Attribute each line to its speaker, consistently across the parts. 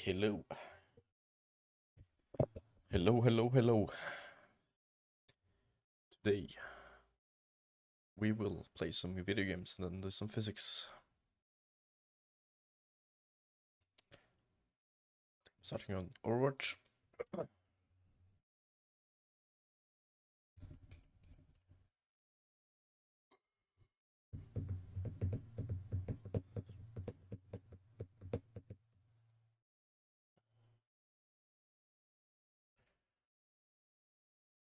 Speaker 1: Hello. Hello, hello, hello. Today we will play some video games and then do some physics. Starting on Overwatch.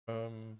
Speaker 1: Um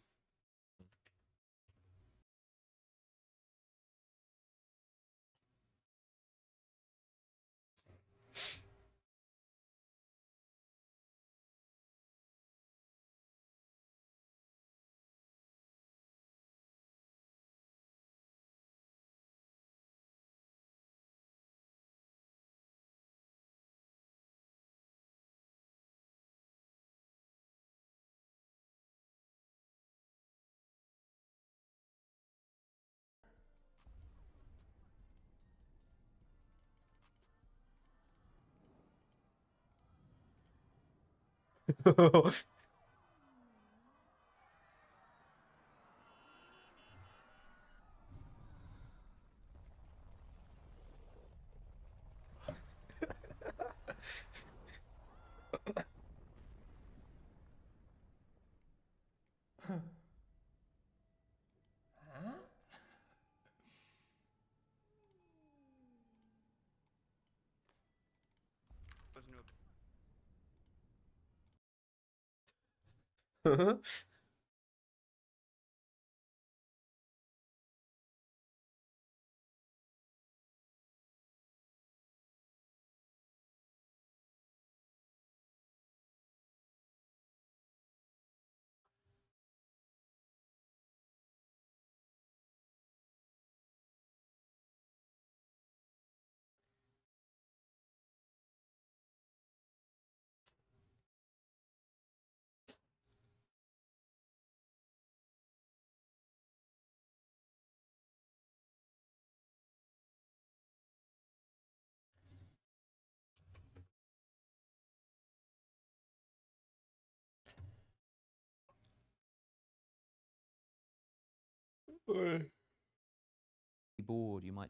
Speaker 2: bored, you might.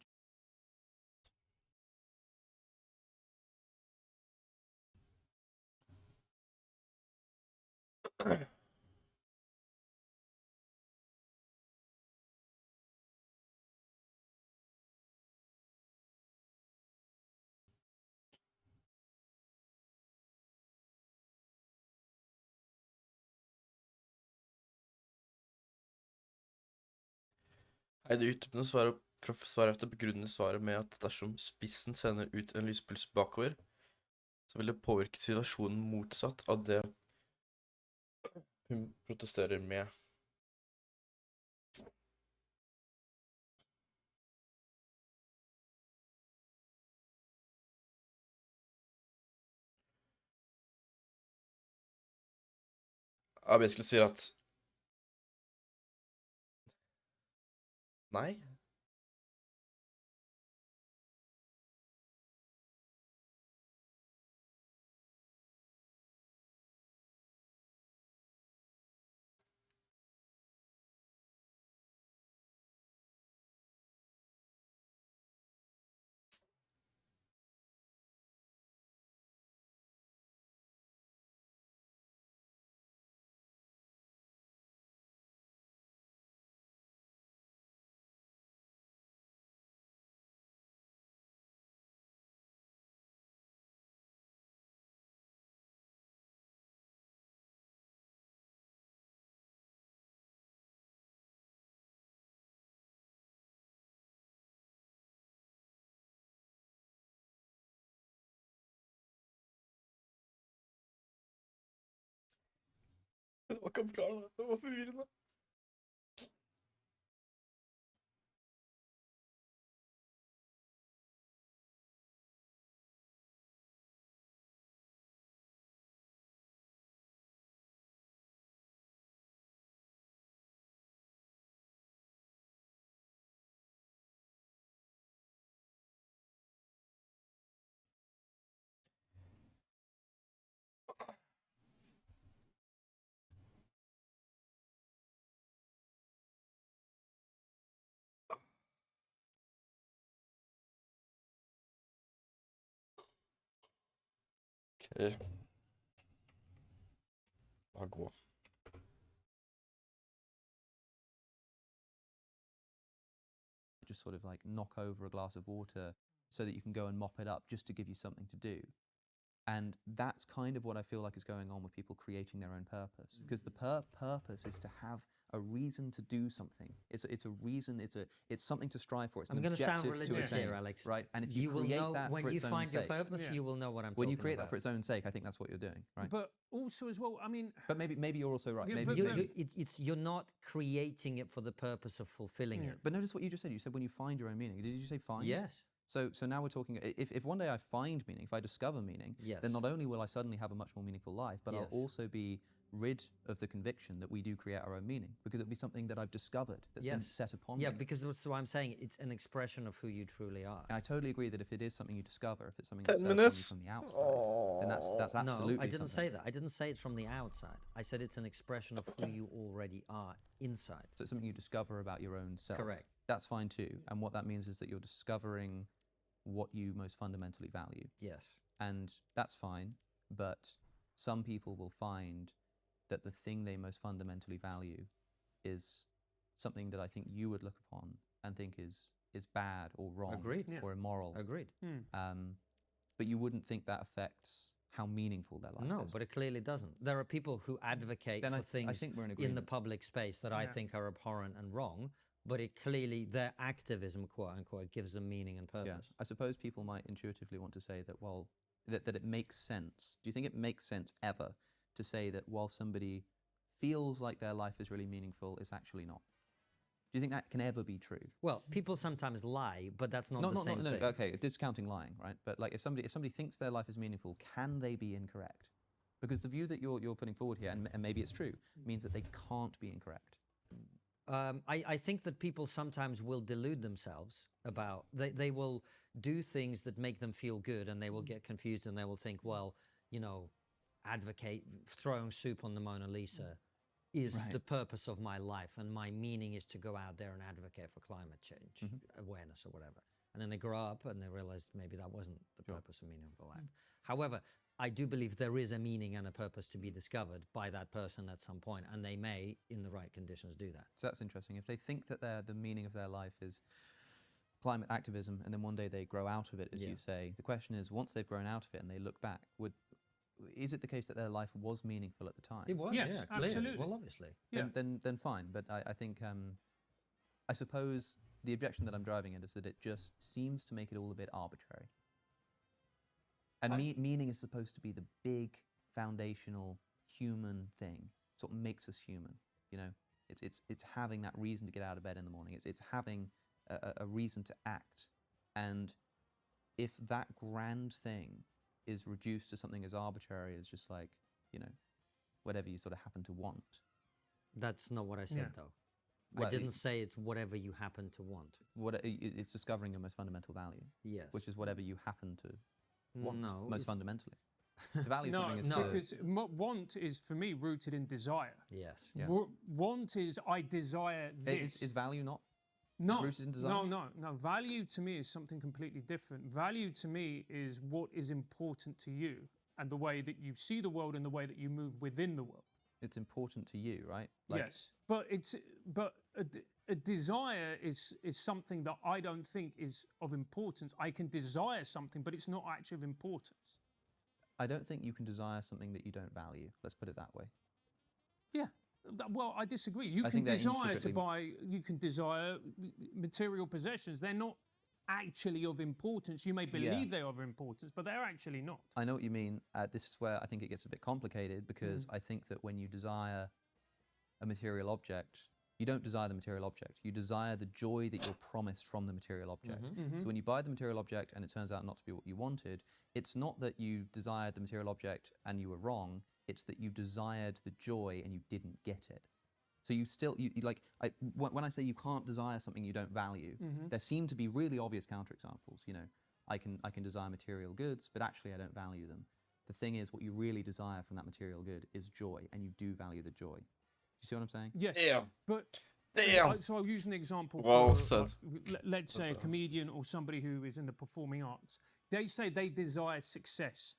Speaker 1: Eide utdypende svaret fra svaret efter begrunner svaret med at dersom spissen sender ut en lyspuls bakover, så vil det påvirke situasjonen motsatt av det hun protesterer med. Basically sier at nei. Det var ikke oppklarende. Det var forvirrende. Ok. La gå.
Speaker 2: Just sort of like knock over a glass of water so that you can go and mop it up just to give you something to do. And that's kind of what I feel like is going on with people creating their own purpose. Because the purpose is to have a reason to do something. It's a reason, it's something to strive for. It's an
Speaker 3: I'm going to sound
Speaker 2: objective to
Speaker 3: religious
Speaker 2: attain,
Speaker 3: here, Alex.
Speaker 2: right? And if
Speaker 3: you
Speaker 2: you
Speaker 3: will
Speaker 2: create
Speaker 3: know
Speaker 2: that
Speaker 3: when
Speaker 2: for
Speaker 3: you
Speaker 2: its own
Speaker 3: find your
Speaker 2: sake,
Speaker 3: purpose,
Speaker 4: Yeah.
Speaker 3: you will know what I'm
Speaker 2: when
Speaker 3: talking
Speaker 2: you create
Speaker 3: about.
Speaker 2: that for its own sake, I think that's what you're doing, right?
Speaker 4: But also as well, I mean,
Speaker 2: But maybe you're also right.
Speaker 4: Yeah,
Speaker 2: Maybe
Speaker 4: but
Speaker 3: You're not creating it for the purpose of fulfilling
Speaker 4: Yeah.
Speaker 3: it.
Speaker 2: But notice what you just said. You said when you find your own meaning. Did you say find?
Speaker 3: Yes.
Speaker 2: So now we're talking. If one day I find meaning, if I discover meaning,
Speaker 3: Yes.
Speaker 2: then not only will I suddenly have a much more meaningful life, but
Speaker 3: Yes.
Speaker 2: I'll also be rid of the conviction that we do create our own meaning, because it'll be something that I've discovered that's been
Speaker 3: Yes.
Speaker 2: set upon
Speaker 3: Yeah,
Speaker 2: me.
Speaker 3: because that's what I'm saying. It's an expression of who you truly are.
Speaker 2: And I totally agree that if it is something you discover, if it's something
Speaker 1: 10
Speaker 2: that's set upon you
Speaker 1: minutes.
Speaker 2: from the outside, then that's absolutely
Speaker 3: No, I didn't
Speaker 2: something.
Speaker 3: say that. I didn't say it's from the outside. I said it's an expression of who you already are inside.
Speaker 2: So it's something you discover about your own self.
Speaker 3: Correct.
Speaker 2: That's fine too. And what that means is that you're discovering what you most fundamentally value.
Speaker 3: Yes.
Speaker 2: And that's fine, but some people will find that the thing they most fundamentally value is something that I think you would look upon and think is bad or wrong
Speaker 3: Agreed.
Speaker 4: Yeah.
Speaker 2: or immoral.
Speaker 3: Agreed.
Speaker 2: But you wouldn't think that affects how meaningful their life
Speaker 3: No,
Speaker 2: is.
Speaker 3: but it clearly doesn't. There are people who advocate
Speaker 2: Then
Speaker 3: for
Speaker 2: I
Speaker 3: things
Speaker 2: think we're in
Speaker 3: in the
Speaker 2: agreement.
Speaker 3: public space that I
Speaker 4: Yeah.
Speaker 3: think are abhorrent and wrong, but it clearly, their activism, quote unquote, gives them meaning and purpose.
Speaker 2: Yeah, I suppose people might intuitively want to say that, well, that it makes sense. Do you think it makes sense ever to say that while somebody feels like their life is really meaningful, it's actually not? Do you think that can ever be true?
Speaker 3: Well, people sometimes lie, but that's not
Speaker 2: No,
Speaker 3: the same
Speaker 2: no,
Speaker 3: thing.
Speaker 2: okay, discounting lying, right? But like if somebody thinks their life is meaningful, can they be incorrect? Because the view that you're putting forward here, and maybe it's true, means that they can't be incorrect.
Speaker 3: I think that people sometimes will delude themselves about, they will do things that make them feel good, and they will get confused and they will think, well, you know, advocate throwing soup on the Mona Lisa is
Speaker 2: Right.
Speaker 3: the purpose of my life, and my meaning is to go out there and advocate for climate change awareness or whatever. And then they grow up and they realize maybe that wasn't the purpose and meaning of the life. However, I do believe there is a meaning and a purpose to be discovered by that person at some point, and they may, in the right conditions, do that.
Speaker 2: So that's interesting. If they think that the meaning of their life is climate activism, and then one day they grow out of it, as
Speaker 3: Yeah.
Speaker 2: you say, the question is, once they've grown out of it and they look back, is it the case that their life was meaningful at the time?
Speaker 3: It was,
Speaker 4: Yes,
Speaker 3: yeah, clearly.
Speaker 4: absolutely.
Speaker 3: Well, obviously.
Speaker 4: Yeah.
Speaker 2: Then fine. But I think, I suppose the objection that I'm driving at is that it just seems to make it all a bit arbitrary. And meaning is supposed to be the big foundational human thing. It's what makes us human. You know, it's having that reason to get out of bed in the morning. It's having a reason to act. And if that grand thing is reduced to something as arbitrary as just like, you know, whatever you sort of happen to want.
Speaker 3: That's not what I said,
Speaker 4: Yeah.
Speaker 3: though.
Speaker 2: Well,
Speaker 3: I didn't say it's whatever you happen to want.
Speaker 2: It's discovering your most fundamental value,
Speaker 3: Yes.
Speaker 2: which is whatever you happen to want
Speaker 3: No,
Speaker 2: most
Speaker 3: it's-
Speaker 2: fundamentally. To value
Speaker 4: No,
Speaker 2: something is
Speaker 3: no.
Speaker 4: because want is for me rooted in desire.
Speaker 3: Yes.
Speaker 2: Yeah.
Speaker 4: Want is I desire this.
Speaker 2: Is value not
Speaker 4: No,
Speaker 2: rooted in desire?
Speaker 4: no. Value to me is something completely different. Value to me is what is important to you and the way that you see the world and the way that you move within the world.
Speaker 2: It's important to you, right?
Speaker 4: Yes, but a desire is something that I don't think is of importance. I can desire something, but it's not actually of importance.
Speaker 2: I don't think you can desire something that you don't value. Let's put it that way.
Speaker 4: Yeah. Well, I disagree. You
Speaker 2: I
Speaker 4: can
Speaker 2: think they're
Speaker 4: desire to
Speaker 2: intricately-
Speaker 4: buy. You can desire material possessions. They're not actually of importance. You may believe they're of importance, but they're actually not.
Speaker 2: I know what you mean. This is where I think it gets a bit complicated, because I think that when you desire a material object, you don't desire the material object. You desire the joy that you're promised from the material object. So when you buy the material object and it turns out not to be what you wanted, it's not that you desired the material object and you were wrong. It's that you desired the joy and you didn't get it. So you still, when I say you can't desire something you don't value, there seem to be really obvious counterexamples. You know, I can desire material goods, but actually I don't value them. The thing is, what you really desire from that material good is joy, and you do value the joy. You see what I'm saying?
Speaker 4: Yes,
Speaker 1: Damn.
Speaker 4: but
Speaker 1: Damn.
Speaker 4: so I'll use an example.
Speaker 1: Well
Speaker 4: for,
Speaker 1: said.
Speaker 4: let's say a comedian or somebody who is in the performing arts. They say they desire success,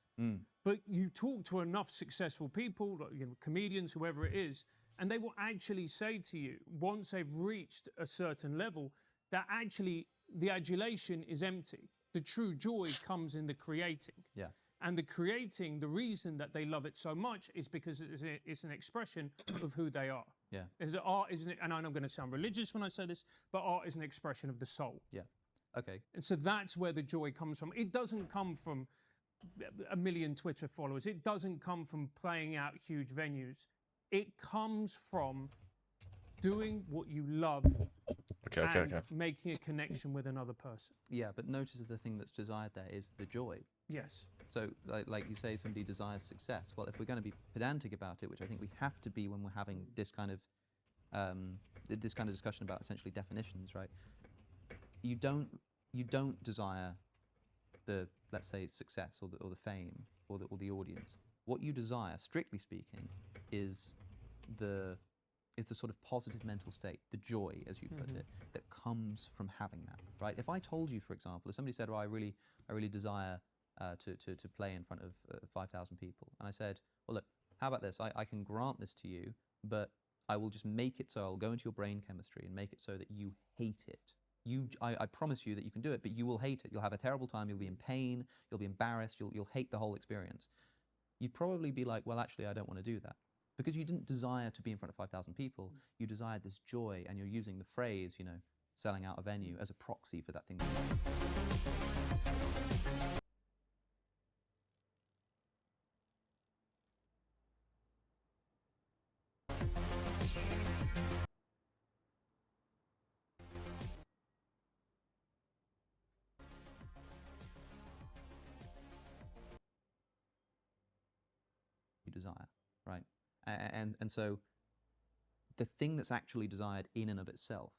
Speaker 4: But you talk to enough successful people, like, comedians, whoever it is, and they will actually say to you, once they've reached a certain level, that actually the adulation is empty. The true joy comes in the creating.
Speaker 2: Yeah.
Speaker 4: And the creating, the reason that they love it so much is because it's an expression of who they are.
Speaker 2: Yeah.
Speaker 4: Art isn't it? And I know I'm going to sound religious when I say this, but art is an expression of the soul.
Speaker 2: Yeah. Okay.
Speaker 4: And so that's where the joy comes from. It doesn't come from a million Twitter followers. It doesn't come from playing out huge venues. It comes from doing what you love and making a connection with another person.
Speaker 2: Yeah, but notice that the thing that's desired there is the joy.
Speaker 4: Yes.
Speaker 2: So, like you say, somebody desires success. Well, if we're going to be pedantic about it, which I think we have to be when we're having this kind of discussion about essentially definitions, right? You don't desire the, let's say, success or the fame or the audience. What you desire, strictly speaking, is the sort of positive mental state, the joy, as you put it, that comes from having that, right? If I told you, for example, if somebody said, "Oh, I really desire to play in front of 5,000 people," and I said, "Well, look, how about this? I can grant this to you, but I will just make it so I'll go into your brain chemistry and make it so that you hate it. I promise you that you can do it, but you will hate it. You'll have a terrible time. You'll be in pain. You'll be embarrassed. You'll hate the whole experience." You'd probably be like, "Well, actually, I don't want to do that." Because you didn't desire to be in front of 5,000 people. You desired this joy, and you're using the phrase, selling out a venue as a proxy for that thing. You desire, right? And so the thing that's actually desired in and of itself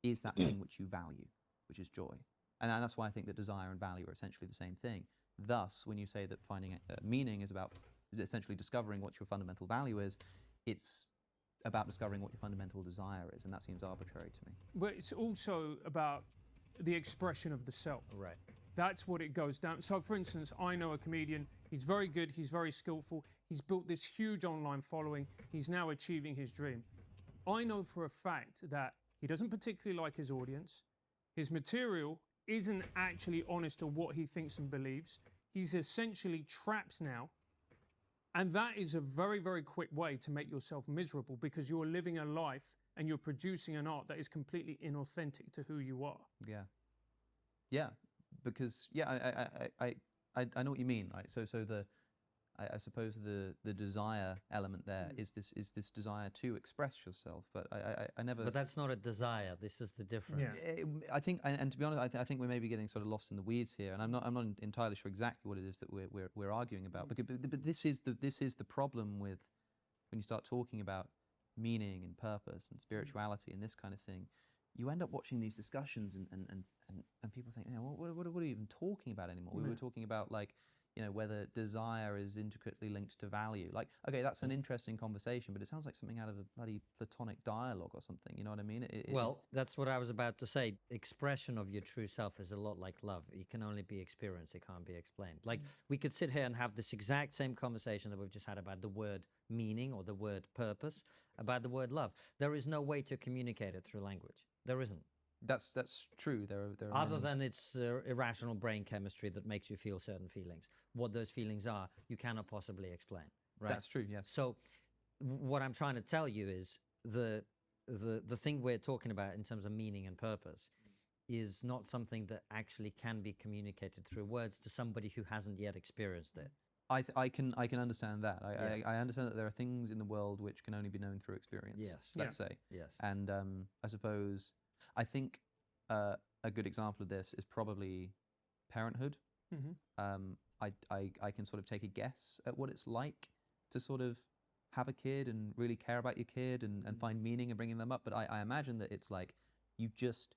Speaker 2: is that thing which you value, which is joy. And that's why I think that desire and value are essentially the same thing. Thus, when you say that finding meaning is about essentially discovering what your fundamental value is, it's about discovering what your fundamental desire is, and that seems arbitrary to me.
Speaker 4: But it's also about the expression of the self.
Speaker 3: Right.
Speaker 4: That's what it goes down. So, for instance, I know a comedian. He's very good. He's very skillful. He's built this huge online following. He's now achieving his dream. I know for a fact that he doesn't particularly like his audience. His material isn't actually honest to what he thinks and believes. He's essentially trapped now. And that is a very, very quick way to make yourself miserable, because you're living a life and you're producing an art that is completely inauthentic to who you are.
Speaker 2: Yeah. Yeah. Because I know what you mean, right? So I suppose the desire element there is this desire to express yourself, but I never.
Speaker 3: But that's not a desire. This is the difference.
Speaker 4: Yeah.
Speaker 2: I think, and to be honest, I think we may be getting sort of lost in the weeds here, and I'm not entirely sure exactly what it is that we're arguing about. But this is the problem with when you start talking about meaning and purpose and spirituality and this kind of thing. You end up watching these discussions and people think, what are we even talking about anymore? We were talking about, like, whether desire is intricately linked to value. Like, okay, that's an interesting conversation, but it sounds like something out of a bloody Platonic dialogue or something. You know what I mean?
Speaker 3: Well, that's what I was about to say. Expression of your true self is a lot like love. It can only be experienced. It can't be explained. Like, we could sit here and have this exact same conversation that we've just had about the word meaning or the word purpose, about the word love. There is no way to communicate it through language. There isn't.
Speaker 2: That's true. There are
Speaker 3: Other
Speaker 2: many.
Speaker 3: than it's irrational brain chemistry that makes you feel certain feelings. What those feelings are, you cannot possibly explain. Right?
Speaker 2: That's true. Yes.
Speaker 3: So, what I'm trying to tell you is the thing we're talking about in terms of meaning and purpose is not something that actually can be communicated through words to somebody who hasn't yet experienced it.
Speaker 2: I can understand that. I understand that there are things in the world which can only be known through experience.
Speaker 3: Yes.
Speaker 2: Let's say.
Speaker 3: Yes.
Speaker 2: And I suppose I think a good example of this is probably parenthood. I can sort of take a guess at what it's like to sort of have a kid and really care about your kid and find meaning in bringing them up. But I imagine that it's like you just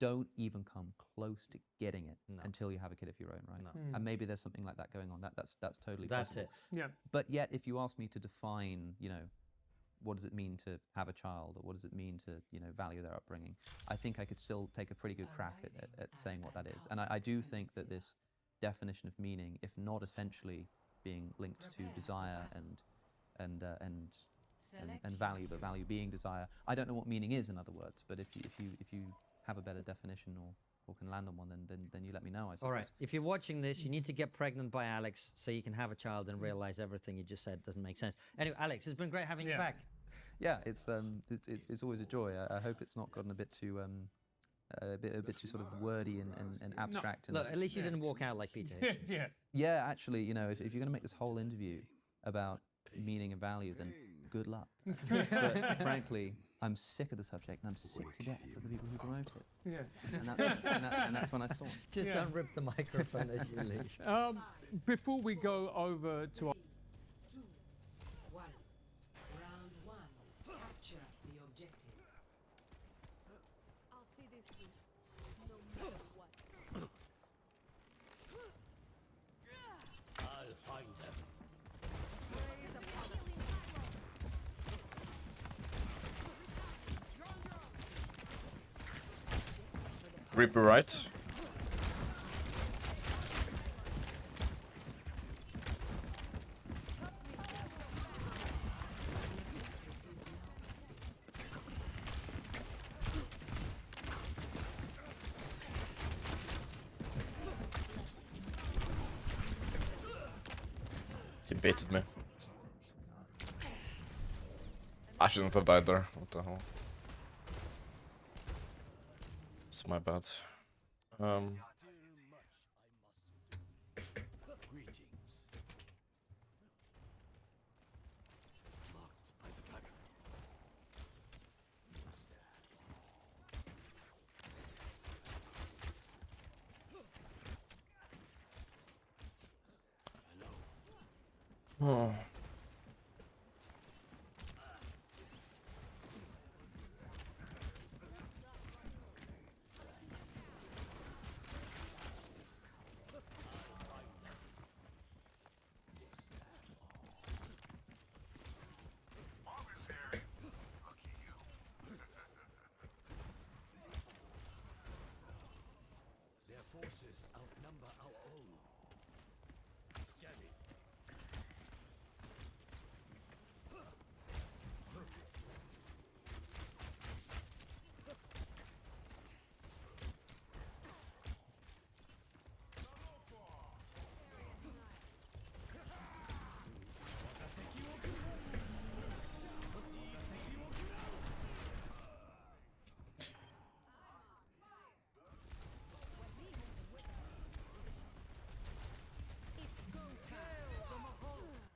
Speaker 2: don't even come close to getting it until you have a kid of your own, right?
Speaker 3: No.
Speaker 2: And maybe there's something like that going on. That's totally
Speaker 3: That's
Speaker 2: possible.
Speaker 3: it.
Speaker 4: Yeah.
Speaker 2: But yet, if you ask me to define, what does it mean to have a child, or what does it mean to, value their upbringing, I think I could still take a pretty good crack at saying what that is. And I do think that this definition of meaning, if not essentially being linked to desire and value, but value being desire. I don't know what meaning is, in other words, but if you have a better definition or can land on one, then you let me know, I suppose.
Speaker 3: All right. If you're watching this, you need to get pregnant by Alex so you can have a child and realize everything you just said doesn't make sense. Anyway, Alex, it's been great having you
Speaker 4: Yeah.
Speaker 3: back.
Speaker 2: Yeah, it's always a joy. I hope it's not gotten a bit too a bit too sort of wordy and abstract.
Speaker 3: Look, at least you didn't walk out like Peter Hitchens.
Speaker 4: Yeah.
Speaker 2: Yeah, actually, you know, if you're going to make this whole interview about meaning and value, then good luck. But frankly, I'm sick of the subject, and I'm sick to death of the people who promote it.
Speaker 4: Yeah.
Speaker 2: And that's when I saw.
Speaker 3: Just
Speaker 4: Yeah.
Speaker 3: don't rip the microphone as you leave.
Speaker 4: Before we go over to our
Speaker 5: 2, 1. Round 1. Capture the objective.
Speaker 6: I'll see this through, no matter what.
Speaker 7: I'll find them.
Speaker 1: Reaper right. He baited me. I shouldn't have died there. What the hell? It's my bad.
Speaker 7: Greetings. Marked by the dragon.
Speaker 1: Oh.
Speaker 7: Their forces outnumber our own. Scanning.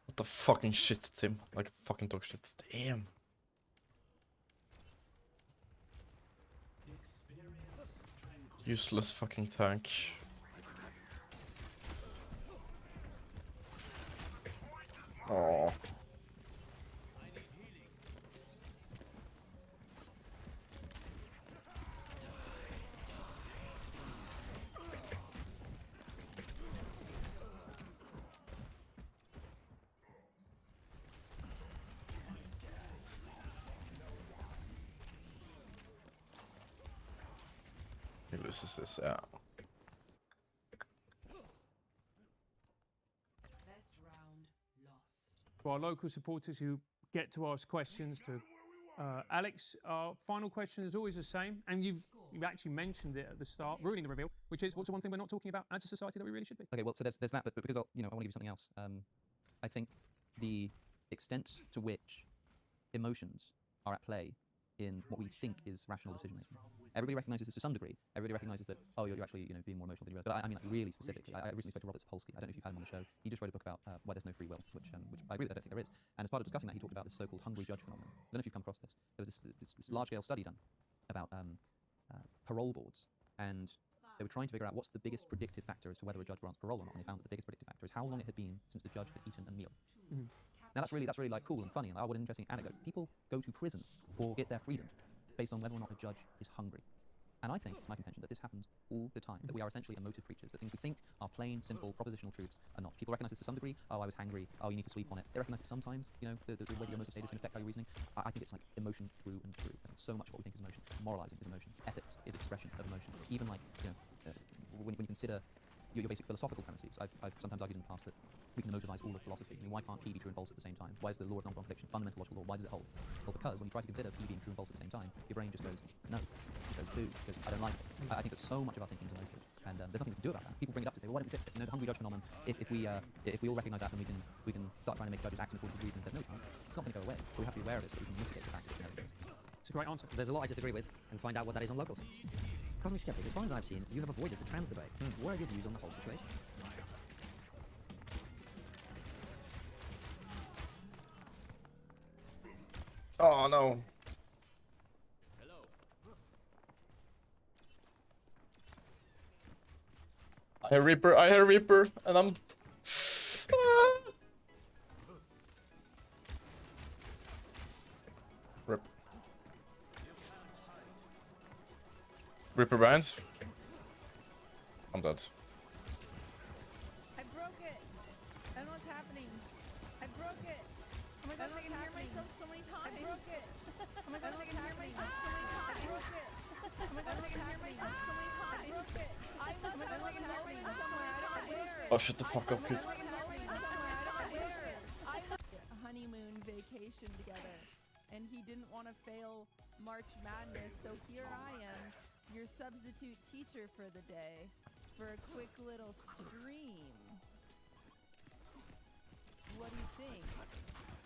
Speaker 1: What the fucking shit, Tim? Like fucking dog shit. Damn. Useless fucking tank. Oh. He loses this, yeah.
Speaker 5: Best round lost.
Speaker 4: For our local supporters who get to ask questions to Alex, our final question is always the same, and you've actually mentioned it at the start, ruining the reveal, which is, what's the one thing we're not talking about as a society that we really should be?
Speaker 2: Okay, well, so there's that, but because I want to give you something else. I think the extent to which emotions are at play in what we think is rational decision making. Everybody recognizes this to some degree. Everybody recognizes that, oh, you're actually being more emotional than you realize. But I mean, like, really specifically, I recently spoke to Robert Sapolsky. I don't know if you've had him on the show. He just wrote a book about why there's no free will, which I agree with. I don't think there is. And as part of discussing that, he talked about this so-called hungry judge phenomenon. I don't know if you've come across this. There was this large-scale study done about parole boards, and they were trying to figure out what's the biggest predictive factor as to whether a judge grants parole or not. And they found that the biggest predictive factor is how long it had been since the judge had eaten a meal. Now that's really like cool and funny, and what an interesting anecdote. People go to prison or get their freedom based on whether or not a judge is hungry. And I think, it's my contention, that this happens all the time, that we are essentially emotive creatures, that things we think are plain, simple, propositional truths are not. People recognize this to some degree. Oh, I was hangry. Oh, you need to sleep on it. They recognize that sometimes, the way your emotive state is going to affect how you're reasoning. I think it's like emotion through and through. I think so much of what we think is emotion. Moralizing is emotion. Ethics is expression of emotion. Even like, when you consider your basic philosophical premises. I've sometimes argued in the past that we can emotivize all of philosophy. I mean, why can't P be true and false at the same time? Why is the law of non-contradiction, fundamental logical law, why does it hold? Well, because when you try to consider P being true and false at the same time, your brain just goes, no. It goes, boo, because I don't like it. I think that so much of our thinking is emotive, and there's nothing we can do about that. People bring it up to say, well, why don't we fix it? You know, the hungry judge phenomenon, if we all recognize that, then we can start trying to make judges act in accordance with reason and say, no, we can't. It's not going to go away. But we have to be aware of it so that we can mitigate the fact that it's emotive.
Speaker 4: It's a great answer.
Speaker 3: There's a lot I disagree with, and find out what that is on locals. Cosmic Skeptic, as far as I've seen, you have avoided the trans debate. What are your views on the whole situation?
Speaker 1: Oh no.
Speaker 7: Hello.
Speaker 1: I hear Reaper, and I'm... Ah. Rip. Reaper Brands? I'm dead.
Speaker 8: I broke it. I don't know what's happening. I broke it. Oh my gosh, I can hear myself so many times. I broke it. Oh my gosh, I can hear myself so many times. I broke it. Oh my gosh, I can hear myself so many times. I broke it. I must have like going somewhere. I don't know where.
Speaker 1: Oh, shut the fuck up, kid.
Speaker 8: Honeymoon vacation together, and he didn't want to fail March Madness, so here I am, your substitute teacher for the day, for a quick little stream. What do you think?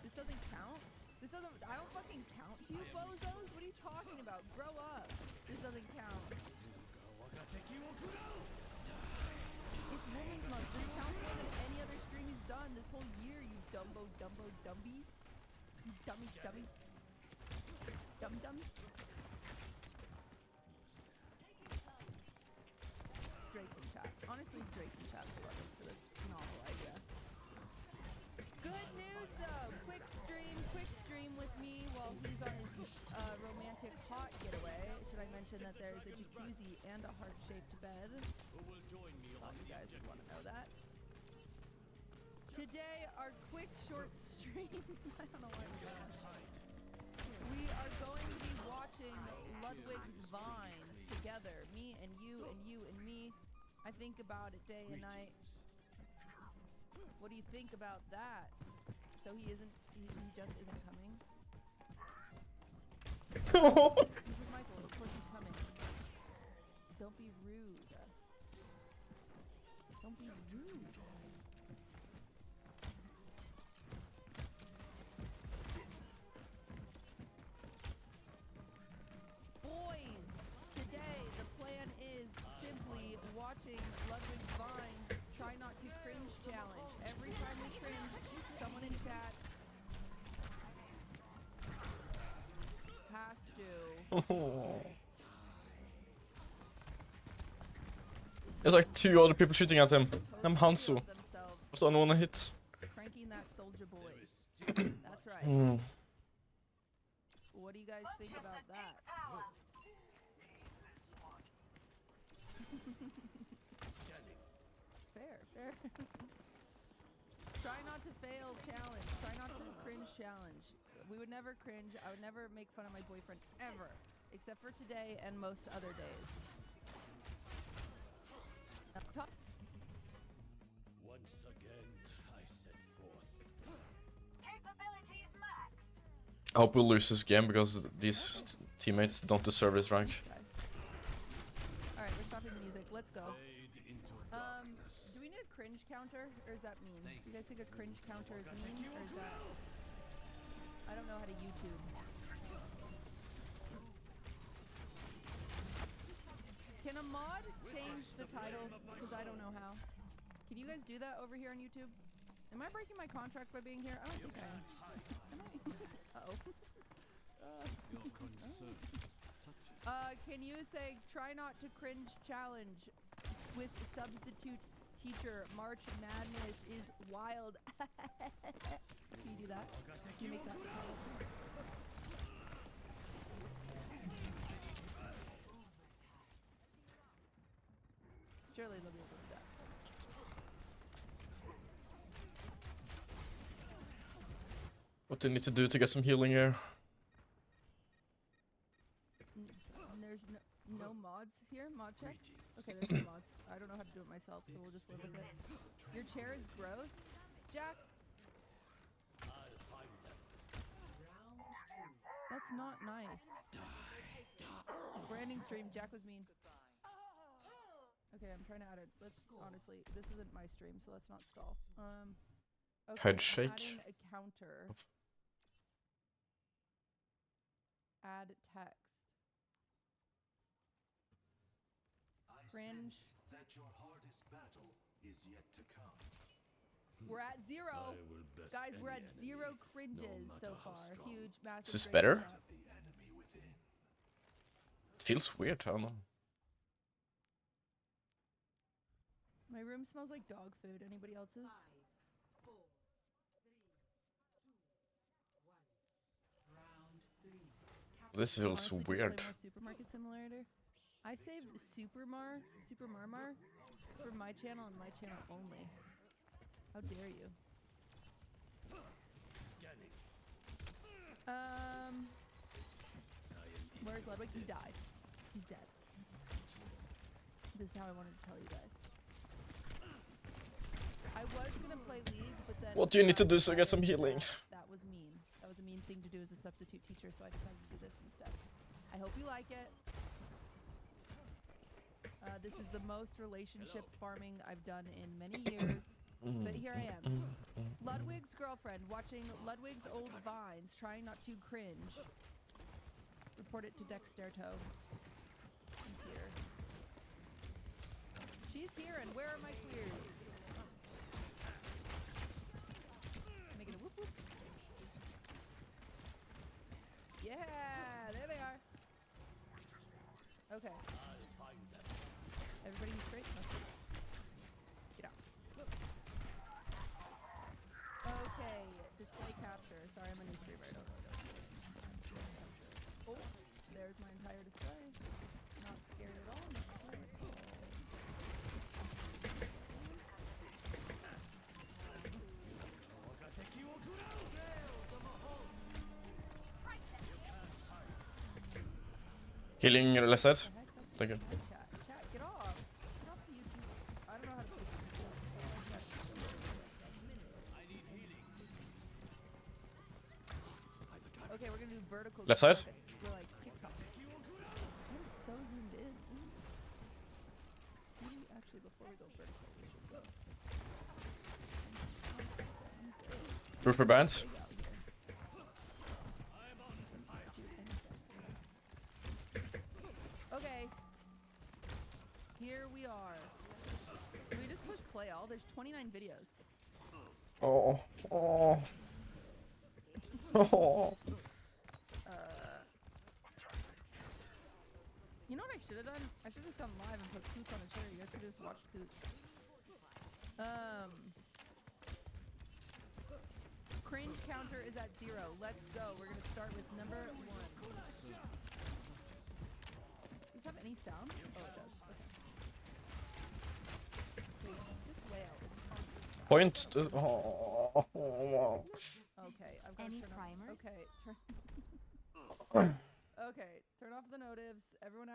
Speaker 8: This doesn't count? This doesn't. I don't fucking count to you, bozos. What are you talking about? Grow up. This doesn't count. It's Women's Month. This counts more than any other stream he's done this whole year, you dumbo dumbies. You dummies. Dum-dums. Drake's in chat. Honestly, Drake's in chat for this novel idea. Good news though! Quick stream with me while he's on his romantic hot getaway. Should I mention that there's a jacuzzi and a heart-shaped bed?
Speaker 7: Who will join me
Speaker 8: Thought
Speaker 7: on
Speaker 8: you
Speaker 7: the
Speaker 8: guys would
Speaker 7: objective?
Speaker 8: want to know that. Today, our quick short stream. I don't know why I'm doing that. We are going to be watching Ludwig's Vines together. Me and you and you and me. I think about it day and night. What do you think about that? So he just isn't coming? This is Michael, of course he's coming. Don't be rude. Don't be rude. Boys, today the plan is simply watching Ludwig's Vines try not to cringe challenge. Every time we cringe, someone in chat has to.
Speaker 1: There's like 2 other people shooting at him. I'm Hanzo.
Speaker 8: Themselves
Speaker 1: Also, no one hit.
Speaker 8: cranking that soldier boy. That's right.
Speaker 1: Mm.
Speaker 8: What do you guys think about that? Fair. Try not to fail challenge. Try not to cringe challenge. We would never cringe. I would never make fun of my boyfriend ever. Except for today and most other days.
Speaker 7: Once again, I set forth.
Speaker 1: I hope we'll lose this game because these teammates don't deserve this rank.
Speaker 8: Alright, we're stopping the music. Let's go.
Speaker 7: Fade into
Speaker 8: Do we need a cringe counter, or is that mean? Do you guys think a cringe counter is mean, or is that... I don't know how to YouTube. Can a mod change the title? Because I don't know how. Can you guys do that over here on YouTube? Am I breaking my contract by being here? I don't think I am. Am I? Uh-oh. Can you say, try not to cringe challenge with substitute teacher, March Madness is wild. Can you do that? Can you make that the title? Surely they'll be able to do that.
Speaker 1: What do you need to do to get some healing here?
Speaker 8: There's no... no mods here? Mod check? Okay, there's no mods. I don't know how to do it myself, so we'll just live with it. Your chair is gross, Jack?
Speaker 7: I'll find them.
Speaker 5: Round two.
Speaker 8: That's not nice. Branding stream, Jack was mean. Okay, I'm trying to add it. Let's honestly, this isn't my stream, so let's not stall. Okay,
Speaker 1: Head
Speaker 8: I'm
Speaker 1: shake.
Speaker 8: adding a counter. Add text. Cringe.
Speaker 9: That your hardest battle is yet to come.
Speaker 8: We're at 0.
Speaker 7: I will best
Speaker 8: Guys, we're
Speaker 7: any
Speaker 8: at
Speaker 7: enemy,
Speaker 8: 0 cringes
Speaker 7: matter
Speaker 8: so
Speaker 7: how
Speaker 8: far.
Speaker 7: strong.
Speaker 8: Huge, massive.
Speaker 1: Is this
Speaker 8: great
Speaker 1: better?
Speaker 8: stuff.
Speaker 9: Of the enemy within.
Speaker 1: It feels weird, I don't know.
Speaker 8: My room smells like dog food. Anybody else's?
Speaker 5: 5, 4, 3, 2, 1. Round 3.
Speaker 1: This feels
Speaker 8: Honestly, just
Speaker 1: weird.
Speaker 8: Play more Supermarket Simulator. I saved Super Marmar for my channel and my channel only. How dare you?
Speaker 7: Scanning.
Speaker 8: Where's Ludwig? He died. He's dead. This is how I wanted to tell you guys. I was gonna play League, but then.
Speaker 1: What do you need to do to get some healing?
Speaker 8: That was mean. That was a mean thing to do as a substitute teacher, so I decided to do this instead. I hope you like it. This is the most relationship farming I've done in many years, but here I am. Ludwig's girlfriend watching Ludwig's old vines, trying not to cringe. Report it to Dexterto. I'm here. She's here, and where are my queers? Make it a whoop whoop. Yeah, there they are. Okay.
Speaker 7: I'll find them.
Speaker 8: Everybody be straight? Get out. Okay, display capture. Sorry, I'm a new streamer. Oh, there's my entire display. Not scared at all. Not scared at all.
Speaker 1: Healing left side.
Speaker 8: What the heck? That's
Speaker 1: Thank you.
Speaker 8: my chat. Chat, get off. Get off the YouTube. I don't know how to play YouTube. Okay, we're gonna do vertical.
Speaker 1: Left side?
Speaker 8: Okay, we're like TikTok. That is so zoomed in. Ooh. Maybe actually before we go vertical, we should go.
Speaker 1: Trooper band.
Speaker 8: Big out here. Okay. Here we are. Can we just push play all? There's 29 videos.
Speaker 1: Oh, oh. Oh.
Speaker 8: You know what I should have done? I should have just gone live and put Coots on a chair. You guys could just watch Coots. Cringe counter is at 0. Let's go. We're gonna start with number 1. Does this have any sound? Oh, it does. Okay. Wait, this whale is talking.
Speaker 1: Point. Oh.
Speaker 8: Okay, I've got to
Speaker 6: Any
Speaker 8: turn
Speaker 6: primer?
Speaker 8: off. Okay, okay, turn off the notives. Everyone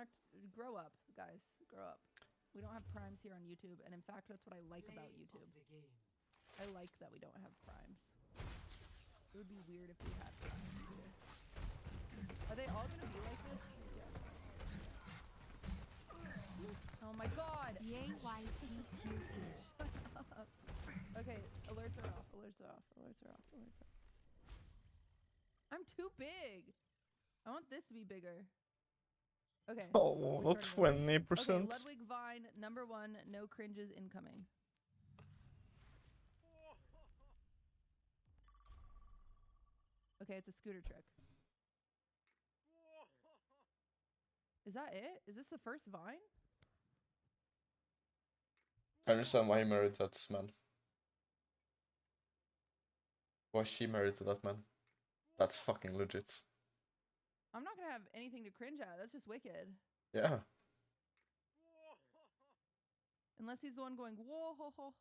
Speaker 8: grow up, guys. Grow up. We don't have primes here on YouTube, and in fact, that's what I like about YouTube.
Speaker 5: The game.
Speaker 8: I like that we don't have primes. It would be weird if we had primes here. Are they all gonna be like this? Yeah. Oh my god! Shut up. Okay, alerts are off. Alerts are off. Alerts are off. Alerts are off. I'm too big. I want this to be bigger. Okay.
Speaker 1: Oh,
Speaker 8: we're
Speaker 1: not
Speaker 8: starting over.
Speaker 1: 20%.
Speaker 8: Okay, Ludwig Vine, number 1, no cringes incoming. Okay, it's a scooter trick. Is that it? Is this the first Vine?
Speaker 1: I understand why he married that man. Why she married to that man. That's fucking legit.
Speaker 8: I'm not gonna have anything to cringe at. That's just wicked.
Speaker 1: Yeah.
Speaker 8: Unless he's the one going, whoa, ho, ho.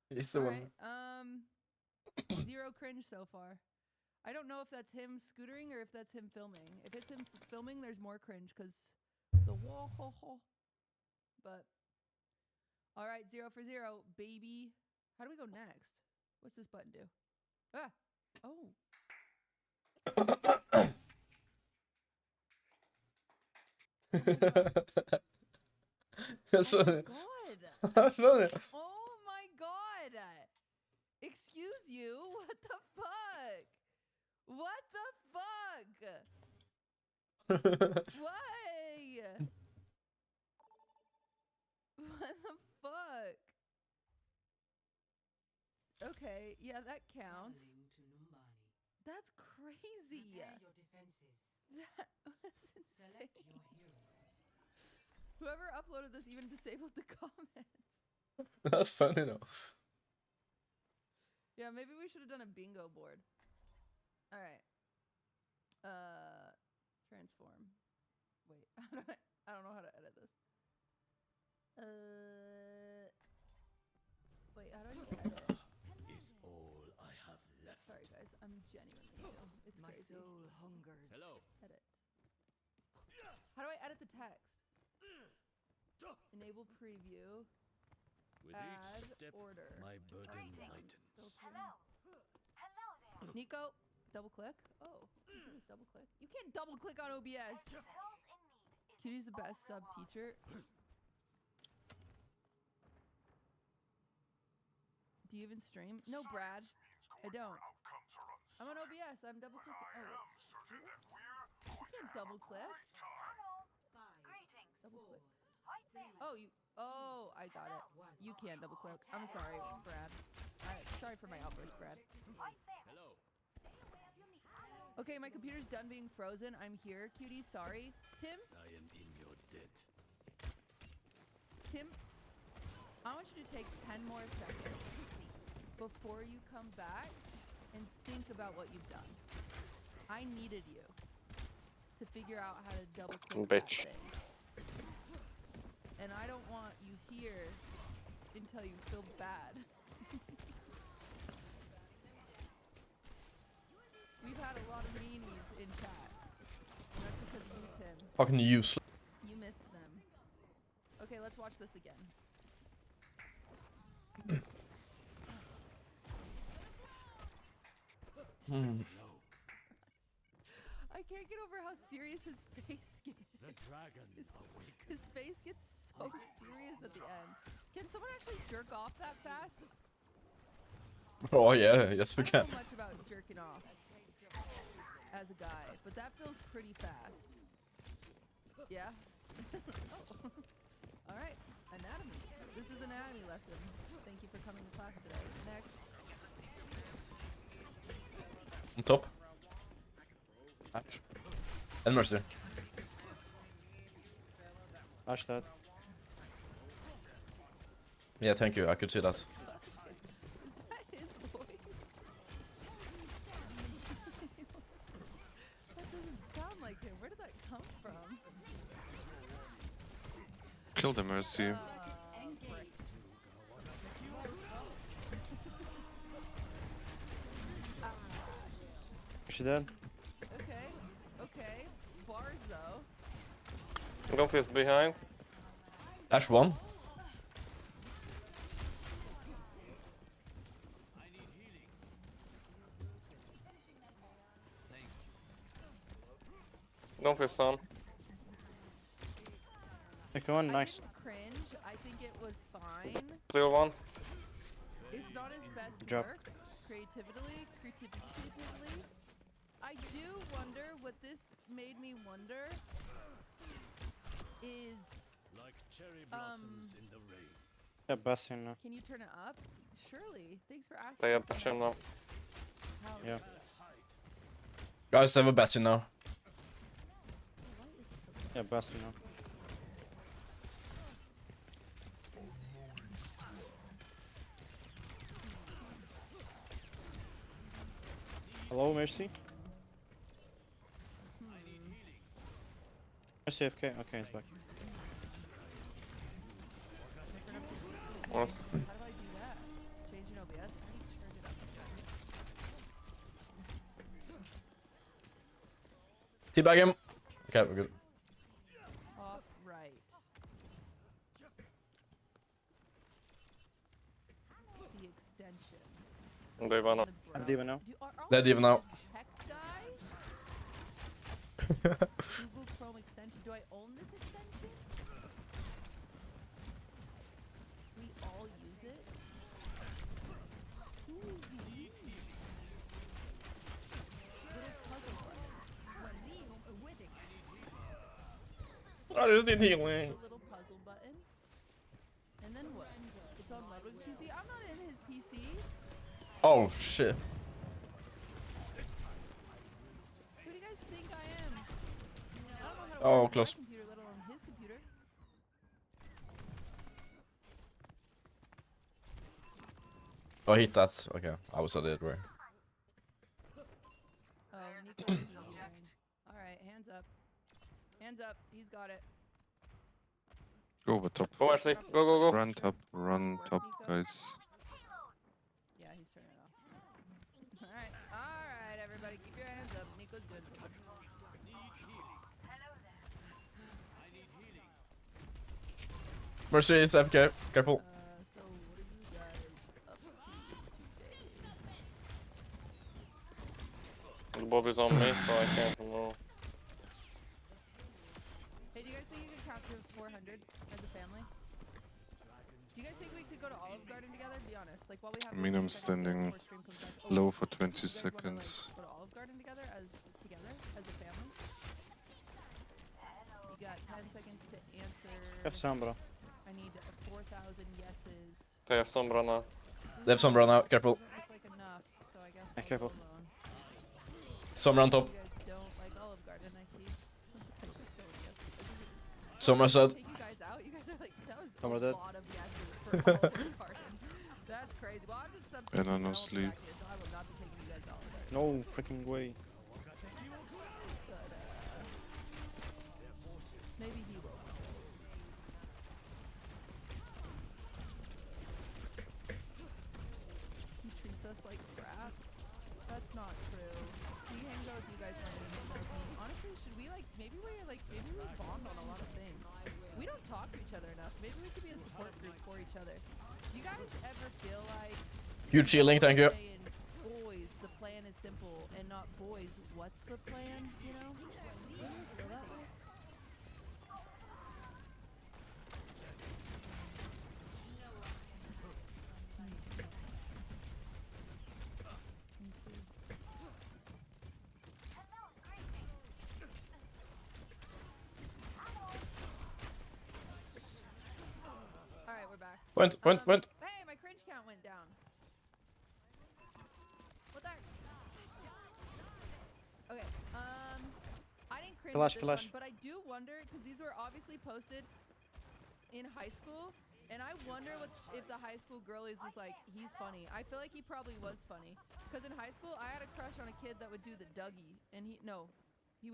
Speaker 1: He's the one.
Speaker 8: Alright, 0 cringe so far. I don't know if that's him scootering or if that's him filming. If it's him filming, there's more cringe because the wall. But all right, 0 for 0, baby. How do we go next? What's this button do? Ah, oh.
Speaker 1: That's
Speaker 8: Oh my
Speaker 1: funny.
Speaker 8: god.
Speaker 1: That's funny.
Speaker 8: Oh my god. Excuse you. What the fuck? What the fuck? Why? What the fuck? Okay, yeah, that counts.
Speaker 5: Traveling to Numbani.
Speaker 8: That's crazy.
Speaker 5: Prepare your defenses.
Speaker 8: That was
Speaker 5: Select
Speaker 8: insane.
Speaker 5: your hero.
Speaker 8: Whoever uploaded this even disabled the comments.
Speaker 1: That's funny though.
Speaker 8: Yeah, maybe we should have done a bingo board. All right. Transform. Wait, I don't know how to edit this. Wait, how do I just edit?
Speaker 7: Is all I have left.
Speaker 8: Sorry guys, I'm genuinely new. It's
Speaker 5: My
Speaker 8: crazy.
Speaker 5: soul hungers.
Speaker 7: Hello.
Speaker 8: Edit. How do I edit the text? Enable preview.
Speaker 7: With
Speaker 8: Add
Speaker 7: each step,
Speaker 8: order.
Speaker 7: my burden lightens.
Speaker 8: Nico, double click. Oh, you can just double click. You can't double click on OBS. Cutie's the best sub teacher. Do you even stream? No, Brad. I don't. I'm on OBS. I'm double clicking. Oh, wait. You can't double click.
Speaker 5: 5,
Speaker 8: Double click.
Speaker 5: 4, 3,
Speaker 8: Oh, you. Oh, I got it. You can double click. I'm sorry, Brad. Sorry for my outburst, Brad.
Speaker 7: Hello.
Speaker 8: Okay, my computer's done being frozen. I'm here, cutie. Sorry. Tim?
Speaker 7: I am in your debt.
Speaker 8: Tim? I want you to take 10 more seconds before you come back and think about what you've done. I needed you to figure out how to double click that
Speaker 10: Bitch.
Speaker 8: thing. And I don't want you here until you feel bad. We've had a lot of meanies in chat. And that's because of you, Tim.
Speaker 1: Fucking useless.
Speaker 8: You missed them. Okay, let's watch this again. I can't get over how serious his face gets.
Speaker 7: The dragon
Speaker 8: His
Speaker 7: awakens.
Speaker 8: face gets so serious at the end. Can someone actually jerk off that fast?
Speaker 1: Oh yeah, yes we
Speaker 8: I
Speaker 1: can.
Speaker 8: don't know much about jerking off as a guy, but that feels pretty fast. Yeah? Oh. All right, anatomy. This is an anatomy lesson. Thank you for coming to class today. Next.
Speaker 1: On top. Ouch. And Mercer.
Speaker 10: Ash that.
Speaker 1: Yeah, thank you. I could see that.
Speaker 8: Is that his voice? That doesn't sound like him. Where did that come from?
Speaker 10: Kill the Mercy.
Speaker 8: Frick.
Speaker 10: She dead?
Speaker 8: Okay, okay. Bars though.
Speaker 10: Golf is behind.
Speaker 1: Ash 1.
Speaker 10: Golf is on. Take one,
Speaker 8: I
Speaker 10: nice.
Speaker 8: didn't cringe. I think it was fine.
Speaker 10: Still one.
Speaker 8: It's not his best
Speaker 10: Good job.
Speaker 8: work creatively. I do wonder what this made me wonder is
Speaker 7: Like cherry blossoms in the rain.
Speaker 10: Yeah, Bastion now.
Speaker 8: can you turn it up? Surely. Thanks for asking.
Speaker 10: They have
Speaker 8: for
Speaker 10: Bastion
Speaker 8: that.
Speaker 10: now.
Speaker 8: How
Speaker 10: Yeah.
Speaker 7: Can't hide.
Speaker 1: Guys, I have a Bastion now.
Speaker 8: why is it so
Speaker 10: Yeah, Bastion now. Hello, Mercy. Mercy FK. Okay, it's back. Once.
Speaker 8: How do I do that? Change in OBS? I need to charge it up.
Speaker 1: Teabag him. Okay, we're good.
Speaker 8: Top right. The extension.
Speaker 10: They wanna.
Speaker 8: And the
Speaker 10: Have
Speaker 8: brow-
Speaker 10: D.Va now.
Speaker 8: Are all
Speaker 1: They're
Speaker 8: of
Speaker 1: D.Va
Speaker 8: you
Speaker 1: now.
Speaker 8: just tech guys? Google Chrome extension. Do I own this extension? We all use it. Little puzzle button.
Speaker 1: I just need healing.
Speaker 8: The little puzzle button. And then what? It's on Ludwig's PC. I'm not in his PC.
Speaker 1: Oh shit.
Speaker 8: Who do you guys think I am? I don't know how to
Speaker 1: Oh,
Speaker 8: work
Speaker 1: close.
Speaker 8: my computer, let alone his computer.
Speaker 1: Oh, I hit that. Okay, I was at it right.
Speaker 8: Oh, Nico's healing. Alright, hands up. Hands up. He's got it.
Speaker 11: Go over top.
Speaker 10: Go Mercy. Go, go, go.
Speaker 11: Run top, guys.
Speaker 8: Yeah, he's turning it off. Alright, alright, everybody, keep your hands up. Nico's doing something.
Speaker 1: Mercy, it's FK. Careful.
Speaker 8: So what are you guys up to today?
Speaker 10: Bobby's on me, so I can't move.
Speaker 8: Hey, do you guys think you could count to 400 as a family? Do you guys think we could go to Olive Garden together? Be honest. Like while we have
Speaker 11: I mean, I'm standing low for 20 seconds.
Speaker 8: Go to Olive Garden together as a family? You got 10 seconds to answer.
Speaker 10: Have Sombra.
Speaker 8: I need 4,000 yeses.
Speaker 10: They have Sombra now.
Speaker 1: They have some run out. Careful.
Speaker 8: Doesn't look like enough, so I guess
Speaker 10: Yeah,
Speaker 8: I'll
Speaker 10: careful.
Speaker 8: go alone.
Speaker 1: Some run top.
Speaker 8: You guys don't like Olive Garden, I see. It's actually so yes.
Speaker 1: Somewhere said.
Speaker 8: Take you guys out. You guys are like that was
Speaker 10: Someone
Speaker 8: a
Speaker 10: dead.
Speaker 8: lot of yeses for Olive Garden. That's crazy. Well, I'm just substituting.
Speaker 11: Banana
Speaker 8: Elf
Speaker 11: sleep.
Speaker 8: back here, so I will not be taking you guys to Olive Garden.
Speaker 10: No freaking way.
Speaker 8: But maybe he will. He treats us like crap. That's not true. He hangs out with you guys when he hangs out with me. Honestly, should we maybe we bond on a lot of things. We don't talk to each other enough. Maybe we could be a support group for each other. Do you guys ever feel like
Speaker 1: Huge healing, thank you.
Speaker 8: saying, boys, the plan is simple, and not boys, what's the plan? You know? Do you ever feel that way? Me too. Alright, we're back.
Speaker 1: Went.
Speaker 8: Hey, my cringe count went down. What the heck? Okay, I didn't cringe
Speaker 10: Kalash,
Speaker 8: at this
Speaker 10: Kalash.
Speaker 8: one, but I do wonder, because these were obviously posted in high school, and I wonder if the high school girlies was like, he's funny. I feel like he probably was funny, because in high school, I had a crush on a kid that would do the Dougie, and he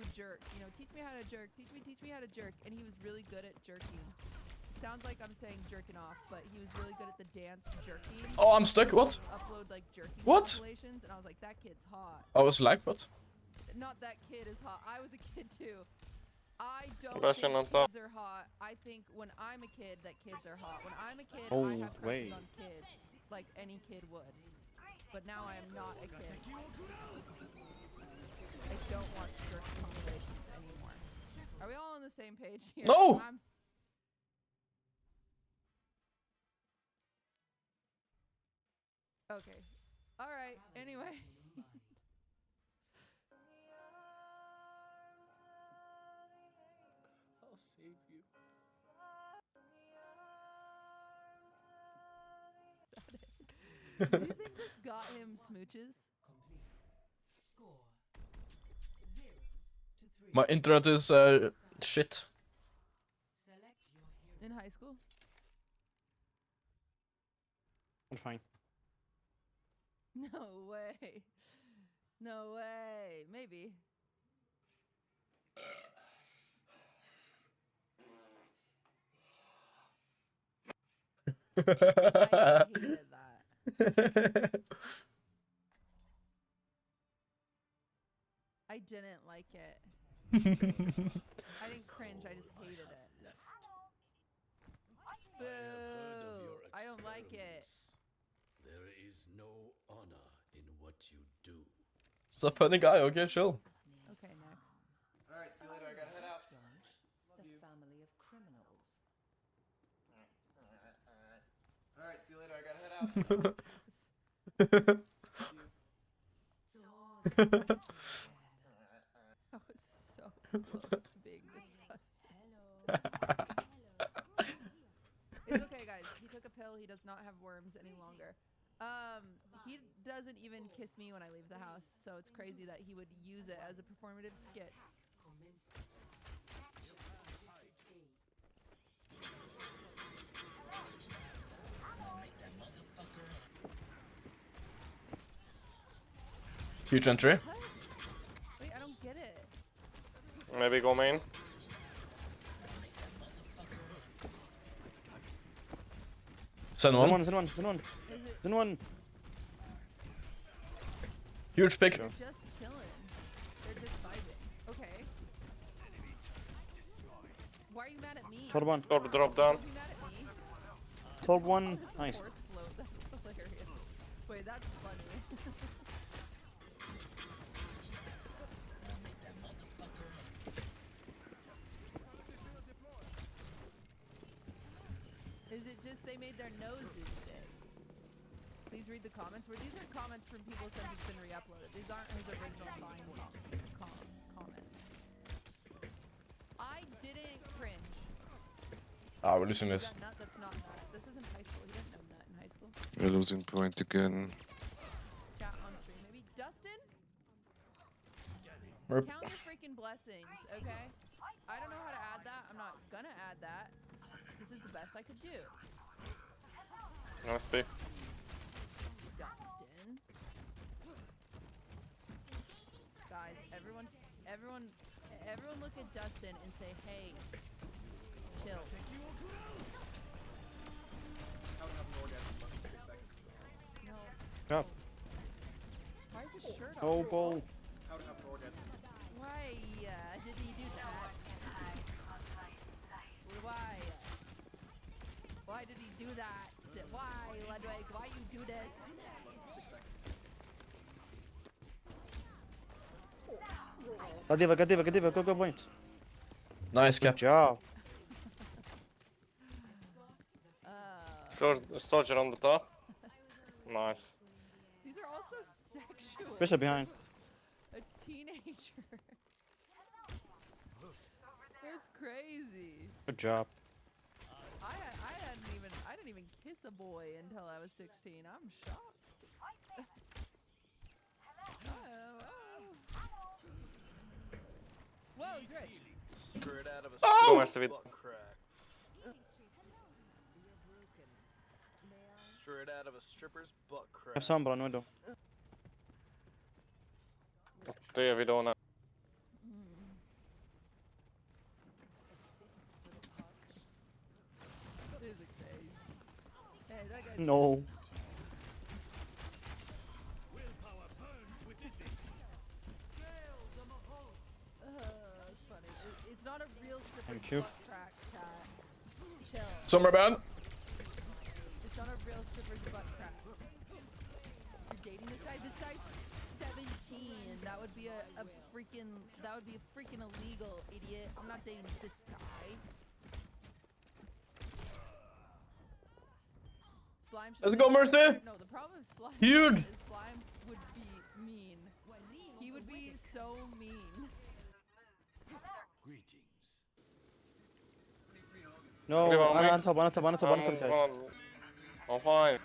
Speaker 8: would jerk. You know, teach me how to jerk, teach me how to jerk, and he was really good at jerking. Sounds like I'm saying jerking off, but he was really good at the dance jerking.
Speaker 1: Oh, I'm stuck. What?
Speaker 8: Upload like jerking
Speaker 1: What?
Speaker 8: compilations, and I was like, that kid's hot.
Speaker 1: I was like, what?
Speaker 8: Not that kid is hot. I was a kid too. I don't
Speaker 10: Russian
Speaker 8: think
Speaker 10: on top.
Speaker 8: kids are hot. I think when I'm a kid that kids are hot. When I'm a kid,
Speaker 10: Oh,
Speaker 8: I have crushes
Speaker 10: wait.
Speaker 8: on kids, like any kid would. But now I am not a kid. I don't watch jerk compilations anymore. Are we all on the same page here?
Speaker 1: No!
Speaker 8: Okay. All right. Anyway.
Speaker 10: I'll save you.
Speaker 8: Do you think this got him smooches?
Speaker 5: Score 0 to 3.
Speaker 1: My internet is shit.
Speaker 5: Select your hero.
Speaker 8: In high school?
Speaker 10: I'm fine.
Speaker 8: No way. No way. Maybe. I hated that. I didn't like it. I didn't cringe, I just hated it. Boo! I don't like it.
Speaker 7: There is no honor in what you do.
Speaker 1: It's a funny guy, okay, chill.
Speaker 8: Okay, next.
Speaker 1: Alright, see you later, I gotta head out.
Speaker 5: The family of criminals.
Speaker 1: Alright, see you later, I gotta head out.
Speaker 8: I was so close to being disgusting. It's okay, guys. He took a pill. He does not have worms any longer. He doesn't even kiss me when I leave the house, so it's crazy that he would use it as a performative skit.
Speaker 1: Huge entry.
Speaker 8: What? Wait, I don't get it.
Speaker 10: Maybe go main.
Speaker 1: Send
Speaker 10: Send
Speaker 1: one.
Speaker 10: one, send one, send one.
Speaker 8: Is it
Speaker 10: Send one.
Speaker 1: Huge pick.
Speaker 8: they're just chilling? They're just vibing. Okay. Why are you mad at me?
Speaker 10: Torb one.
Speaker 7: Drop down.
Speaker 8: Don't be mad at me.
Speaker 10: Torb one.
Speaker 8: Oh, this
Speaker 10: Nice.
Speaker 8: horse float. That's hilarious. Wait, that's funny. Is it just they made their noses big? Please read the comments. Where these are comments from people since it's been re-uploaded. These aren't his original Vine comments. I didn't cringe.
Speaker 1: Ah, we're losing this.
Speaker 8: That nut, that's not nut. This isn't high school. He didn't know nut in high school.
Speaker 11: We're losing point again.
Speaker 8: Chat on stream, maybe. Dustin?
Speaker 1: Merp.
Speaker 8: Count your freaking blessings, okay? I don't know how to add that. I'm not gonna add that. This is the best I could do.
Speaker 10: Nice B.
Speaker 8: Dustin. Guys, everyone look at Dustin and say, hey, chill. No.
Speaker 10: Go.
Speaker 8: Why is his shirt off?
Speaker 10: Oh, ball.
Speaker 8: Why did he do that? Why? Why did he do that? Why, Ludwig? Why you do this?
Speaker 10: Gadiva, go point.
Speaker 1: Nice
Speaker 10: Good
Speaker 1: cap.
Speaker 10: job.
Speaker 8: Uh,
Speaker 10: Soldier on the top. Nice.
Speaker 8: these are also sexual.
Speaker 10: Bishop behind.
Speaker 8: A teenager. That's crazy.
Speaker 10: Good job.
Speaker 8: I didn't even kiss a boy until I was 16. I'm shocked. Whoa, he's rich.
Speaker 10: Go Master Vid.
Speaker 12: Straight out of a stripper's butt crack.
Speaker 10: Have some bra nu då. Det är vi då när.
Speaker 8: This is crazy. Hey, that guy's
Speaker 10: No.
Speaker 8: That's funny. It's not a real stripper's
Speaker 10: Thank you.
Speaker 8: butt crack, chat. Chill.
Speaker 1: Summer band.
Speaker 8: It's not a real stripper's butt crack. You're dating this guy? This guy's 17. That would be a freaking illegal, idiot. I'm not dating this guy. Slime should
Speaker 1: Let's
Speaker 8: be
Speaker 1: go,
Speaker 8: mean.
Speaker 1: Mercy!
Speaker 8: No, the problem with Slime
Speaker 1: Huge!
Speaker 8: is Slime would be mean. He would be so mean.
Speaker 7: Greetings.
Speaker 10: No,
Speaker 7: Okay, well,
Speaker 10: on top, guys.
Speaker 7: I'm fine.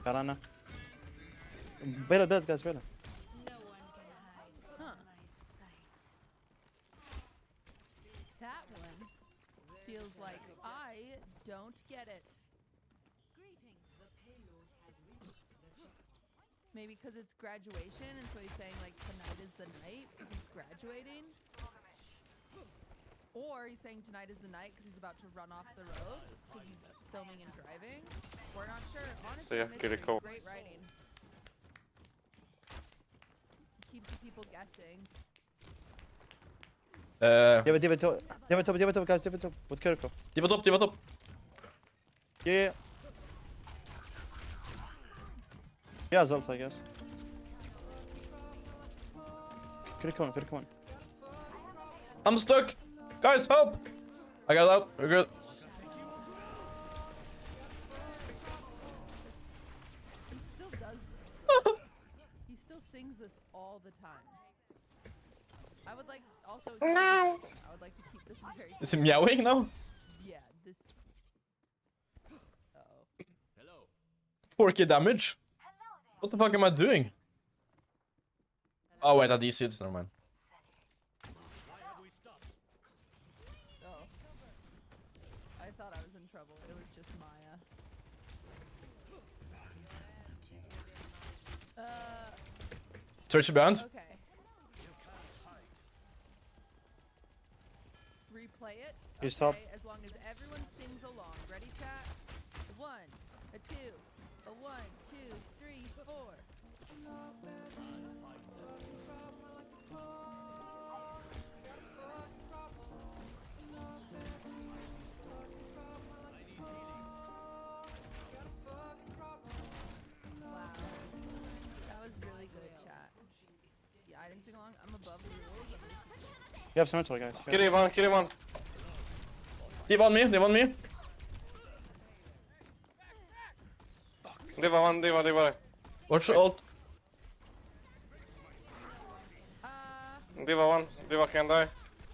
Speaker 10: Karana. Bela, guys, bela.
Speaker 8: Huh. That one feels like I don't get it. Maybe because it's graduation, and so he's saying like tonight is the night because he's graduating. Or he's saying tonight is the night because he's about to run off the road because he's filming and driving. We're not sure. Honestly,
Speaker 10: Yeah,
Speaker 8: mystery.
Speaker 10: get it, cool.
Speaker 8: Great writing. keeps the people guessing.
Speaker 10: Diva top, guys, Diva top. With Kiriko.
Speaker 1: De var topp, de var topp.
Speaker 10: Yeah. He has ult, I guess. Kiriko on.
Speaker 1: I'm stuck. Guys, help. I got out. We're good.
Speaker 8: He still does this. He still sings this all the time. I would like also. I would like to keep this very.
Speaker 1: Is he meowing now?
Speaker 8: Yeah, this. Uh-oh.
Speaker 7: Hello.
Speaker 1: 4k damage? What the fuck am I doing? Oh wait, I DC'd. Never mind.
Speaker 7: Why have we stopped?
Speaker 8: Oh. I thought I was in trouble. It was just Maya.
Speaker 1: Search band.
Speaker 8: Okay. Replay it.
Speaker 10: You stop.
Speaker 8: Okay, as long as everyone sings along. Ready, chat? 1, a 2, a 1, 2, 3, 4. Wow. That was really good, chat. Yeah, I didn't sing along. I'm above the rules.
Speaker 10: You have Cemetery, guys.
Speaker 11: Kill Ivan.
Speaker 1: De var me, de var me.
Speaker 11: Diva.
Speaker 1: Watch ult.
Speaker 11: Diva 1. Diva can die.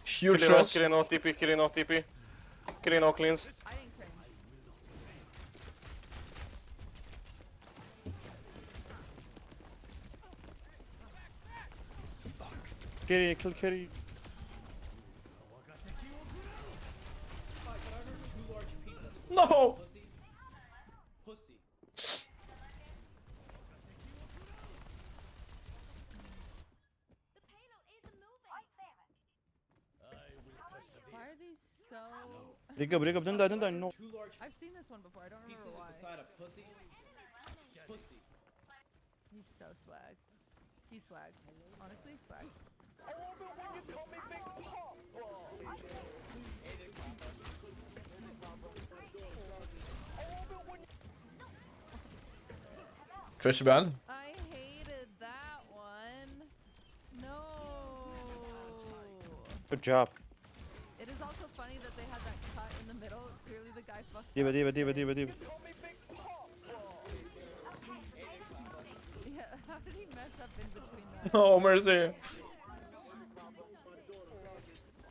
Speaker 1: Huge stress.
Speaker 11: Kirino TP. Kirino cleans.
Speaker 8: I didn't cringe.
Speaker 10: Kill Kitty.
Speaker 1: No.
Speaker 8: Why are these so...
Speaker 10: Rig up, don't die, no.
Speaker 8: I've seen this one before. I don't remember why. He's so swag. He's swag. Honestly, swag.
Speaker 1: Trash band.
Speaker 8: I hated that one. No.
Speaker 10: Good job.
Speaker 8: It is also funny that they had that cut in the middle. Clearly the guy fucked up.
Speaker 10: Diva.
Speaker 8: Yeah, how did he mess up in between that?
Speaker 1: Oh, mercy.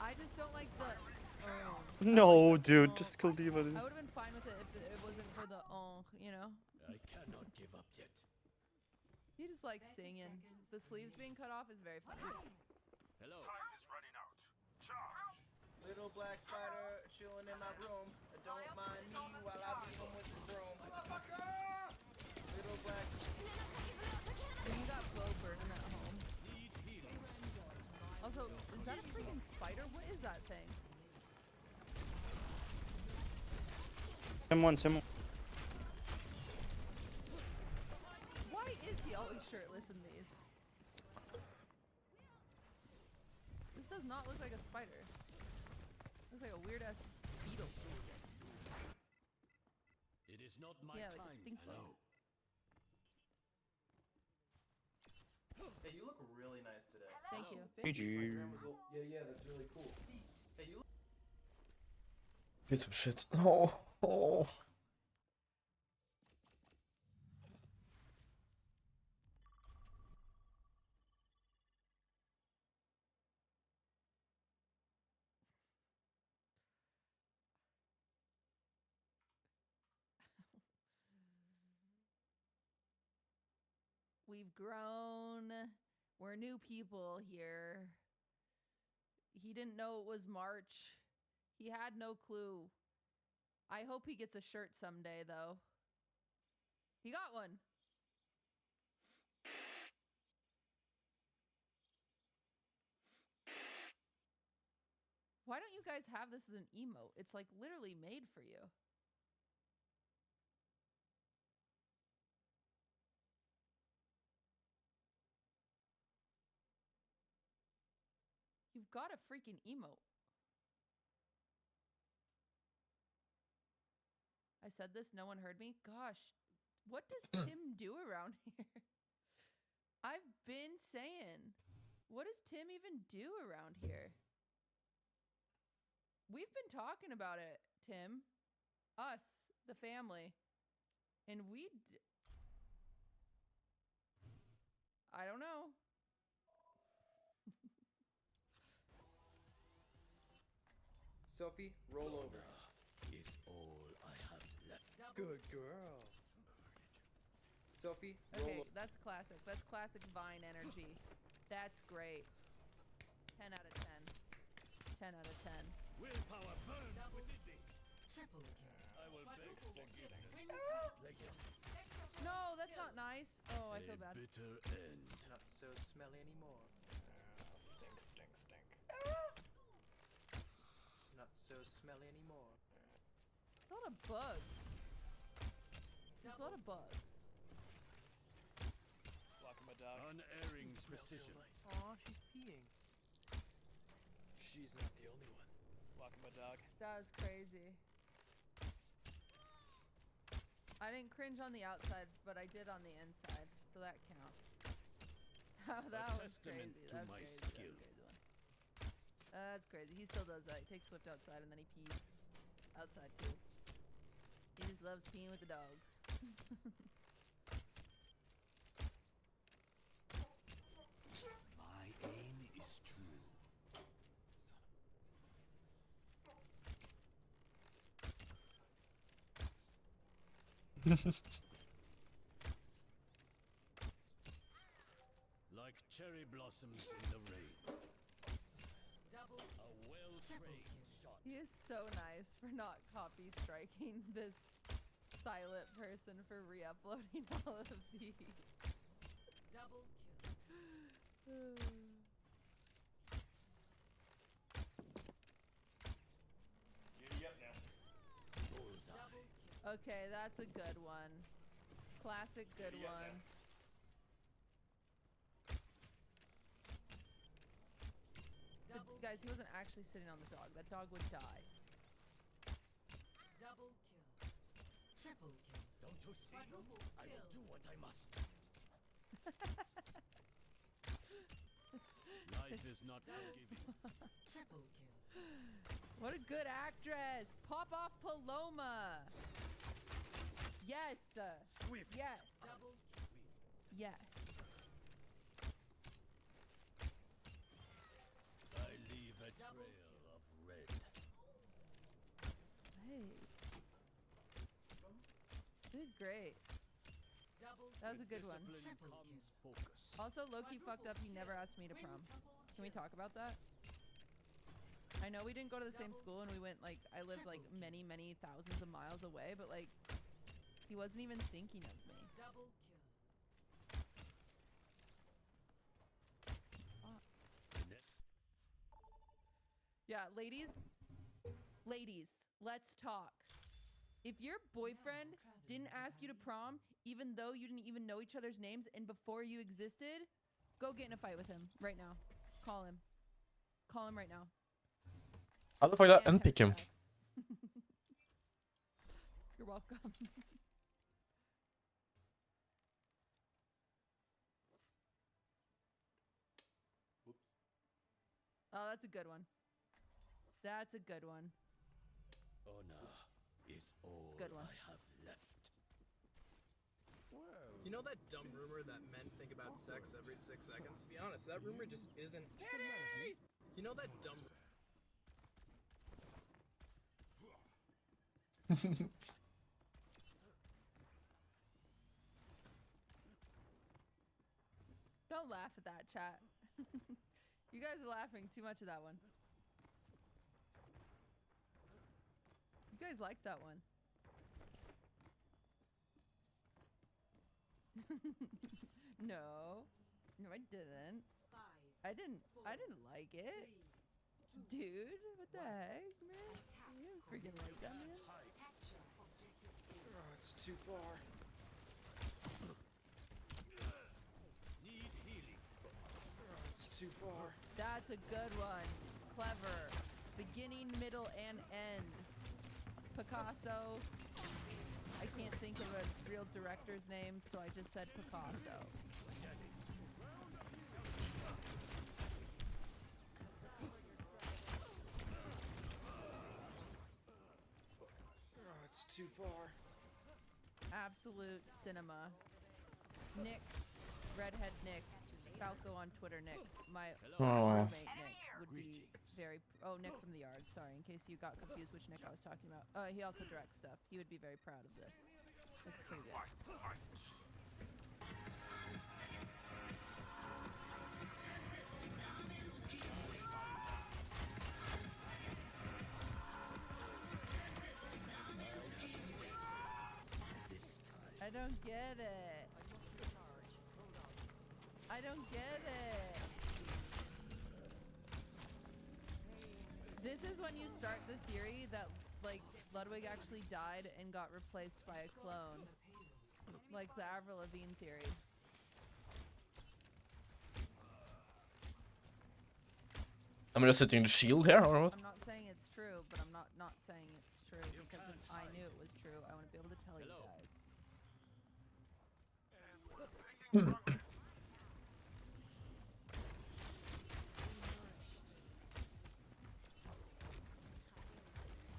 Speaker 8: I just don't like the...
Speaker 10: No, dude, just kill Diva. Dude.
Speaker 8: I would have been fine with it if it wasn't for the you know?
Speaker 7: I cannot give up yet.
Speaker 8: He just likes singing. The sleeves being cut off is very funny.
Speaker 7: Hello.
Speaker 12: Little black spider chilling in my room. Don't mind me while I beat him with the broom. Little black.
Speaker 8: And you got Bo burning at home. Also, is that a freaking spider? What is that thing?
Speaker 10: Sim1.
Speaker 8: Why is he always shirtless in these? This does not look like a spider. Looks like a weird ass beetle.
Speaker 7: It is not my
Speaker 8: Yeah, like a
Speaker 7: time.
Speaker 8: stink bug.
Speaker 7: Hello.
Speaker 12: Hey, you look really nice today.
Speaker 8: Thank you.
Speaker 10: GG.
Speaker 12: Yeah, that's really cool. Hey, you look.
Speaker 1: Piece of shit. Oh.
Speaker 8: We've grown. We're new people here. He didn't know it was March. He had no clue. I hope he gets a shirt someday, though. He got one. Why don't you guys have this as an emote? It's like literally made for you. You've got a freaking emote. I said this, no one heard me. Gosh, what does Tim do around here? I've been saying, what does Tim even do around here? We've been talking about it, Tim. Us, the family. And I don't know.
Speaker 12: Sophie, roll over.
Speaker 7: Is all I have left.
Speaker 12: Good girl. Sophie, roll
Speaker 8: Okay,
Speaker 12: over.
Speaker 8: that's classic. That's classic Vine energy. That's great. 10 out of 10. 10 out of 10.
Speaker 7: Willpower burns within me.
Speaker 3: Triple kill.
Speaker 7: I will beg forgiveness later.
Speaker 8: No, that's not nice. Oh, I feel bad.
Speaker 7: Bitter end.
Speaker 12: Not so smelly anymore.
Speaker 7: Stink, stink, stink.
Speaker 12: Not so smelly anymore.
Speaker 8: There's a lot of bugs. There's a lot of bugs.
Speaker 7: Walking my dog. Unerring precision.
Speaker 12: Aw, she's peeing.
Speaker 7: She's not the only one. Walking my dog.
Speaker 8: That was crazy. I didn't cringe on the outside, but I did on the inside, so that counts. that was
Speaker 7: testament
Speaker 8: crazy.
Speaker 7: to
Speaker 8: That's
Speaker 7: my
Speaker 8: crazy.
Speaker 7: skill.
Speaker 8: That's a crazy one. That's crazy. He still does that. He takes Swift outside and then he pees outside too. He just loves peeing with the dogs.
Speaker 7: My aim is true. Like cherry blossoms in the rain. A well-trained shot.
Speaker 8: He is so nice for not copy striking this silent person for re-uploading all of these.
Speaker 3: Double kill.
Speaker 7: Giddy up now. Bullseye.
Speaker 8: Okay, that's a good one. Classic good
Speaker 7: Yeah,
Speaker 8: one. But guys, he wasn't actually sitting on the dog. That dog would die.
Speaker 3: Double kill. Triple kill.
Speaker 7: Don't you see? I will do what I must. Life is not forgiving.
Speaker 3: Triple kill.
Speaker 8: What a good actress! Pop off Paloma! Yes!
Speaker 7: Swift.
Speaker 8: Yes!
Speaker 3: Double kill.
Speaker 8: Yes.
Speaker 7: I leave a trail of red.
Speaker 8: Hey. Did great.
Speaker 3: Double
Speaker 8: That was a good one.
Speaker 7: Discipline comes focus.
Speaker 8: Also, Loki fucked up. He never asked me to prom. Can we talk about that? I know we didn't go to the same school and we went like, I lived like many, many thousands of miles away, but like, he wasn't even thinking of me.
Speaker 3: Double kill.
Speaker 8: Yeah, ladies, let's talk. If your boyfriend didn't ask you to prom, even though you didn't even know each other's names and before you existed, go get in a fight with him right now. Call him. Call him right now.
Speaker 1: How the fuck did I
Speaker 8: And
Speaker 1: unpick him?
Speaker 8: text Max. You're welcome. Oh, that's a good one. That's a good one.
Speaker 7: Honor is all
Speaker 8: Good one.
Speaker 7: I have left.
Speaker 12: You know that dumb rumor that men think about sex every 6 seconds? To be honest, that rumor just isn't. You know that dumb.
Speaker 8: Don't laugh at that, chat. You guys are laughing too much at that one. You guys liked that one. No. No, I didn't. I didn't like it. Dude, what the heck, man? You didn't freaking like that, man.
Speaker 12: Oh, it's too far.
Speaker 7: Need healing.
Speaker 12: Oh, it's too far. far.
Speaker 8: That's a good one. Clever. Beginning, middle, and end. Picasso. I can't think of a real director's name, so I just said Picasso.
Speaker 12: Oh, it's too far.
Speaker 8: Absolute cinema. Nick, Redhead Nick, Falco on Twitter Nick, my roommate Nick would be very, Nick from the Yard, sorry, in case you got confused which Nick I was talking about. He also directs stuff. He would be very proud of this. It's pretty good. I don't get it. I don't get it. This is when you start the theory that, like, Ludwig actually died and got replaced by a clone. Like the Avril Lavigne theory.
Speaker 1: I'm just setting the shield here, or what?
Speaker 8: I'm not saying it's true, but I'm not saying it's true because if I knew it was true, I want to be able to tell you guys.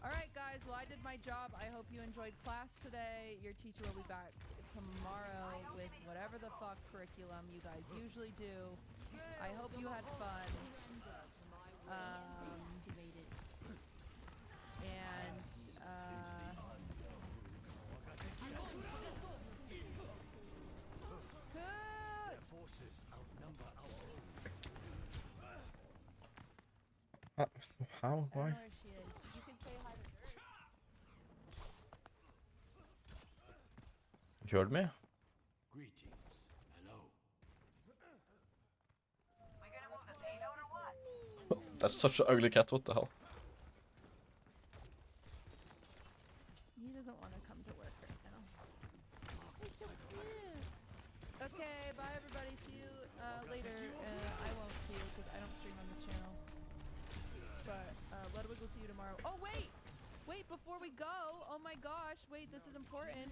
Speaker 8: Alright guys, well I did my job. I hope you enjoyed class today. Your teacher will be back tomorrow with whatever the fuck curriculum you guys usually do. I hope you had fun.
Speaker 7: Their forces outnumber our own.
Speaker 1: How?
Speaker 8: I don't
Speaker 1: Why?
Speaker 8: know where she is. You can say hi to her.
Speaker 1: You heard me?
Speaker 7: Greetings. Hello.
Speaker 1: That's such an ugly cat, what the hell?
Speaker 8: He doesn't want to come to work right now. He's so cute. Okay, bye everybody. See you later. I won't see you because I don't stream on this channel. But Ludwig will see you tomorrow. Oh wait! Wait, before we go, oh my gosh, wait, this is important.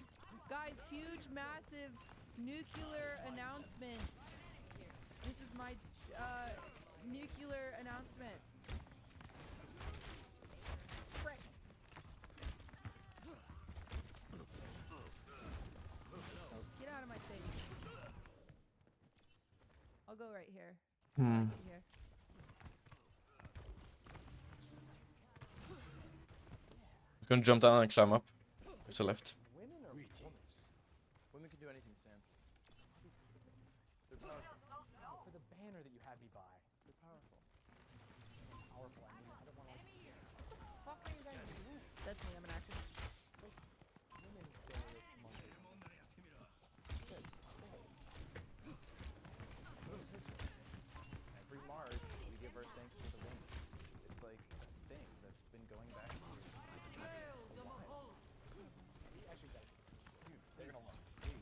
Speaker 8: Guys, huge, massive nuclear announcement. This is my nuclear announcement. Frick. Get out of my face. I'll go right here. Right here.
Speaker 1: He's gonna jump down and climb up. To the left.
Speaker 12: Women are women. Women can do anything, Sans. They're powerful. For the banner that you had me buy. They're powerful. Powerful, I mean, I don't want to
Speaker 8: Fuck are you guys doing? That's me, I'm an actor.
Speaker 12: women go with money. Good. Women's history. Every March, we give our thanks to the women. It's like a thing that's been going back for a while. We actually got, dude, they're gonna love this.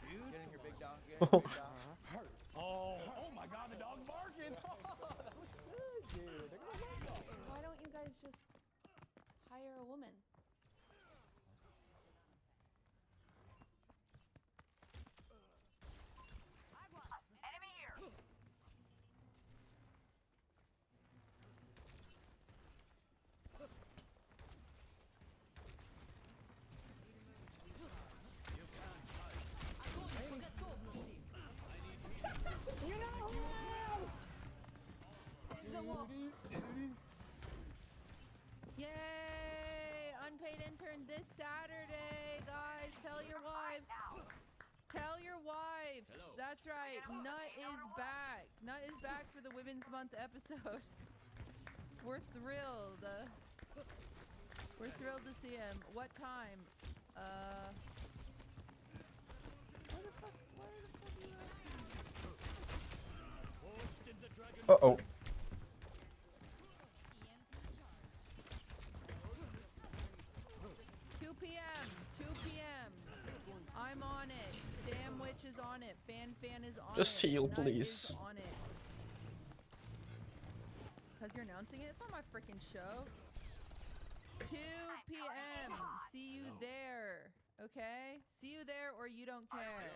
Speaker 12: Get in here, big dog. Get in here, big dog. Oh my god, the dog's barking! That was good, dude. They're gonna love that.
Speaker 8: Why don't you guys just hire a woman? Yay! Unpaid intern this Saturday, guys. Tell your wives. Tell your wives. That's right. Nut is back. Nut is back for the Women's Month episode. We're thrilled. We're thrilled to see him. What time? Where the fuck are you at?
Speaker 1: Uh-oh.
Speaker 8: 2 p.m. 2 p.m. I'm on it. Sandwich Twitch is on it. Fan is on
Speaker 1: Just
Speaker 8: it.
Speaker 1: heal,
Speaker 8: Nut
Speaker 1: please.
Speaker 8: Is on it. Cause you're announcing it. It's not my freaking show. 2 p.m. See you there. Okay? See you there or you don't care.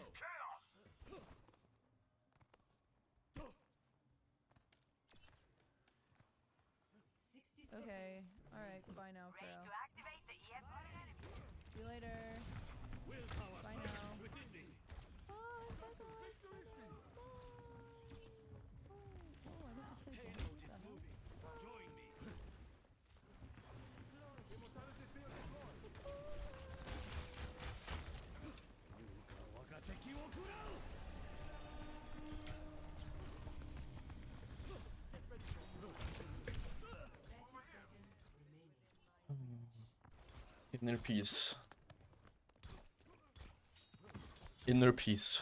Speaker 8: Okay. Alright, goodbye now, Pharrell. See you later. Bye now. Bye, bye guys. Bye now. Bye. Oh, I don't upside down. What the hell?
Speaker 1: Inner peace. Inner peace.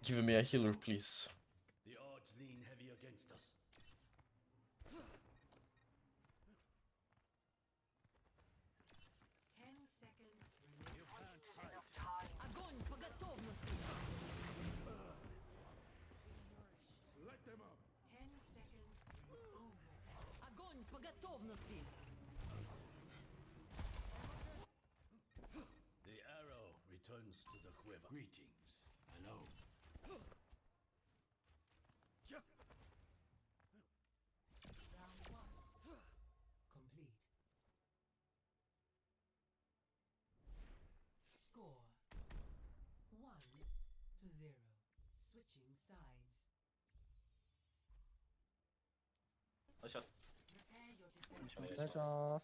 Speaker 1: Give me a healer, please.
Speaker 7: The odds lean heavy against us. You can't hide. Let them up. The arrow returns to the quiver. Greetings. I know.
Speaker 6: Complete. Score 1-0. Switching sides. Prepare your defense. Select your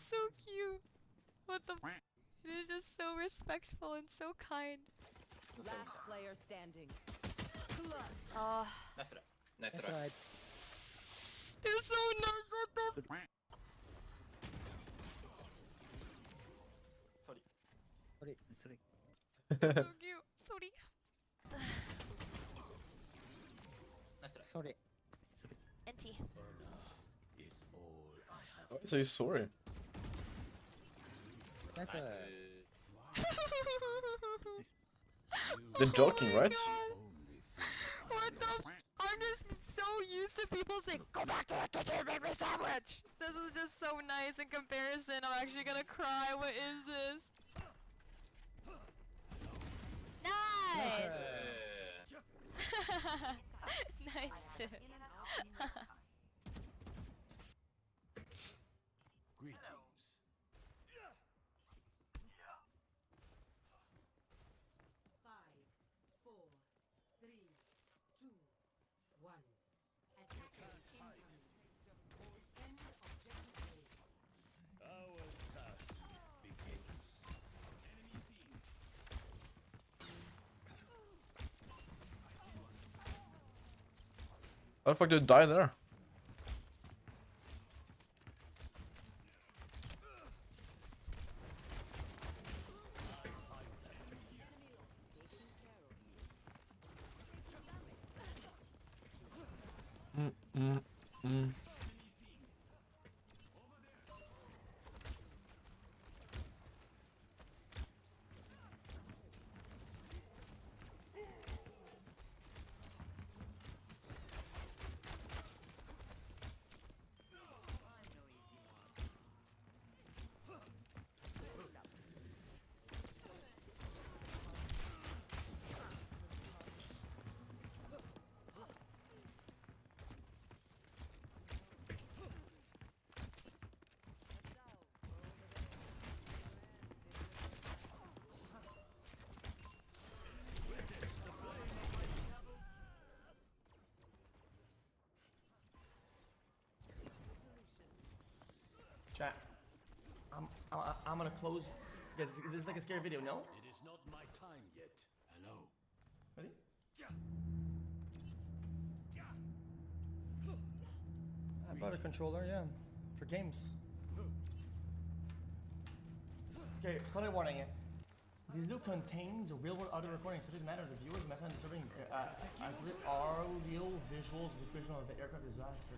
Speaker 13: So cute. What the f? It is just so respectful and so kind.
Speaker 5: Last player standing.
Speaker 13: Oh,
Speaker 10: Nice try.
Speaker 13: they're so nice. What the f?
Speaker 10: Sorry.
Speaker 13: So cute. Sorry.
Speaker 10: Sorry.
Speaker 13: Auntie.
Speaker 7: Is all I have.
Speaker 1: Why is he sorry?
Speaker 10: Nice try.
Speaker 1: They're joking, right?
Speaker 13: What the f? I'm just so used to people saying, "Go back to the kitchen and make me a sandwich." This is just so nice in comparison. I'm actually gonna cry. What is this? Nice. Nice.
Speaker 7: Greetings.
Speaker 6: 5, 4, 3, 2, 1. Attackers incoming. Defend objective A.
Speaker 7: Our task begins. Enemy seen.
Speaker 1: How the fuck did you die there?
Speaker 14: Chat. I'm gonna close. Guys, this is like a scary video, no?
Speaker 7: It is not my time yet. I know.
Speaker 14: Ready? I bought a controller, yeah, for games. Okay, color warning. This video contains real-world audio recordings. Subject matter: the viewers, method, and serving audio visuals with visual of the aircraft disaster.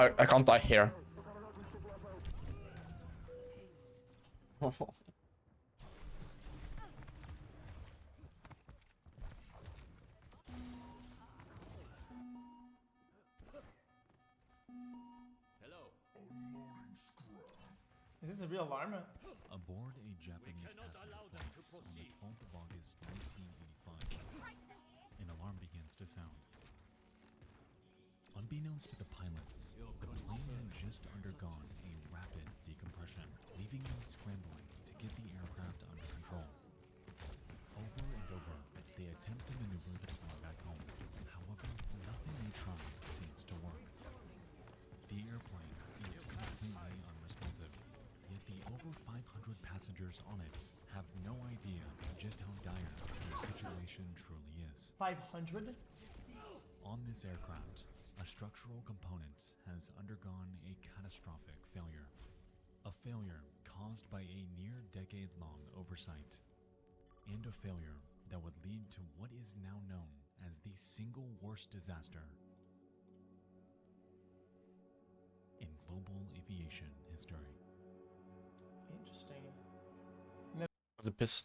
Speaker 1: I can't die here.
Speaker 14: Is this a real alarm?
Speaker 15: Aboard a Japanese passenger flight on the 12th of August 1985, an alarm begins to sound. Unbeknownst to the pilots, the plane had just undergone a rapid decompression, leaving them scrambling to get the aircraft under control. Over and over, they attempt to maneuver the plane back home. However, nothing they try seems to work. The airplane is completely unresponsive, yet the over 500 passengers on it have no idea just how dire their situation truly is.
Speaker 14: 500?
Speaker 15: On this aircraft, a structural component has undergone a catastrophic failure. A failure caused by a near decade-long oversight. And a failure that would lead to what is now known as the single worst disaster in global aviation history.
Speaker 14: Interesting.
Speaker 1: The piss.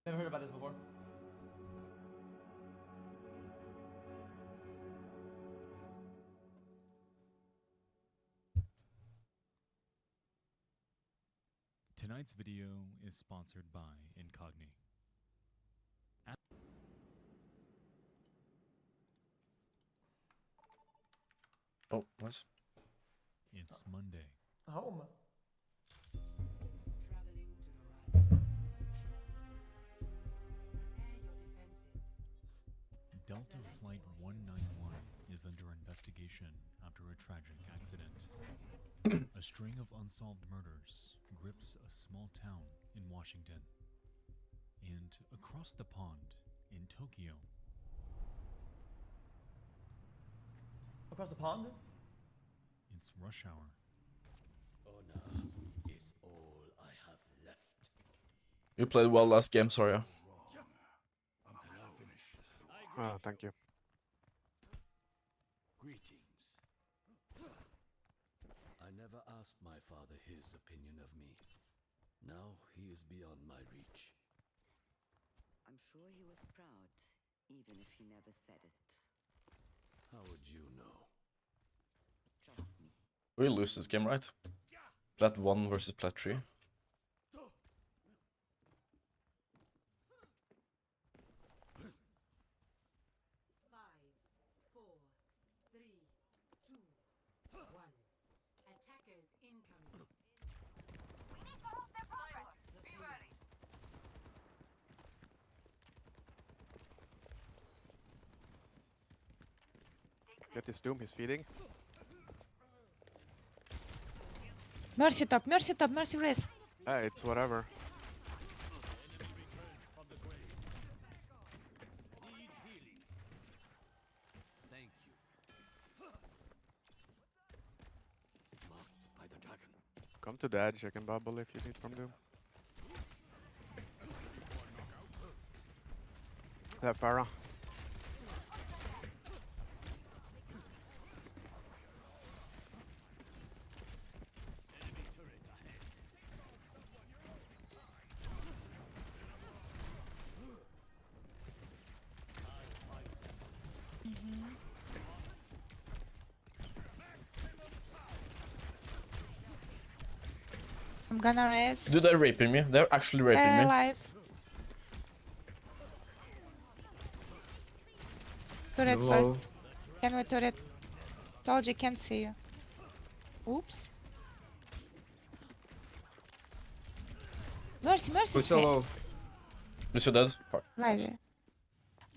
Speaker 14: Never heard about this before.
Speaker 15: Tonight's video is sponsored by Incogni.
Speaker 1: Oh, what?
Speaker 15: It's Monday.
Speaker 14: Home.
Speaker 15: Delta Flight 191 is under investigation after a tragic accident. A string of unsolved murders grips a small town in Washington. And across the pond in Tokyo.
Speaker 14: Across the pond?
Speaker 15: It's rush hour.
Speaker 7: Honor is all I have left.
Speaker 1: You played well last game, sorry.
Speaker 11: Oh, thank you.
Speaker 7: Greetings. I never asked my father his opinion of me. Now he is beyond my reach.
Speaker 6: I'm sure he was proud, even if he never said it.
Speaker 7: How would you know?
Speaker 6: Trust me.
Speaker 1: We lose this game, right? Plat 1 versus Plat 3.
Speaker 11: Get this Doom, he's feeding.
Speaker 16: Mercy top, mercy race.
Speaker 11: It's whatever.
Speaker 7: Thank you. Marked by the dragon.
Speaker 11: Come to the edge, I can bubble if you need from Doom. That Pharah.
Speaker 16: I'm gonna res.
Speaker 1: Dude, they're raping me. They're actually raping me.
Speaker 16: Alive. Turret first. Can we turret? Soldier can't see you. Oops. Mercy, mercy.
Speaker 10: Lucio
Speaker 1: Lucio dead. Fuck.
Speaker 16: Right.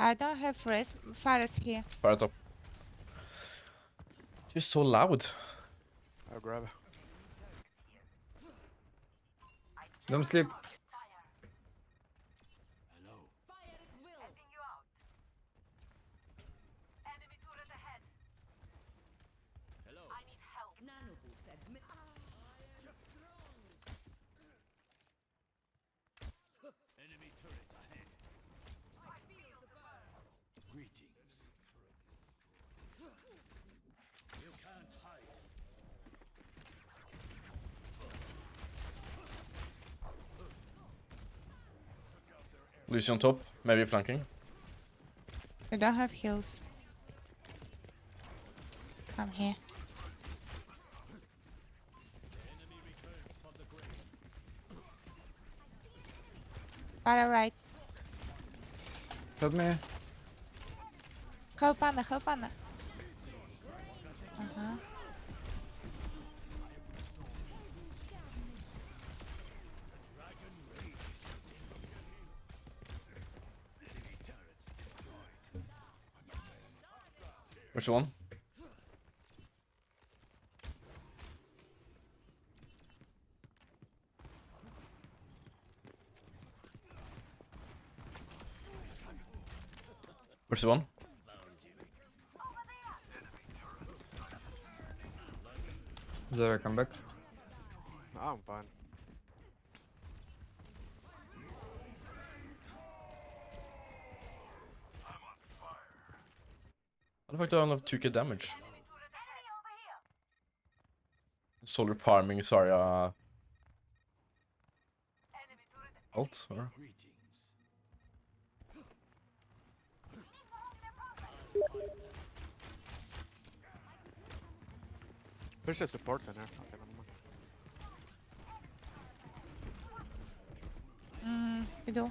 Speaker 16: I don't have res. Faris here.
Speaker 1: Fire top. You're so loud.
Speaker 12: I'll grab.
Speaker 10: Don't sleep.
Speaker 7: Enemy turret ahead. Greetings. You can't hide.
Speaker 1: Lucio on top. Maybe flanking.
Speaker 16: We don't have heals. Come here. Far right.
Speaker 10: Help me.
Speaker 16: Help Anna, help Anna.
Speaker 1: Which one? Where's the one?
Speaker 10: There, come back.
Speaker 12: No, I'm fine.
Speaker 1: How the fuck do I only have 2k damage? Solar farming, sorry, ult, or?
Speaker 12: Push the supports in there. Okay, never mind.
Speaker 16: Иду.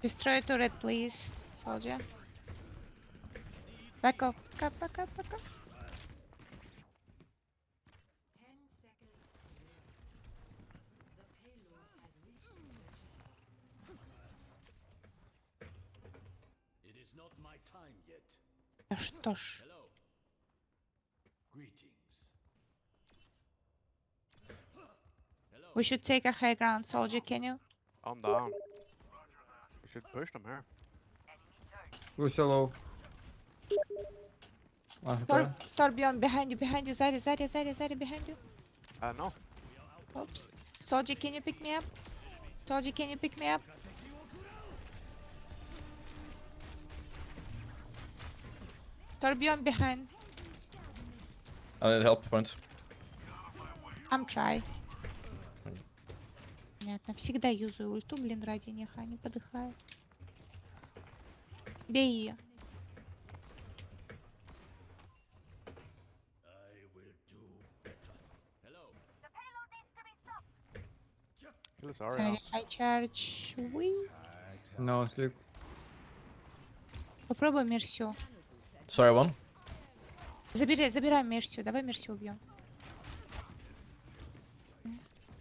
Speaker 16: Destroy turret, please, soldier. Back up, back up, back up, back up.
Speaker 7: It is not my time yet.
Speaker 16: Да что ж.
Speaker 7: Hello. Greetings.
Speaker 16: We should take a high ground, soldier, can you?
Speaker 12: I'm down. We should push them here.
Speaker 10: Lucio low.
Speaker 16: Torbjorn, behind you, Zarya, behind you.
Speaker 12: No.
Speaker 16: Oops. Soldier, can you pick me up? Soldier, can you pick me up? Torbjorn behind.
Speaker 1: I need help, point.
Speaker 16: I'm try. Понятно. Всегда юзаю ульту, блин, ради них, они подыхают. Бей ее.
Speaker 12: Kill this Aria.
Speaker 16: Sorry, I charge. We.
Speaker 10: No sleep.
Speaker 16: Попробуй Мерсю.
Speaker 1: Sorry, one.
Speaker 16: Забирай Мерсю. Давай Мерсю убьем.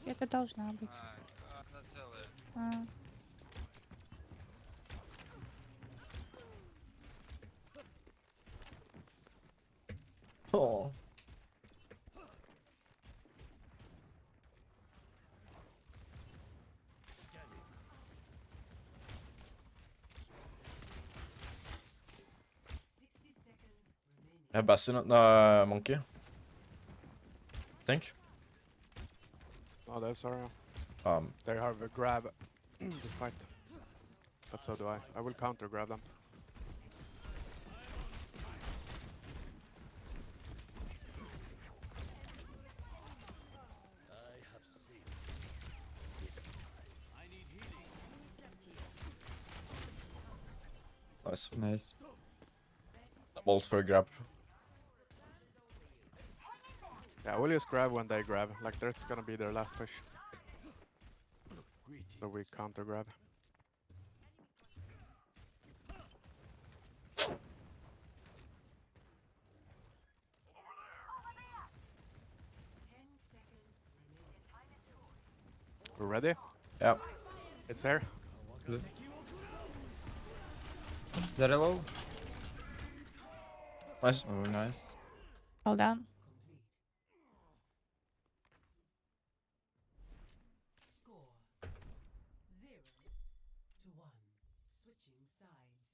Speaker 16: Это должна быть.
Speaker 10: Она целая.
Speaker 1: Oh. I have Bastion, Monkey. Think.
Speaker 12: Oh, that's Aria.
Speaker 1: Um,
Speaker 12: They have a grab this fight. But so do I. I will counter grab them.
Speaker 1: Nice.
Speaker 17: Nice.
Speaker 1: Balls for a grab.
Speaker 12: Yeah, we'll just grab when they grab. Like, that's gonna be their last push. So we counter grab. We're ready?
Speaker 1: Yeah.
Speaker 12: It's here.
Speaker 17: Zeri low.
Speaker 1: Nice.
Speaker 17: Oh, nice.
Speaker 16: Hold on.
Speaker 5: Score 0-1. Switching sides.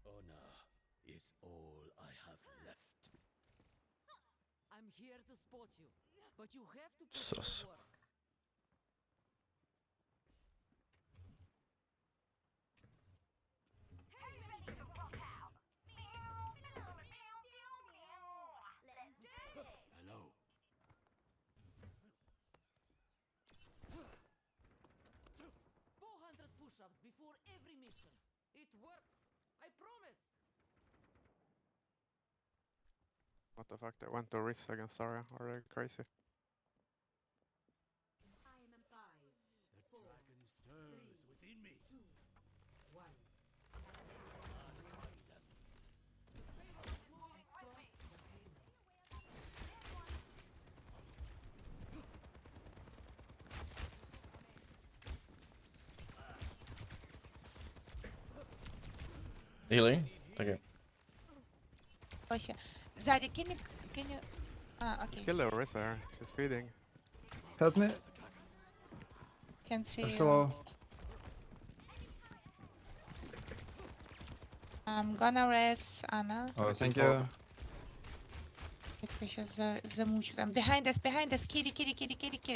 Speaker 7: Honor is all I have left.
Speaker 5: I'm here to support you, but you have to put
Speaker 1: Sus.
Speaker 5: in the work.
Speaker 7: Hello.
Speaker 5: 400 push-ups before every mission. It works. I promise.
Speaker 12: What the fuck? They went to Riz against Zarya. Are they crazy?
Speaker 5: Time and 5,
Speaker 7: The dragon stirs within me.
Speaker 5: 2, 1.
Speaker 1: Healing. Okay.
Speaker 16: Osia. Zari, can you? Ah, okay.
Speaker 12: Just kill the Riz there. She's feeding.
Speaker 17: Help me.
Speaker 16: Can see.
Speaker 17: Push low.
Speaker 16: I'm gonna res Anna.
Speaker 17: Oh, thank you.
Speaker 16: Я сейчас замучу там. Behind us, Kitty,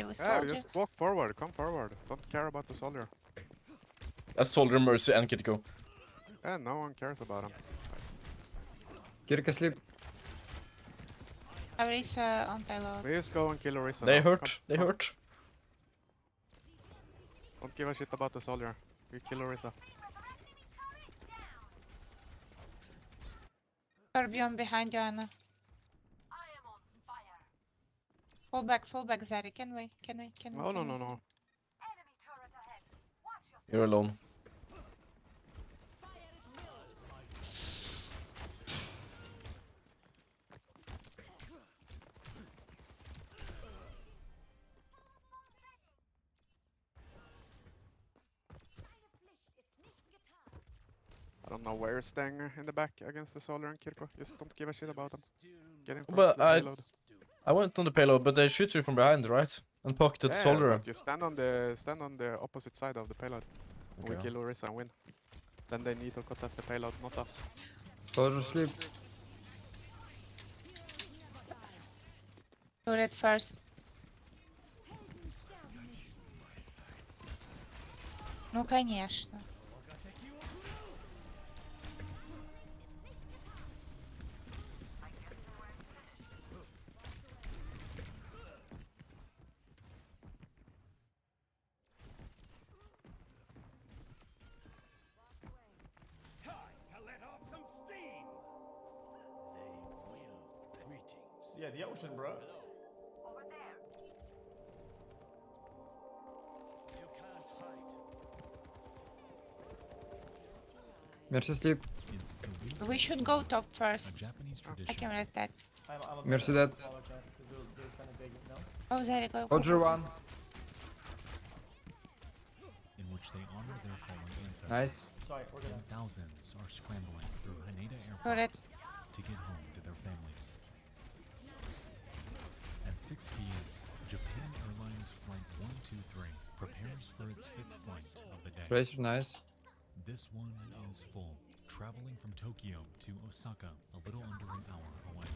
Speaker 16: with
Speaker 12: Yeah,
Speaker 16: soldier.
Speaker 12: just walk forward. Come forward. Don't care about the soldier.
Speaker 1: That's Soldier, Mercy, and Kitiko.
Speaker 12: Yeah, no one cares about him.
Speaker 17: Kirka sleep.
Speaker 16: Arisa on payload.
Speaker 12: We just go and kill Orisa.
Speaker 1: They
Speaker 12: now.
Speaker 1: hurt.
Speaker 12: Come,
Speaker 1: They
Speaker 12: come.
Speaker 1: hurt.
Speaker 12: Don't give a shit about the soldier. We kill Orisa.
Speaker 16: Scorpion behind you, Anna. Fall back, Zari. Can we?
Speaker 12: No, no, no, no.
Speaker 1: You're alone.
Speaker 12: I don't know where you're staying in the back against the soldier and Kirko. Just don't give a shit about him. Get in front
Speaker 1: But
Speaker 12: of the payload.
Speaker 1: I went on the payload, but they shoot you from behind, right? And pocketed
Speaker 12: Yeah,
Speaker 1: Soldier.
Speaker 12: but you stand on the opposite side of the payload.
Speaker 1: Okay.
Speaker 12: We kill Orisa and win. Then they need to contest the payload, not us.
Speaker 17: Soldier sleep.
Speaker 16: Turret first. Ну, конечно.
Speaker 7: To let off some steam. They will. Greetings.
Speaker 14: Yeah, the ocean, bro.
Speaker 7: You can't hide.
Speaker 17: Mercy sleep.
Speaker 15: It's the way
Speaker 16: We should go top
Speaker 15: a
Speaker 16: first.
Speaker 15: Japanese
Speaker 16: I
Speaker 15: tradition.
Speaker 16: can rest that.
Speaker 14: I'm a
Speaker 17: Mercy
Speaker 14: bit
Speaker 17: dead.
Speaker 14: smaller chat, so they're kind of big, no?
Speaker 16: Oh, Zari, go.
Speaker 17: Soldier one.
Speaker 15: In which they honor their fallen ancestors.
Speaker 17: Nice.
Speaker 14: Sorry, we're gonna.
Speaker 15: And thousands are scrambling through Haneda
Speaker 16: Turret.
Speaker 15: Airport to get home to their families. At 6 p.m., Japan Airlines Flight 123 prepares for its 5th flight of the day.
Speaker 17: Razor, nice.
Speaker 15: This one is full, traveling from Tokyo to Osaka, a little under an hour away.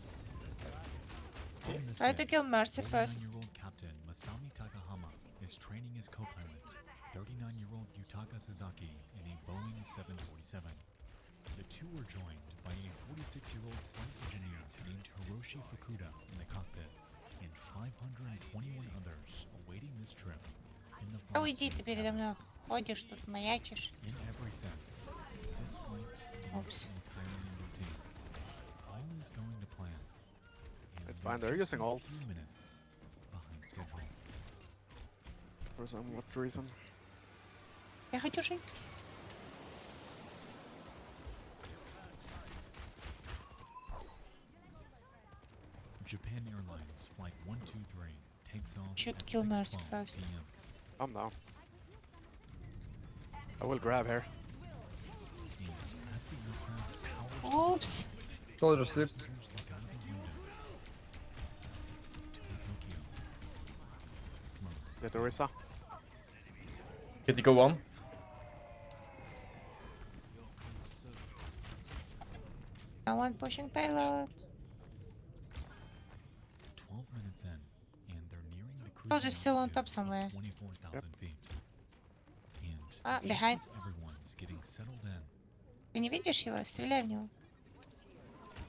Speaker 15: On this
Speaker 16: Try to
Speaker 15: day,
Speaker 16: kill Mercy first.
Speaker 15: 49-year-old Captain Masami Takahama is training his co-pilot, 39-year-old Yutaka Sasaki, in a Boeing 747. The two were joined by a 46-year-old flight engineer named Hiroshi Fukuda in the cockpit, and 521 others awaiting this trip in the flight
Speaker 16: Уйди, ты передо мной ходишь, тут маячишь.
Speaker 15: In every sense, this flight is entirely routine. All is going to plan. And
Speaker 18: It's fine, they're using
Speaker 15: a
Speaker 18: ult.
Speaker 15: few minutes behind schedule.
Speaker 18: For some what reason?
Speaker 16: Я хочу жить.
Speaker 15: Japan Airlines Flight 123 takes off
Speaker 16: Should
Speaker 15: at
Speaker 16: kill Mercy
Speaker 15: 6:12
Speaker 16: first.
Speaker 15: p.m.
Speaker 18: I'm down. I will grab here.
Speaker 15: And as the aircraft powers
Speaker 16: Oops.
Speaker 17: Soldier sleep.
Speaker 15: passengers look out of the windows toward Tokyo. Slowly.
Speaker 18: Get Orisa.
Speaker 1: Get to go on.
Speaker 16: No one pushing payload.
Speaker 15: 12 minutes in, and they're nearing the
Speaker 16: Oh,
Speaker 15: cruising
Speaker 16: they're still on
Speaker 15: altitude
Speaker 16: top
Speaker 15: of
Speaker 16: somewhere.
Speaker 15: 24,000 feet. And
Speaker 16: Ah,
Speaker 15: just
Speaker 16: behind.
Speaker 15: as everyone's getting settled in,
Speaker 16: Ты не видишь его? Стреляй в него.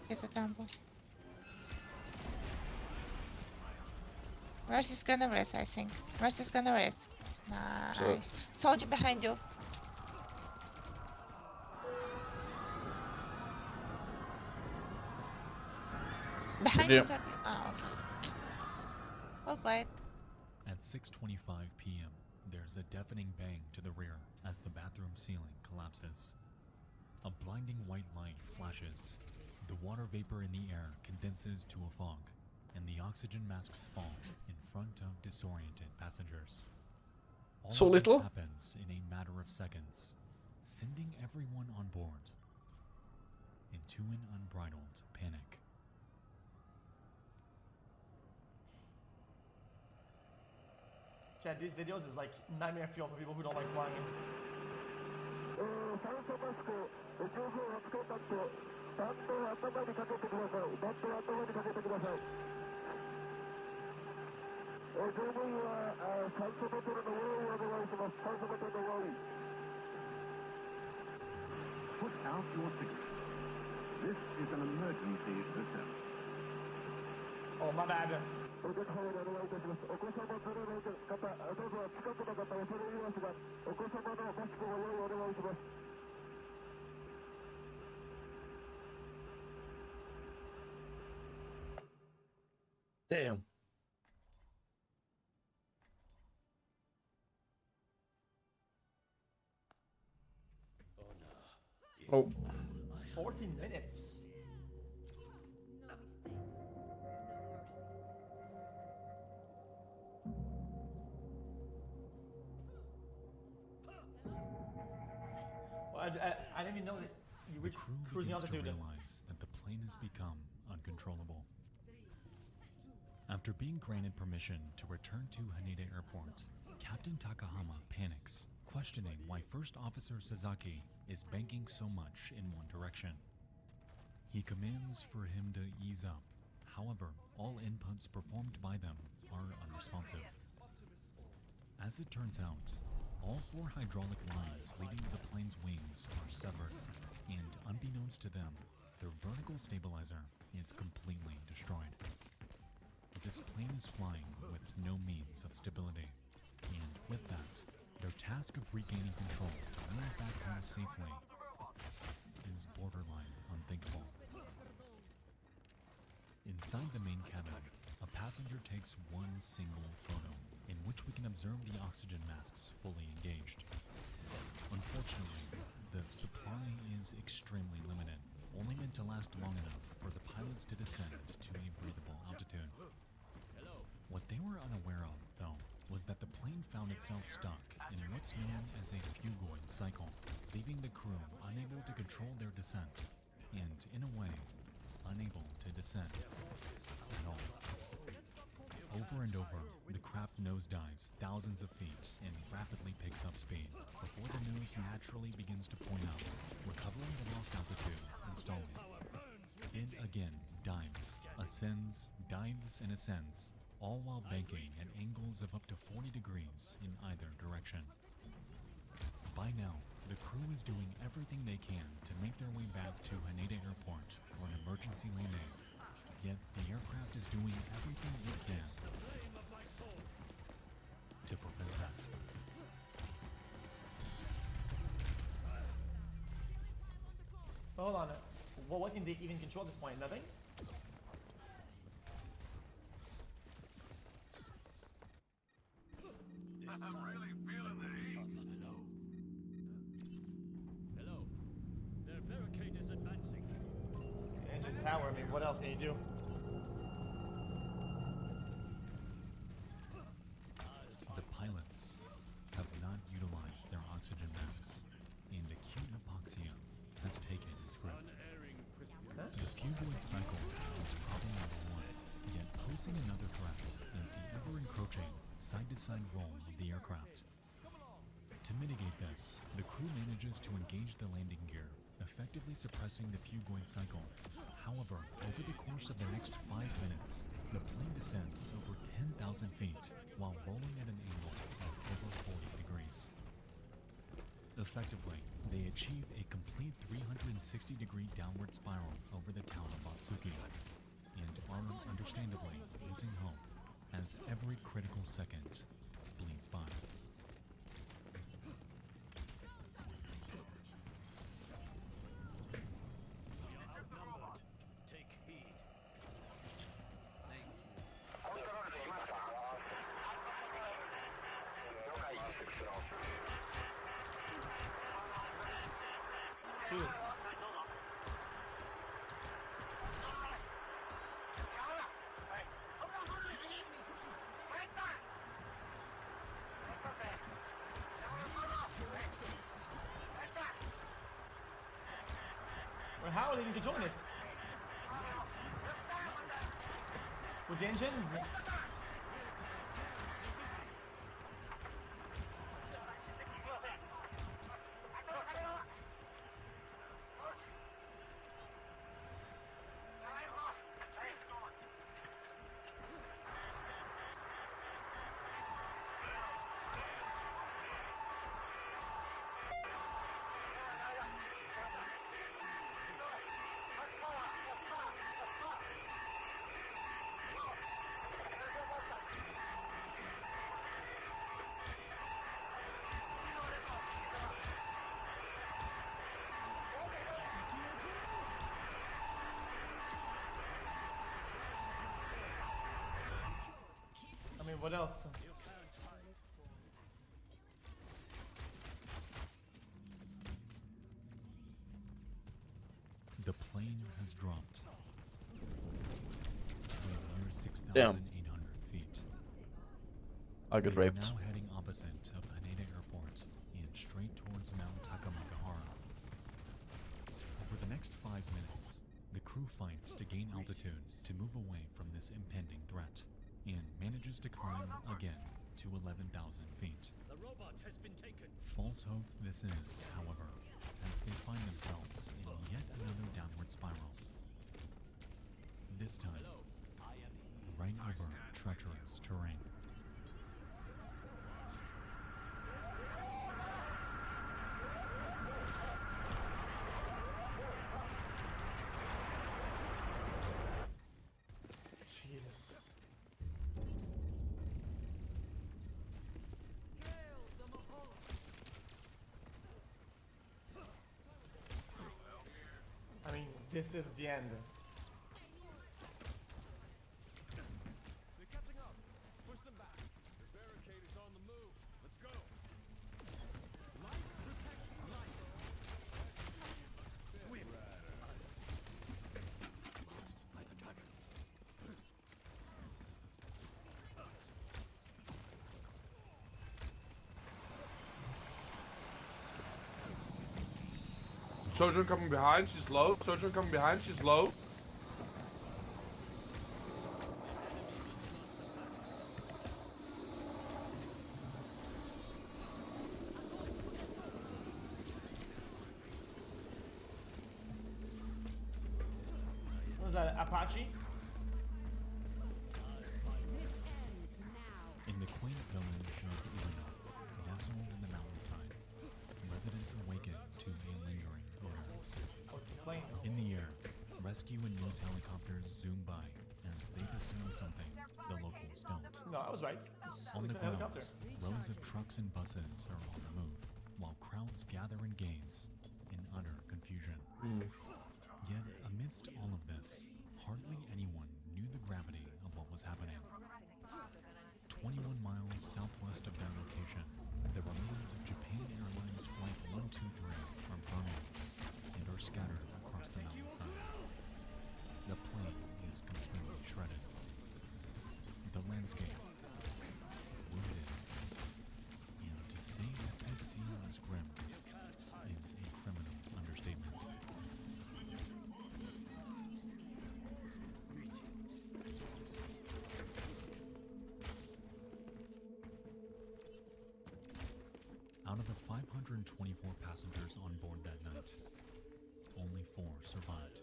Speaker 16: Где-то там был. Mercy's gonna rest, I think. Mercy's gonna rest. Nice. Soldier behind you. Behind you,
Speaker 1: Yeah.
Speaker 16: Turkey. Oh, okay. Well played.
Speaker 15: at 6:25 p.m., there's a deafening bang to the rear as the bathroom ceiling collapses. A blinding white light flashes. The water vapor in the air condenses to a fog, and the oxygen masks fall in front of disoriented passengers. All
Speaker 1: So
Speaker 15: of this
Speaker 1: little?
Speaker 15: happens in a matter of seconds, sending everyone on board into an unbridled panic.
Speaker 14: Chad, these videos is like nightmare fuel for people who don't like flying.
Speaker 9: Put out your ticket. This is an emergency system.
Speaker 14: Oh, my bad.
Speaker 1: Damn. Oh.
Speaker 14: 14 minutes. Well, I didn't even know that you
Speaker 15: The
Speaker 14: reached
Speaker 15: crew
Speaker 14: cruising
Speaker 15: begins to
Speaker 14: altitude.
Speaker 15: realize that the plane has become uncontrollable. After being granted permission to return to Haneda Airport, Captain Takahama panics, questioning why First Officer Sasaki is banking so much in one direction. He commands for him to ease up. However, all inputs performed by them are unresponsive. As it turns out, all 4 hydraulic lines leading to the plane's wings are severed, and unbeknownst to them, their vertical stabilizer is completely destroyed. This plane is flying with no means of stability, and with that, their task of regaining control to land back home safely is borderline unthinkable. Inside the main cabin, a passenger takes one single photo, in which we can observe the oxygen masks fully engaged. Unfortunately, the supply is extremely limited, only meant to last long enough for the pilots to descend to a breathable altitude. What they were unaware of, though, was that the plane found itself stuck in what's known as a fugoid cycle, leaving the crew unable to control their descent, and, in a way, unable to descend at all. Over and over, the craft nosedives thousands of feet and rapidly picks up speed before the nose naturally begins to point up, recovering the lost altitude and stalling. It again dives, ascends, dives, and ascends, all while banking at angles of up to 40 degrees in either direction. By now, the crew is doing everything they can to make their way back to Haneda Airport for an emergency landing. Yet the aircraft is doing everything it can to prevent that.
Speaker 14: Hold on. What can they even control at this point? Nothing?
Speaker 7: I'm really feeling the heat. Hello. Their barricade is advancing.
Speaker 14: Engine power, I mean, what else can you do?
Speaker 15: The pilots have not utilized their oxygen masks, and acute hypoxia has taken its grip. The fugoid cycle is problem number one, yet posing another threat is the ever-encroaching side-to-side roll of the aircraft. To mitigate this, the crew manages to engage the landing gear, effectively suppressing the fugoid cycle. However, over the course of the next 5 minutes, the plane descends over 10,000 feet while rolling at an angle of over 40 degrees. Effectively, they achieve a complete 360-degree downward spiral over the town of Matsuki, and are understandably losing hope as every critical second bleeds by.
Speaker 7: Take heed.
Speaker 14: Shoot. Well, how are they even controlling this? With the engines? I mean, what else?
Speaker 15: The plane has dropped to a mere 6,800 feet.
Speaker 1: I got
Speaker 15: We are
Speaker 1: raped.
Speaker 15: now heading opposite of Haneda Airport and straight towards Mount Takamagahara. Over the next 5 minutes, the crew fights to gain altitude to move away from this impending threat, and manages to climb again to 11,000 feet.
Speaker 7: The robot has been taken.
Speaker 15: False hope this is, however, as they find themselves in yet another downward spiral. This time, right over treacherous terrain.
Speaker 14: Jesus. I mean, this is the end.
Speaker 7: They're catching up. Push them back. The barricade is on the move. Let's go. Life protects life. Swim. By the dragon.
Speaker 19: Sojourn coming behind, she's low. Sojourn coming behind, she's low.
Speaker 14: Was that Apache?
Speaker 15: In the quaint village of Ueno, nestled in the mountainside, residents awaken to a lingering odor. In the air, rescue and news helicopters zoom by as they discern something the locals don't.
Speaker 14: No, I was right.
Speaker 15: On the
Speaker 14: It's a
Speaker 15: ground,
Speaker 14: helicopter.
Speaker 15: rows of trucks and buses are on the move, while crowds gather and gaze in utter confusion. Yet, amidst all of this, hardly anyone knew the gravity of what was happening. 21 miles southwest of their location, the remains of Japan Airlines Flight 123 are burning and are scattered across the mountainside. The plane is completely shredded. The landscape, wounded, and to say that this scene was grim is a criminal understatement. Out of the 524 passengers on board that night, only 4 survived.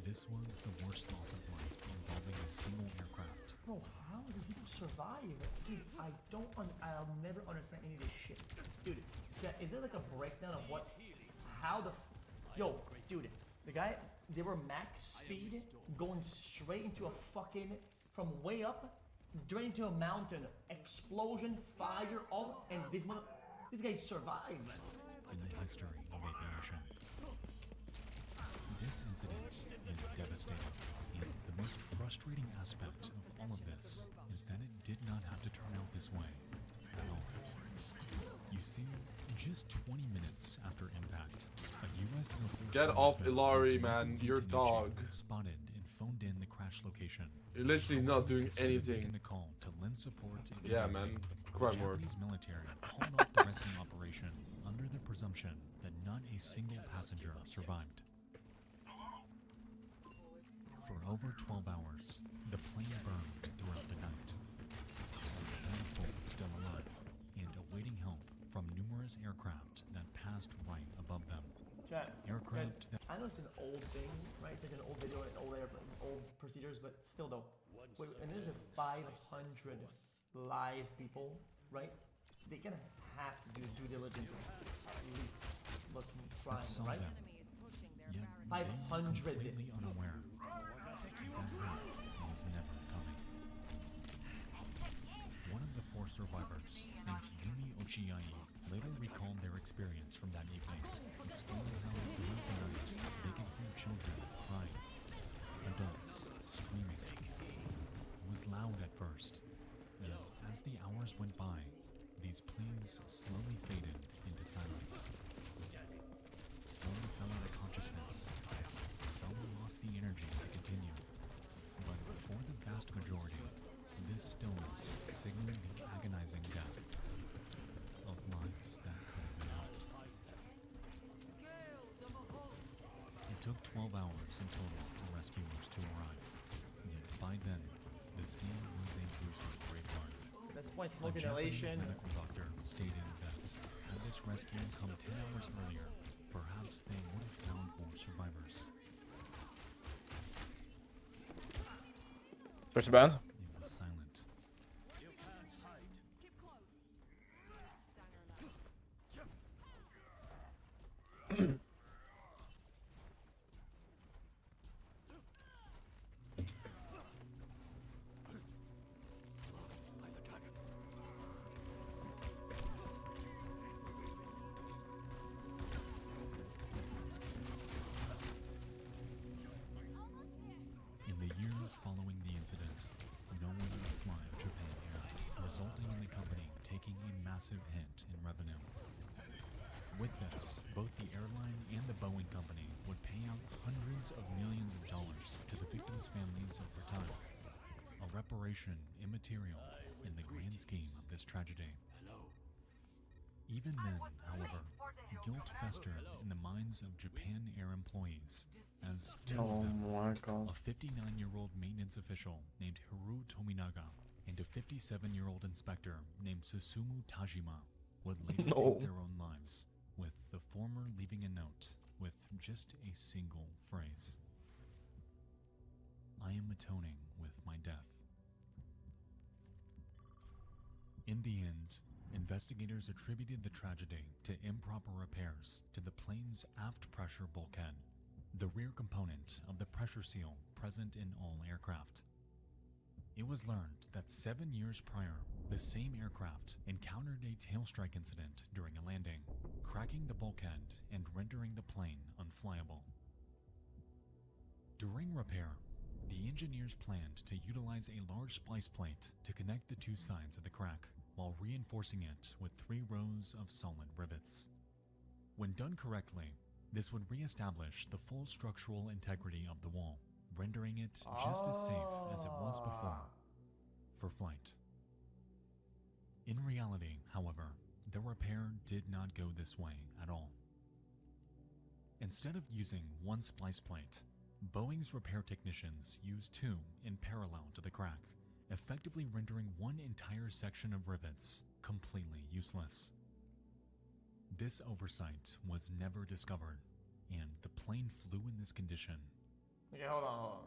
Speaker 15: This was the worst loss of life involving a single aircraft.
Speaker 14: Bro, how do people survive? Dude, I'll never understand any of this shit. Dude, yeah, is there like a breakdown of yo, dude, the guy, they were max speed going straight into a fucking, from way up, straight into a mountain, explosion, fire, all, and this guy survived.
Speaker 15: In the history of aviation, this incident is devastating, and the most frustrating aspect of all of this is that it did not have to turn out this way at all. You see, just 20 minutes after impact, a U.S. Air Force
Speaker 19: Get off
Speaker 15: serviceman
Speaker 19: Ilari,
Speaker 15: with
Speaker 19: man.
Speaker 15: Lincoln
Speaker 19: Your
Speaker 15: Continucci
Speaker 19: dog.
Speaker 15: spotted and phoned in the crash location.
Speaker 19: You're literally not doing
Speaker 15: Instead of making
Speaker 19: anything.
Speaker 15: the call to lend support and
Speaker 19: Yeah,
Speaker 15: coordinate,
Speaker 19: man.
Speaker 15: the
Speaker 19: Crime work.
Speaker 15: Japanese military called off the rescue operation under the presumption that not a single passenger survived. For over 12 hours, the plane burned throughout the night. Only 4 still alive and awaiting help from numerous aircraft that passed right above them.
Speaker 14: Chat,
Speaker 15: Aircraft that
Speaker 14: I know it's an old thing, right? It's like an old video and old procedures, but still though. Wait, and there's a 500 live people, right? They gonna have to do due diligence, at least looking, trying,
Speaker 15: saw
Speaker 14: right?
Speaker 15: them, yet
Speaker 14: 500.
Speaker 15: they were completely unaware that help was never coming. One of the 4 survivors, named Yumi Ochiai, later recalled their experience from that evening, explaining how throughout the night they could hear children crying, adults screaming. It was loud at first, yet as the hours went by, these pleas slowly faded into silence. Some fell out of consciousness, some lost the energy to continue, but for the vast majority, this stillness signaled the agonizing death of lives that could have been helped. It took 12 hours in total for rescuers to arrive, yet by then, the scene was a gruesome graveyard.
Speaker 14: That's the point,
Speaker 15: A
Speaker 14: smoke
Speaker 15: Japanese
Speaker 14: inhalation.
Speaker 15: medical doctor stated that had this rescue come 10 hours earlier, perhaps they would have found more survivors.
Speaker 1: Where's the band?
Speaker 15: It was silent. In the years following the incident, no one would fly Japan Air, resulting in the company taking a massive hit in revenue. With this, both the airline and the Boeing company would pay out hundreds of millions of dollars to the victims' families over time. A reparation immaterial in the grand scheme of this tragedy. Even then, however, guilt festered in the minds of Japan Air employees as 2 of them,
Speaker 1: my god.
Speaker 15: a 59-year-old maintenance official named Hiru Tominaga and a 57-year-old inspector named Susumu Tajima, would later take their own lives, with the former leaving a note with just a single phrase. I am atoning with my death. In the end, investigators attributed the tragedy to improper repairs to the plane's aft pressure bulkhead, the rear component of the pressure seal present in all aircraft. It was learned that 7 years prior, the same aircraft encountered a tail strike incident during a landing, cracking the bulkhead and rendering the plane unflyable. During repair, the engineers planned to utilize a large splice plate to connect the two sides of the crack, while reinforcing it with 3 rows of solid rivets. When done correctly, this would re-establish the full structural integrity of the wall, rendering it just as safe as it was before for flight. In reality, however, the repair did not go this way at all. Instead of using one splice plate, Boeing's repair technicians used 2 in parallel to the crack, effectively rendering one entire section of rivets completely useless. This oversight was never discovered, and the plane flew in this condition.
Speaker 14: Okay, hold on.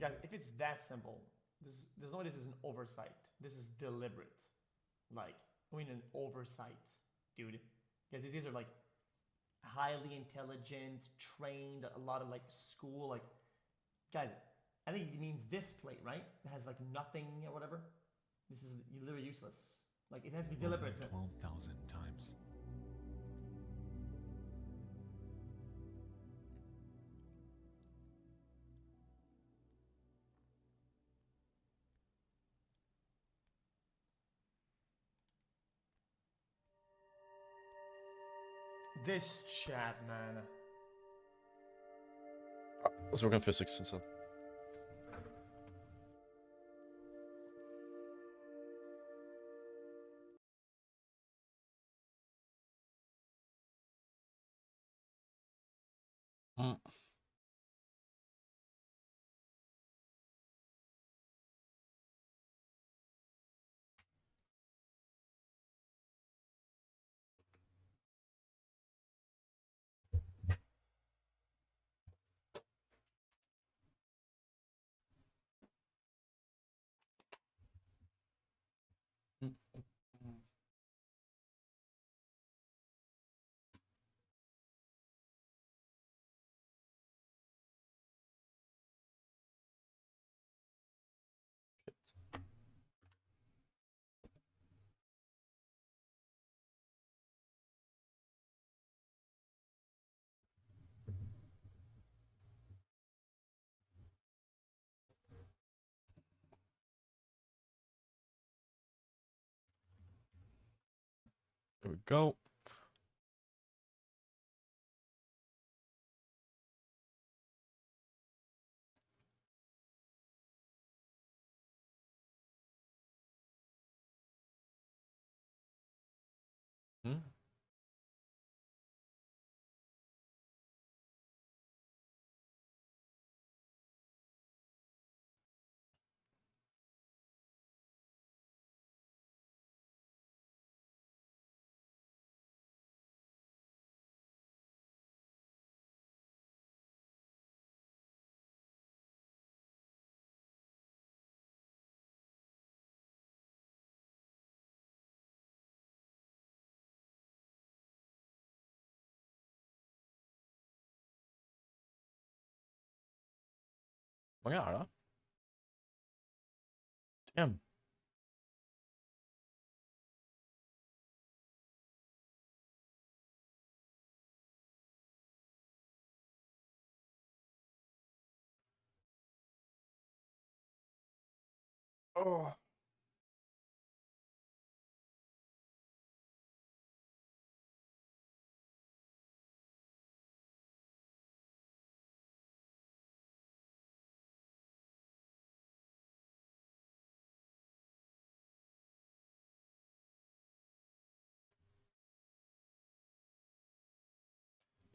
Speaker 14: Guys, if it's that simple, there's no way this is an oversight. This is deliberate. Like, I mean an oversight, dude. Yeah, these guys are like highly intelligent, trained, a lot of like school, like, guys, I think he means this plate, right? It has like nothing or whatever. This is literally useless. Like, it has to be deliberate.
Speaker 15: Over 12,000 times.
Speaker 14: This chat, man.
Speaker 1: Let's work on physics instead. There we go. Hva er det? Damn. Oh.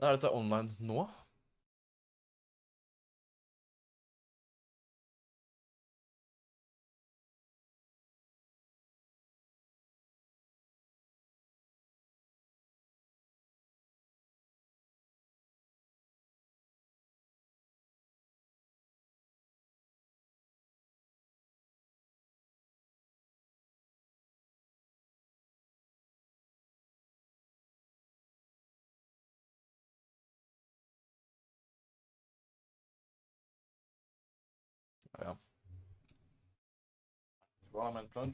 Speaker 1: Er dette online nå? Ja. Solamente un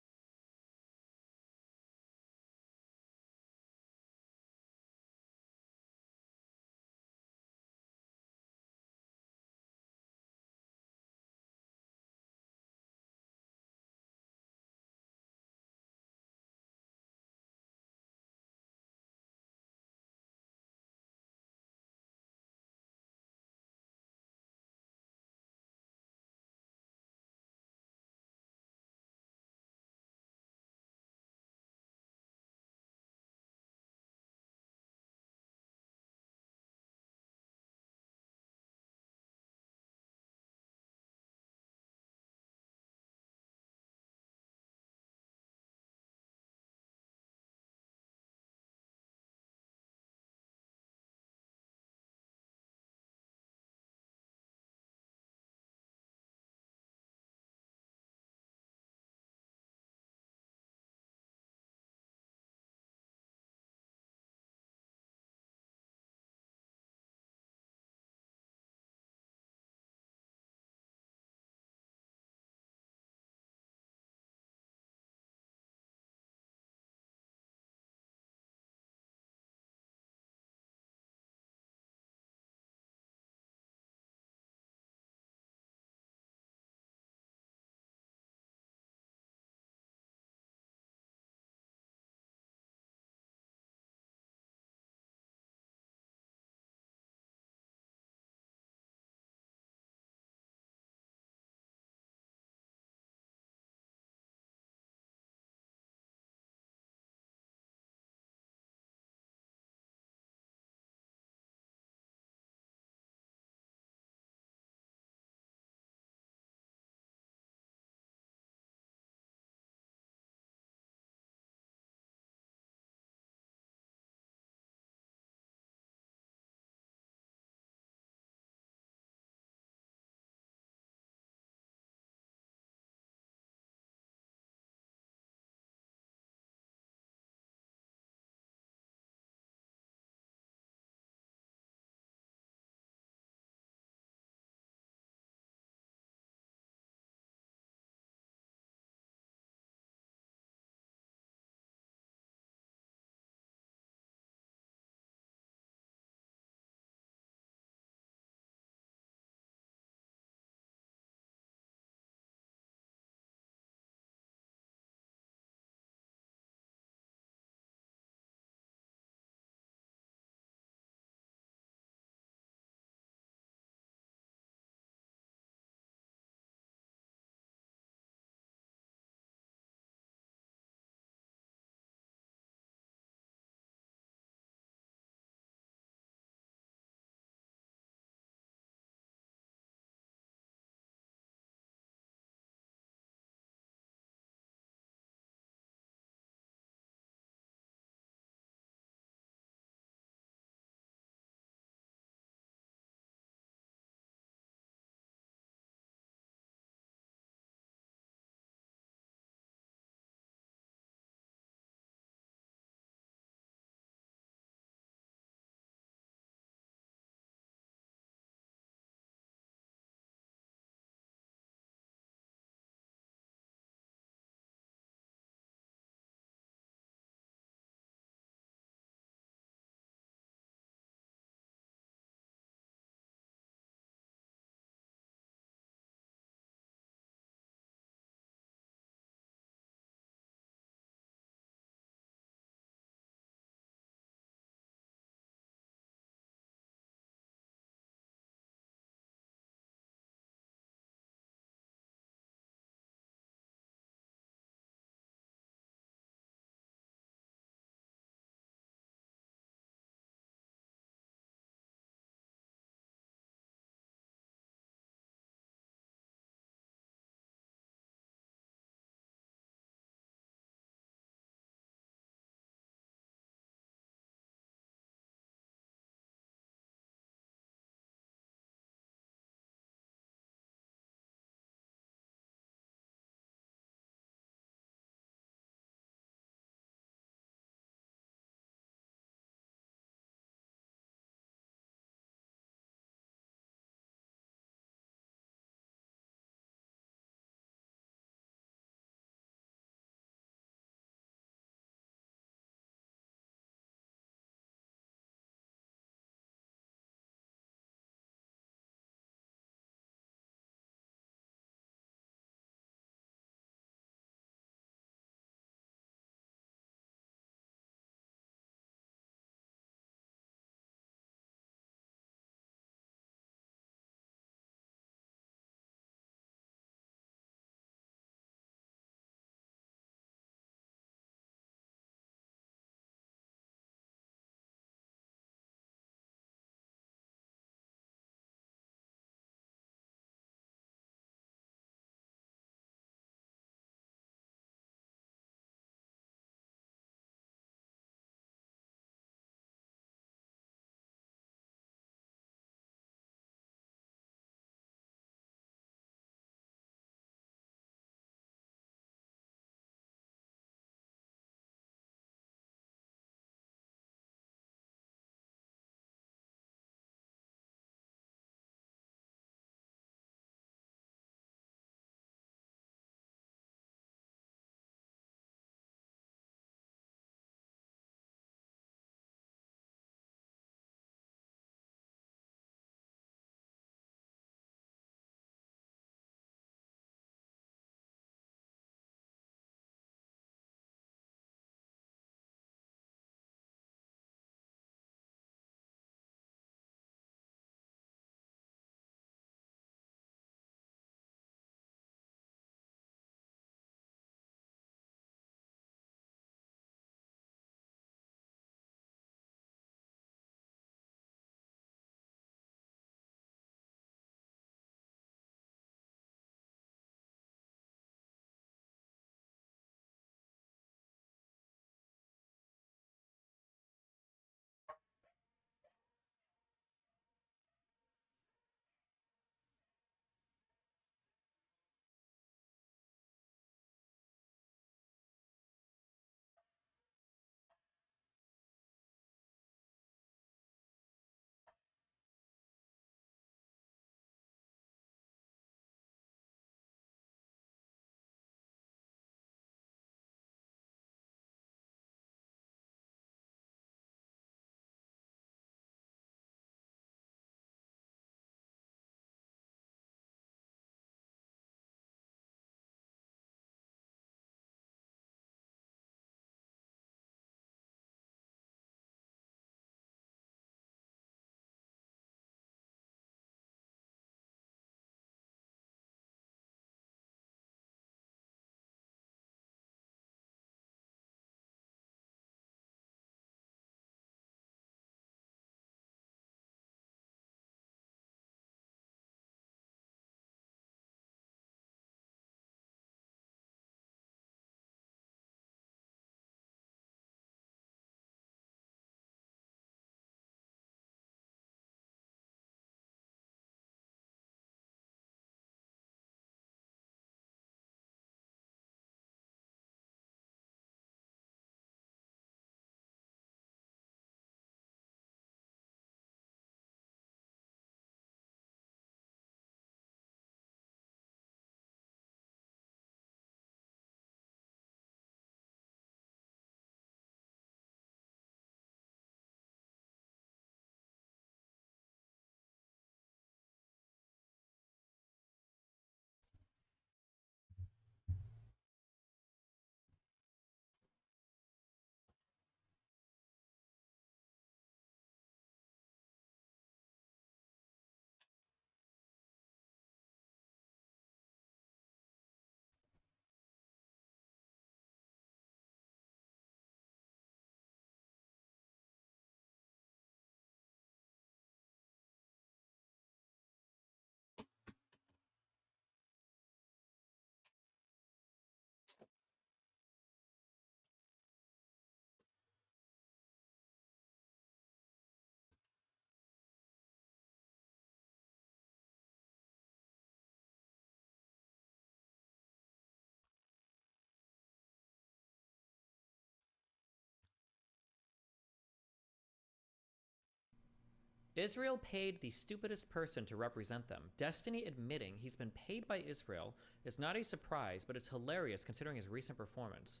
Speaker 20: Israel paid the stupidest person to represent them. Destiny admitting he's been paid by Israel is not a surprise, but it's hilarious considering his recent performance.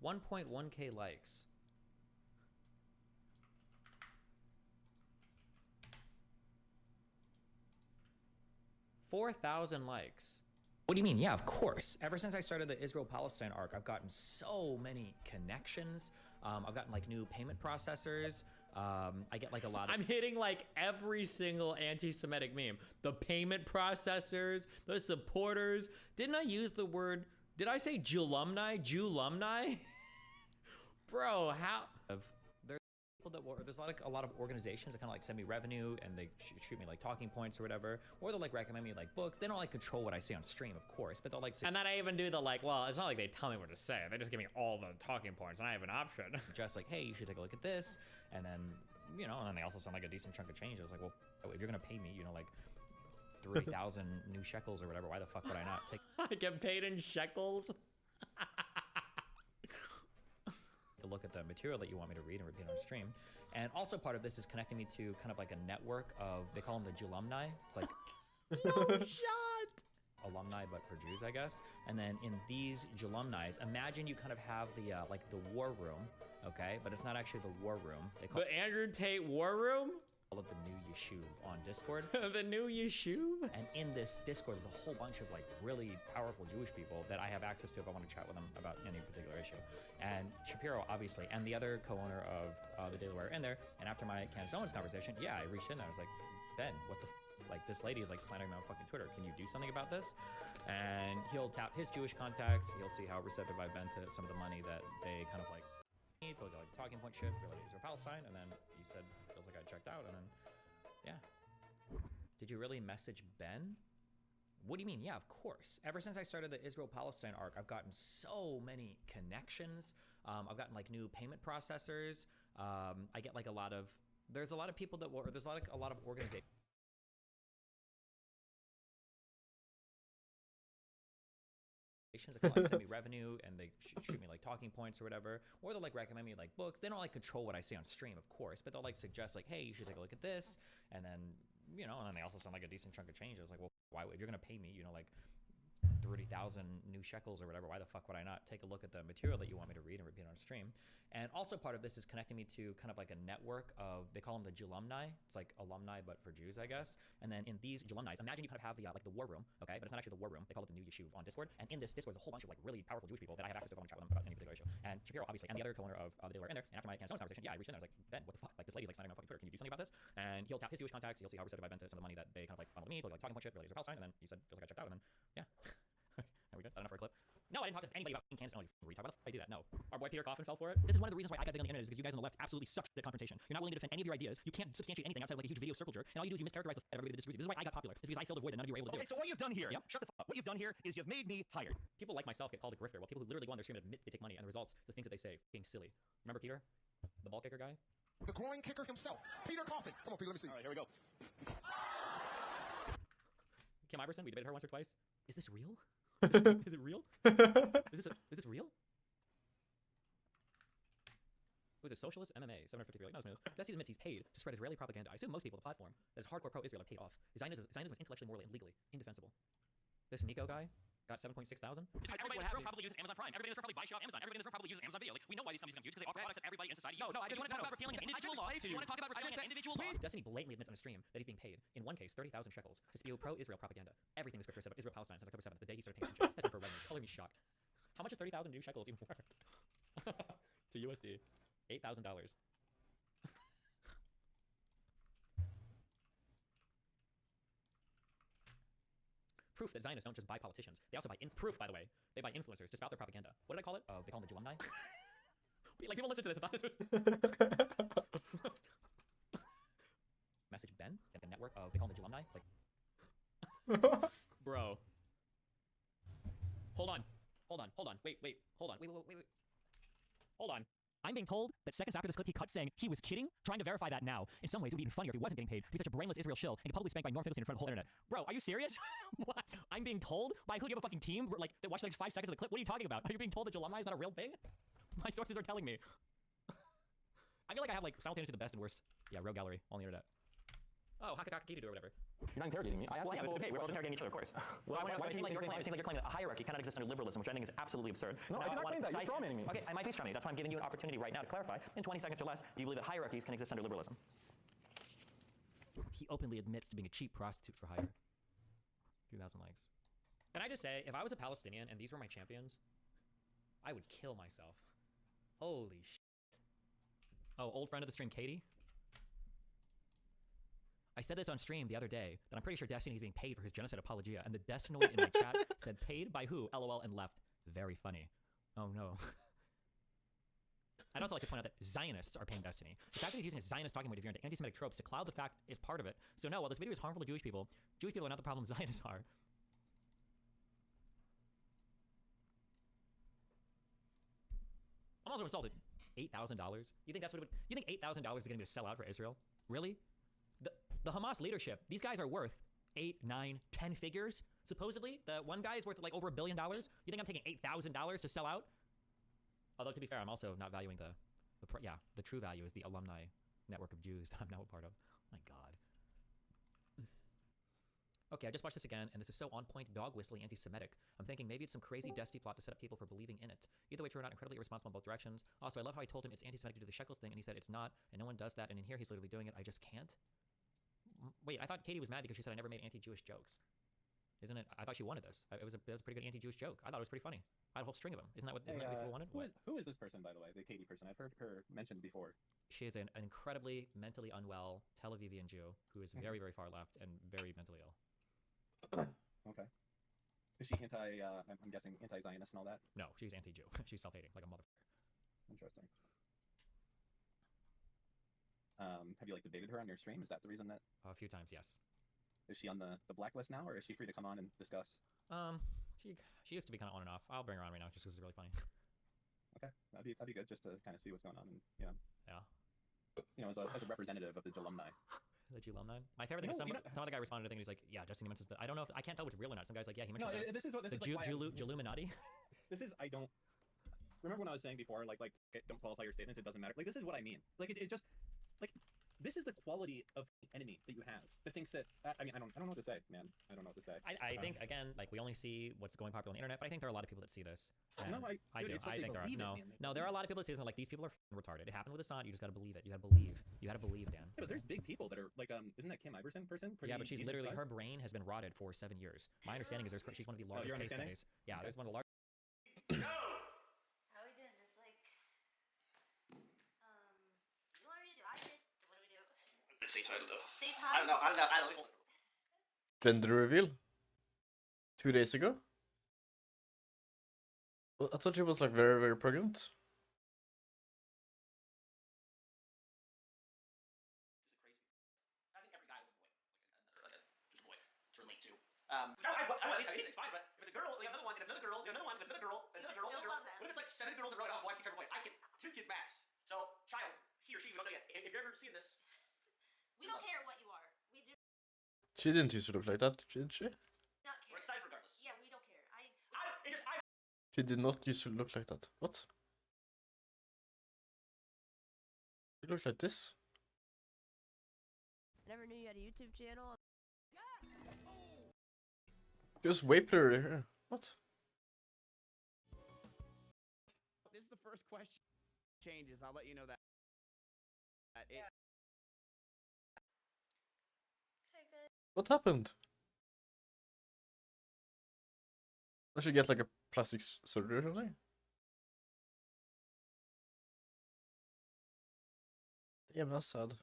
Speaker 20: 1.1k likes. $4,000 likes. What do you mean? Yeah, of course. Ever since I started the Israel-Palestine arc, I've gotten so many connections. I've gotten like new payment processors. I get like a lot of... I'm hitting like every single anti-Semitic meme. The payment processors, the supporters. Didn't I use the word... Did I say Jewlumni? Jewlumni? Bro, how... There's people that... There's a lot of organizations that kind of like send me revenue and they shoot me like talking points or whatever. Or they'll like recommend me like books. They don't like control what I say on stream, of course. But they'll like say... And then I even do the like, well, it's not like they tell me what to say. They just give me all the talking points and I have an option. Just like, hey, you should take a look at this. And then, you know, and they also sound like a decent chunk of change. I was like, well, if you're gonna pay me, you know, like 30,000 new shekels or whatever, why the fuck would I not take? I get paid in shekels? Take a look at the material that you want me to read and repeat on stream. And also part of this is connecting me to kind of like a network of, they call them the Jewlumni. It's like, no shot! Alumni, but for Jews, I guess. And then in these Jewlumnis, imagine you kind of have the, like the war room, okay? But it's not actually the war room. They call it Andrew Tate War Room? Call it the new Yeshuv on Discord. The new Yeshuv? And in this Discord, there's a whole bunch of like really powerful Jewish people that I have access to if I want to chat with them about any particular issue. And Shapiro, obviously, and the other co-owner of the Daily Wire in there. And after my Candace Owens conversation, yeah, I reached in there. I was like, Ben, what the like this lady is like slandering me on fucking Twitter. Can you do something about this? And he'll tap his Jewish contacts. He'll see how receptive I've been to some of the money that they kind of like told you like talking point shit related to Palestine. And then he said, feels like I checked out. And then, yeah. Did you really message Ben? What do you mean? Yeah, of course. Ever since I started the Israel-Palestine arc, I've gotten so many connections. I've gotten like new payment processors. I get like a lot of, there's a lot of people that, there's like a lot of organizations that can like send me revenue and they shoot me like talking points or whatever, or they'll like recommend me like books. They don't like control what I say on stream, of course, but they'll like suggest like, hey, you should take a look at this. And then, you know, and then they also sound like a decent chunk of change. I was like, well, why, if you're gonna pay me, you know, like 30,000 new shekels or whatever, why the fuck would I not take a look at the material that you want me to read and repeat on stream? And also part of this is connecting me to kind of like a network of, they call them the Jewlumni. It's like alumni, but for Jews, I guess. And then in these Jewlumnis, imagine you kind of have the like the war room, okay? But it's not actually the war room. They call it the new Yeshuv on Discord. And in this Discord, there's a whole bunch of like really powerful Jewish people that I have access to if I want to chat with them about any particular issue. And Shapiro, obviously, and the other co-owner of the Daily Wire in there. And after my Candace Owens conversation, yeah, I reached in there. I was like, Ben, what the fuck? Like this lady's like slandering me on fucking Twitter. Can you do something about this? And he'll tap his Jewish contacts. He'll see how receptive I've been to some of the money that they kind of like funneled me, like talking point shit related to Palestine. And then he said, feels like I checked out. And then, yeah. Are we good? Is that enough for a clip? No, I didn't talk to anybody about Candace Owens. Retard. Why the fuck I do that? No. Our boy Peter Coffin fell for it. This is one of the reasons why I got big on the internet, is because you guys on the left absolutely suck at confrontation. You're not willing to defend any of your ideas. You can't substantiate anything outside of like a huge video circle jerk. And all you do is you mischaracterize everybody that disagrees with you. This is why I got popular. It's because I filled a void that none of you were able to do.
Speaker 21: Okay, so what you've done here,
Speaker 20: yep.
Speaker 21: Shut the fuck up. What you've done here is you've made me tired.
Speaker 20: People like myself get called a grifter, while people who literally go on their stream and admit they take money, and the results, the things that they say, being silly. Remember Peter? The ball kicker guy?
Speaker 21: The groin kicker himself, Peter Coffin. Come on, Peter, let me see. All right, here we go.
Speaker 20: Kim Iverson, we debated her once or twice. Is this real? Is it real? Is this real? Was it socialist? MMA, 753. Like, no, Desi admits he's paid to spread Israeli propaganda. I assume most people on the platform that is hardcore pro-Israel are paid off. Zionism is intellectually, morally, and legally indefensible. This Nico guy got 7.6 thousand.
Speaker 21: Everybody in this room probably uses Amazon Prime. Everybody in this room probably buys shit off Amazon. Everybody in this room probably uses Amazon Video. Like, we know why these companies become huge, because they offer products that everybody in society uses. No, I just want to talk about repealing an individual law. You want to talk about repealing an individual law?
Speaker 20: Destiny blatantly admits on a stream that he's being paid, in one case, 30,000 shekels, to spew pro-Israel propaganda. Everything the scripture said about Israel-Palestine since October 7th, the day he started paying attention. That's it for revenue. Color me shocked. How much is 30,000 new shekels even worth? To USD. $8,000. Proof that Zionists don't just buy politicians. They also buy proof, by the way. They buy influencers to spout their propaganda. What did I call it? They call them the Jewlumni. Like, people listen to this and thought this was... Message Ben at the network. They call them the Jewlumni. It's like... Bro. Hold on. Wait. Hold on. I'm being told that seconds after this clip he cut saying he was kidding, trying to verify that now. In some ways, it would be even funnier if he wasn't getting paid. He's such a brainless Israel shill and he publicly spanked by Norm Finkelstein in front of the whole internet. Bro, are you serious? What? I'm being told? By who? Do you have a fucking team like that watched the next 5 seconds of the clip? What are you talking about? Are you being told that Jewlumni is not a real thing? My sources are telling me. I feel like I have like simultaneously the best and worst. Yeah, rogue gallery on the internet. Oh, Hakakakakiri or whatever.
Speaker 21: You're not interrogating me. I asked
Speaker 20: Well,
Speaker 21: you.
Speaker 20: yeah, it's debate. We're both interrogating each other, of course. Well, why it seems like you're claiming a hierarchy cannot exist under liberalism, which I think is absolutely absurd.
Speaker 21: No, I did not claim that. You're strawmanning me.
Speaker 20: Okay, I might be strawmanning. That's why I'm giving you an opportunity right now to clarify. In 20 seconds or less, do you believe that hierarchies can exist under liberalism? He openly admits to being a cheap prostitute for hire. 2,000 likes. Can I just say, if I was a Palestinian and these were my champions, I would kill myself. Holy shit. Oh, old friend of the stream, Katie? I said this on stream the other day, that I'm pretty sure Destiny is being paid for his genocide apologia, and the Destinoid in my chat said, paid by who? LOL, and left. Very funny. Oh no. I'd also like to point out that Zionists are paying Destiny. The fact that he's using a Zionist talking point of view into anti-Semitic tropes to cloud the fact is part of it. So no, while this video is harmful to Jewish people are not the problem, Zionists are. I'm also insulted. $8,000? You think that's what it would, you think $8,000 is gonna be to sell out for Israel? Really? The Hamas leadership, these guys are worth 8, 9, 10 figures, supposedly. The one guy is worth like over $1 billion. You think I'm taking $8,000 to sell out? Although to be fair, I'm also not valuing the true value is the alumni network of Jews that I'm now a part of. My God. Okay, I just watched this again, and this is so on point, dog whistling, anti-Semitic. I'm thinking maybe it's some crazy Destiny plot to set up people for believing in it. Either way, true or not, incredibly irresponsible in both directions. Also, I love how I told him it's anti-Semitic to do the Shekels thing, and he said it's not, and no one does that, and in here he's literally doing it. I just can't. Wait, I thought Katie was mad because she said I never made anti-Jewish jokes. Isn't it? I thought she wanted this. It was a pretty good anti-Jewish joke. I thought it was pretty funny. I had a whole string of them. Isn't that what these people wanted?
Speaker 12: Who is this person, by the way? The Katie person. I've heard her mentioned before.
Speaker 20: She is an incredibly mentally unwell Tel Avivian Jew who is very, very far left and very mentally ill.
Speaker 12: Okay. Is she I'm guessing anti-Zionist and all that?
Speaker 20: No, she's anti-Jew. She's self-hating, like a motherfucker.
Speaker 12: Interesting. Have you debated her on your stream? Is that the reason that?
Speaker 20: A few times, yes.
Speaker 12: Is she on the blacklist now, or is she free to come on and discuss?
Speaker 20: She used to be kind of on and off. I'll bring her on right now just because it's really funny.
Speaker 12: Okay, that'd be good just to kind of see what's going on, and
Speaker 20: Yeah.
Speaker 12: As a representative of the alumni.
Speaker 20: The alumni. My favorite thing is some other guy responded to the thing and he's like, yeah, Justin mentions that. I don't know if I can't tell if it's real or not. Some guy's like, yeah, he mentioned that.
Speaker 12: This is why
Speaker 20: Jew-Illuminati?
Speaker 12: This is, I don't remember when I was saying before, don't qualify your statements, it doesn't matter. This is what I mean. It just this is the quality of enemy that you have that thinks that I don't know what to say, man. I don't know what to say.
Speaker 20: I think again, we only see what's going popular on the internet, but I think there are a lot of people that see this.
Speaker 12: No, I do.
Speaker 20: I think there are. No, there are a lot of people that see this and these people are retarded. It happened with Assad. You just gotta believe it. You gotta believe. You gotta believe, Dan.
Speaker 12: Yeah, but there's big people that are isn't that Kim Iverson person?
Speaker 20: Yeah, but she's literally, her brain has been rotted for 7 years. My understanding is she's one of the largest case studies. Yeah, there's one of the largest.
Speaker 2: How are we doing this? You want me to do? I did. What do we do?
Speaker 21: Say title though.
Speaker 2: Say
Speaker 21: I don't know.
Speaker 1: Gender reveal? 2 days ago? Well, I thought she was very, very pregnant.
Speaker 21: I think every guy was a boy. Just a boy to relate to. I want anything's fine, but if it's a girl, we have another one, and it's another girl, we have another one, and it's another girl, and another girl,
Speaker 2: still love them.
Speaker 21: What if it's 7 girls in a row? Oh, boy, I keep every boy. I can 2 kids max. So, child, he or she, we don't know yet. If you're ever seeing this,
Speaker 2: We don't care what you are. We do
Speaker 1: She didn't used to look like that, did she?
Speaker 2: not care.
Speaker 21: we're excited regardless.
Speaker 2: Yeah, we don't care.
Speaker 1: She did not used to look like that. What? She looked like this.
Speaker 2: I never knew you had a YouTube channel.
Speaker 1: She was way blurry here. What?
Speaker 22: This is the first question. Changes. I'll let you know that.
Speaker 1: What happened? I should get a plastic surgery or something. Damn, that's sad.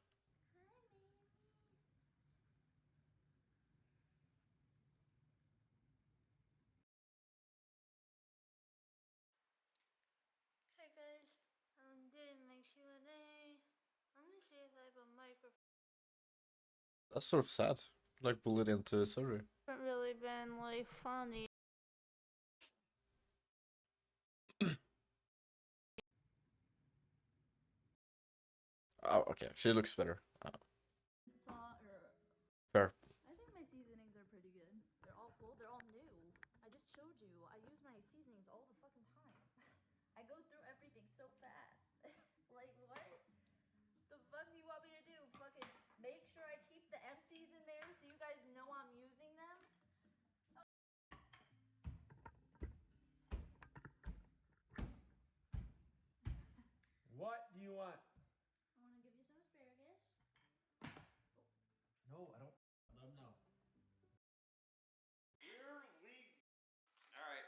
Speaker 2: Hey guys, I'm doing my Q&A. Let me see if I have a microphone.
Speaker 1: That's sort of sad. Bullied into surgery.
Speaker 2: Haven't really been funny.
Speaker 1: Oh, okay. She looks better. Fair.
Speaker 2: I think my seasonings are pretty good. They're all full. They're all new. I just showed you. I use my seasonings all the fucking time. I go through everything so fast. What? The fuck do you want me to do? Fucking make sure I keep the empty
Speaker 12: do you want?
Speaker 2: I want to give you some asparagus.
Speaker 12: No, I don't. Let him know.
Speaker 21: Here we. All right.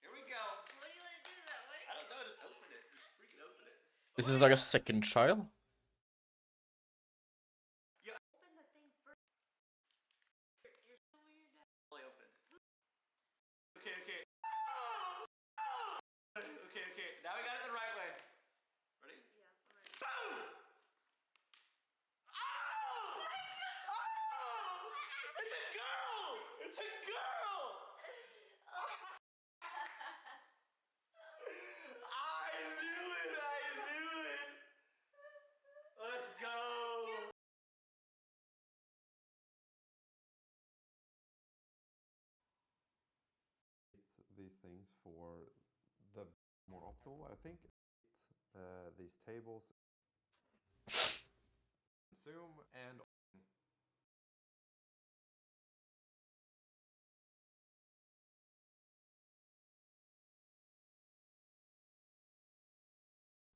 Speaker 21: Here we go.
Speaker 2: What do you want to do though? What
Speaker 21: I don't know. Just open it. Just freaking open it.
Speaker 1: Is it like a second child?
Speaker 21: Yeah.
Speaker 2: Open the thing first. You're so weird.
Speaker 21: Fully open. Okay. Okay. Okay. Okay. Now we got it the right way. Ready?
Speaker 2: Yeah.
Speaker 21: Boom! Oh! Oh! It's a girl! It's a girl! I knew it! I knew it! Let's go!
Speaker 3: These things for the more optimal, I think. These tables Zoom and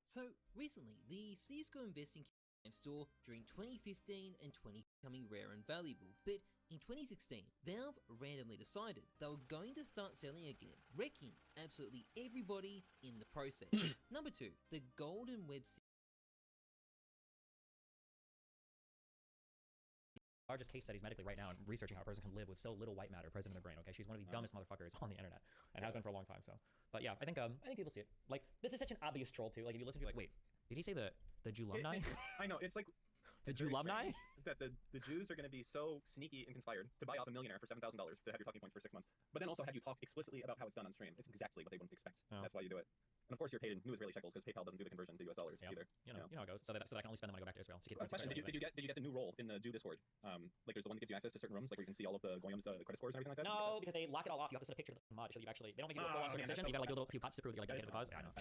Speaker 4: So, recently, the CSGO Investing Game Store during 2015 and 20 becoming rare and valuable, but in 2016, Valve randomly decided they were going to start selling again, wrecking absolutely everybody in the process. Number 2, the Golden Web
Speaker 20: largest case studies medically right now and researching how a person can live with so little white matter present in their brain. Okay, she's one of the dumbest motherfuckers on the internet and has been for a long time. So, but yeah, I think people see it. Like, this is such an obvious troll too. Like, if you listen to it, like, wait, did he say the Julumni?
Speaker 12: I know, it's like
Speaker 20: The Julumni?
Speaker 12: That the Jews are going to be so sneaky and conspired to buy off a millionaire for $7,000 to have your talking points for 6 months, but then also have you talk explicitly about how it's done on stream. It's exactly what they wouldn't expect.
Speaker 20: Oh.
Speaker 12: That's why you do it. And of course, you're paid in new Israeli shekels because PayPal doesn't do the conversion to US dollars either.
Speaker 20: You know how it goes. So that I can only spend the money go back to Israel. To keep
Speaker 12: Question: Did you get the new role in the Jew Discord? Like, there's the one that gives you access to certain rooms, like where you can see all of the goyim's credit scores and everything like that.
Speaker 20: No, because they lock it all off. You have to send a picture of the mod to show that you've actually. They don't make you do a full-on circumcision. You gotta like do a few cuts to prove you're like dedicated to the cause. Yeah, I know.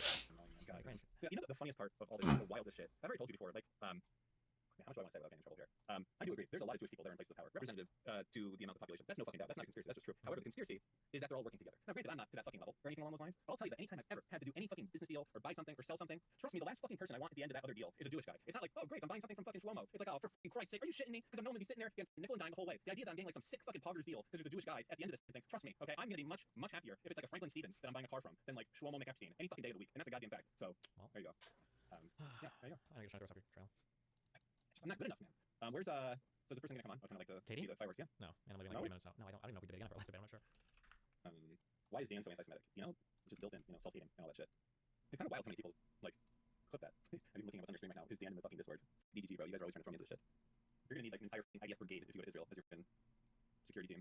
Speaker 12: Yeah, you know the funniest part of all this, the wildest shit. I've already told you before. Like, how much do I want to say without getting in trouble here? I do agree. There's a lot of Jewish people that are in places of power, representative to the amount of population. That's no fucking doubt. That's not a conspiracy. That's just true. However, the conspiracy is that they're all working together. Now, granted, I'm not to that fucking level or anything along those lines. But I'll tell you that anytime I've ever had to do any fucking business deal or buy something or sell something, trust me, the last fucking person I want at the end of that other deal is a Jewish guy. It's not like, oh great, I'm buying something from fucking Shlomo. It's like, oh, for fucking Christ's sake, are you shitting me? Because I'm normally be sitting there getting nickel and dime the whole way. The idea that I'm getting like some sick fucking poggers deal because there's a Jewish guy at the end of this thing. Trust me, okay, I'm gonna be much happier if it's like a Franklin Stevens that I'm buying a car from than like Shlomo McEpstein any fucking day of the week, and that's a goddamn fact. So, well, there you go. Yeah, there you go.
Speaker 20: I think you're trying to throw something trail.
Speaker 12: I'm not good enough, man. Where's so is this person gonna come on? I'd kind of like to
Speaker 20: Katie?
Speaker 12: see the fireworks. Yeah.
Speaker 20: No, and I'm leaving like 40 minutes out. No, I don't know if we did it again for last bit. I'm not sure.
Speaker 12: Why is Dan so anti-Semitic? You know, just built in, self-hating and all that shit. It's kind of wild how many people like clip that. I'm looking at what's on your stream right now. Is Dan in the fucking Discord? DGG, bro. You guys are always trying to throw me into this shit. You're gonna need like an entire IDF brigade if you go to Israel as your security team.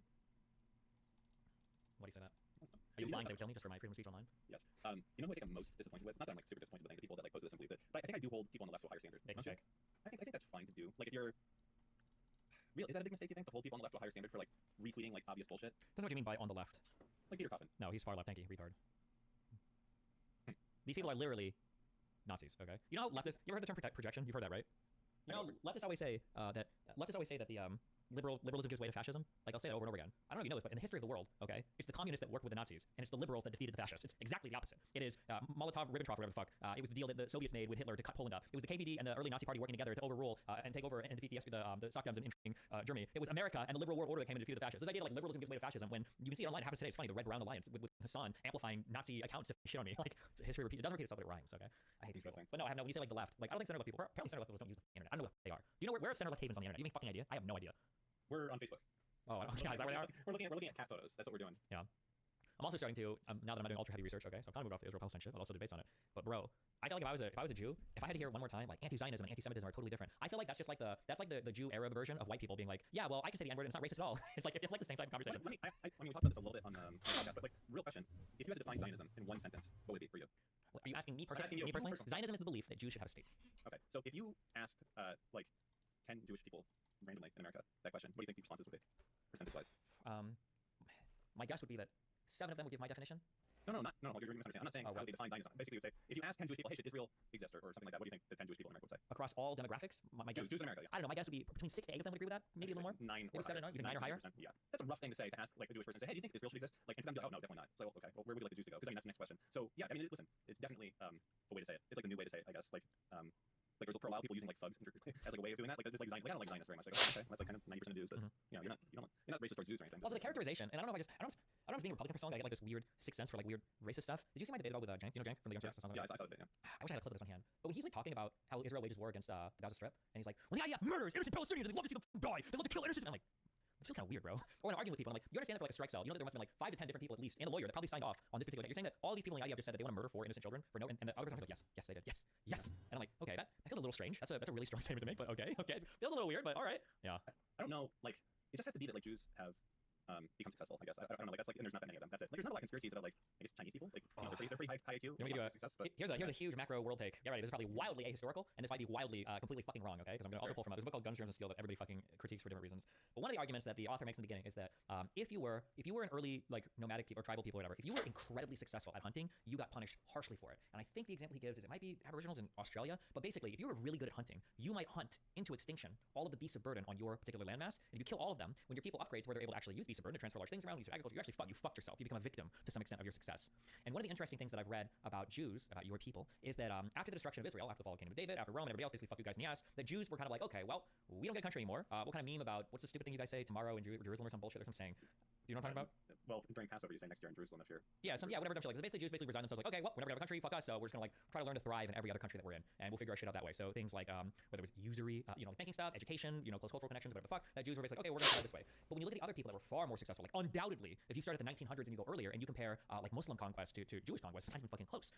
Speaker 20: Why do you say that? Are you implying they would kill me just for my freedom of speech online?
Speaker 12: Yes. You know who I think I'm most disappointed with? Not that I'm like super disappointed with any of the people that like posted this and believed it, but I think I do hold people on the left to a higher standard.
Speaker 20: Make a check.
Speaker 12: I think that's fine to do. Like, if you're is that a big mistake, you think, to hold people on the left to a higher standard for like retweeting like obvious bullshit?
Speaker 20: That's what you mean by on the left.
Speaker 12: Like Peter Coffin.
Speaker 20: No, he's far left. Thank you, retard. These people are literally Nazis. Okay. You know how leftists? You ever heard the term projection? You've heard that, right? You know, leftists always say that the liberalism gives way to fascism. Like, I'll say that over and over again. I don't know if you know this, but in the history of the world, okay, it's the communists that worked with the Nazis, and it's the liberals that defeated the fascists. It's exactly the opposite. It is Molotov, Ribbentrop, whatever the fuck. It was the deal that the Soviets made with Hitler to cut Poland up. It was the KVD and the early Nazi party working together to overrule and take over and defeat the Sockdams in Germany. It was America and the liberal world order that came in to defeat the fascists. This idea that like liberalism gives way to fascism, when you can see it online, it happens today. It's funny. The Red Brown Alliance with Hassan amplifying Nazi accounts to shit on me. Like, history it doesn't repeat itself, but it rhymes. Okay. I hate these people. But no, I have no. When you say like the left, like I don't think center left people. Apparently center left people don't use the internet. I don't know what they are. Do you know where are center left havens on the internet? Do you have any fucking idea? I have no idea.
Speaker 12: We're on Facebook.
Speaker 20: Oh, yeah, is that where they are?
Speaker 12: We're looking at cat photos. That's what we're doing.
Speaker 20: Yeah. I'm also starting to now that I'm doing ultra heavy research. Okay, so I'm kind of moved off the Israel Palestine shit, but also debates on it. But bro, I feel like if I was a Jew, if I had to hear one more time like anti-Zionism and anti-Semitism are totally different. I feel like that's like the Jew Arab version of white people being like, yeah, well, I can say the N-word and it's not racist at all. it's like the same type of conversation.
Speaker 12: I mean, we talked about this a little bit on the podcast, but like, real question: if you had to define Zionism in one sentence, what would it be for you?
Speaker 20: Are you asking me personally? Me personally? Zionism is the belief that Jews should have a state.
Speaker 12: Okay, so if you asked like 10 Jewish people randomly in America that question, what do you think the responses would be, percentage-wise?
Speaker 20: My guess would be that 7 of them would give my definition.
Speaker 12: No, you're misunderstanding. I'm not saying how they define Zionism. Basically, you would say, if you ask 10 Jewish people, hey, should Israel exist or something like that, what do you think the 10 Jewish people in America would say?
Speaker 20: A across all demographics, my guess.
Speaker 21: Jews in America. Yeah.
Speaker 20: I don't know. My guess would be between 6 to 8 of them would agree with that. Maybe a little more.
Speaker 21: 9
Speaker 20: Maybe 7 or 9. You think 9 or higher?
Speaker 21: 9%. Yeah. That's a rough thing to say, to ask like a Jewish person. Say, hey, do you think Israel should exist? Like, and for them to be like, oh no, definitely not. So okay, well, where would you like the Jews to go? Because I mean, that's the next question. So yeah, I mean, listen, it's definitely a way to say it. It's like the new way to say it, I guess. Like there's for a while people using like thugs as like a way of doing that. Like it's like Zion, like I don't like Zionists very much. Like okay, that's like kind of 90% of Jews, but you know, you're not racist towards Jews or anything.
Speaker 20: Also, the characterization, and I don't know if I don't know if being Republican for so long, I get like this weird sixth sense for like weird racist stuff. Did you see my debate about with Jank? You know Jank from the Young Turks?
Speaker 21: Yeah, I saw the debate. Yeah.
Speaker 20: I wish I had a clip of this on hand. But when he's like talking about how Israel wages war against the Gaza Strip, and he's like, when the IDF murders innocent Palestinians, they love to see them die. They love to kill innocent. I'm like, this feels kind of weird, bro. Or when I'm arguing with people, I'm like, you understand that for like a strike cell, you know that there must have been like 5 to 10 different people at least, and a lawyer that probably signed off on this particular. You're saying that all these people in the IDF just said that they want to murder 4 innocent children for no, and the other person like, yes, they did, yes. And I'm like, okay, that feels a little strange. That's a really strong statement to make, but okay, feels a little weird, but all right, yeah.
Speaker 21: I don't know, like it just has to be that like Jews have become successful. I guess I don't know. Like that's like, and there's not that many of them. That's it. Like there's not a lot of conspiracies about like I guess Chinese people. Like you know, they're pretty high IQ. Success, but
Speaker 20: here's a huge macro world take. Get ready. This is probably wildly ahistorical, and this might be wildly completely fucking wrong. Okay, because I'm going to also pull from there's a book called Guns, Germs, and Steel that everybody fucking critiques for different reasons. But one of the arguments that the author makes in the beginning is that if you were an early like nomadic people or tribal people or whatever, if you were incredibly successful at hunting, you got punished harshly for it. And I think the example he gives is it might be Aboriginals in Australia, but basically if you were really good at hunting, you might hunt into extinction all of the beasts of burden on your particular landmass. And if you kill all of them, when your people upgrade to where they're able to actually use beasts of burden to transfer large things around, use agriculture, you actually fucked yourself. You become a victim to some extent of your success. And one of the interesting things that I've read about Jews, about your people, is that after the destruction of Israel, after the fall of the kingdom of David, after Rome and everybody else basically fucked you guys in the ass, that Jews were kind of like, okay, well, we don't get a country anymore. What kind of meme about what's the stupid thing you guys say tomorrow in Jerusalem or some bullshit? There's some saying. Do you know what I'm talking about?
Speaker 21: Well, during Passover, you say next year in Jerusalem if you're.
Speaker 20: Whatever dumb shit like this. Basically, Jews basically resign themselves like, okay, well, we're never gonna have a country, fuck us, so we're just gonna like try to learn to thrive in every other country that we're in, and we'll figure our shit out that way. So things like whether it was usury, like banking stuff, education, close cultural connections, whatever the fuck, that Jews were basically like, okay, we're gonna try this way. But when you look at the other people that were far more successful, like undoubtedly, if you start at the 1900s and you go earlier and you compare like Muslim conquest to Jewish conquest, it's not even fucking close.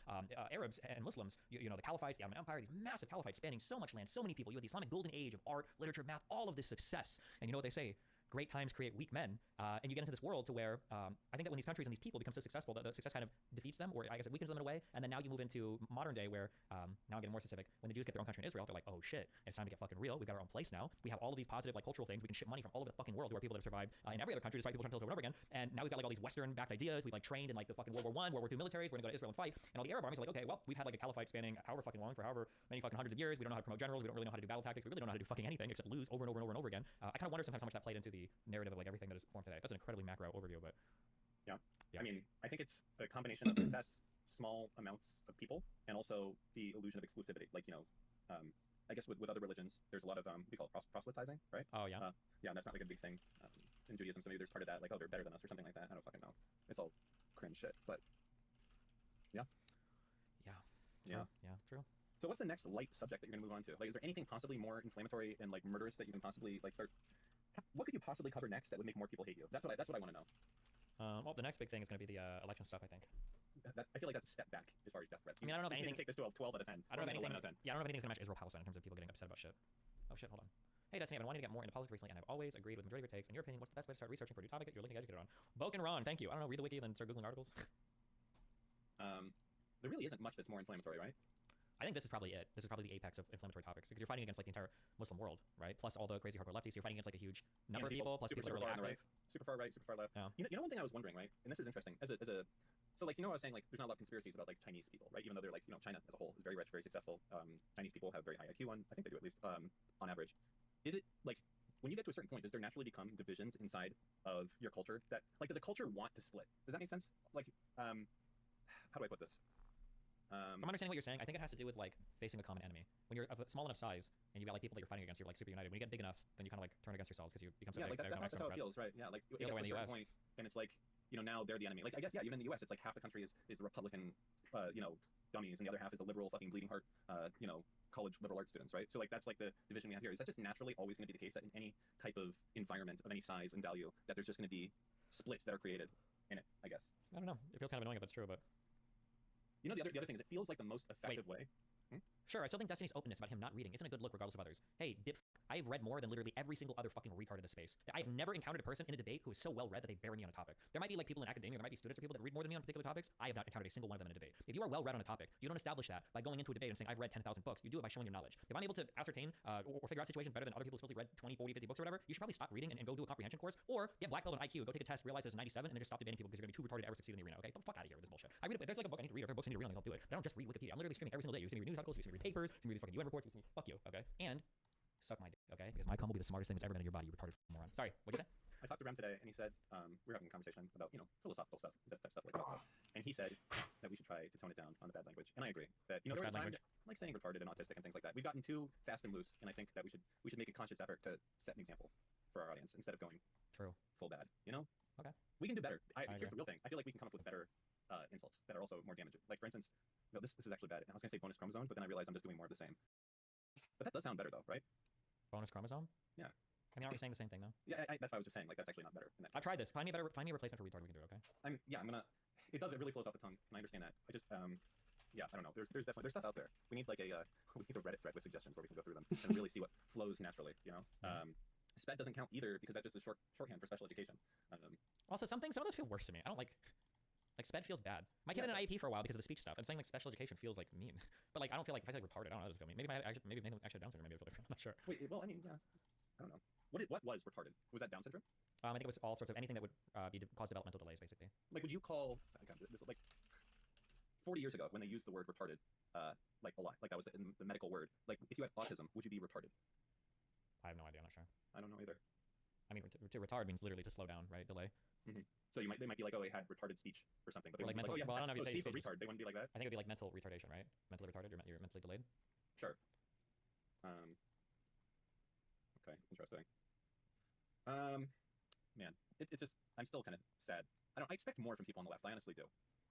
Speaker 20: Arabs and Muslims, the Caliphites, the Ottoman Empire, these massive caliphites spanning so much land, so many people. You have the Islamic golden age of art, literature, math, all of this success. And you know what they say? Great times create weak men, and you get into this world to where I think that when these countries and these people become so successful, the success kind of defeats them, or I guess it weakens them in a way. And then now you move into modern day where, now I'm getting more specific, when the Jews get their own country in Israel, they're like, oh shit, it's time to get fucking real. We've got our own place now. We have all of these positive like cultural things. We can ship money from all over the fucking world. There are people that have survived in every other country, despite people trying to kill us over and over again. And now we've got like all these Western-backed ideas. We've like trained in like the fucking World War I, World War II militaries. We're gonna go to Israel and fight. And all the Arab armies are like, okay, well, we've had like a caliphate spanning however fucking long for however many fucking hundreds of years. We don't know how to promote generals. We don't really know how to do battle tactics. We really don't know how to do fucking anything except lose over and over and over and over again. I kind of wonder sometimes how much that played into the narrative of like everything that is formed today. That's an incredibly macro overview, but
Speaker 21: yeah. I mean, I think it's a combination of success, small amounts of people, and also the illusion of exclusivity. Like I guess with other religions, there's a lot of we call it proselytizing, right?
Speaker 20: Oh yeah.
Speaker 21: Yeah, and that's not like a big thing in Judaism. So maybe there's part of that, like, oh, they're better than us or something like that. I don't fucking know. It's all cringe shit, but yeah.
Speaker 20: True.
Speaker 21: So what's the next light subject that you're gonna move on to? Like, is there anything possibly more inflammatory and like murderous that you can possibly like start? What could you possibly cover next that would make more people hate you? That's what I want to know.
Speaker 20: Well, the next big thing is going to be the election stuff, I think.
Speaker 21: I feel like that's a step back as far as death threats.
Speaker 20: I mean, I don't know if anything.
Speaker 21: Take this to a 12 out of 10.
Speaker 20: I don't know if anything. Yeah, I don't know if anything's going to match Israel Palestine in terms of people getting upset about shit. Oh shit, hold on. Hey Destiny, I've been wanting to get more into politics recently, and I've always agreed with the majority of your takes. In your opinion, what's the best way to start researching for a new topic that you're looking educated on? Boken Ron, thank you. I don't know, read the wiki and then start googling articles.
Speaker 21: There really isn't much that's more inflammatory, right?
Speaker 20: I think this is probably it. This is probably the apex of inflammatory topics because you're fighting against like the entire Muslim world, right? Plus all the crazy hardcore lefties. You're fighting against like a huge number of people, plus people that are really active.
Speaker 21: Super far right, super far left.
Speaker 20: Yeah.
Speaker 21: You know one thing I was wondering, right? And this is interesting. So like I was saying like there's not a lot of conspiracies about like Chinese people, right? Even though they're like China as a whole is very rich, very successful. Chinese people have very high IQ I think they do at least on average. Is it like when you get to a certain point, does there naturally become divisions inside of your culture that like does a culture want to split? Does that make sense? Like how do I put this?
Speaker 20: I'm understanding what you're saying. I think it has to do with like facing a common enemy. When you're of a small enough size and you've got like people that you're fighting against, you're like super united. When you get big enough, then you kind of like turn against yourselves because you become so big.
Speaker 21: That's how it feels, right? Yeah, like it gets to a certain point, and it's like now they're the enemy. Like I guess even in the U.S., it's like half the country is the Republican, dummies, and the other half is the liberal fucking bleeding heart, college liberal arts students, right? So like that's like the division we have here. Is that just naturally always going to be the case that in any type of environment of any size and value that there's just going to be splits that are created in it? I guess.
Speaker 20: I don't know. It feels kind of annoying if it's true, but.
Speaker 21: The other thing is it feels like the most effective way.
Speaker 20: Sure, I still think Destiny's openness about him not reading isn't a good look regardless of others. Hey, I've read more than literally every single other fucking retard in the space. I have never encountered a person in a debate who is so well read that they bury me on a topic. There might be like people in academia, there might be students or people that read more than me on particular topics. I have not encountered a single one of them in a debate. If you are well read on a topic, you don't establish that by going into a debate and saying I've read 10,000 books. You do it by showing your knowledge. If I'm able to ascertain or figure out situations better than other people who supposedly read 20, 40, 50 books or whatever, you should probably stop reading and go do a comprehension course or get black belt on IQ, go take a test, realize it's 97, and then just stop debating people because you're going to be too retarded to ever succeed in the arena. Okay, get the fuck out of here with this bullshit. I read it, but there's like a book I need to read or if a book's I need to read on, I'll do it. But I don't just read Wikipedia. I'm literally streaming every single day. You're seeing me read news articles, you're seeing me read read papers, you can read these fucking UN reports, you can fuck you, okay? And suck my dick, okay? Because my cum will be the smartest thing that's ever been in your body, you retarded moron. Sorry, what'd you say?
Speaker 21: I talked to Rem today, and he said we were having a conversation about philosophical stuff, that type of stuff like that. And he said that we should try to tone it down on the bad language, and I agree. That there was a time like saying retarded and autistic and things like that. We've gotten too fast and loose, and I think that we should make a conscious effort to set an example for our audience instead of going full bad.
Speaker 20: Okay.
Speaker 21: We can do better. Here's
Speaker 20: agree.
Speaker 21: the real thing. I feel like we can come up with better insults that are also more damaging. Like for instance, no, this is actually bad. I was gonna say bonus chromosome, but then I realized I'm just doing more of the same. But that does sound better though, right?
Speaker 20: Bonus chromosome?
Speaker 21: Yeah.
Speaker 20: I mean, aren't we saying the same thing though?
Speaker 21: Yeah, that's why I was just saying, like, that's actually not better.
Speaker 20: I tried this. Find me a replacement for retard we can do, okay?
Speaker 21: I'm gonna. It really flows off the tongue, and I understand that. I just, yeah, I don't know. There's definitely stuff out there. We need like we need a Reddit thread with suggestions where we can go through them and really see what flows naturally. SPED doesn't count either because that's just a shorthand for special education.
Speaker 20: Also, some of those feel worse to me. I don't like SPED feels bad. My kid had an IEP for a while because of the speech stuff. I'm saying like special education feels like mean, but like I don't feel like if I say like retarded, I don't know how this feel mean. Maybe I actually have Down syndrome. Maybe I feel different. I'm not sure.
Speaker 21: Wait, well, I mean, yeah, I don't know. What was retarded? Was that Down syndrome?
Speaker 20: I think it was all sorts of anything that would cause developmental delays, basically.
Speaker 21: Like, would you call this is like 40 years ago when they used the word retarded, like a lot, like that was the medical word. Like, if you had autism, would you be retarded?
Speaker 20: I have no idea. I'm not sure.
Speaker 21: I don't know either.
Speaker 20: I mean, to retard means literally to slow down, right? Delay.
Speaker 21: So they might be like, oh, they had retarded speech or something, but they
Speaker 20: Or like
Speaker 21: wouldn't be
Speaker 20: mental.
Speaker 21: like, oh, yeah,
Speaker 20: Well, I don't know if you say
Speaker 21: she's a retard. They wouldn't be like that.
Speaker 20: I think it'd be like mental retardation, right? Mentally retarded. You're mentally delayed.
Speaker 21: Sure. Okay, interesting. Man, it just, I'm still kind of sad. I expect more from people on the left. I honestly do.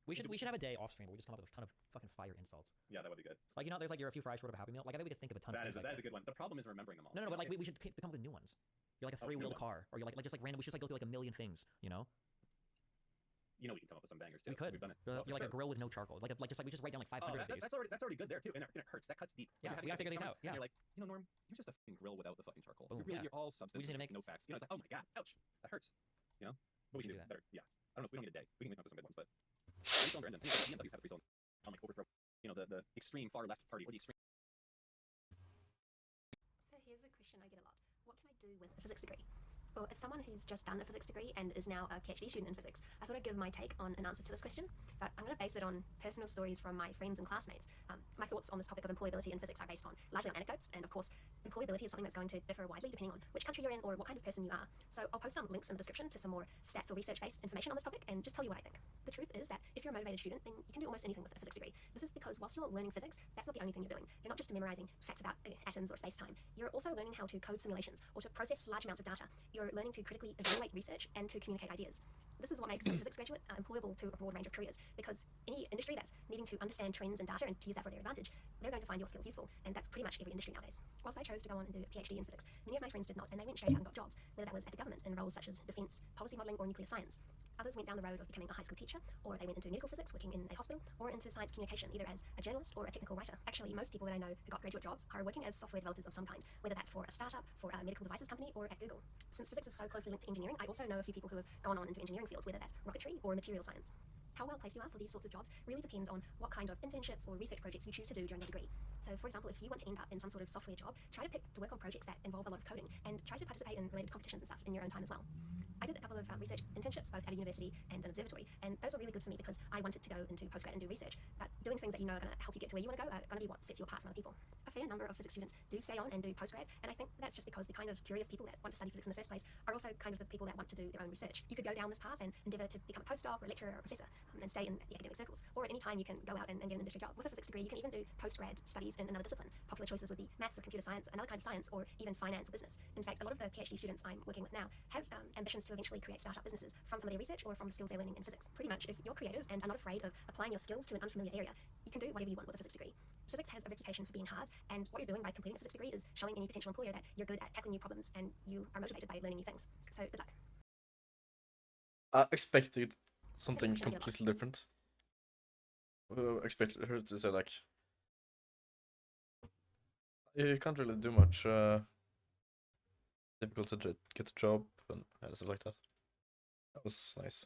Speaker 20: We should have a day off stream where we just come up with a ton of fucking fire insults.
Speaker 21: Yeah, that would be good.
Speaker 20: Like, there's like you're a few fries short of a Happy Meal. Like, I bet we could think of a ton of things.
Speaker 21: That is a good one. The problem is remembering them all.
Speaker 20: No, but like we should come up with new ones. You're like a three-wheeled car, or you're like just like random. We should just like go through like a million things,
Speaker 21: we can come up with some bangers too.
Speaker 20: We could.
Speaker 21: We've done it.
Speaker 20: You're like a grill with no charcoal. Like we just write down like 500 of these.
Speaker 21: That's already good there too, and it hurts. That cuts deep.
Speaker 20: Yeah, we gotta figure these out. Yeah.
Speaker 21: You're like, Norm, you're just a fucking grill without the fucking charcoal.
Speaker 20: Boom,
Speaker 21: You're all substance.
Speaker 20: We just need to make
Speaker 21: no facts. It's like, oh my god, ouch, that hurts. But we should do that better. Yeah. I don't know if we don't need a day. We can come up with some good ones, but Free Zone Brandon. BMW's had a Free Zone on like overthrow. The extreme far left party or the extreme.
Speaker 8: So here's a question I get a lot. What can I do with a physics degree? Well, as someone who's just done a physics degree and is now a PhD student in physics, I thought I'd give my take on an answer to this question, but I'm going to base it on personal stories from my friends and classmates. My thoughts on this topic of employability in physics are based on largely on anecdotes, and of course, employability is something that's going to differ widely depending on which country you're in or what kind of person you are. So I'll post some links in the description to some more stats or research-based information on this topic and just tell you what I think. The truth is that if you're a motivated student, then you can do almost anything with a physics degree. This is because whilst you're learning physics, that's not the only thing you're doing. You're not just memorizing facts about atoms or space-time. You're also learning how to code simulations or to process large amounts of data. You're learning to critically evaluate research and to communicate ideas. This is what makes a physics graduate employable to a broad range of careers, because any industry that's needing to understand trends and data and to use that for their advantage, they're going to find your skills useful, and that's pretty much every industry nowadays. Whilst I chose to go on and do a PhD in physics, many of my friends did not, and they went straight out and got jobs, whether that was at the government in roles such as defence, policy modelling, or nuclear science. Others went down the road of becoming a high school teacher, or they went into medical physics, working in a hospital, or into science communication, either as a journalist or a technical writer. Actually, most people that I know who got graduate jobs are working as software developers of some kind, whether that's for a startup, for a medical devices company, or at Google. Since physics is so closely linked to engineering, I also know a few people who have gone on into engineering fields, whether that's rocketry or material science. How well placed you are for these sorts of jobs really depends on what kind of internships or research projects you choose to do during your degree. So, for example, if you want to end up in some sort of software job, try to work on projects that involve a lot of coding, and try to participate in related competitions and stuff in your own time as well. I did a couple of research internships, both at a university and an observatory, and those were really good for me because I wanted to go into postgrad and do research, but doing things that are going to help you get to where you want to go are going to be what sets you apart from other people. A fair number of physics students do stay on and do postgrad, and I think that's just because the kind of curious people that want to study physics in the first place are also kind of the people that want to do their own research. You could go down this path and endeavour to become a postdoc or a lecturer or a professor and stay in the academic circles, or at any time you can go out and get an industry job. With a physics degree, you can even do postgrad studies in another discipline. Popular choices would be maths or computer science, another kind of science, or even finance or business. In fact, a lot of the PhD students I'm working with now have ambitions to eventually create startup businesses from some of their research or from the skills they're learning in physics. Pretty much, if you're creative and are not afraid of applying your skills to an unfamiliar area, you can do whatever you want with a physics degree. Physics has a reputation for being hard, and what you're doing by completing a physics degree is showing any potential employer that you're good at tackling new problems and you are motivated by learning new things. So, good luck.
Speaker 1: I expected something completely different. Expected her to say like, you can't really do much. Difficult to get a job and stuff like that. That was nice.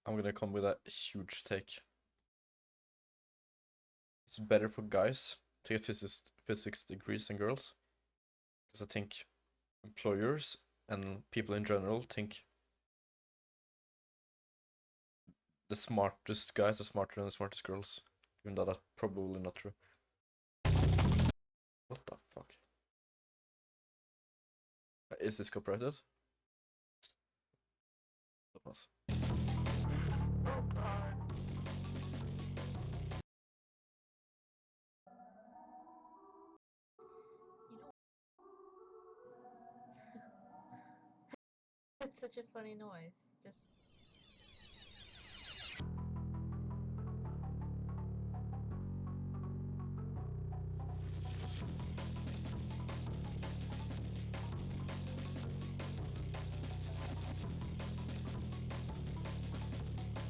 Speaker 1: I'm gonna come with a huge take. It's better for guys to get physics degrees than girls, because I think employers and people in general think the smartest guys are smarter than the smartest girls. Even though that's probably not true. What the fuck? Is this copyrighted? Såpass.
Speaker 6: That's such a funny noise. Just.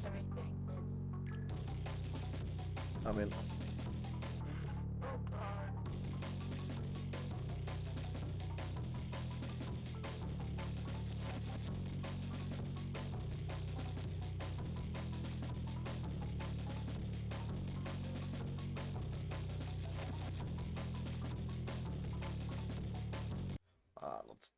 Speaker 6: Everything is.
Speaker 1: I mean,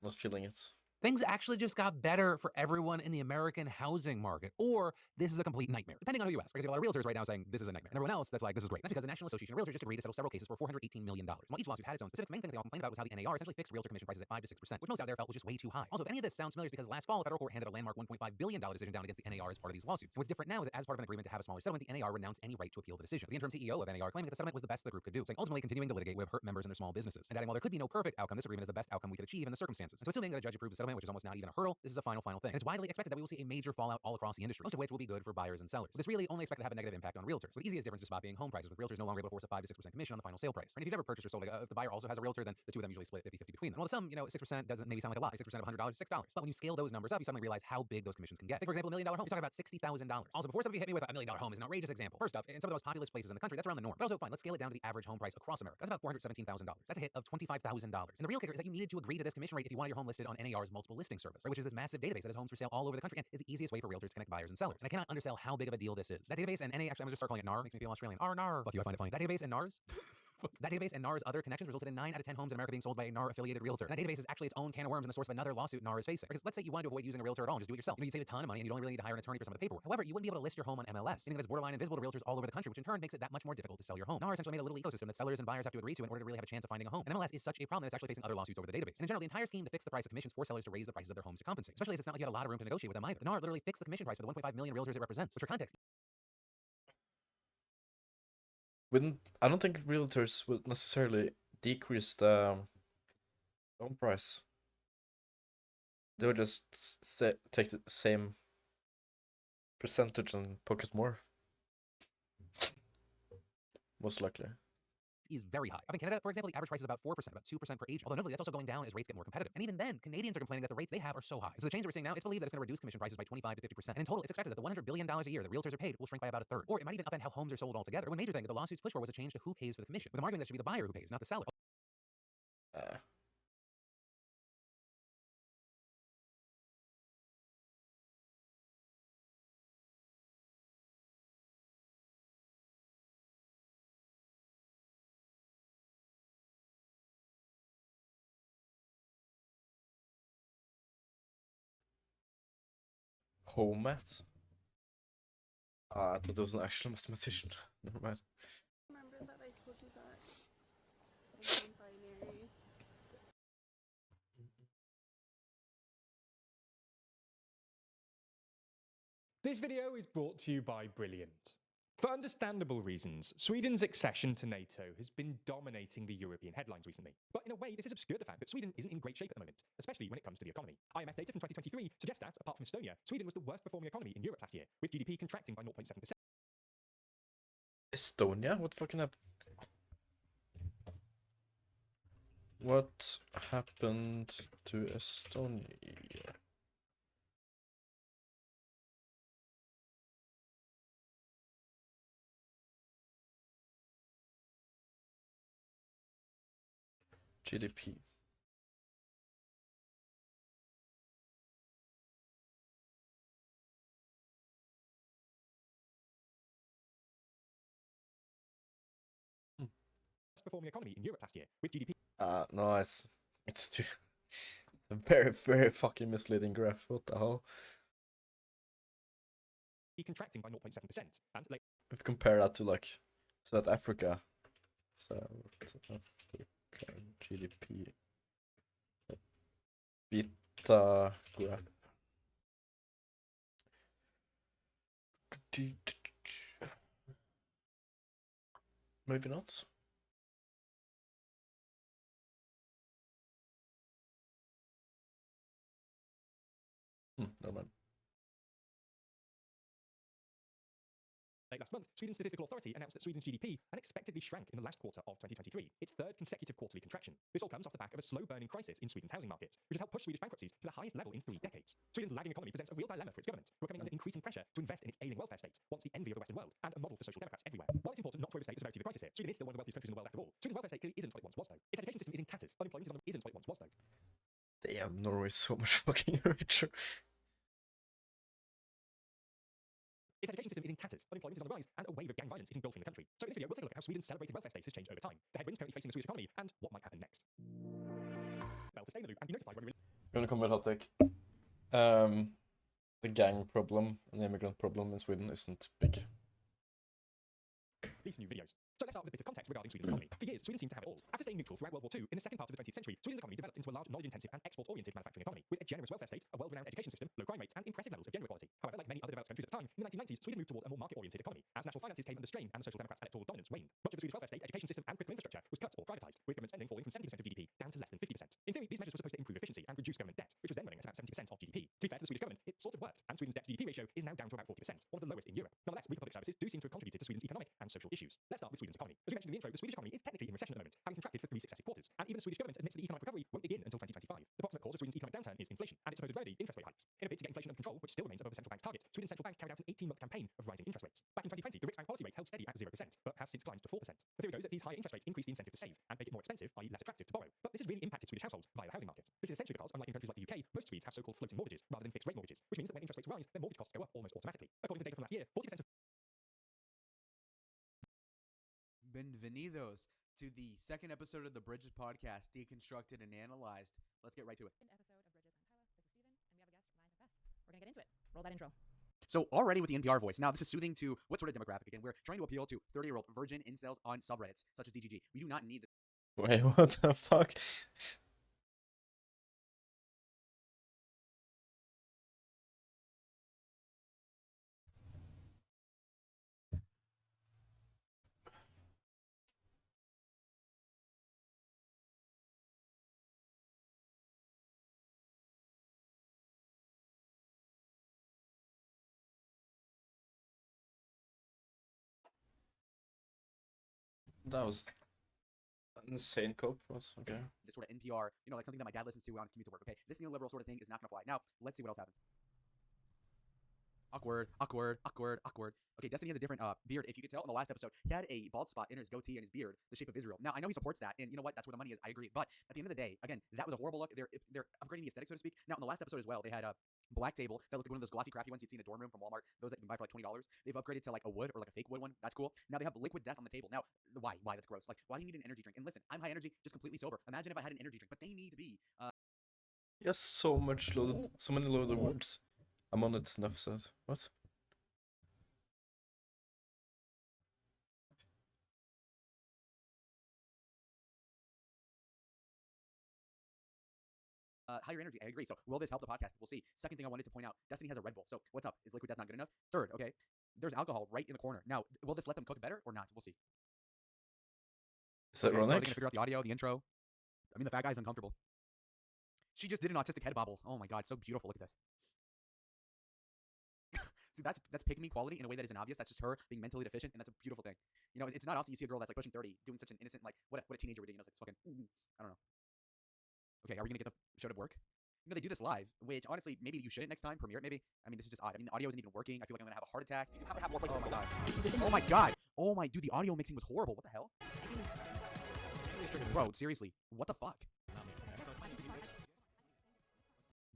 Speaker 1: not feeling it.
Speaker 13: Things actually just got better for everyone in the American housing market, or this is a complete nightmare, depending on who you ask. Because you have a lot of realtors right now saying this is a nightmare, and everyone else that's like, this is great. That's because the National Association of Realtors just agreed to settle several cases for $418 million. While each lawsuit had its own specifics, the main thing they all complained about was how the NAR essentially fixed realtor commission prices at 5 to 6%, which most out there felt was just way too high. Also, if any of this sounds familiar, it's because last fall, a federal court handed a landmark $1.5 billion decision down against the NAR as part of these lawsuits. And what's different now is that as part of an agreement to have a smaller settlement, the NAR renounced any right to appeal the decision. The interim CEO of NAR claiming that the settlement was the best the group could do, saying ultimately continuing to litigate would hurt members and their small businesses. And adding, while there could be no perfect outcome, this agreement is the best outcome we could achieve in the circumstances. So assuming that a judge approves the settlement, which is almost not even a hurdle, this is a final thing. And it's widely expected that we will see a major fallout all across the industry, most of which will be good for buyers and sellers. So this really only expected to have a negative impact on realtors. So the easiest difference is spot being home prices, with realtors no longer able to force a 5 to 6% commission on the final sale price. And if you've ever purchased or sold, if the buyer also has a realtor, then the two of them usually split 50-50 between them. Well, to some, 6% doesn't maybe sound like a lot. 6% of $100 is $6. But when you scale those numbers up, you suddenly realize how big those commissions can get. Take, for example, $1 million home. You're talking about $60,000. Also, before somebody hit me with $1 million home is an outrageous example. First off, in some of the most populous places in the country, that's around the norm. But also, fine, let's scale it down to the average home price across America. That's about $417,000. That's a hit of $25,000. And the real kicker is that you needed to agree to this commission rate if you wanted your home listed on NAR's multiple listing service, right, which is this massive database that has homes for sale all over the country and is the easiest way for realtors to connect buyers and sellers. And I cannot undersell how big of a deal this is. That database and NA, actually, I'm gonna just start calling it NAR, makes me feel Australian. NAR. Fuck you, I find it funny. That database and NAR's. That database and NAR's other connections resulted in 9 out of 10 homes in America being sold by a NAR-affiliated realtor. And that database is actually its own can of worms and the source of another lawsuit NAR is facing. Because let's say you wanted to avoid using a realtor at all and just do it yourself. You'd save a ton of money and you'd only really need to hire an attorney for some of the paperwork. However, you wouldn't be able to list your home on MLS, meaning that it's borderline invisible to realtors all over the country, which in turn makes it that much more difficult to sell your home. NAR essentially made a little ecosystem that sellers and buyers have to agree to in order to really have a chance of finding a home. And MLS is such a problem that it's actually facing other lawsuits over the database. And in general, the entire scheme to fix the price of commissions force sellers to raise the prices of their homes to compensate. Especially as it's not like you had a lot of room to negotiate with them either. The NAR literally fixed the commission price for the 1.5 million realtors it represents. Which for context,
Speaker 1: I don't think realtors would necessarily decrease the home price. They would just take the same percentage and pocket more. Most likely.
Speaker 13: Is very high. Up in Canada, for example, the average price is about 4%, about 2% per agent. Although notably, that's also going down as rates get more competitive. And even then, Canadians are complaining that the rates they have are so high. So the change that we're seeing now, it's believed that it's going to reduce commission prices by 25 to 50%. And in total, it's expected that the $100 billion a year that realtors are paid will shrink by about a third. Or it might even upend how homes are sold altogether. But one major thing that the lawsuits push for was a change to who pays for the commission, with them arguing that it should be the buyer who pays, not the seller.
Speaker 1: Home math? I thought it was an actual mathematician. Never mind.
Speaker 6: Remember that I told you that I'm non-binary.
Speaker 23: This video is brought to you by Brilliant. For understandable reasons, Sweden's accession to NATO has been dominating the European headlines recently. But in a way, this has obscured the fact that Sweden isn't in great shape at the moment, especially when it comes to the economy. IMF data from 2023 suggests that, apart from Estonia, Sweden was the worst performing economy in Europe last year, with GDP contracting by 0.7%.
Speaker 1: Estonia? What fucking happened? What happened to Estonia? GDP.
Speaker 23: Performing economy in Europe last year, with GDP.
Speaker 1: No, it's too. It's a very, very fucking misleading graph. What the hell?
Speaker 23: contracting by 0.7%. And like,
Speaker 1: If you compare that to like South Africa, South Africa GDP beta graph. Maybe not. Never mind.
Speaker 23: Late last month, Sweden's Statistical Authority announced that Sweden's GDP unexpectedly shrank in the last quarter of 2023, its third consecutive quarterly contraction. This all comes off the back of a slow-burning crisis in Sweden's housing market, which has helped push Swedish bankruptcies to the highest level in 3 decades. Sweden's lagging economy presents a real dilemma for its government, who are coming under increasing pressure to invest in its ailing welfare state, once the envy of the Western world, and a model for social democrats everywhere. While it's important not to overstate the severity of the crisis here, Sweden is still one of the wealthiest countries in the world after all. Sweden's welfare state clearly isn't what it once was, though. Its education system is in tatters. Unemployment isn't what it once was, though.
Speaker 1: Damn, Norway is so much fucking richer.
Speaker 23: Its education system is in tatters, unemployment is on the rise, and a wave of gang violence is engulfing the country. So in this video, we'll take a look at how Sweden's celebrated welfare state has changed over time, the headwinds currently facing the Swedish economy, and what might happen next. Well, to stay in the loop and be notified when we
Speaker 1: Gonna come with a hot take. The gang problem and the immigrant problem in Sweden isn't big.
Speaker 23: release new videos. So let's start with a bit of context regarding Sweden's economy. For years, Sweden seemed to have it all. After staying neutral throughout World War II, in the second part of the 20th century, Sweden's economy developed into a large knowledge-intensive and export-oriented manufacturing economy, with a generous welfare state, a world-renowned education system, low crime rates, and impressive levels of gender equality. However, like many other developed countries at the time, in the 1990s, Sweden moved toward a more market-oriented economy, as national finances came under strain and the Social Democrats' electoral dominance waned. Much of the Swedish welfare state, education system, and critical infrastructure was cut or privatized, with government spending falling from 70% of GDP down to less than 50%. In theory, these measures were supposed to improve efficiency and reduce government debt, which was then running at about 70% of GDP. To be fair to the Swedish government, it sort of worked, and Sweden's debt-to-GDP ratio is now down to about 40%, one of the lowest in Europe. Nonetheless, weaker public services do seem to have contributed to Sweden's economic and social issues. Let's start with Sweden's economy. As we mentioned in the intro, the Swedish economy is technically in recession at the moment, having contracted for 3 successive quarters, and even the Swedish government admits that the economic recovery won't begin until 2025. The proximate cause of Sweden's economic downturn is inflation, and its supposed remedy, interest rate hikes. In a bid to get inflation under control, which still remains above the central bank's target, Sweden's central bank carried out an 18-month campaign of rising interest rates. Back in 2020, the Riksbank policy rate held steady at 0%, but has since climbed to 4%. The theory goes that these higher interest rates increase the incentive to save and make it more expensive, i.e. less attractive to borrow. But this has really impacted Swedish households via the housing market. This is essentially because, unlike in countries like the UK, most Swedes have so-called floating mortgages rather than fixed rate mortgages, which means that when interest rates rise, their mortgage costs go up almost automatically. According to data from last year, 40% of
Speaker 22: Bienvenidos to the second episode of the Bridges podcast, deconstructed and analyzed. Let's get right to it.
Speaker 2: We're gonna get into it. Roll that intro.
Speaker 22: So already with the NPR voice. Now this is soothing to what sort of demographic? Again, we're trying to appeal to 30-year-old virgin incels on subreddits such as DGG. We do not need this.
Speaker 1: Wait, what the fuck? That was an insane cope. Okay.
Speaker 22: This sort of NPR, you know, like something that my dad listens to on his commute to work. Okay, this neoliberal sort of thing is not gonna fly. Now let's see what else happens. Awkward. Okay, Destiny has a different beard. If you could tell in the last episode, he had a bald spot in his goatee and his beard, the shape of Israel. Now I know he supports that, and you know what? That's where the money is. I agree. But at the end of the day, again, that was a horrible look. They're upgrading the aesthetic, so to speak. Now in the last episode as well, they had a black table that looked like one of those glossy, crappy ones you'd see in a dorm room from Walmart. Those that you can buy for like $20. They've upgraded to like a wood or like a fake wood one. That's cool. Now they have liquid death on the table. Now why? That's gross. Like why do you need an energy drink? And listen, I'm high energy, just completely sober. Imagine if I had an energy drink, but they need to be.
Speaker 1: He has so many loaded words. I'm on it. Enough said. What?
Speaker 22: Higher energy, I agree. So will this help the podcast? We'll see. Second thing I wanted to point out, Destiny has a Red Bull. So what's up? Is liquid death not good enough? Third, okay, there's alcohol right in the corner. Now, will this let them cook better or not? We'll see.
Speaker 1: Is that
Speaker 22: So they're
Speaker 1: ironic?
Speaker 22: gonna figure out the audio, the intro. I mean, the fat guy's uncomfortable. She just did an autistic head bobble. Oh my god, so beautiful. Look at this. See, that's picking me quality in a way that isn't obvious. That's just her being mentally deficient, and that's a beautiful thing. You know, it's not often you see a girl that's like pushing 30 doing such an innocent, like what a teenager would do. You know, it's like fucking I don't know. Okay, are we gonna get the show to work? You know, they do this live, which honestly, maybe you shouldn't next time. Premiere it, maybe. I mean, this is just odd. I mean, the audio isn't even working. I feel like I'm gonna have a heart attack. Oh my god. Oh my god. Oh my, dude, the audio mixing was horrible. What the hell? Bro, seriously, what the fuck?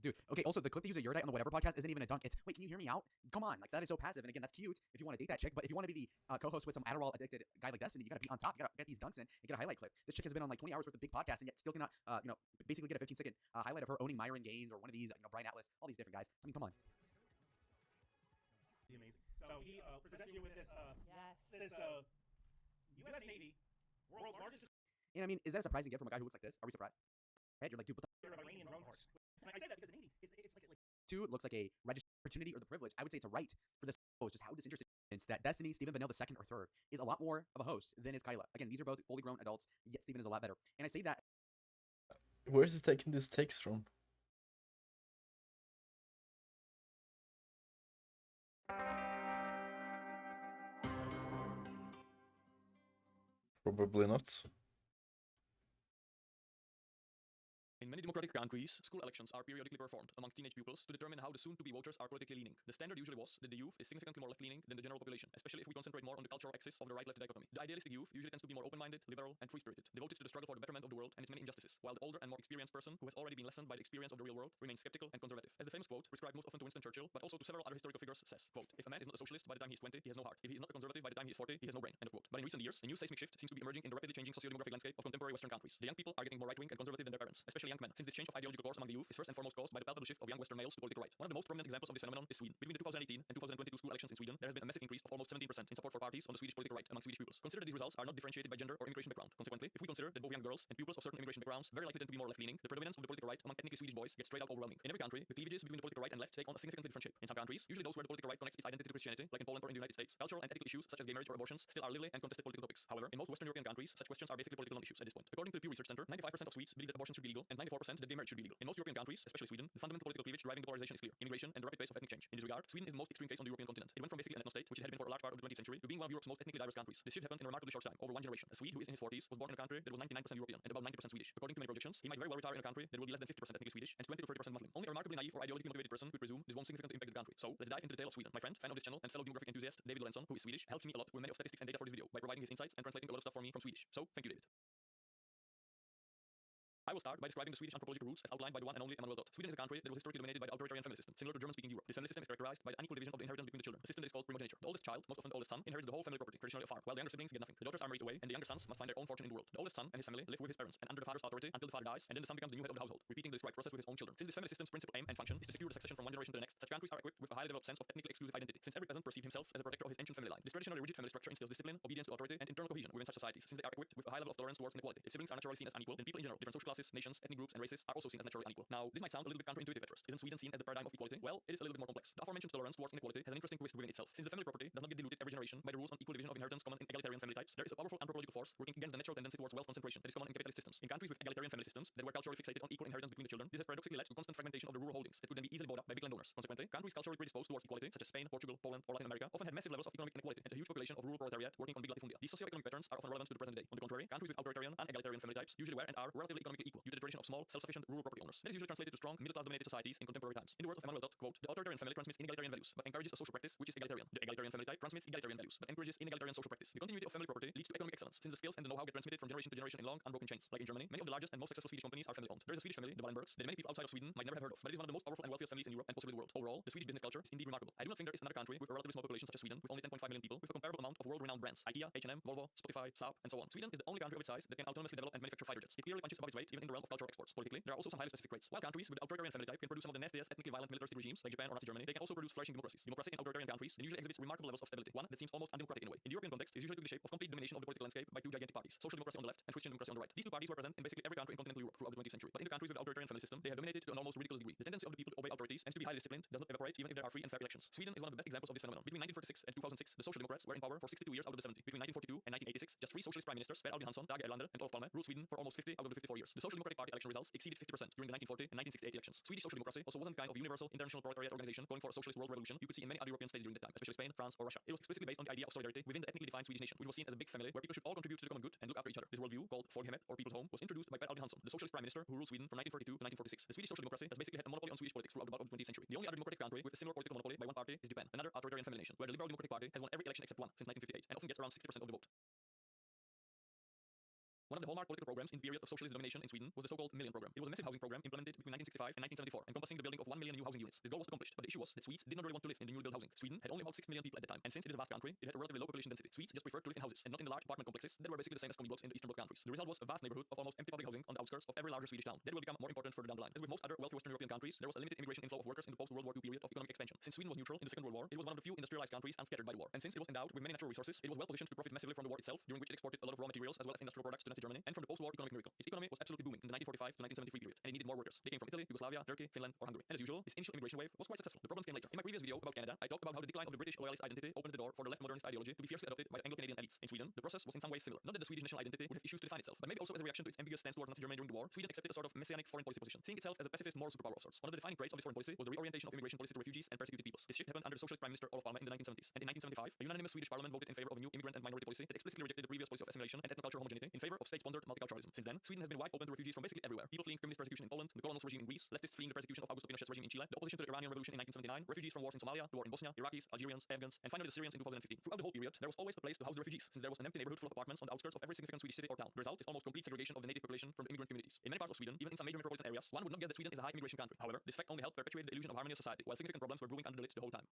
Speaker 22: Dude, okay, also, the clip they use of Yurdite on the Whatever podcast isn't even a dunk. It's, wait, can you hear me out? Come on, like, that is so passive. And again, that's cute if you want to date that chick. But if you want to be the co-host with some Adderall-addicted guy like Destiny, you gotta be on top. You gotta get these dunks in and get a highlight clip. This chick has been on like 20 hours worth of big podcasts and yet still cannot, you know, basically get a 15-second highlight of her owning Myron Gaines or one of these, you know, Brian Atlas, all these different guys. I mean, come on.
Speaker 5: So he presents you with this U.S. Navy, world's largest
Speaker 22: And I mean, is that a surprising gift from a guy who looks like this? Are we surprised? Right? You're like, dude, what the
Speaker 5: of Iranian drone horse. And I say that because the Navy it's like
Speaker 22: two looks like a registered opportunity or the privilege. I would say it's a right for this host, just how disinterested it's that Destiny, Stephen Vanille II or third, is a lot more of a host than is Kyla. Again, these are both fully grown adults, yet Stephen is a lot better. And I say that.
Speaker 1: Where's he taking these takes from? Probably not.
Speaker 21: In many democratic countries, school elections are periodically performed among teenage pupils to determine how the soon-to-be voters are politically leaning. The standard usually was that the youth is significantly more left-leaning than the general population, especially if we concentrate more on the cultural axis of the right-left dichotomy. The idealistic youth usually tends to be more open-minded, liberal, and free-spirited, devoted to the struggle for the betterment of the world and its many injustices, while the older and more experienced person, who has already been lessened by the experience of the real world, remains skeptical and conservative. As the famous quote, prescribed most often to Winston Churchill, but also to several other historical figures, says, quote, "If a man is not a socialist by the time he is 20, he has no heart. If he is not a conservative by the time he is 40, he has no brain." End of quote. But in recent years, a new seismic shift seems to be emerging in the rapidly changing socio-demographic landscape of contemporary Western countries. The young people are getting more right-wing and conservative than their parents, especially young men, since this change of ideological course among the youth is first and foremost caused by the palpable shift of young Western males to political right. One of the most prominent examples of this phenomenon is Sweden. Between the 2018 and 2022 school elections in Sweden, there has been a massive increase of almost 17% in support for parties on the Swedish political right among Swedish pupils. Consider that these results are not differentiated by gender or immigration background. Consequently, if we consider that both young girls and pupils of certain immigration backgrounds very likely tend to be more left-leaning, the predominance of the political right among ethnically Swedish boys gets straight out overwhelming. In every country, the cleavages between the political right and left take on a significantly different shape. In some countries, usually those where the political right connects its identity to Christianity, like in Poland or in the United States, cultural and ethical issues such as gay marriage or abortions still are lively and contested political topics. However, in most Western European countries, such questions are basically political non-issues at this point. According to the Pew Research Center, 95% of Swedes believe that abortion should be legal, and 94% that gay marriage should be legal. In most European countries, especially Sweden, the fundamental political cleavage driving the polarization is clear: immigration and the rapid pace of ethnic change. In this regard, Sweden is the most extreme case on the European continent. It went from basically an ethno state, which it had been for a large part of the 20th century, to being one of Europe's most ethnically diverse countries. This shift happened in a remarkably short time, over one generation. A Swede who is in his 40s was born in a country that was 99% European and about 90% Swedish. According to many projections, he might very well retire in a country that will be less than 50% ethnically Swedish and 20 to 30% Muslim. Only a remarkably naive or ideologically motivated person could presume this won't significantly impact the country. So let's dive into the tale of Sweden. My friend, fan of this channel, and fellow demographic enthusiast David Lorentzon, who is Swedish, helps me a lot with many of statistics and data for this video by providing his insights and translating a lot of stuff for me from Swedish. So thank you, David. I will start by describing the Swedish anthropological roots as outlined by the one and only Emanuel Dot. Sweden is a country that was historically dominated by the authoritarian family system, similar to German-speaking Europe. This family system is characterized by the unequal division of the inheritance between the children, a system that is called primogeniture. The oldest child, most often the oldest son, inherits the whole family property, traditionally a farm, while the younger siblings get nothing. The daughters are married away, and the younger sons must find their own fortune in the world. The oldest son and his family live with his parents and under the father's authority until the father dies, and then the son becomes the new head of the household, repeating the described process with his own children. Since this family system's principal aim and function is to secure the succession from one generation to the next, such countries are equipped with a highly developed sense of ethnically exclusive identity, since every peasant perceives himself as a protector of his ancient family line. This traditionally rigid family structure instills discipline, obedience to authority, and internal cohesion within such societies, since they are equipped with a high level of tolerance towards inequality. If siblings are naturally seen as unequal, then people in general, different social classes, nations, ethnic groups, and races are also seen as naturally unequal. Now, this might sound a little bit counterintuitive at first. Isn't Sweden seen as the paradigm of equality? Well, it is a little bit more complex. The aforementioned tolerance towards inequality has an interesting twist within itself. Since the family property does not get diluted every generation by the rules on equal division of inheritance common in egalitarian family types, there is a powerful anthropological force working against the natural tendency towards wealth concentration that is common in capitalist systems. In countries with egalitarian family systems that were culturally fixated on equal inheritance between the children, this has paradoxically led to constant fragmentation of the rural holdings that could then be easily bought up by big landowners. Consequently, countries culturally predisposed towards equality, such as Spain, Portugal, Poland, or Latin America, often had massive levels of economic inequality and a huge population of rural proletariat working on big latifundia. These socioeconomic patterns are often relevant to the present day. On the contrary, countries with authoritarian and egalitarian family types usually were and are relatively economically equal due to the tradition of small, self-sufficient rural property owners. That is usually translated to strong, middle-class dominated societies in contemporary times. In the words of Emanuel Dot, quote, "The authoritarian family transmits inegalitarian values, but encourages a social practice which is egalitarian. The egalitarian family type transmits egalitarian values, but encourages inegalitarian social practice. The continuity of family property leads to economic excellence, since the skills and the know-how get transmitted from generation to generation in long, unbroken chains. Like in Germany, many of the largest and most successful Swedish companies are family-owned. There is a Swedish family, the Wallenbergs, that many people outside of Sweden might never have heard of, but it is one of the most powerful and wealthiest families in Europe and possibly the world. Overall, the Swedish business culture is indeed remarkable. I do not think there is another country with a relatively small population such as Sweden, with only 10.5 million people, with a comparable amount of world-renowned brands: IKEA, H&M, Volvo, Spotify, Saab, and so on. Sweden is the only country of its size that can autonomously develop and manufacture fighter jets. It clearly punches above its weight even in the realm of cultural exports. Politically, there are also some highly specific traits. While countries with the authoritarian family type can produce some of the nastiest, ethnically violent militaristic regimes like Japan or Nazi Germany, they can also produce flourishing democracies. Democracy in authoritarian countries usually exhibits remarkable levels of stability, one that seems almost undemocratic in a way. In the European context, it usually took the shape of complete domination of the political landscape by two gigantic parties: social democracy on the left and Christian democracy on the right. These two parties were present in basically every country in continental Europe throughout the 20th century. But in the countries with the authoritarian family system, they have dominated to an almost ridiculous degree. The tendency of the people to obey authorities and to be highly disciplined does not evaporate even if there are free and fair elections. Sweden is one of the best examples of this phenomenon. Between 1946 and 2006, the Social Democrats were in power for 62 years out of the 70. Between 1942 and 1986, just 3 socialist prime ministers, Per Albin Hansson, Tage Erlander, and Olof Palme, ruled Sweden for almost 50 out of the 54 years. The Social Democratic Party election results exceeded 50% during the 1940 and 1968 elections. Swedish social democracy also wasn't kind of universal international proletariat organization going for a socialist world revolution you could see in many other European states during that time, especially Spain, France, or Russia. It was explicitly based on the idea of solidarity within the ethnically defined Swedish nation, which was seen as a big family where people should all contribute to the common good and look after each other. This worldview, called Folkhemmet or People's Home, was introduced by Per Albin Hansson, the socialist prime minister who ruled Sweden from 1942 to 1946. The Swedish social democracy has basically had a monopoly on Swedish politics throughout the bulk of the 20th century. The only other democratic country with a similar political monopoly by one party is Japan, another authoritarian family nation, where the Liberal Democratic Party has won every election except one since 1958 and often gets around 60% of the vote. One of the hallmark political programs in the period of socialist domination in Sweden was the so-called Million Program. It was a massive housing program implemented between 1965 and 1974, encompassing the building of 1 million new housing units. This goal was accomplished, but the issue was that Swedes did not really want to live in the newly built housing. Sweden had only about 6 million people at the time, and since it is a vast country, it had a relatively low population density. Swedes just preferred to live in houses and not in the large apartment complexes that were basically the same as commune blocks in the Eastern Bloc countries. The result was a vast neighborhood of almost empty public housing on the outskirts of every larger Swedish town. That will become more important further down the line. As with most other wealthy Western European countries, there was a limited immigration inflow of workers in the post-World War II period of economic expansion. Since Sweden was neutral in the Second World War, it was one of the few industrialized countries unscattered by the war. And since it was endowed with many natural resources, it was well positioned to profit massively from the war itself, during which it exported a lot of raw materials as well as industrial products to Nazi Germany, and from the post-war economic miracle. Its economy was absolutely booming in the 1945 to 1973 period, and it needed more workers. They came from Italy, Yugoslavia, Turkey, Finland, or Hungary. And as usual, this initial immigration wave was quite successful. The problems came later. In my previous video about Canada, I talked about how the decline of the British loyalist identity opened the door for the left modernist ideology to be fiercely adopted by the Anglo-Canadian elites. In Sweden, the process was in some ways similar. Not that the Swedish national identity would have issues to define itself, but maybe also as a reaction to its ambiguous stance towards Nazi Germany during the war, Sweden accepted a sort of messianic foreign policy position, seeing itself as a pacifist moral superpower of sorts. One of the defining traits of this foreign policy was the reorientation of immigration policy to refugees and persecuted peoples. This shift happened under the socialist prime minister Olof Palme in the 1970s. And in 1975, a unanimous Swedish parliament voted in favor of a new immigrant and minority policy that explicitly rejected the previous policy of assimilation and ethnocultural homogeneity in favor of state-sponsored multiculturalism. Since then, Sweden has been wide open to refugees from basically everywhere. People fleeing communist persecution in Poland, the colonial regime in Greece, leftists fleeing the persecution of Augusto Pinochet's regime in Chile, the opposition to the Iranian Revolution in 1979, refugees from wars in Somalia, the war in Bosnia, Iraqis, Algerians, Afghans, and finally the Syrians in 2015. Throughout the whole period, there was always a place to house the refugees, since there was an empty neighborhood full of apartments on the outskirts of every significant Swedish city or town. The result is almost complete segregation of the native population from the immigrant communities. In many parts of Sweden, even in some major metropolitan areas, one would not get that Sweden is a high immigration country. However, this fact only helped perpetuate the illusion of harmony of society, while significant problems were brewing under the lid the whole time.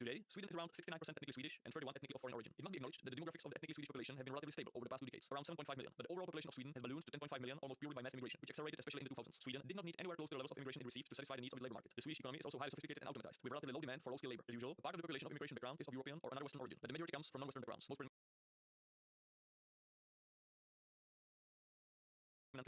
Speaker 21: Today, Sweden is around 69% ethnically Swedish and 31% ethnically of foreign origin. It must be acknowledged that the demographics of the ethnically Swedish population have been relatively stable over the past 2 decades, around 7.5 million. But the overall population of Sweden has ballooned to 10.5 million almost purely by mass immigration, which accelerated especially in the 2000s. Sweden did not need anywhere close to the levels of immigration it received to satisfy the needs of its labor market. The Swedish economy is also highly sophisticated and automatized, with relatively low demand for low-skilled labor. As usual, a part of the population of immigration background is of European or another Western origin, but the majority comes from non-Western backgrounds, most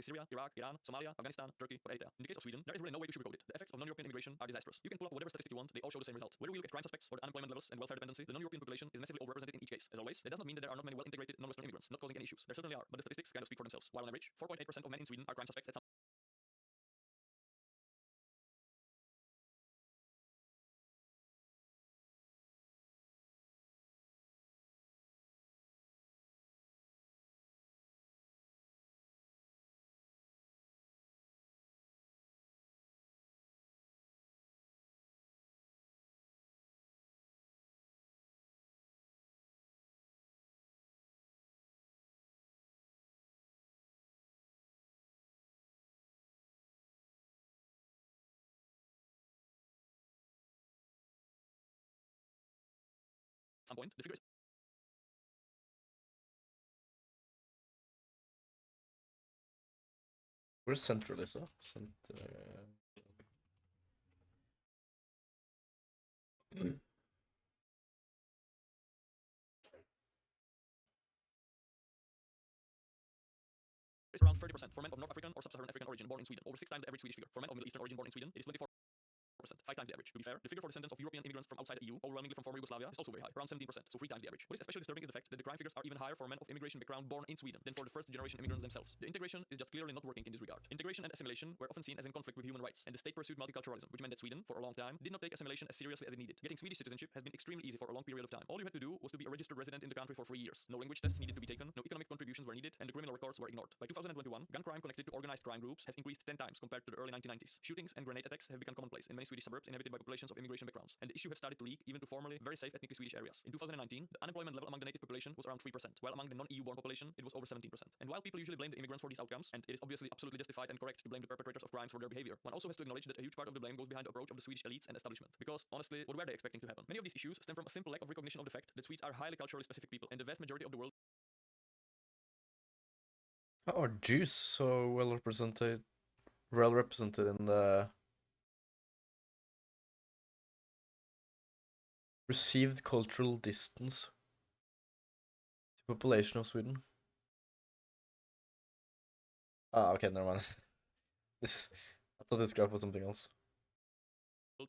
Speaker 21: Syria, Iraq, Iran, Somalia, Afghanistan, Turkey, or Eritrea. In the case of Sweden, there is really no way to sugarcoat it. The effects of non-European immigration are disastrous. You can pull up whatever statistic you want, they all show the same result. Whether we look at crime suspects or the unemployment levels and welfare dependency, the non-European population is massively overrepresented in each case. As always, that does not mean that there are not many well-integrated non-Western immigrants, not causing any issues. There certainly are, but the statistics kind of speak for themselves. While on average, 4.8% of men in Sweden are crime suspects at some point, the figure is
Speaker 1: Where's Central, Lisa?
Speaker 21: It's around 30% for men of North African or Sub-Saharan African origin born in Sweden, over 6 times the average Swedish figure. For men of Middle Eastern origin born in Sweden, it is 24%, 5 times the average. To be fair, the figure for descendants of European immigrants from outside the EU, overwhelmingly from former Yugoslavia, is also very high, around 17%, so 3 times the average. What is especially disturbing is the fact that the crime figures are even higher for men of immigration background born in Sweden than for the first-generation immigrants themselves. The integration is just clearly not working in this regard. Integration and assimilation were often seen as in conflict with human rights, and the state pursued multiculturalism, which meant that Sweden, for a long time, did not take assimilation as seriously as it needed. Getting Swedish citizenship has been extremely easy for a long period of time. All you had to do was to be a registered resident in the country for 3 years. No language tests needed to be taken, no economic contributions were needed, and the criminal records were ignored. By 2021, gun crime connected to organized crime groups has increased 10 times compared to the early 1990s. Shootings and grenade attacks have become commonplace in many Swedish suburbs inhabited by populations of immigration backgrounds, and the issue has started to leak even to formerly very safe ethnically Swedish areas. In 2019, the unemployment level among the native population was around 3%, while among the non-EU born population it was over 17%. And while people usually blame the immigrants for these outcomes, and it is obviously absolutely justified and correct to blame the perpetrators of crimes for their behavior, one also has to acknowledge that a huge part of the blame goes behind the approach of the Swedish elites and establishment. Because honestly, what were they expecting to happen? Many of these issues stem from a simple lack of recognition of the fact that Swedes are highly culturally specific people, and the vast majority of the world
Speaker 1: How are Jews so well represented in the received cultural distance to population of Sweden? Ah, okay, never mind. I thought this graph was something else.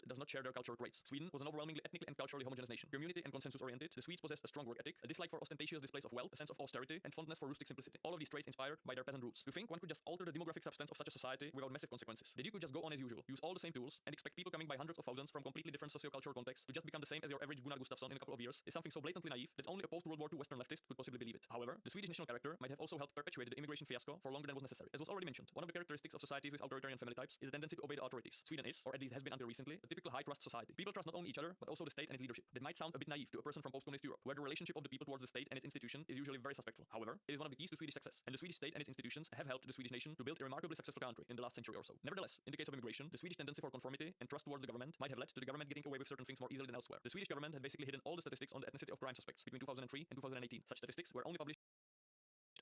Speaker 21: does not share their cultural traits. Sweden was an overwhelmingly ethnically and culturally homogeneous nation. Community and consensus-oriented, the Swedes possessed a strong work ethic, a dislike for ostentatious displays of wealth, a sense of austerity, and fondness for rustic simplicity. All of these traits inspired by their peasant roots. To think one could just alter the demographic substance of such a society without massive consequences. That you could just go on as usual, use all the same tools, and expect people coming by hundreds of thousands from completely different socio-cultural contexts to just become the same as your average Gunnar Gustafsson in a couple of years is something so blatantly naive that only a post-World War II Western leftist could possibly believe it. However, the Swedish national character might have also helped perpetuate the immigration fiasco for longer than was necessary. As was already mentioned, one of the characteristics of societies with authoritarian family types is the tendency to obey the authorities. Sweden is, or at least has been until recently,
Speaker 10: a typical high-trust society. People trust not only each other, but also the state and its leadership. That might sound a bit naive to a person from post-communist Europe, where the relationship of the people towards the state and its institution is usually very suspectful. However, it is one of the keys to Swedish success, and the Swedish state and its institutions have helped the Swedish nation to build a remarkably successful country in the last century or so. Nevertheless, in the case of immigration, the Swedish tendency for conformity and trust towards the government might have led to the government getting away with certain things more easily than elsewhere. The Swedish government had basically hidden all the statistics on the ethnicity of crime suspects between 2003 and 2018. Such statistics were only published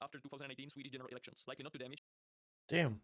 Speaker 10: after 2018 Swedish general elections, likely not to damage.
Speaker 1: Damn.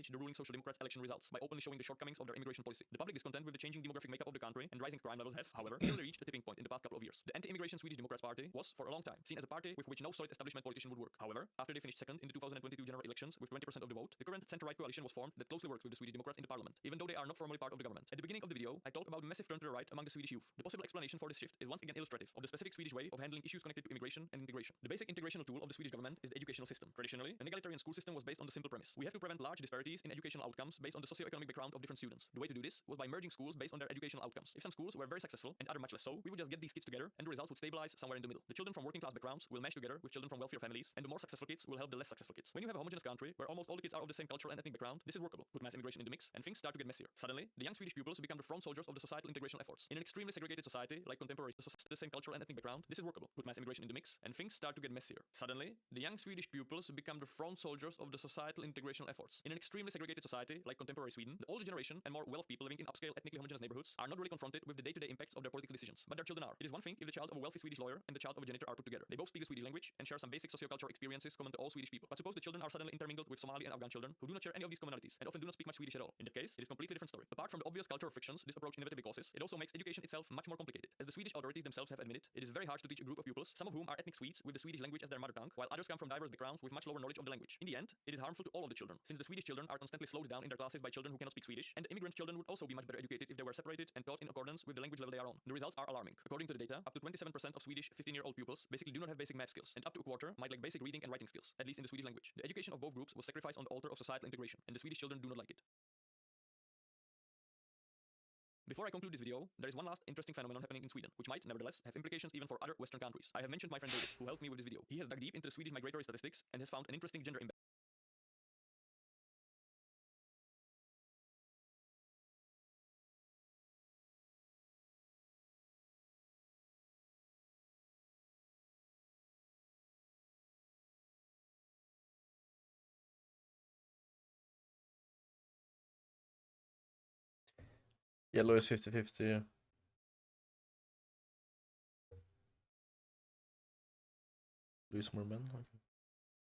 Speaker 10: The ruling Social Democrats' election results by openly showing the shortcomings of their immigration policy. The public is content with the changing demographic makeup of the country, and rising crime levels have, however, nearly reached a tipping point in the past couple of years. The anti-immigration Swedish Democrats Party was, for a long time, seen as a party with which no solid establishment politician would work. However, after they finished second in the 2022 general elections with 20% of the vote, the current centre-right coalition was formed that closely worked with the Swedish Democrats in the parliament, even though they are not formally part of the government. At the beginning of the video, I talked about the massive turn to the right among the Swedish youth. The possible explanation for this shift is once again illustrative of the specific Swedish way of handling issues connected to immigration and integration. The basic integrational tool of the Swedish government is the educational system. Traditionally, an egalitarian school system was based on the simple premise: we have to prevent large disparities in educational outcomes based on the socio-economic background of different students. The way to do this was by merging schools based on their educational outcomes. If some schools were very successful and other much less so, we would just get these kids together and the results would stabilize somewhere in the middle. The children from working class backgrounds will mesh together with children from wealthier families, and the more successful kids will help the less successful kids. When you have a homogeneous country where almost all the kids are of the same cultural and ethnic background, this is workable. Put mass immigration in the mix, and things start to get messier. Suddenly, the young Swedish pupils become the front soldiers of the societal integration efforts. In an extremely segregated society like contemporary the same cultural and ethnic background, this is workable. Put mass immigration in the mix, and things start to get messier. Suddenly, the young Swedish pupils become the front soldiers of the societal integration efforts. In an extremely segregated society like contemporary Sweden, the older generation and more wealthy people living in upscale, ethnically homogeneous neighborhoods are not really confronted with the day-to-day impacts of their political decisions, but their children are. It is one thing if the child of a wealthy Swedish lawyer and the child of a janitor are put together. They both speak the Swedish language and share some basic socio-cultural experiences common to all Swedish people. But suppose the children are suddenly intermingled with Somali and Afghan children who do not share any of these commonalities and often do not speak much Swedish at all. In that case, it is a completely different story. Apart from the obvious cultural frictions this approach inevitably causes, it also makes education itself much more complicated. As the Swedish authorities themselves have admitted, it is very hard to teach a group of pupils, some of whom are ethnic Swedes with the Swedish language as their mother tongue, while others come from diverse backgrounds with much lower knowledge of the language. In the end, it is harmful to all of the children, since the Swedish children are constantly slowed down in their classes by children who cannot speak Swedish, and the immigrant children would also be much better educated if they were separated and taught in accordance with the language level they are on. The results are alarming. According to the data, up to 27% of Swedish 15-year-old pupils basically do not have basic math skills, and up to a quarter might lack basic reading and writing skills, at least in the Swedish language. The education of both groups was sacrificed on the altar of societal integration, and the Swedish children do not like it. Before I conclude this video, there is one last interesting phenomenon happening in Sweden, which might, nevertheless, have implications even for other Western countries. I have mentioned my friend David, who helped me with this video. He has dug deep into the Swedish migratory statistics and has found an interesting gender imbalance.
Speaker 1: Yellow is 50-50. Lose more men? Okay.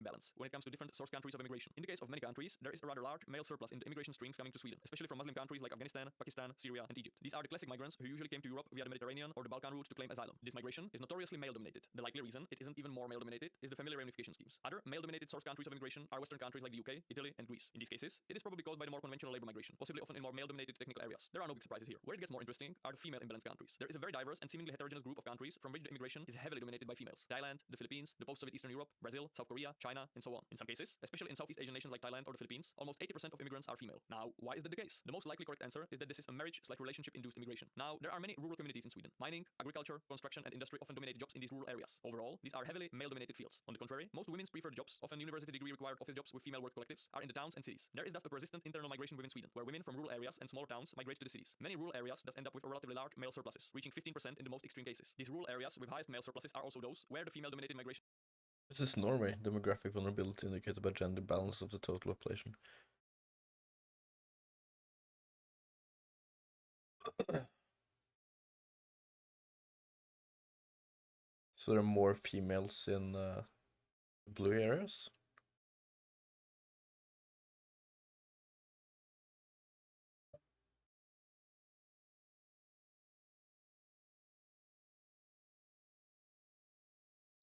Speaker 10: Balance when it comes to different source countries of immigration. In the case of many countries, there is a rather large male surplus in the immigration streams coming to Sweden, especially from Muslim countries like Afghanistan, Pakistan, Syria, and Egypt. These are the classic migrants who usually came to Europe via the Mediterranean or the Balkan route to claim asylum. This migration is notoriously male-dominated. The likely reason it isn't even more male-dominated is the family reunification schemes. Other male-dominated source countries of immigration are Western countries like the UK, Italy, and Greece. In these cases, it is probably caused by the more conventional labor migration, possibly often in more male-dominated technical areas. There are no big surprises here. Where it gets more interesting are the female imbalanced countries. There is a very diverse and seemingly heterogeneous group of countries from which the immigration is heavily dominated by females. Thailand, the Philippines, the post-Soviet Eastern Europe, Brazil, South Korea, China, and so on. In some cases, especially in Southeast Asian nations like Thailand or the Philippines, almost 80% of immigrants are female. Now, why is that the case? The most likely correct answer is that this is a marriage/relationship-induced immigration. Now, there are many rural communities in Sweden. Mining, agriculture, construction, and industry often dominate jobs in these rural areas. Overall, these are heavily male-dominated fields. On the contrary, most women's preferred jobs, often university degree-required office jobs with female work collectives, are in the towns and cities. There is thus a persistent internal migration within Sweden, where women from rural areas and smaller towns migrate to the cities. Many rural areas thus end up with a relatively large male surpluses, reaching 15% in the most extreme cases. These rural areas with highest male surpluses are also those where the female-dominated migration.
Speaker 1: This is Norway. Demographic vulnerability indicated by gender balance of the total population. So there are more females in blue areas?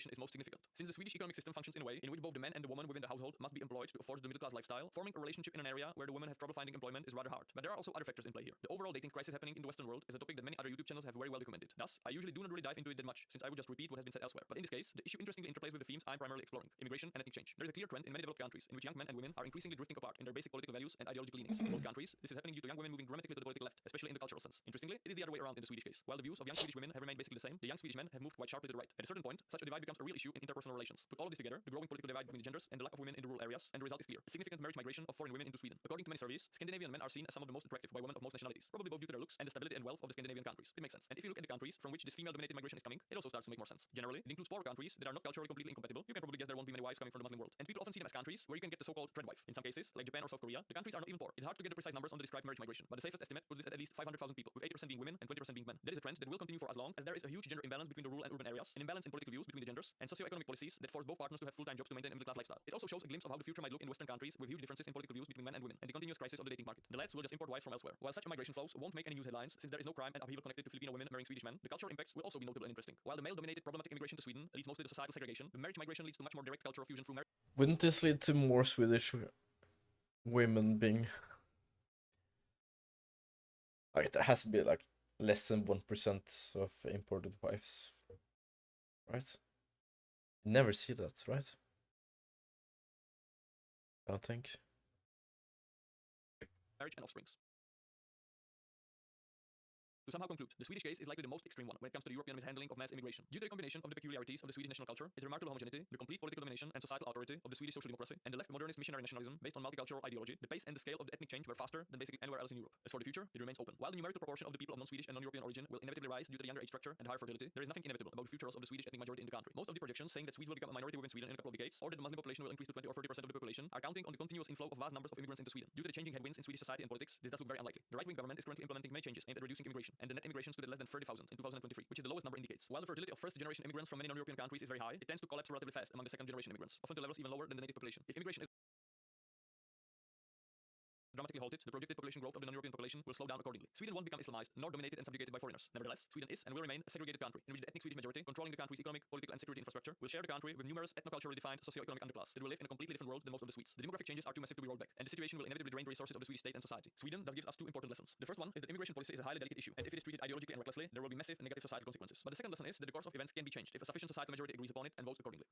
Speaker 10: is most significant, since the Swedish economic system functions in a way in which both the man and the woman within the household must be employed to afford the middle-class lifestyle. Forming a relationship in an area where the women have trouble finding employment is rather hard. But there are also other factors in play here. The overall dating crisis happening in the Western world is a topic that many other YouTube channels have very well documented. Thus, I usually do not really dive into it that much, since I would just repeat what has been said elsewhere. But in this case, the issue interestingly interplays with the themes I'm primarily exploring: immigration and ethnic change. There is a clear trend in many developed countries in which young men and women are increasingly drifting apart in their basic political values and ideological leanings. In both countries, this is happening due to young women moving dramatically to the political left, especially in the cultural sense. Interestingly, it is the other way around in the Swedish case. While the views of young Swedish women have remained basically the same, the young Swedish men have moved quite sharply to the right. At a certain point, such a divide becomes a real issue in interpersonal relations. Put all of this together, the growing political divide between the genders and the lack of women in the rural areas, and the result is clear: a significant marriage migration of foreign women into Sweden. According to many surveys, Scandinavian men are seen as some of the most attractive by women of most nationalities, probably both due to their looks and the stability and wealth of the Scandinavian countries. It makes sense. And if you look at the countries from which this female-dominated migration is coming, it also starts to make more sense. Generally, it includes poorer countries that are not culturally completely incompatible. You can probably guess there won't be many wives coming from the Muslim world. And people often see them as countries where you can get the so-called trend wife. In some cases, like Japan or South Korea, the countries are not even poor. It's hard to get the precise numbers on the described marriage migration, but the safest estimate puts this at least 500,000 people, with 80% being women and 20% being men. That is a trend that will continue for as long as there is a huge gender imbalance between the rural and urban areas, an imbalance in political views between the genders, and socio-economic policies that force both partners to have full-time jobs to maintain a middle-class lifestyle. It also shows a glimpse of how the future might look in Western countries with huge differences in political views between men and women, and the continuous crisis of the dating market. The lads will just import wives from elsewhere. While such migration flows won't make any news headlines, since there is no crime and upheaval connected to Filipino women marrying Swedish men, the cultural impacts will also be notable and interesting. While the male-dominated problematic immigration to Sweden leads mostly to societal segregation, the marriage migration leads to much more direct cultural fusion through marriage.
Speaker 1: Wouldn't this lead to more Swedish women being like, there has to be like less than 1% of imported wives, right? You never see that, right? I don't think.
Speaker 10: Marriage and offsprings. To somehow conclude, the Swedish case is likely the most extreme one when it comes to the European mishandling of mass immigration. Due to the combination of the peculiarities of the Swedish national culture, its remarkable homogeneity, the complete political domination and societal authority of the Swedish social democracy, and the left modernist missionary nationalism based on multicultural ideology, the pace and the scale of the ethnic change were faster than basically anywhere else in Europe. As for the future, it remains open. While the numerical proportion of the people of non-Swedish and non-European origin will inevitably rise due to the younger age structure and higher fertility, there is nothing inevitable about the future loss of the Swedish ethnic majority in the country. Most of the projections saying that Swedes will become a minority within Sweden in a couple of decades, or that the Muslim population will increase to 20 or 30% of the population, are counting on the continuous inflow of vast numbers of immigrants into Sweden. Due to the changing headwinds in Swedish society and politics, this does look very unlikely. The right-wing government is currently implementing many changes aimed at reducing immigration, and the net immigration stood at less than 30,000 in 2023, which is the lowest number indicates. While the fertility of first-generation immigrants from many non-European countries is very high, it tends to collapse relatively fast among the second-generation immigrants, often to levels even lower than the native population. If immigration is dramatically halted, the projected population growth of the non-European population will slow down accordingly. Sweden won't become Islamized, nor dominated and subjugated by foreigners. Nevertheless, Sweden is and will remain a segregated country, in which the ethnic Swedish majority, controlling the country's economic, political, and security infrastructure, will share the country with numerous ethno-culturally defined socio-economic underclass that will live in a completely different world than most of the Swedes. The demographic changes are too massive to be rolled back, and the situation will inevitably drain the resources of the Swedish state and society. Sweden thus gives us two important lessons. The first one is that immigration policy is a highly delicate issue, and if it is treated ideologically and recklessly, there will be massive negative societal consequences. But the second lesson is that the course of events can be changed if a sufficient societal majority agrees upon it and votes accordingly.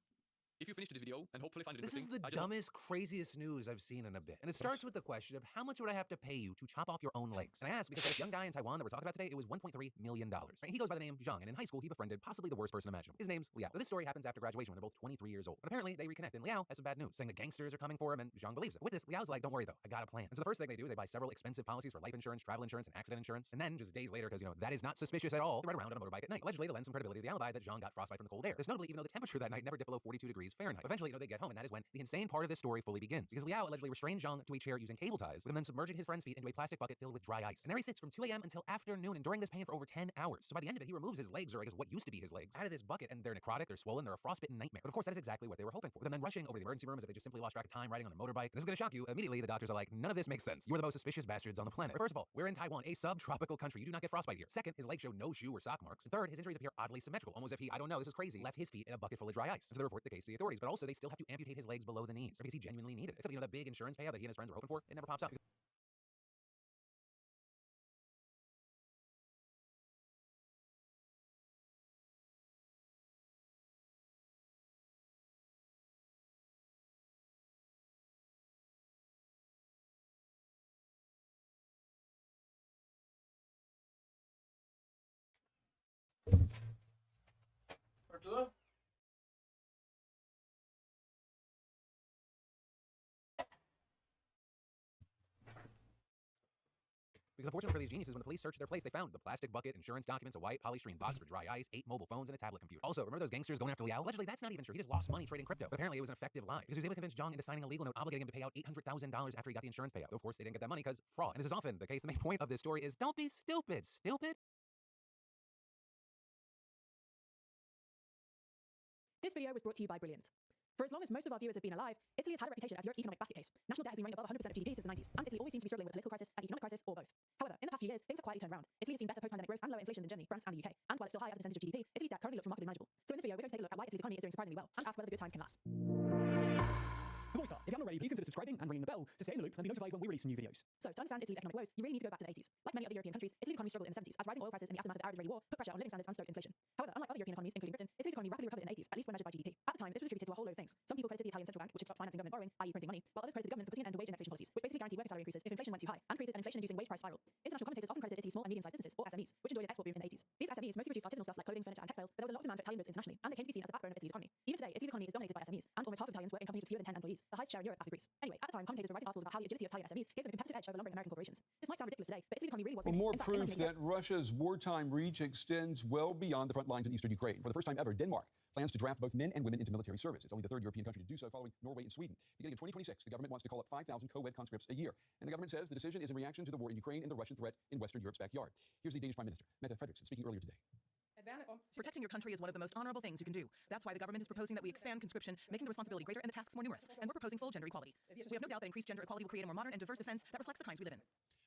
Speaker 10: If you finished this video and hopefully find it
Speaker 13: This is
Speaker 10: interesting,
Speaker 13: the dumbest, craziest news I've seen in a bit. And it starts with the question of how much would I have to pay you to chop off your own legs? And I ask because this young guy in Taiwan that we're talking about today, it was $1.3 million. Right? He goes by the name Zhang, and in high school he befriended possibly the worst person imaginable. His name's Liao. Now, this story happens after graduation when they're both 23 years old. But apparently they reconnect, and Liao has some bad news, saying the gangsters are coming for him, and Zhang believes it. With this, Liao's like, don't worry though, I got a plan. And so the first thing they do is they buy several expensive policies for life insurance, travel insurance, and accident insurance. And then, just days later, because, that is not suspicious at all, they ride around on a motorbike at night, allegedly to lend some credibility to the alibi that Zhang got frostbite from the cold air. This notably, even though the temperature that night never dipped below 42 degrees Fahrenheit. Eventually, they get home, and that is when the insane part of this story fully begins. Because Liao allegedly restrained Zhang to a chair using cable ties, and then submerging his friend's feet into a plastic bucket filled with dry ice. And there he sits from 2 a.m. until afternoon, enduring this pain for over 10 hours. So by the end of it, he removes his legs, or I guess what used to be his legs, out of this bucket, and they're necrotic, they're swollen, they're a frostbitten nightmare. But of course, that is exactly what they were hoping for. With them then rushing over to the emergency room as if they just simply lost track of time riding on a motorbike. And this is gonna shock you. Immediately, the doctors are like, none of this makes sense. You're the most suspicious bastards on the planet. But first of all, we're in Taiwan, a subtropical country. You do not get frostbite here. Second, his legs show no shoe or sock marks. And third, his injuries appear oddly symmetrical, almost as if he, I don't know, this is crazy, left his feet in a bucket full of dry ice. And so they report the case to the authorities. But also, they still have to amputate his legs below the knees because he genuinely needed it. Except, that big insurance payout that he and his friends were hoping for, it never pops up. Because unfortunately for these geniuses, when the police searched their place, they found the plastic bucket, insurance documents, a white polystyrene box for dry ice, 8 mobile phones, and a tablet computer. Also, remember those gangsters going after Liao? Allegedly, that's not even true. He just lost money trading crypto. But apparently, it was an effective lie. Because he was able to convince Zhang into signing a legal note obligating him to pay out $800,000 after he got the insurance payout. Though, of course, they didn't get that money because fraud. And this is often the case. The main point of this story is don't be stupid. Stupid?
Speaker 11: This video was brought to you by Brilliant. For as long as most of our viewers have been alive, Italy has had a reputation as Europe's economic basket case. National debt has been running above 100% of GDP since the 90s, and Italy always seems to be struggling with a political crisis, an economic crisis, or both. However, in the past few years, things have quietly turned around. Italy has seen better post-pandemic growth and lower inflation than Germany, France, and the UK. And while it's still high as a percentage of GDP, Italy's debt currently looks remarkably manageable. So in this video, we're going to take a look at why Italy's economy is doing surprisingly well, and ask whether the good times can last.
Speaker 17: Before we start, if you haven't already, please consider subscribing and ringing the bell to stay in the loop and be notified when we release new videos.
Speaker 11: So, to understand Italy's economic woes, you really need to go back to the 80s. Like many other European countries, Italy's economy struggled in the 70s as rising oil prices in the aftermath of the Arab-Israeli war put pressure on living standards and stoked inflation. However, unlike other European economies, including Britain, Italy's economy rapidly recovered in the 80s, at least when measured by GDP. At the time, this was attributed to a whole load of things. Some people credited the Italian central bank, which had stopped financing government borrowing, i.e. printing money, while others credited the government for putting an end to wage indexation policies, which basically guaranteed worker salary increases if inflation went too high, and created an inflation-inducing wage price spiral. International commentators often credited Italy's small and medium-sized businesses, or SMEs, which enjoyed an export boom in the 80s. These SMEs mostly produced artisanal stuff like clothing, furniture, and textiles, but there was a lot of demand for Italian goods internationally, and they came to be seen as the backbone of Italy's economy. Even today, Italy's economy is dominated by SMEs, and almost half of Italians work in companies with fewer than 10 employees, the highest share in Europe after Greece. Anyway, at the time, commentators were writing articles about how the agility of Italian SMEs gave them a competitive edge over lumbering American corporations. This might sound ridiculous today, but Italy's economy really was.
Speaker 18: Well, more
Speaker 11: In fact, in
Speaker 18: proof
Speaker 11: 1987
Speaker 18: that Russia's wartime reach extends well beyond the front lines in eastern Ukraine. For the first time ever, Denmark plans to draft both men and women into military service. It's only the third European country to do so, following Norway and Sweden. Beginning in 2026, the government wants to call up 5,000 co-ed conscripts a year. And the government says the decision is in reaction to the war in Ukraine and the Russian threat in Western Europe's backyard. Here's the Danish Prime Minister, Mette Frederiksen, speaking earlier today.
Speaker 24: Protecting your country is one of the most honorable things you can do. That's why the government is proposing that we expand conscription, making the responsibility greater and the tasks more numerous. And we're proposing full gender equality. We have no doubt that increased gender equality will create a more modern and diverse defense that reflects the times we live in.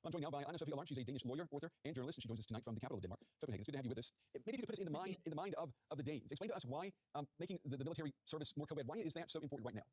Speaker 18: I'm joined now by Anna Sophie Alarm. She's a Danish lawyer, author, and journalist, and she joins us tonight from the capital of Denmark, Copenhagen. It's good to have you with us. Maybe you could put us in the mind of the Danes. Explain to us why making the military service more co-ed, why is that so important right now?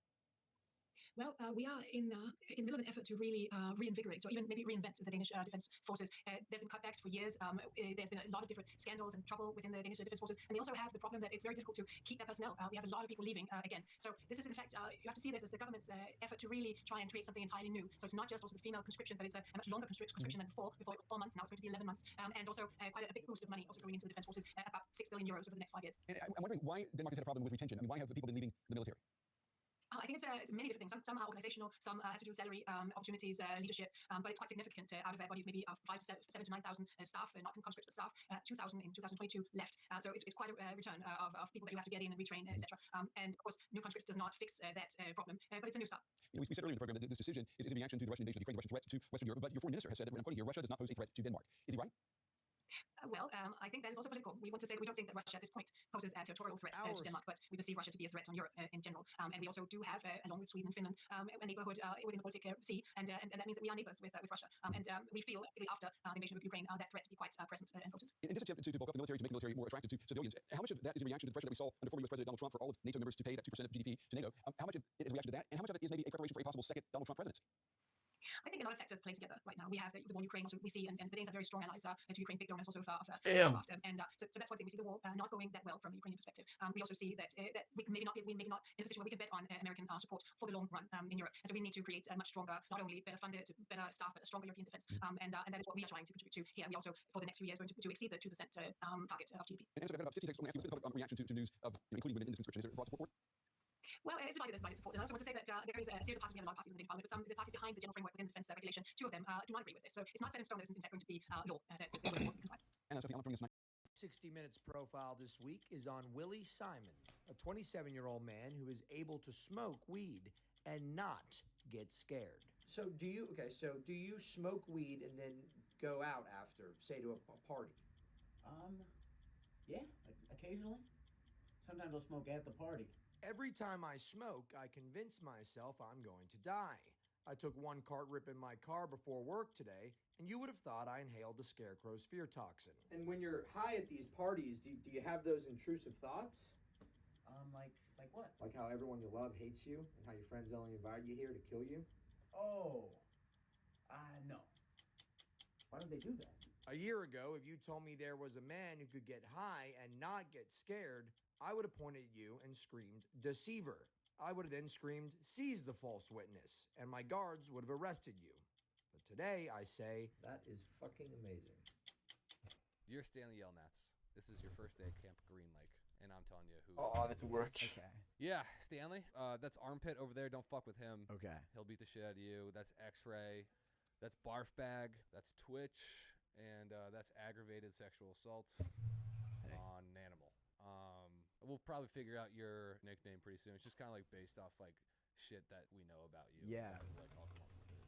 Speaker 11: Well, we are in the middle of an effort to really reinvigorate, or even maybe reinvent the Danish defense forces. There's been cutbacks for years. There's been a lot of different scandals and trouble within the Danish defense forces, and they also have the problem that it's very difficult to keep that personnel. We have a lot of people leaving again. So this is, in fact, you have to see this as the government's effort to really try and create something entirely new. So it's not just also the female conscription, but it's a much longer conscription than before. Before it was 4 months, now it's going to be 11 months, and also quite a big boost of money also going into the defense forces, about 6 billion euros over the next 5 years.
Speaker 18: And I'm wondering why Denmark has had a problem with retention. I mean, why have people been leaving the military?
Speaker 11: I think it's many different things. Some are organizational, some has to do with salary, opportunities, leadership, but it's quite significant. Out of a body of maybe 7,000 to 9,000 staff, not conscripts staff, 2,000 in 2022 left. So it's quite a return of people that you have to get in and retrain, etc. And of course, new conscripts does not fix that problem, but it's a new start.
Speaker 18: You know, we said earlier in the program that this decision is in reaction to the Russian invasion of Ukraine, the Russian threat to Western Europe, but your foreign minister has said that, I'm quoting here, Russia does not pose a threat to Denmark. Is he right?
Speaker 11: Well, I think that is also political. We want to say that we don't think that Russia at this point poses a territorial threat to Denmark, but we perceive Russia to be a threat on Europe in general. And we also do have, along with Sweden and Finland, a neighborhood within the Baltic Sea, and that means that we are neighbors with Russia. And we feel, particularly after the invasion of Ukraine, that threat to be quite present and potent.
Speaker 18: In this attempt to bulk up the military, to make the military more attractive to civilians, how much of that is in reaction to the pressure that we saw under former US President Donald Trump for all of NATO members to pay that 2% of GDP to NATO? How much of it is a reaction to that, and how much of it is maybe a preparation for a possible second Donald Trump presidency?
Speaker 11: I think a lot of factors play together right now. We have the war in Ukraine, also we see, and the Danes are very strong allies to Ukraine, big donors also of and so that's one thing. We see the war not going that well from a Ukrainian perspective. We also see that we maybe not in a position where we can bet on American support for the long run in Europe. And so we need to create a much stronger, not only better funded, better staff, but a stronger European defense. And that is what we are trying to contribute to here. We also, for the next few years, going to exceed the 2% target of GDP.
Speaker 18: And so I've got about 50 seconds. I want to ask you, what's the public reaction to news of including women in this conscription? Is there broad support for it?
Speaker 11: Well, it's divided support. And I also want to say that there is a series of parties, we have a lot of parties in the Danish Parliament, but some of the parties behind the general framework within the defense regulation, 2 of them do not agree with this. So it's not set in stone that it's in fact going to be law. That's the way it's complied.
Speaker 18: Anna Sophie Alarm joining us tonight.
Speaker 25: 60 Minutes profile this week is on Willie Simon, a 27-year-old man who is able to smoke weed and not get scared.
Speaker 26: So do you smoke weed and then go out after, say, to a party?
Speaker 27: Yeah, occasionally. Sometimes I'll smoke at the party.
Speaker 25: Every time I smoke, I convince myself I'm going to die. I took 1 cart rip in my car before work today, and you would have thought I inhaled the scarecrow's fear toxin.
Speaker 26: And when you're high at these parties, do you have those intrusive thoughts?
Speaker 27: Like what?
Speaker 26: Like how everyone you love hates you, and how your friends only invited you here to kill you?
Speaker 27: Oh, no. Why would they do that?
Speaker 25: A year ago, if you told me there was a man who could get high and not get scared, I would have pointed at you and screamed, deceiver. I would have then screamed, seize the false witness, and my guards would have arrested you. But today, I say,
Speaker 26: that is fucking amazing.
Speaker 28: You're Stanley Yelnats. This is your first day at Camp Green Lake, and I'm telling you who...
Speaker 1: Oh, that's work.
Speaker 26: Okay.
Speaker 28: Yeah, Stanley. That's Armpit over there. Don't fuck with him.
Speaker 26: Okay.
Speaker 28: He'll beat the shit out of you. That's X-Ray. That's Barf Bag. That's Twitch. And that's aggravated sexual assault on an animal. We'll probably figure out your nickname pretty soon. It's just kind of like based off like shit that we know about you.
Speaker 22: Yeah.
Speaker 28: Like,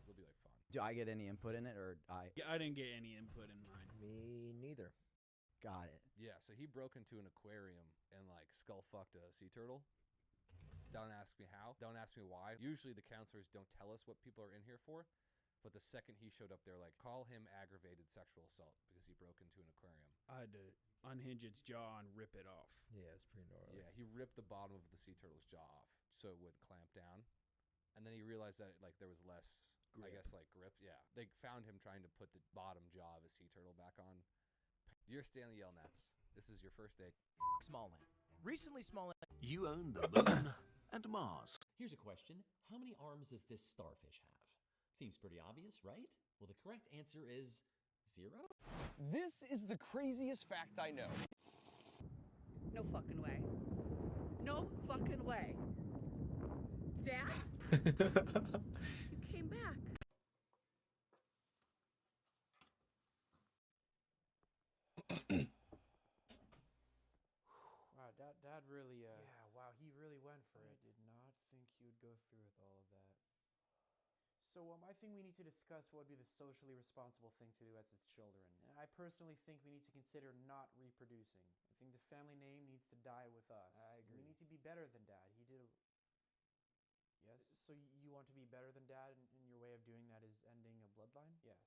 Speaker 28: it'll be like fun.
Speaker 22: Do I get any input in it, or
Speaker 29: Yeah, I didn't get any input in mine.
Speaker 22: Me neither. Got it.
Speaker 28: Yeah, so he broke into an aquarium and like skull fucked a sea turtle. Don't ask me how. Don't ask me why. Usually the counselors don't tell us what people are in here for. But the second he showed up, they're like, call him aggravated sexual assault because he broke into an aquarium.
Speaker 29: I had to unhinge its jaw and rip it off.
Speaker 3: Yeah, it's pretty gnarly.
Speaker 28: Yeah, he ripped the bottom of the sea turtle's jaw off so it would clamp down. And then he realized that like there was less, I
Speaker 3: Grip.
Speaker 28: guess, like grip. Yeah. They found him trying to put the bottom jaw of a sea turtle back on. Dear Stanley Yelnats, this is your first day.
Speaker 4: Smallland. Recently, Smallland.
Speaker 7: You own the moon and Mars.
Speaker 9: Here's a question. How many arms does this starfish have? Seems pretty obvious, right? Well, the correct answer is 0.
Speaker 12: This is the craziest fact I know.
Speaker 14: No fucking way. No fucking way. Dad? You came back.
Speaker 15: Wow, Dad really, Yeah, wow, he really went for it. I did not think he would go through with all of that. So, I think we need to discuss what would be the socially responsible thing to do as its children. And I personally think we need to consider not reproducing. I think the family name needs to die with us. I agree. We need to be better than Dad. He did Yes? So you want to be better than Dad, and your way of doing that is ending a bloodline? Yes.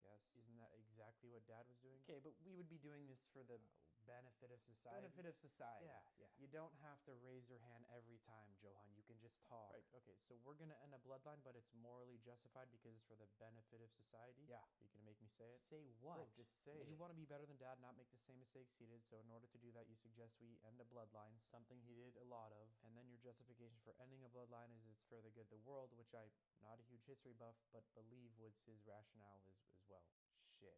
Speaker 15: Yes. Isn't that exactly what Dad was doing? Okay, but we would be doing this for the benefit of society. Benefit of society. Yeah, yeah. You don't have to raise your hand every time, Johan. You can just talk. Right. Okay, so we're gonna end a bloodline, but it's morally justified because for the benefit of society? Yeah. Are you gonna make me say it? Say what? Bro, just say it. You want to be better than Dad, not make the same mistakes he did, so in order to do that, you suggest we end a bloodline, something he did a lot of, and then your justification for ending a bloodline is it's for the good of the world, which I'm not a huge history buff, but believe was his rationale as well. Shit.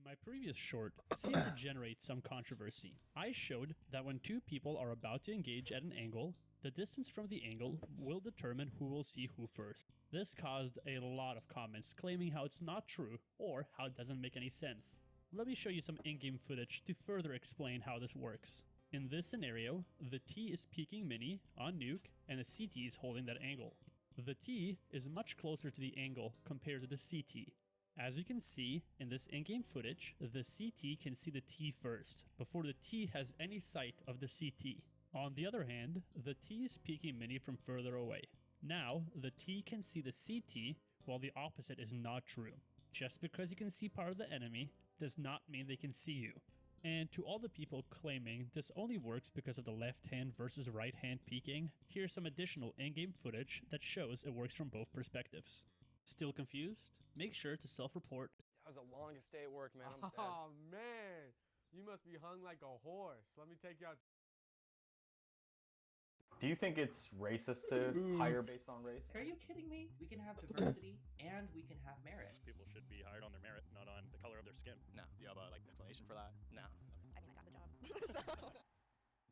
Speaker 16: My previous short seemed to generate some controversy. I showed that when two people are about to engage at an angle, the distance from the angle will determine who will see who first. This caused a lot of comments claiming how it's not true or how it doesn't make any sense. Let me show you some in-game footage to further explain how this works. In this scenario, the T is peeking Mini on Nuke and the CT is holding that angle. The T is much closer to the angle compared to the CT. As you can see in this in-game footage, the CT can see the T first, before the T has any sight of the CT. On the other hand, the T is peeking Mini from further away. Now, the T can see the CT, while the opposite is not true. Just because you can see part of the enemy, does not mean they can see you. And to all the people claiming this only works because of the left hand versus right hand peeking, here's some additional in-game footage that shows it works from both perspectives. Still confused? Make sure to self-report.
Speaker 19: That was the longest day at work, man. I'm dead.
Speaker 30: Oh, man. You must be hung like a horse. Let me take you out.
Speaker 31: Do you think it's racist to hire based on race?
Speaker 32: Are you kidding me? We can have diversity and we can have merit.
Speaker 5: People should be hired on their merit, not on the color of their skin.
Speaker 21: No. Do you have a explanation for that?
Speaker 32: No.
Speaker 14: I mean, I got the job.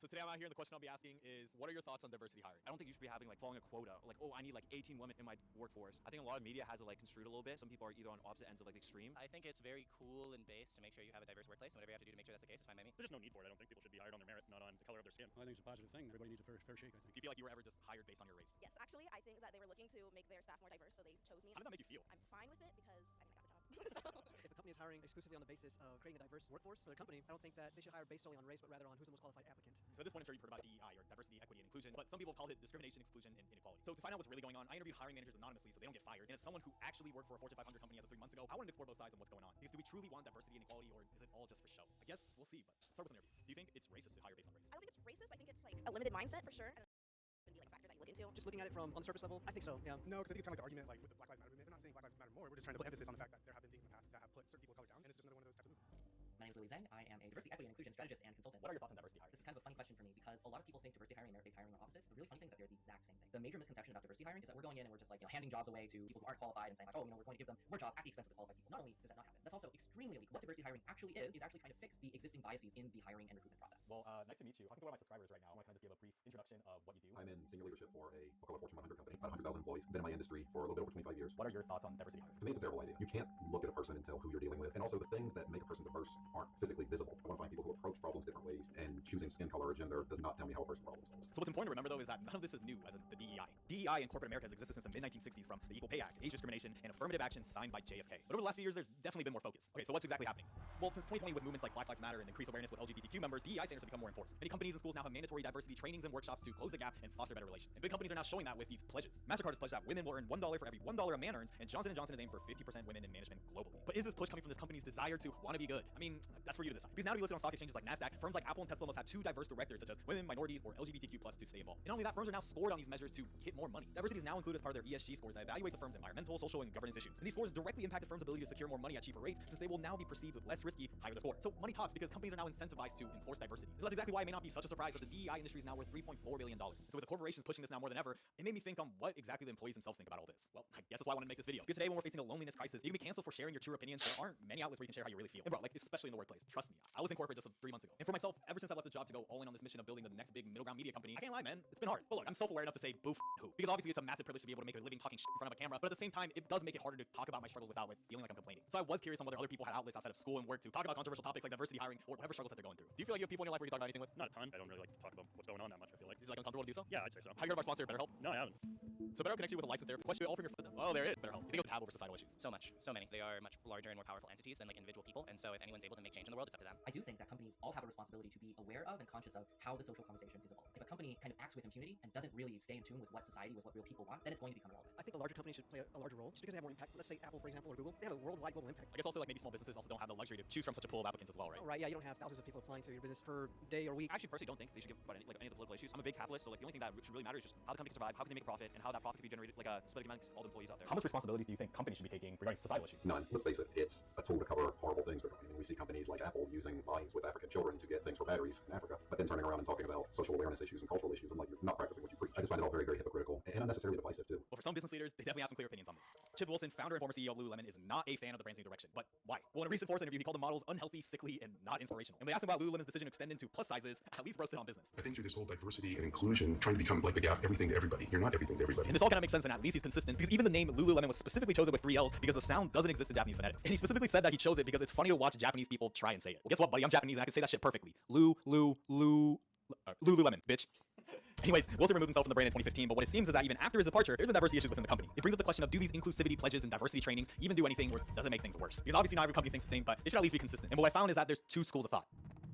Speaker 21: So today I'm out here, and the question I'll be asking is, what are your thoughts on diversity hiring? I don't think you should be having following a quota, I need 18 women in my workforce. I think a lot of media has it construed a little bit. Some people are either on opposite ends of the extreme.
Speaker 32: I think it's very cool and base to make sure you have a diverse workplace, and whatever you have to do to make sure that's the case is fine by me.
Speaker 5: There's just no need for it. I don't think people should be hired on their merit, not on the color of their skin.
Speaker 21: I think it's a positive thing. Everybody needs a fair shake, I think. Do you feel like you were ever just hired based on your race?
Speaker 14: Yes, actually, I think that they were looking to make their staff more diverse, so they chose me.
Speaker 21: How did that make you feel?
Speaker 14: I'm fine with it because, I got the job.
Speaker 33: If a company is hiring exclusively on the basis of creating a diverse workforce for their company, I don't think that they should hire based solely on race, but rather on who's the most qualified applicant.
Speaker 21: So at this point, I'm sure you've heard about DEI, or diversity, equity, and inclusion, but some people have called it discrimination, exclusion, and inequality. So to find out what's really going on, I interviewed hiring managers anonymously so they don't get fired. And it's someone who actually worked for a Fortune 500 company as of 3 months ago. I wanted to explore both sides of what's going on. Because do we truly want diversity and equality, or is it all just for show? I guess we'll see, but start with some interviews. Do you think it's racist to hire based on race?
Speaker 14: I don't think it's racist. I think it's a limited mindset for sure. And it would be a factor that you look into.
Speaker 33: Just looking at it from on the surface level, I think so, yeah. No, because I think it's kind of the argument with the Black Lives Matter movement. They're not saying Black Lives Matter more. We're just trying to put emphasis on the fact that there have been things in the past that have put certain people of color down, and it's just another one of those types of movements.
Speaker 9: My name is Louis Zhang. I am a diversity, equity, and inclusion strategist and consultant.
Speaker 21: What are your thoughts on diversity hiring?
Speaker 9: This is kind of a funny question for me because a lot of people think diversity hiring and merit-based hiring are opposites. The really funny thing is that they're the exact same thing. The major misconception about diversity hiring is that we're going in and we're just handing jobs away to people who aren't qualified and saying we're going to give them more jobs at the expense of the qualified people. Not only does that not happen, that's also extremely illegal. What diversity hiring actually is actually trying to fix the existing biases in the hiring and recruitment process.
Speaker 21: Well, nice to meet you. Talking to one of my subscribers right now, I want to kind of just give a brief introduction of what you do.
Speaker 34: I'm in senior leadership for a Fortune 100 company, about 100,000 employees. Been in my industry for a little bit over 25 years.
Speaker 21: What are your thoughts on diversity hiring?
Speaker 34: To me, it's a terrible idea. You can't look at a person and tell who you're dealing with. And also, the things that make a person diverse aren't physically visible. I want to find people who approach problems different ways and choose choosing skin color or gender does not tell me how a person problem solves.
Speaker 21: So what's important to remember, though, is that none of this is new as in the DEI. DEI in corporate America has existed since the mid-1960s from the Equal Pay Act, age discrimination, and affirmative action signed by JFK. But over the last few years, there's definitely been more focus. Okay, so what's exactly happening? Well, since 2020, with movements like Black Lives Matter and increased awareness with LGBTQ members, DEI standards have become more enforced. Many companies and schools now have mandatory diversity trainings and workshops to close the gap and foster better relations. And big companies are now showing that with these pledges. MasterCard has pledged that women will earn $1 for every $1 a man earns, and Johnson & Johnson is aimed for 50% women in management globally. But is this push coming from this company's desire to want to be good? I mean, that's for you to decide. Because now to be listed on stock exchanges like NASDAQ, firms like Apple and Tesla must have 2 diverse directors such as women, minorities, or LGBTQ+ to stay involved. And not only that, firms are now scored on these measures to get more money. Diversity is now included as part of their ESG scores that evaluate the firm's environmental, social, and governance issues. And these scores directly impact the firm's ability to secure more money at cheaper rates, since they will now be perceived with less risky, higher the score. So money talks because companies are now incentivized to enforce diversity. So that's exactly why it may not be such a surprise that the DEI industry is now worth $3.4 billion. So with the corporations pushing this now more than ever, it made me think on what exactly the employees themselves think about all this. Well, I guess that's why I wanted to make this video. Because today, when we're facing a loneliness crisis, you can be canceled for sharing your true opinions. There aren't many outlets where you can share how you really feel. And bro, like, especially in the workplace. Trust me, I was in corporate just 3 months ago. And for myself, ever since I left the job to go all in on this mission of building the next big middle ground media company, I can't lie, man, it's been hard. But look, I'm self-aware enough to say boo who. Because obviously it's a massive privilege to be able to make a living talking shit in front of a camera, but at the same time, it does make it harder to talk about my struggles without feeling like I'm complaining. So I was curious on whether other people had outlets outside of school and work to talk about controversial topics like diversity hiring or whatever struggles that they're going through. Do you feel like you have people in your life where you can talk about anything with?
Speaker 5: Not a ton. I don't really like to talk about what's going on that much, I feel like.
Speaker 21: Is it like uncomfortable to do so?
Speaker 5: Yeah, I'd say so.
Speaker 21: Have you heard of our sponsor, BetterHelp?
Speaker 5: No, I haven't.
Speaker 21: So BetterHelp connects you with a licensed therapist. Question all from your oh, there it is. BetterHelp. You think it would have over societal issues?
Speaker 32: So much. So many. They are much larger and more powerful entities than like individual people. And so if anyone's able to make change in the world, it's up to them.
Speaker 9: I do think that companies all have a responsibility to be aware of and conscious of how the social conversation is evolving. If a company kind of acts with impunity and doesn't really stay in tune with what society, with what real people want, then it's going to become irrelevant.
Speaker 33: I think the larger companies should play a larger role just because they have more impact. Let's say Apple, for example, or Google. They have a worldwide global impact.
Speaker 21: I guess also like maybe small businesses also don't have the luxury to choose from such a pool of applicants as well, right?
Speaker 33: Oh, right, yeah, you don't have thousands of people applying to your business per day or week.
Speaker 21: I actually personally don't think they should give about any of the political issues. I'm a big capitalist, so like the only thing that should really matter is just how the company can survive, how can they make a profit, and how that profit can be generated like a split amongst all the employees out there.
Speaker 31: How much responsibility do you think companies should be taking regarding societal issues?
Speaker 34: None. Let's face it, it's a tool to cover horrible things. I mean, we see companies like Apple using mines with African children to get things for batteries in Africa, but then turning around and talking about social awareness issues and cultural issues. I'm like, you're not practicing what you preach. I just find it all very, very hypocritical and unnecessarily divisive too.
Speaker 21: Well, for some business leaders, they definitely have some clear opinions on this. Chip Wilson, founder and former CEO of Lululemon, is not a fan of the brand's new direction. But why? Well, in a recent Forbes interview, he called the models unhealthy, sickly, and not inspirational. And when they asked him about Lululemon's decision to extend into plus sizes, at least roasted on business.
Speaker 34: I think through this whole diversity and inclusion, trying to become like the Gap, everything to everybody. You're not everything to everybody.
Speaker 21: And this all kind of makes sense, and at least he's consistent, because even the name Lululemon was specifically chosen with 3 L's because the sound doesn't exist in Japanese phonetics. And he specifically said that he chose it because it's funny to watch Japanese people try and say it. Well, guess what, buddy? I'm Japanese and I can say that shit perfectly. Lululemon, bitch. Anyways, Wilson removed himself from the brand in 2015, but what it seems is that even after his departure, there's been diversity issues within the company. It brings up the question of, do these inclusivity pledges and diversity trainings even do anything, or does it make things worse? Because obviously not every company thinks the same, but it should at least be consistent. And what I found is that there's 2 schools of thought.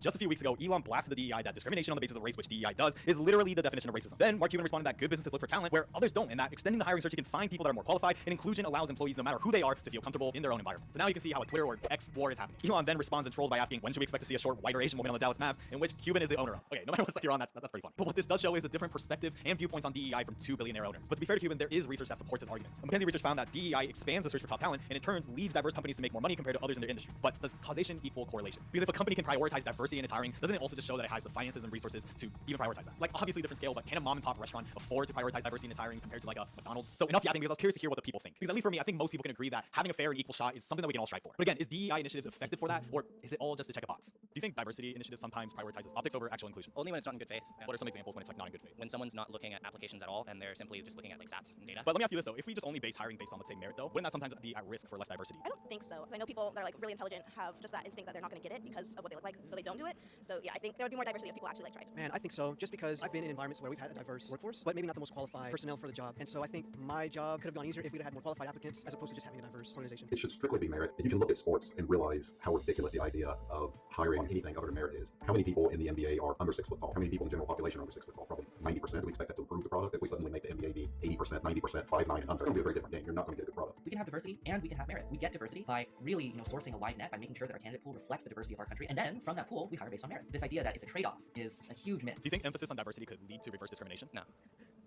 Speaker 21: Just a few weeks ago, Elon blasted the DEI that discrimination on the basis of race, which DEI does, is literally the definition of racism. Then Mark Cuban responded that good businesses look for talent where others don't, and that extending the hiring search, you can find people that are more qualified, and inclusion allows employees, no matter who they are, to feel comfortable in their own environment. So now you can see how a Twitter or X war is happening. Elon then responds and trolls by asking, when should we expect to see a short, whiter Asian woman on the Dallas Mavs, in which Cuban is the owner of? Okay, no matter what side you're on, that's pretty funny. But what this does show is the different perspectives and viewpoints on DEI from 2 billionaire owners. But to be fair to Cuban, there is research that supports his arguments. McKinsey research found that DEI expands the search for top talent, and in turn leads diverse companies to make more money compared to others in their industries. But does causation equal correlation? Because if a company can prioritize diversity in its hiring, doesn't it also just show that it has the finances and resources to even prioritize that? Like, obviously different scale, but can a mom and pop restaurant afford to prioritize diversity in its hiring compared to like a McDonald's? So enough yapping, because I was curious to hear what the people think. Because at least for me, I think most people can agree that having a fair and equal shot is something that we can all strive for. But again, is DEI initiatives effective for that, or is it all just to check a box? Do you think diversity initiatives sometimes prioritizes optics over actual inclusion?
Speaker 32: Only when it's not in good faith.
Speaker 21: What are some examples when it's like not in good faith?
Speaker 32: When someone's not looking at applications at all and they're simply just looking at like stats and data.
Speaker 21: But let me ask you this though, if we just only base hiring based on, let's say, merit though, wouldn't that sometimes be at risk for less diversity?
Speaker 14: I don't think so. 'Cause I know people that are like really intelligent have just that instinct that they're not going to get it because of what they look like, so they don't do it. So yeah, I think there would be more diversity if people actually like tried.
Speaker 33: Man, I think so. Just because I've been in environments where we've had a diverse workforce, but maybe not the most qualified personnel for the job. And so I think my job could have gone easier if we'd had more qualified applicants as opposed to just having a diverse organization.
Speaker 34: It should strictly be merit. And you can look at sports and realize how ridiculous the idea of hiring on anything other than merit is. How many people in the NBA are under 6 foot tall? How many people in the general population are under 6 foot tall? Probably 90%. Do we expect that to improve the product if we suddenly make the NBA be 80%, 90%, 5'9" and under? It's going to be a very different game. You're not going to get a good product.
Speaker 9: We can have diversity and we can have merit. We get diversity by really, sourcing a wide net, by making sure that our candidate pool reflects the diversity of our country, and then from that pool, we hire based on merit. This idea that it's a trade-off is a huge myth.
Speaker 21: Do you think emphasis on diversity could lead to reverse discrimination?
Speaker 32: No,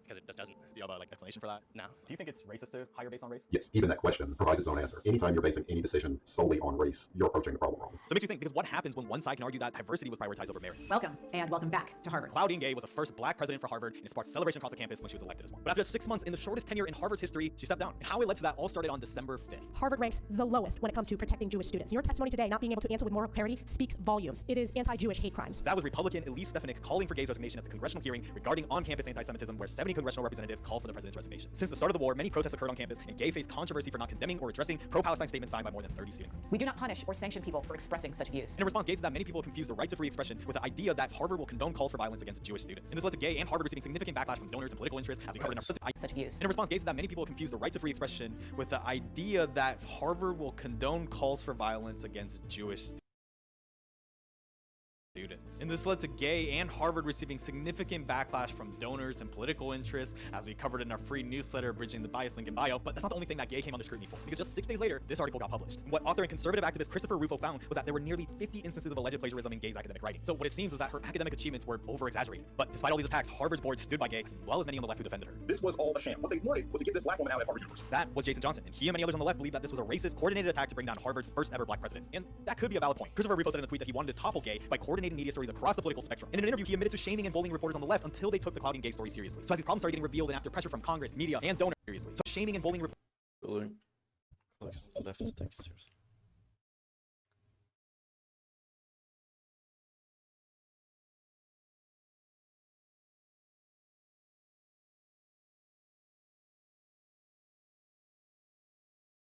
Speaker 32: because it just doesn't.
Speaker 21: Do you have a explanation for that?
Speaker 32: No.
Speaker 31: Do you think it's racist to hire based on race?
Speaker 34: Yes, even that question provides its own answer. Anytime you're basing any decision solely on race, you're approaching the problem wrong.
Speaker 21: So it makes you think, because what happens when one side can argue that diversity was prioritized over merit?
Speaker 2: Welcome, and welcome back to Harvard.
Speaker 21: Claudine Gay was the first black president for Harvard, and it sparked celebration across the campus when she was elected as one. But after just 6 months, in the shortest tenure in Harvard's history, she stepped down. And how it led to that all started on December 5th.
Speaker 2: Harvard ranks the lowest when it comes to protecting Jewish students. Your testimony today not being able to answer with moral clarity speaks volumes. It is anti-Jewish hate crimes.
Speaker 21: That was Republican Elise Stefanik calling for Gay's resignation at the congressional hearing regarding on-campus anti-Semitism, where 70
Speaker 22: congressional representatives called for the president's resignation. Since the start of the war, many protests occurred on campus, and Gay faced controversy for not condemning or addressing pro-Palestine statements signed by more than 30 student groups.
Speaker 1: We do not punish or sanction people for expressing such views.
Speaker 22: In response, Gay said that many people confuse the right to free expression with the idea that Harvard will condone calls for violence against Jewish students. And this led to Gay and Harvard receiving significant backlash from donors and political interests, as we covered in our
Speaker 1: such views.
Speaker 22: In response, Gay said that many people confuse the right to free expression with the idea that Harvard will condone calls for violence against Jewish students. And this led to Gay and Harvard receiving significant backlash from donors and political interests, as we covered in our free newsletter, Bridging the Bias, link in bio. But that's not the only thing that Gay came under scrutiny for, because just 6 days later, this article got published. And what author and conservative activist Christopher Rufo found was that there were nearly 50 instances of alleged plagiarism in Gay's academic writing. So what it seems was that her academic achievements were over-exaggerated. But despite all these attacks, Harvard's board stood by Gay, as well as many on the left who defended her.
Speaker 34: This was all a sham. What they wanted was to get this black woman out at Harvard University.
Speaker 22: That was Jason Johnson, and he and many others on the left believe that this was a racist, coordinated attack to bring down Harvard's first ever black president. And that could be a valid point. Christopher Rufo said in a tweet that he wanted to topple Gay by coordinating media stories across the political spectrum. In an interview, he admitted to shaming and bullying reporters on the left until they took the clouding Gay story seriously. So as these problems started getting revealed and after pressure from Congress, media, and donors seriously. So shaming and bullying
Speaker 3: Bullying. Colleagues on the left take it seriously.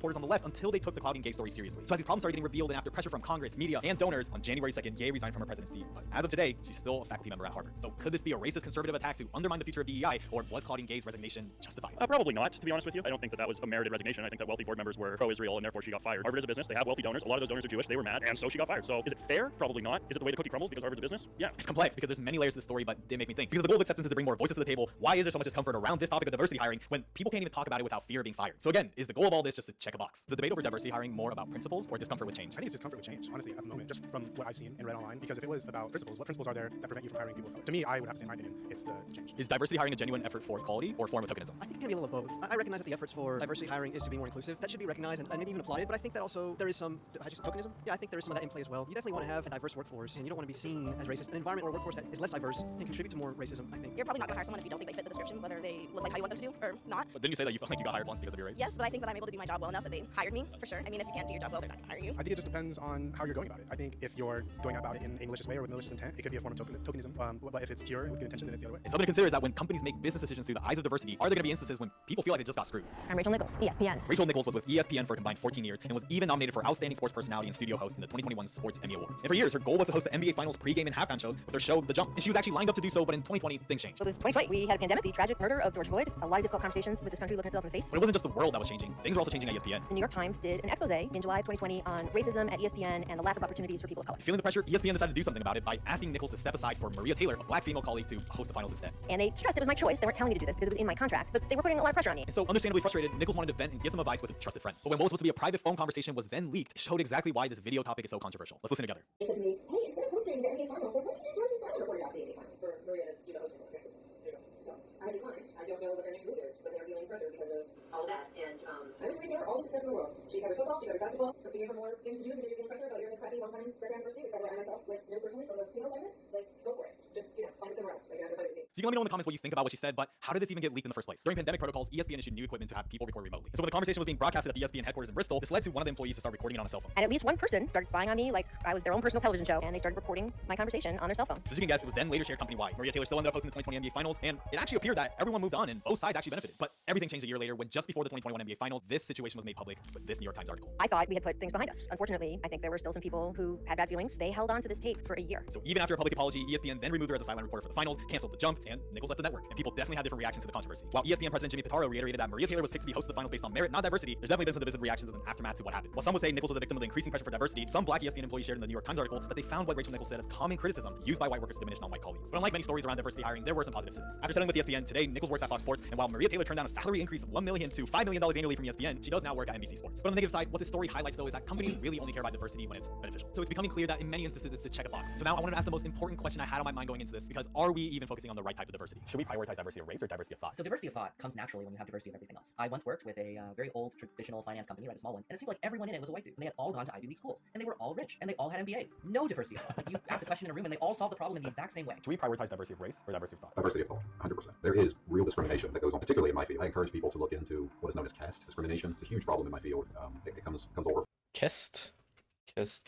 Speaker 22: reporters on the left until they took the clouding Gay story seriously. So as these problems started getting revealed and after pressure from Congress, media, and donors, on January 2nd, Gay resigned from her presidency. But as of today, she's still a faculty member at Harvard. So could this be a racist conservative attack to undermine the future of DEI, or was Claudine Gay's resignation justified?
Speaker 5: Probably not, to be honest with you. I don't think that that was a merited resignation. I think that wealthy board members were pro-Israel and therefore she got fired. Harvard is a business. They have wealthy donors. A lot of those donors are Jewish. They were mad, and so she got fired. So is it fair? Probably not. Is it the way the cookie crumbles because Harvard's a business? Yeah.
Speaker 22: It's complex because there's many layers to the story, but they make me think. Because the goal of acceptance is to bring more voices to the table. Why is there so much discomfort around this topic of diversity hiring when people can't even talk about it without fear of being fired? So again, is the goal of all this just to check a box? Is the debate over diversity hiring more about principles or discomfort with change?
Speaker 33: I think it's discomfort with change, honestly, at the moment, just from what I've seen and read online. Because if it was about principles, what principles are there that prevent you from hiring people of color? To me, I would have to say, in my opinion, it's the change.
Speaker 22: Is diversity hiring a genuine effort for equality or a form of tokenism?
Speaker 33: I think it can be a little of both. I recognize that the efforts for diversity hiring is to be more inclusive. That should be recognized and maybe even applauded, but I think that also there is some, just tokenism? Yeah, I think there is some of that in play as well. You definitely want to have a diverse workforce, and you don't want to be seen as racist. An environment or a workforce that is less diverse can contribute to more racism, I think.
Speaker 14: You're probably not going to hire someone if you don't think they fit the description, whether they look like how you want them to do or not.
Speaker 22: But didn't you say that you felt like you got hired once because of your race?
Speaker 14: Yes, but I think that I'm able to do my job well enough that they hired me, for sure. I mean, if you can't do your job well, they're not going to hire you.
Speaker 33: I think it just depends on how you're going about it. I think if you're going about it in a malicious way or with malicious intent, it could be a form of tokenism. But if it's pure with good intention, then it's the other way.
Speaker 22: And something to consider is that when companies make business decisions through the eyes of diversity, are there going to be instances when people feel like they just got screwed?
Speaker 1: I'm Rachel Nichols, ESPN.
Speaker 22: Rachel Nichols was with ESPN for a combined 14 years and was even nominated for Outstanding Sports Personality and Studio Host in the 2021 Sports Emmy Awards. And for years, her goal was to host the NBA Finals pregame and halftime shows with her show, The Jump. And she was actually lined up to do so, but in 2020, things changed.
Speaker 1: So it was 2020. We had a pandemic, the tragic murder of George Floyd, a lot of difficult conversations with this country looking itself in the face.
Speaker 22: But it wasn't just the world that was changing. Things were also changing at ESPN.
Speaker 1: The New York Times did an expose in July of 2020 on racism at ESPN and the lack of opportunities for people of color.
Speaker 22: Feeling the pressure, ESPN decided to do something about it by asking Nichols to step aside for Maria Taylor, a black female colleague, to host the finals instead.
Speaker 1: And they stressed it was my choice. They weren't telling me to do this because it was in my contract, but they were putting a lot of pressure on me.
Speaker 22: And so, understandably frustrated, Nichols wanted to vent and give some advice with a trusted friend. But when what was supposed to be a private phone conversation was then leaked, it showed exactly why this video topic is so controversial. Let's listen together.
Speaker 6: He said to me, hey, instead of hosting the NBA Finals, like, what did you do to silent report about the NBA Finals for Maria to do the hosting? Okay, there you go. So, I declined. I don't know what their next move is, but they're feeling pressure because of all of that. And I was reaching out all the success in the world. She covers football, she covers basketball, but to give her more things to do because you're feeling pressure about you're in the crappy one-time Fred University, which by the way I myself, like, know personally from the female segment, like, go for it. Just, find it somewhere else. Like, you don't have to fight with me.
Speaker 22: So you can let me know in the comments what you think about what she said, but how did this even get leaked in the first place? During pandemic protocols, ESPN issued new equipment to have people record remotely. And so when the conversation was being broadcasted at the ESPN headquarters in Bristol, this led to one of the employees to start recording it on a cell phone.
Speaker 1: And at least one person started spying on me like I was their own personal television show, and they started recording my conversation on their cell phone.
Speaker 22: So as you can guess, it was then later shared company-wide. Maria Taylor still ended up hosting the 2020 NBA Finals, and it actually appeared that everyone moved on and both sides actually benefited. But everything changed a year later when just before the 2021 NBA Finals, this situation was made public with this New York Times article.
Speaker 1: I thought we had put things behind us. Unfortunately, I think there were still some people who had bad feelings. They held on to this tape for a year.
Speaker 22: So even after a public apology, ESPN then removed her as a sideline reporter for the finals, canceled The Jump, and Nichols left the network. And people definitely had different reactions to the controversy. While ESPN president Jimmy Pitaro reiterated that Maria Taylor was picked to be host of the finals based on merit, not diversity, there's definitely been some divisive reactions as an aftermath to what happened. While some would say Nichols was a victim of the increasing pressure for diversity, some black ESPN employees shared in the New York Times article that they found what Rachel Nichols said as common criticism used by white workers to diminish non-white colleagues. But unlike many stories around diversity hiring, there were some positives to this. After settling with ESPN, today Nichols works at Fox Sports, and while Maria Taylor turned down a salary increase of $1 million to $5 million annually from ESPN, she does now work at NBC Sports. But on the negative side, what this story highlights though is that companies really only care about diversity when it's beneficial. So it's becoming clear that in many instances it's to check a box. So now I wanted to ask the most important question I had on my mind going into this, because are we even focusing on the right type of diversity? Should we prioritize diversity of race or diversity of thought?
Speaker 9: So diversity of thought comes naturally when you have diversity of everything else. I once worked with a very old traditional finance company, right, a small one, and it seemed like everyone in it was a white dude, and they had all gone to Ivy League schools, and they were all rich, and they all had MBAs. No diversity of thought. Like, you asked a question in a room, and they all solved the problem in the exact same way.
Speaker 22: Should we prioritize diversity of race or diversity of thought?
Speaker 34: Diversity of thought, 100%. There is real discrimination that goes on, particularly in my field. I encourage people to look into what is known as caste discrimination. It's a huge problem in my field. It comes over.
Speaker 3: Caste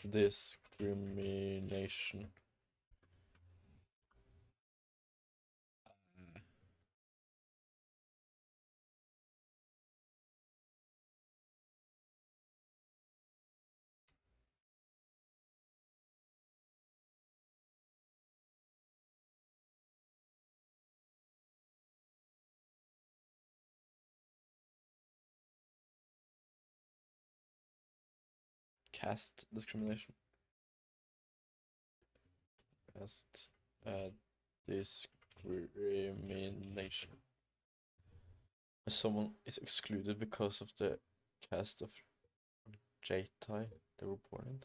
Speaker 3: discrimination. caste discrimination. Caste discrimination. If someone is excluded because of the caste of Jaitai they were born in.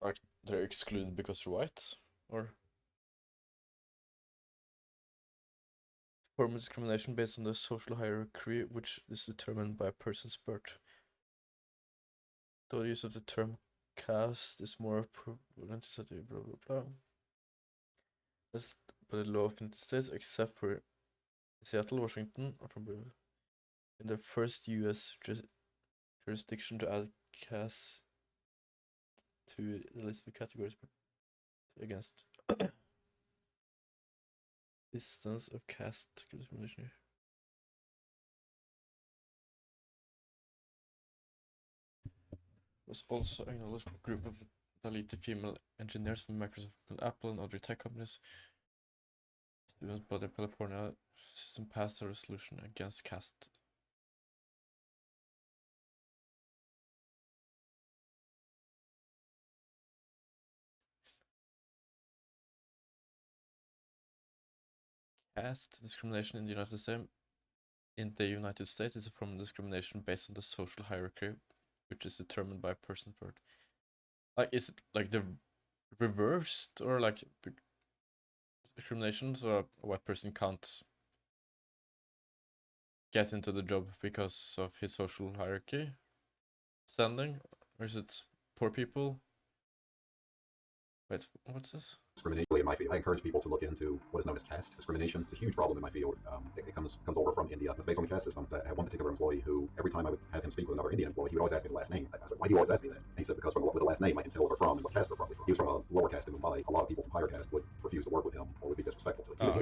Speaker 3: Like they're excluded because they're white, or form of discrimination based on the social hierarchy, which is determined by a person's birth. The use of the term caste is more prevalent, blah blah blah. That's by the law of the United States, except for Seattle, Washington, or from in the first U.S. jurisdiction to add caste to the list of categories against distance of caste discrimination. Was also acknowledged a group of talented female engineers from Microsoft, Apple, and other tech companies. Students body of California system passed a resolution against caste. Caste discrimination in the United States is a form of discrimination based on the social hierarchy, which is determined by a person's birth. Like, is it like the reversed, or like discrimination, so a white person can't get into the job because of his social hierarchy standing, or is it poor people? Wait, what's this?
Speaker 34: Discrimination in my field. I encourage people to look into what is known as caste discrimination. It's a huge problem in my field. It comes over from India. It's based on the caste system. I had one particular employee who, every time I would have him speak with another Indian employee, he would always ask me the last name. I said, why do you always ask me that? And he said, because with the last name, I can tell where they're from and what caste they're probably from. He was from a lower caste in Mumbai. A lot of people from higher caste would refuse to work with him or would be disrespectful to him.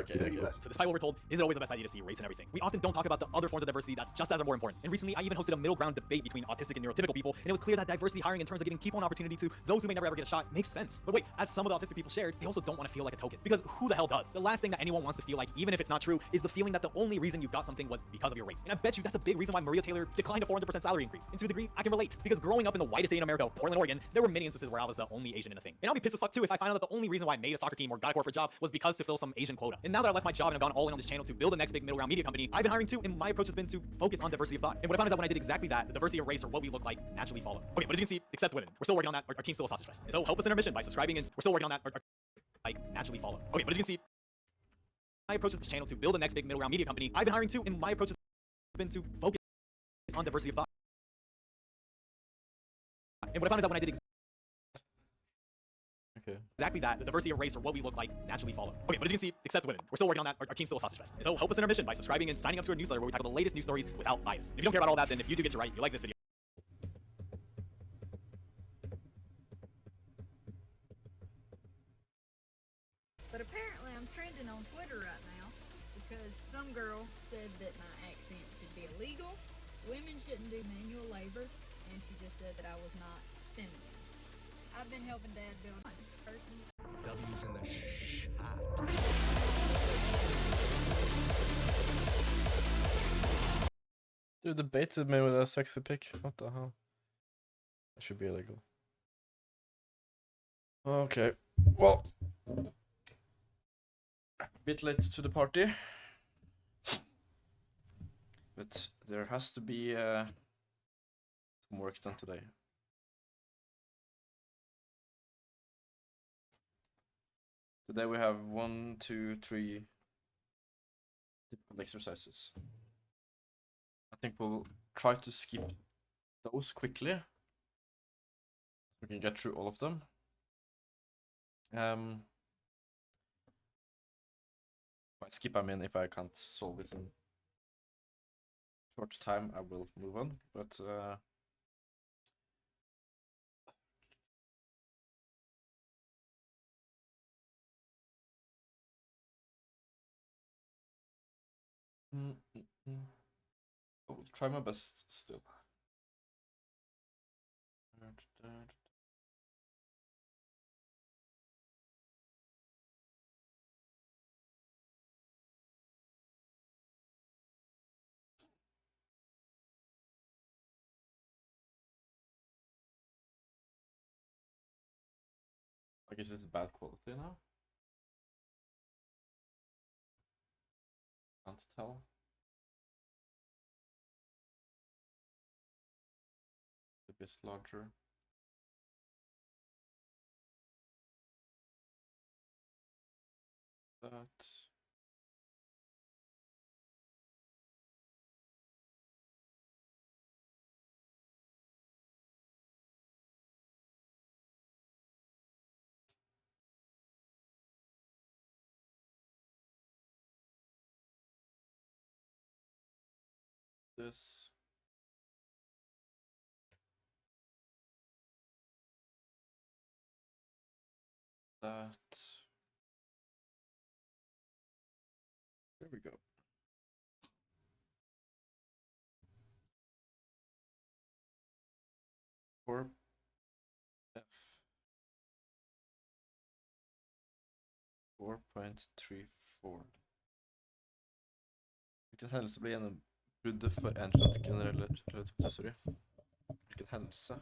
Speaker 8: So despite what we're told, is it always the best idea to see race in everything? We often don't talk about the other forms of diversity that's just as or more important. And recently, I even hosted a middle ground debate between autistic and neurotypical people, and it was clear that diversity hiring in terms of giving people an opportunity to those who may never ever get a shot makes sense. But wait, as some of the autistic people shared, they also don't want to feel like a token. Because who the hell does? The last thing that anyone wants to feel like, even if it's not true, is the feeling that the only reason you got something was because of your race. And I bet you that's a big reason why Maria Taylor declined a 400% salary increase. And to a degree, I can relate. Because growing up in the whitest state in America, Portland, Oregon, there were many instances where I was the only Asian in a thing. And I'll be pissed as fuck too if I find out that the only reason why I made a soccer team or got a corporate job was because to fill some Asian quota. And now that I left my job and have gone all in on this channel to build the next big middle ground media company, I've been hiring too, and my approach has been to focus on diversity of thought. And what I found is that when I did exactly that, the diversity of race or what we look like naturally followed. Okay, but as you can see, except women. We're still working on that. Our team's still a sausage fest. And so help us in our mission by subscribing, and we're still working on that. Like naturally follow. Okay, but as you can see, my approach is this channel to build the next big middle ground media company. I've been hiring too, and my approach has been to focus on diversity of thought. And what I found is that when I did exactly that, the diversity of race or what we look like naturally followed. Okay, but as you can see, except women. We're still working on that. Our team's still a sausage fest. And so help us in our mission by subscribing and signing up to our newsletter where we tackle the latest news stories without bias. And if you don't care about all that, then if YouTube gets it right, you like this video.
Speaker 10: But apparently I'm trending on Twitter right now because some girl said that my accent should be illegal, women shouldn't do manual labor, and she just said that I was not feminine. I've been helping Dad build my person.
Speaker 7: W's in the shot.
Speaker 3: Dude, debated me with a sexy pic. What the hell? That should be illegal. Okay. Well, a bit late to the party, but there has to be some work done today. Today we have 1, 2, 3 typical exercises. I think we'll try to skip those quickly so we can get through all of them. By skip, I mean if I can't solve it in short time, I will move on. But I will try my best still. I guess it's bad quality now. Can't tell. A bit larger. That. This. That. There we go. For F 4.34. Hvilken hendelse ble gjennombruddet for Einsteins generelle relativitetsteori? Hvilken hendelse?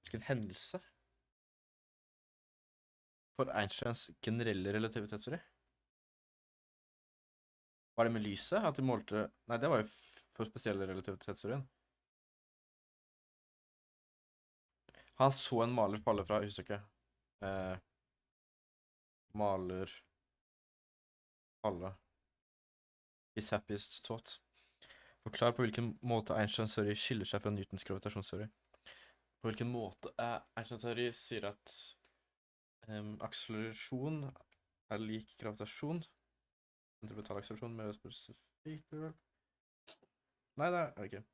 Speaker 3: Hvilken hendelse? For Einsteins generelle relativitetsteori? Var det med lyset? At de målte... Nei, det var jo for spesielle relativitetsteorien. Han så en maler falle fra husstykket. Maler... Falle. His happiest thought. Forklar på hvilken måte Einsteins teori skiller seg fra Newtons gravitasjonsteori. På hvilken måte Einsteins teori sier at akselerasjon er lik gravitasjon. Centripetal akselerasjon mer spesifikt. Nei, det er det ikke.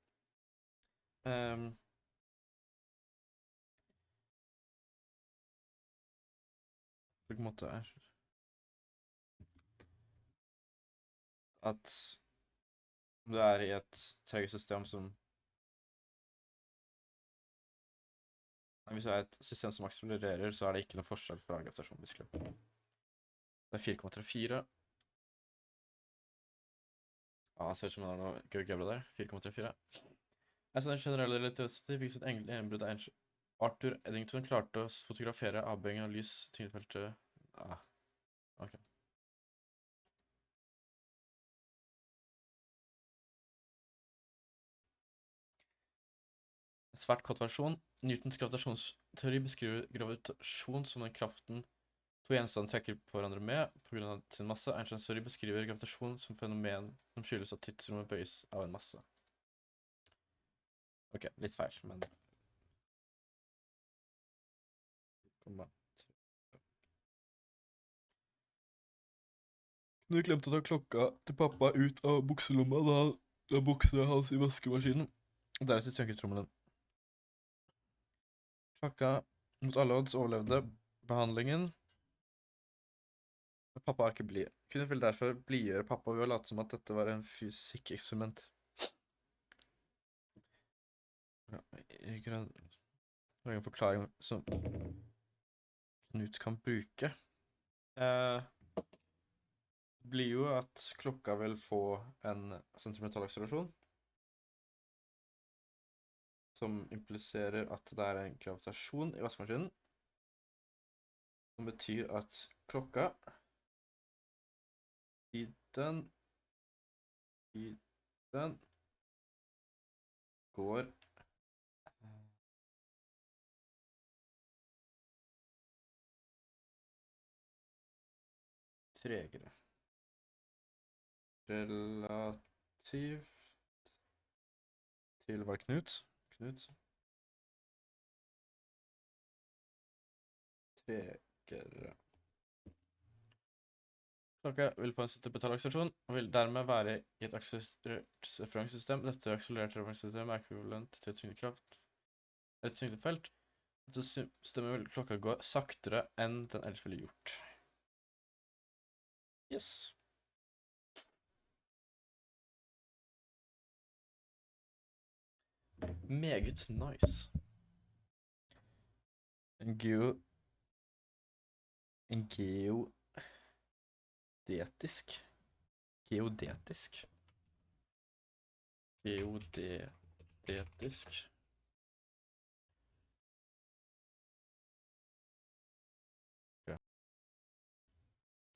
Speaker 3: På hvilken måte at det er i et tregesystem som... Hvis det er et system som akselererer, så er det ikke noe forskjell fra gravitasjon, basically. Det er 4,34. Det ser ut som det er noe gøy-gøybla der. 4,34. Den generelle relativitetsteori fikk sitt gjennombrudd av Arthur Eddington klarte å fotografere avbøyingen av lys tyngdefeltet. Ok. En svært kort versjon. Newtons gravitasjonsteori beskriver gravitasjon som den kraften to gjenstander trekker på hverandre med på grunn av sin masse. Einsteins teori beskriver gravitasjon som fenomen som skyldes at tidsrommet bøyes av en masse. Ok, litt feil, men... Knut glemte å ta klokka til pappa ut av bukselomma da han la buksa hans i vaskemaskinen, og deretter tjønket trommelen. Klokka mot alle odds overlevde behandlingen. Men pappa er ikke blid. Kunne vel derfor blidgjøre pappa ved å late som at dette var en fysikkeksperiment. Jeg kan lage en forklaring som Knut kan bruke. Blir jo at klokka vil få en sentimental akselerasjon, som impliserer at det er en gravitasjon i vaskemaskinen, som betyr at klokka i den går tregere. Relativt til var Knut. Tregere. Klokka vil få en centripetal akselerasjon, og vil dermed være i et akselerert referansesystem. Dette akselererte referansesystemet er ekvivalent til et tyngdefelt. Dette systemet vil klokka gå saktere enn den ellers ville gjort. Yes. Meget nice. En geodetisk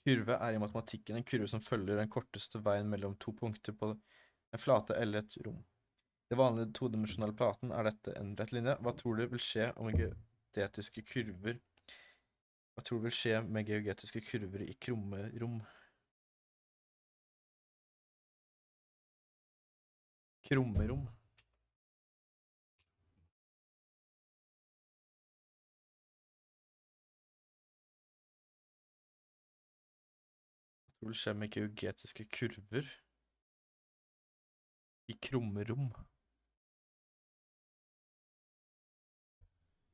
Speaker 3: Kurve er i matematikken en kurve som følger den korteste veien mellom to punkter på en flate eller et rom. I den vanlige todimensjonale platen er dette en rett linje. Hva tror du vil skje med geodetiske kurver? Hva tror du vil skje med geodetiske kurver i krumme rom? Krumme rom. Hva tror du vil skje med geodetiske kurver i krumme rom?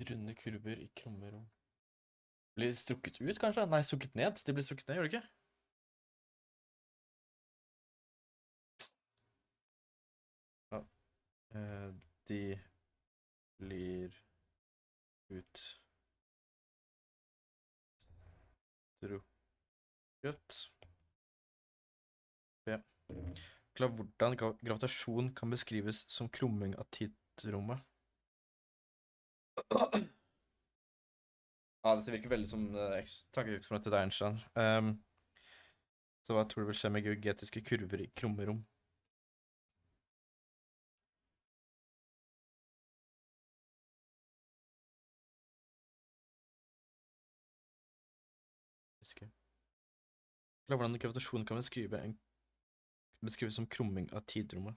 Speaker 3: Runde kurver i krumme rom. Blir de strukket ut, kanskje? Nei, strukket ned. De blir strukket ned, gjør de ikke? Ja. De blir utstrukket. Ja. Forklar hvordan gravitasjon kan beskrives som krumming av tidrommet. Ja, dette virker veldig som tankeeksperimentet til Einstein. Så hva tror du vil skje med geodetiske kurver i krumme rom? Forklar hvordan gravitasjon kan beskrives som krumming av tidrommet.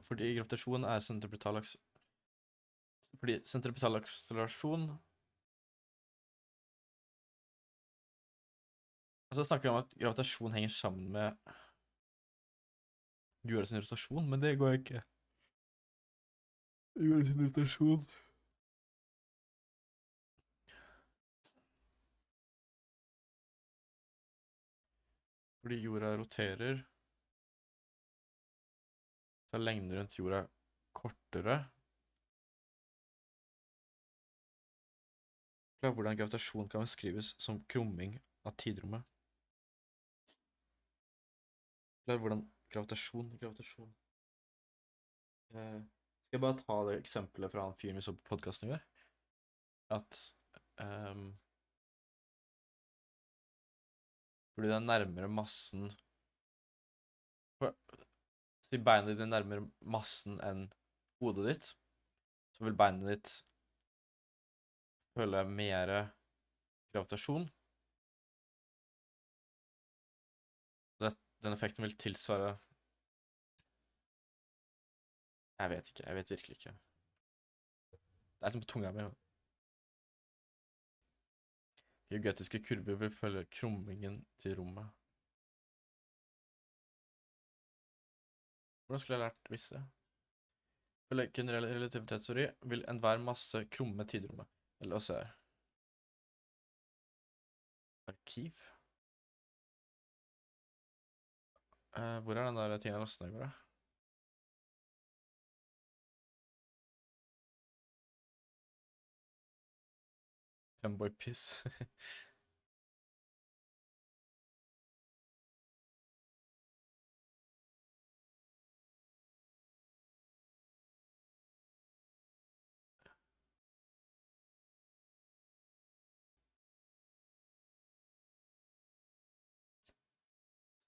Speaker 3: Fordi gravitasjon er sentripetal akselerasjon. Altså snakker vi om at gravitasjon henger sammen med jorda sin rotasjon, men det går ikke. Jorda sin rotasjon. Fordi jorda roterer, så er lengden rundt jorda kortere. Forklar hvordan gravitasjon kan beskrives som krumming av tidrommet. Forklar hvordan gravitasjon. Skal jeg bare ta det eksempelet fra han fyren vi så på podcasten i går? At fordi det er nærmere massen. Si beinet ditt er nærmere massen enn hodet ditt, så vil beinet ditt føle mer gravitasjon. Den effekten vil tilsvare. Jeg vet virkelig ikke. Det er som på tunga mi. Geodetiske kurver vil følge krummingen til rommet. Hvordan skulle jeg lært visse? Følge generell relativitetsteori vil enhver masse krumme tidrommet. Eller hva ser jeg? Arkiv? Hvor er den der tingen jeg lastet ned i går da? Femboy piss.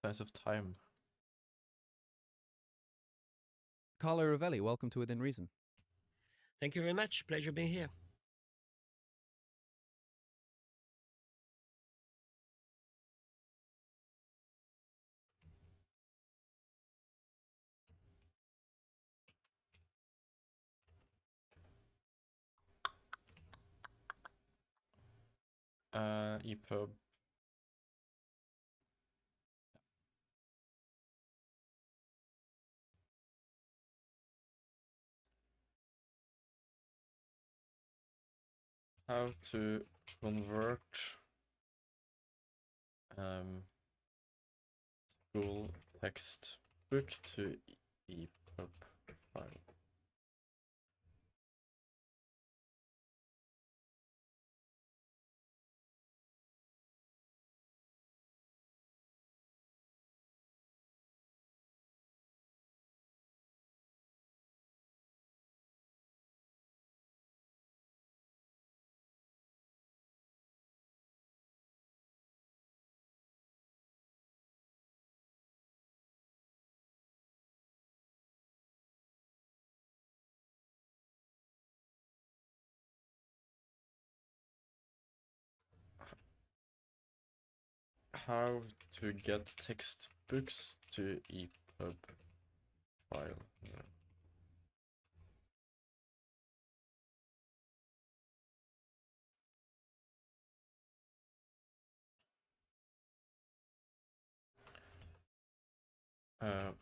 Speaker 3: Size of time.
Speaker 4: Carlo Ravelli, welcome to Within Reason.
Speaker 11: Thank you very much. Pleasure being here.
Speaker 3: EPUB. How to convert school textbook to EPUB file. How to get textbooks to EPUB file. Yeah.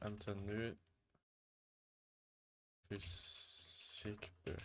Speaker 3: NTNU fysikkbøker.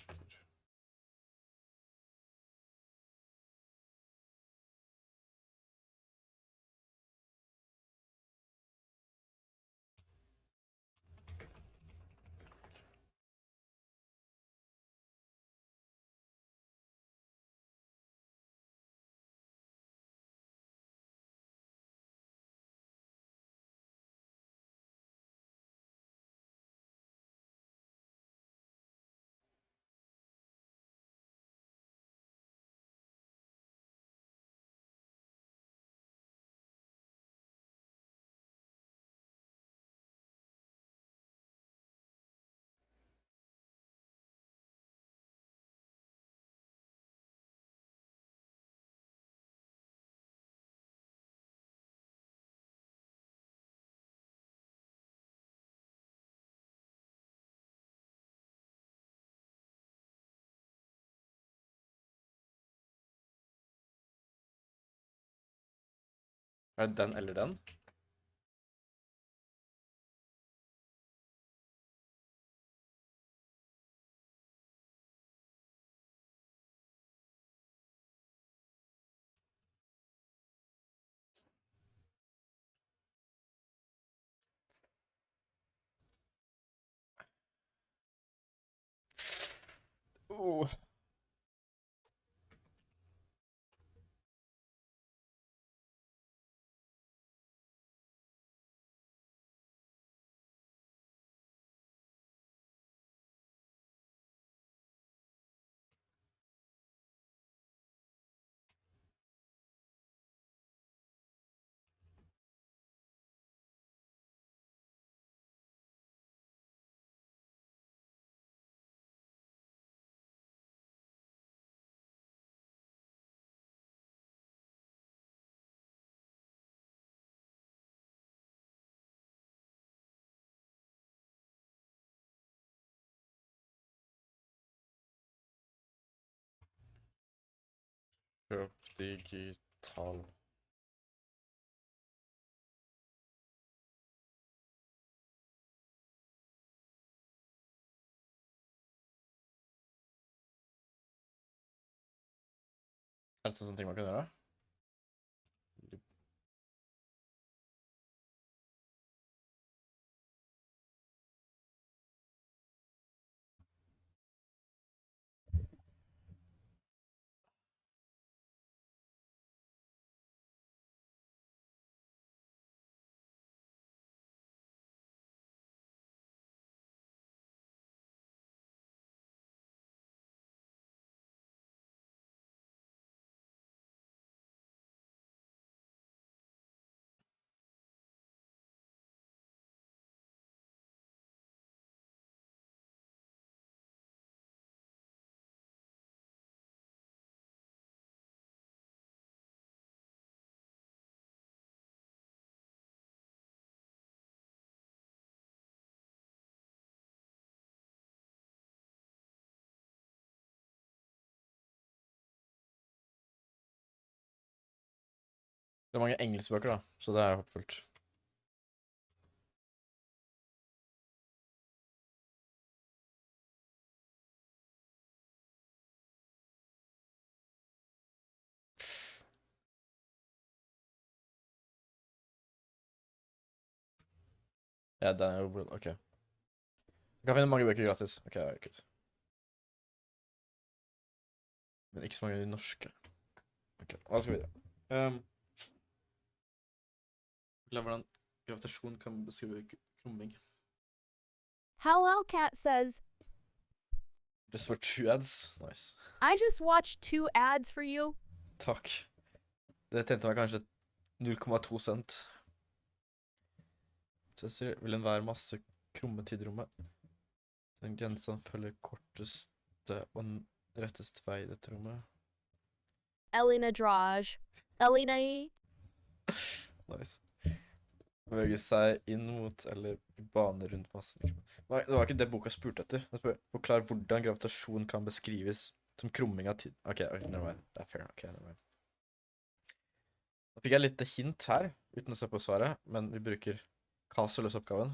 Speaker 3: Er det den eller den? Oh. Kjøp digital. Er det sånne ting man kan gjøre? Det er mange engelskbøker da, så det er håpefullt. Ja, den er jo bra, ok. Du kan finne mange bøker gratis. Ok, det er kult. Men ikke så mange norske. Ok, hva skal vi gjøre? Hvordan gravitasjon kan beskrive krumming.
Speaker 12: Hello Cat says,
Speaker 3: Just for 2 ads? Nice.
Speaker 12: I just watched 2 ads for you.
Speaker 3: Takk. Det tjente meg kanskje 0,2 cent. Så vil en være masse krumme tidrommet. Den grensen følger korteste og retteste vei i dette rommet.
Speaker 12: Elena Draj. Elena.
Speaker 3: Nice. Bevege seg inn mot eller i bane rundt massen. Det var ikke det boka spurte etter. Den spør, forklar hvordan gravitasjon kan beskrives som krumming av tid. Ok, never mind. Det er fair. Ok, never mind. Da fikk jeg litt hint her, uten å se på svaret, men vi bruker Castle løse oppgaven.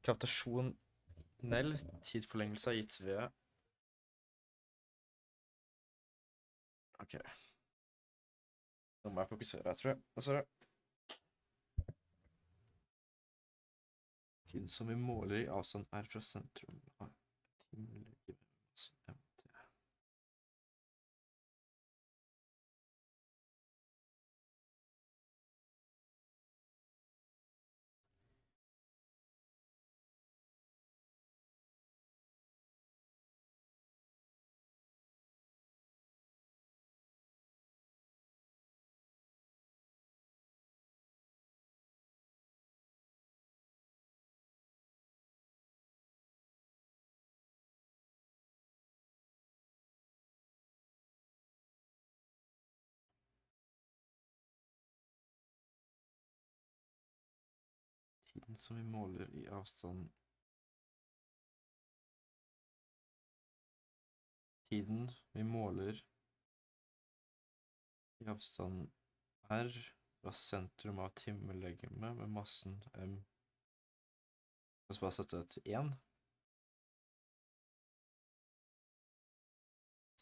Speaker 3: Gravitasjonell tidforlengelse er gitt ved... Ok. Nå må jeg fokusere, jeg tror jeg. Hva sa du? Tiden som vi måler i avstand er fra sentrum av timelegemet massen MT. Tiden som vi måler i avstand. Tiden vi måler i avstand R fra sentrum av timelegemet med massen M. Jeg skal bare sette det til 1.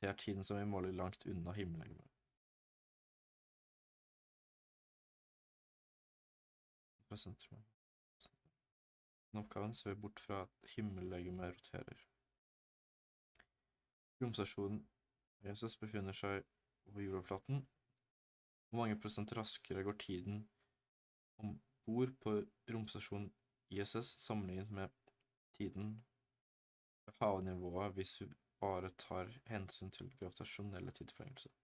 Speaker 3: Det er tiden som vi måler langt unna himmellegemet. Fra sentrum. Den oppgaven ser vi bort fra at himmellegemet roterer. Romstasjonen ISS befinner seg over jordoverflaten. Hvor mange prosent raskere går tiden ombord på romstasjonen ISS sammenlignet med tiden ved havnivået hvis vi bare tar hensyn til gravitasjonelle tidforlengelse?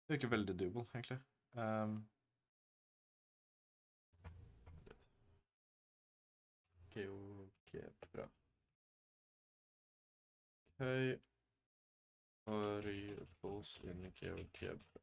Speaker 3: Det virker veldig doable, egentlig. GeoGebra. Okay. Variables in GeoGebra.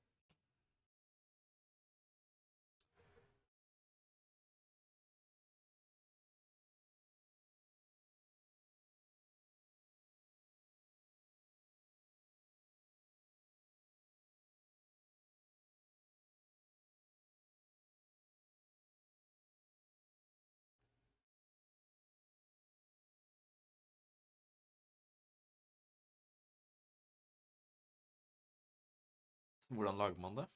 Speaker 3: Hvordan lager man det?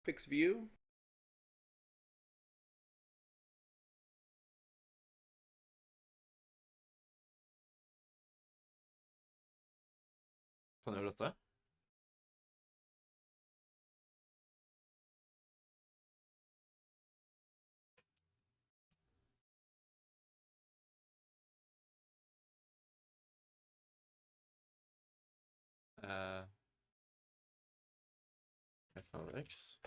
Speaker 13: Fix view.
Speaker 3: Kan jeg gjøre dette? F av X.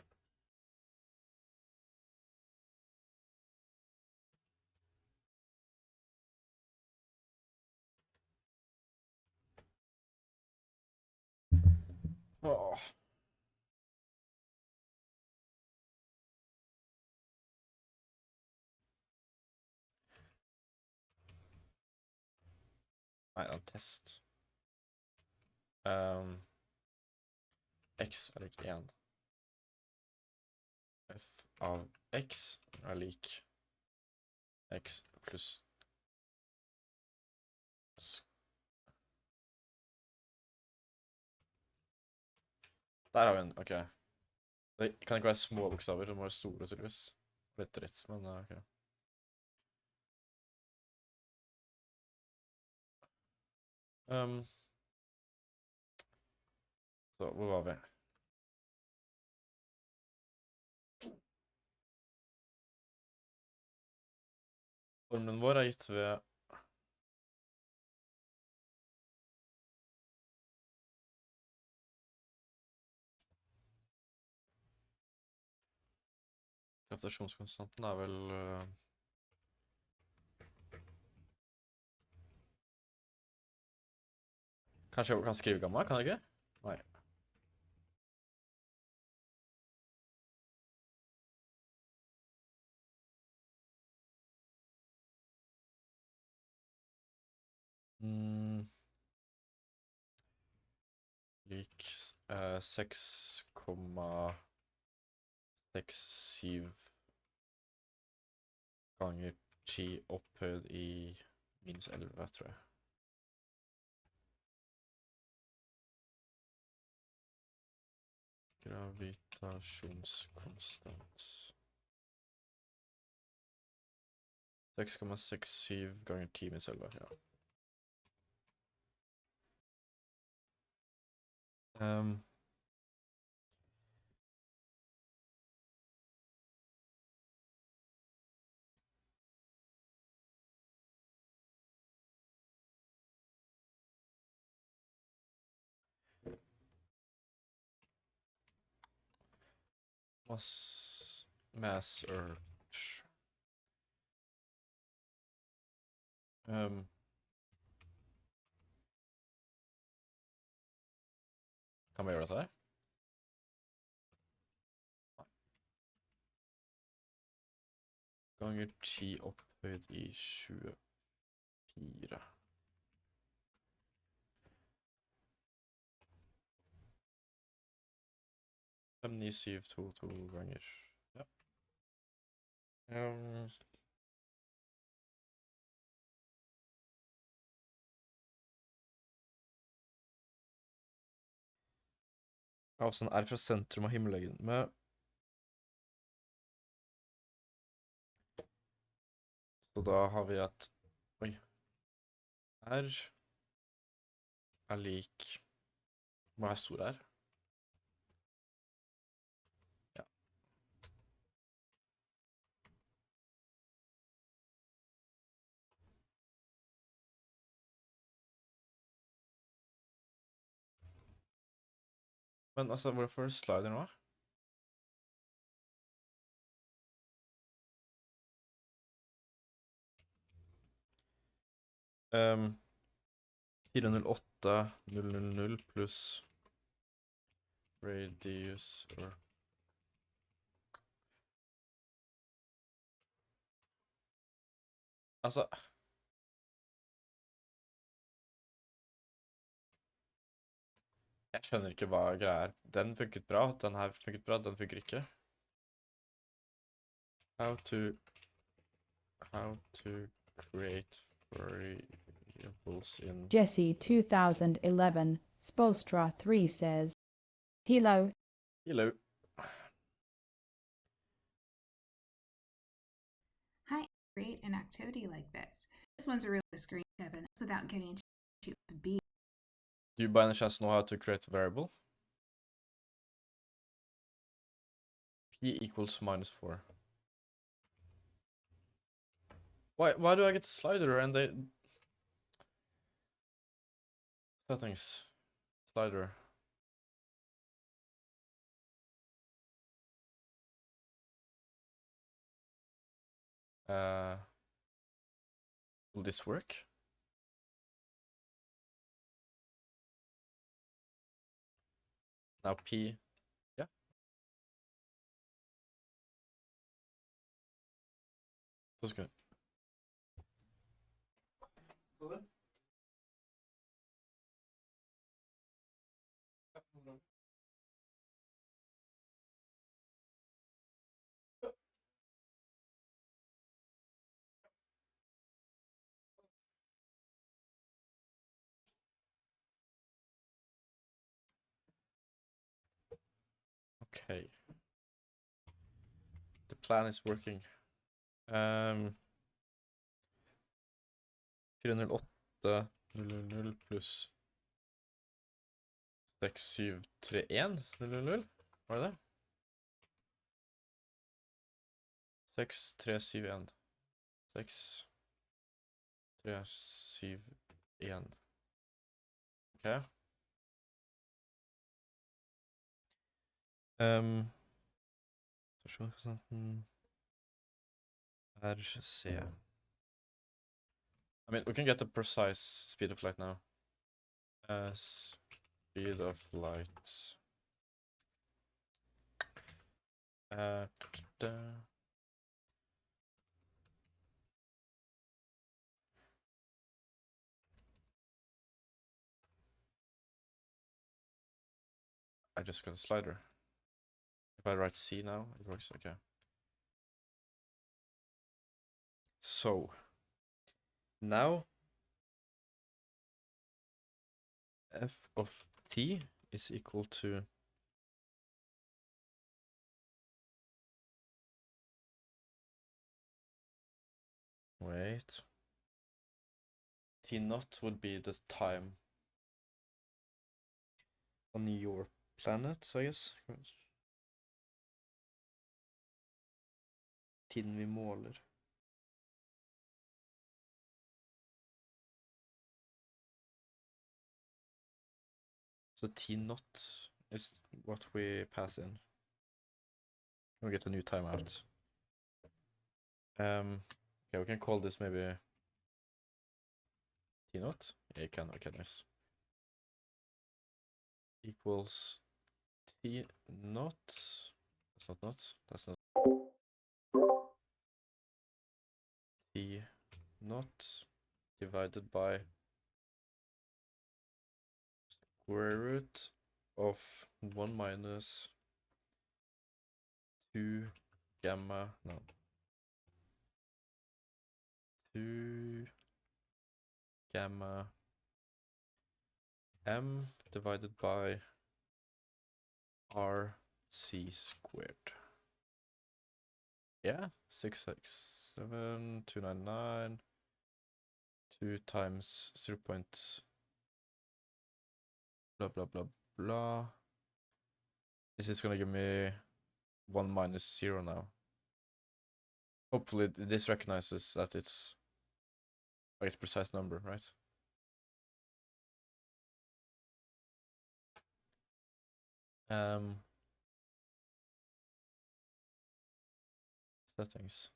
Speaker 3: Åh. Nei, en test. X er lik 1. F av X er lik X pluss Der har vi en, ok. Det kan ikke være små bokstaver, det må være store tydeligvis. Litt dritt, men ok. Så, hvor var vi? Formelen vår er gitt ved Gravitasjonskonstanten er vel Kanskje jeg kan skrive gamma, kan jeg ikke? Nei. Lik 6,67 ganger 10 opphøyd i minus 11, tror jeg. Gravitasjonskonstant. 6,67 ganger 10 minus 11, ja. Mass Earth. Kan vi gjøre dette her? Ganger 10 opphøyd i 24. 5, 9, 7, 2, 2 ganger. Ja. Avstand R fra sentrum av himmelleggen med så da har vi at oi R er lik hva er stor R? Ja. Men altså, hvorfor slider nå? Um, 408,000 pluss radius or altså jeg skjønner ikke hva greia er. Den funket bra, den her funket bra, den funker ikke. How to create variables in
Speaker 15: Jesse 2011, Spolstra 3 says, Hello.
Speaker 3: Hello.
Speaker 16: Hi, create an activity like this. This one's a really screen 7 without getting into B.
Speaker 3: Do you by any chance know how to create a variable? P equals -4. Why do I get a slider and they settings slider? Will this work? Now P, yeah. That's good. Okay. The plan is working. 408,000 pluss 6731,000. Var det det? 6371. 6371. Okay. Stasjonskonstanten RC. I mean, we can get the precise speed of light now. Speed of light. I just got a slider. If I write C now, it works. Okay. So now f of t is equal to t naught would be the time on your planet, I guess. Tiden vi måler. So T naught is what we pass in. We'll get a new timeout. Okay, we can call this maybe T naught. Yeah, you can. Okay, nice. Equals T naught. That's not naught. That's not. T naught divided by square root of 1 minus 2 gamma, no, 2 gamma m divided by RC squared. Yeah, 667,299, 2 times 0. Blah blah blah blah. This is gonna give me 1 minus 0 now. Hopefully this recognizes that it's like a precise number, right? Settings.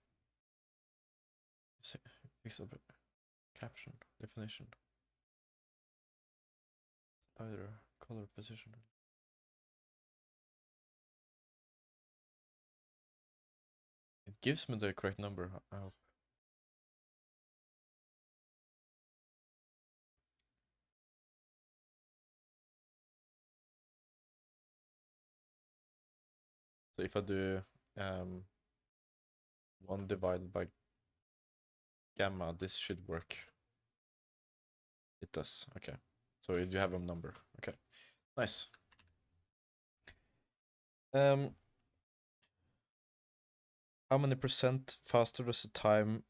Speaker 3: Fix up caption, definition. Either color position. It gives me the correct number, I hope. So if I do 1 divided by gamma, this should work. It does, okay. So you have a number, okay. Nice. How many percent faster does the time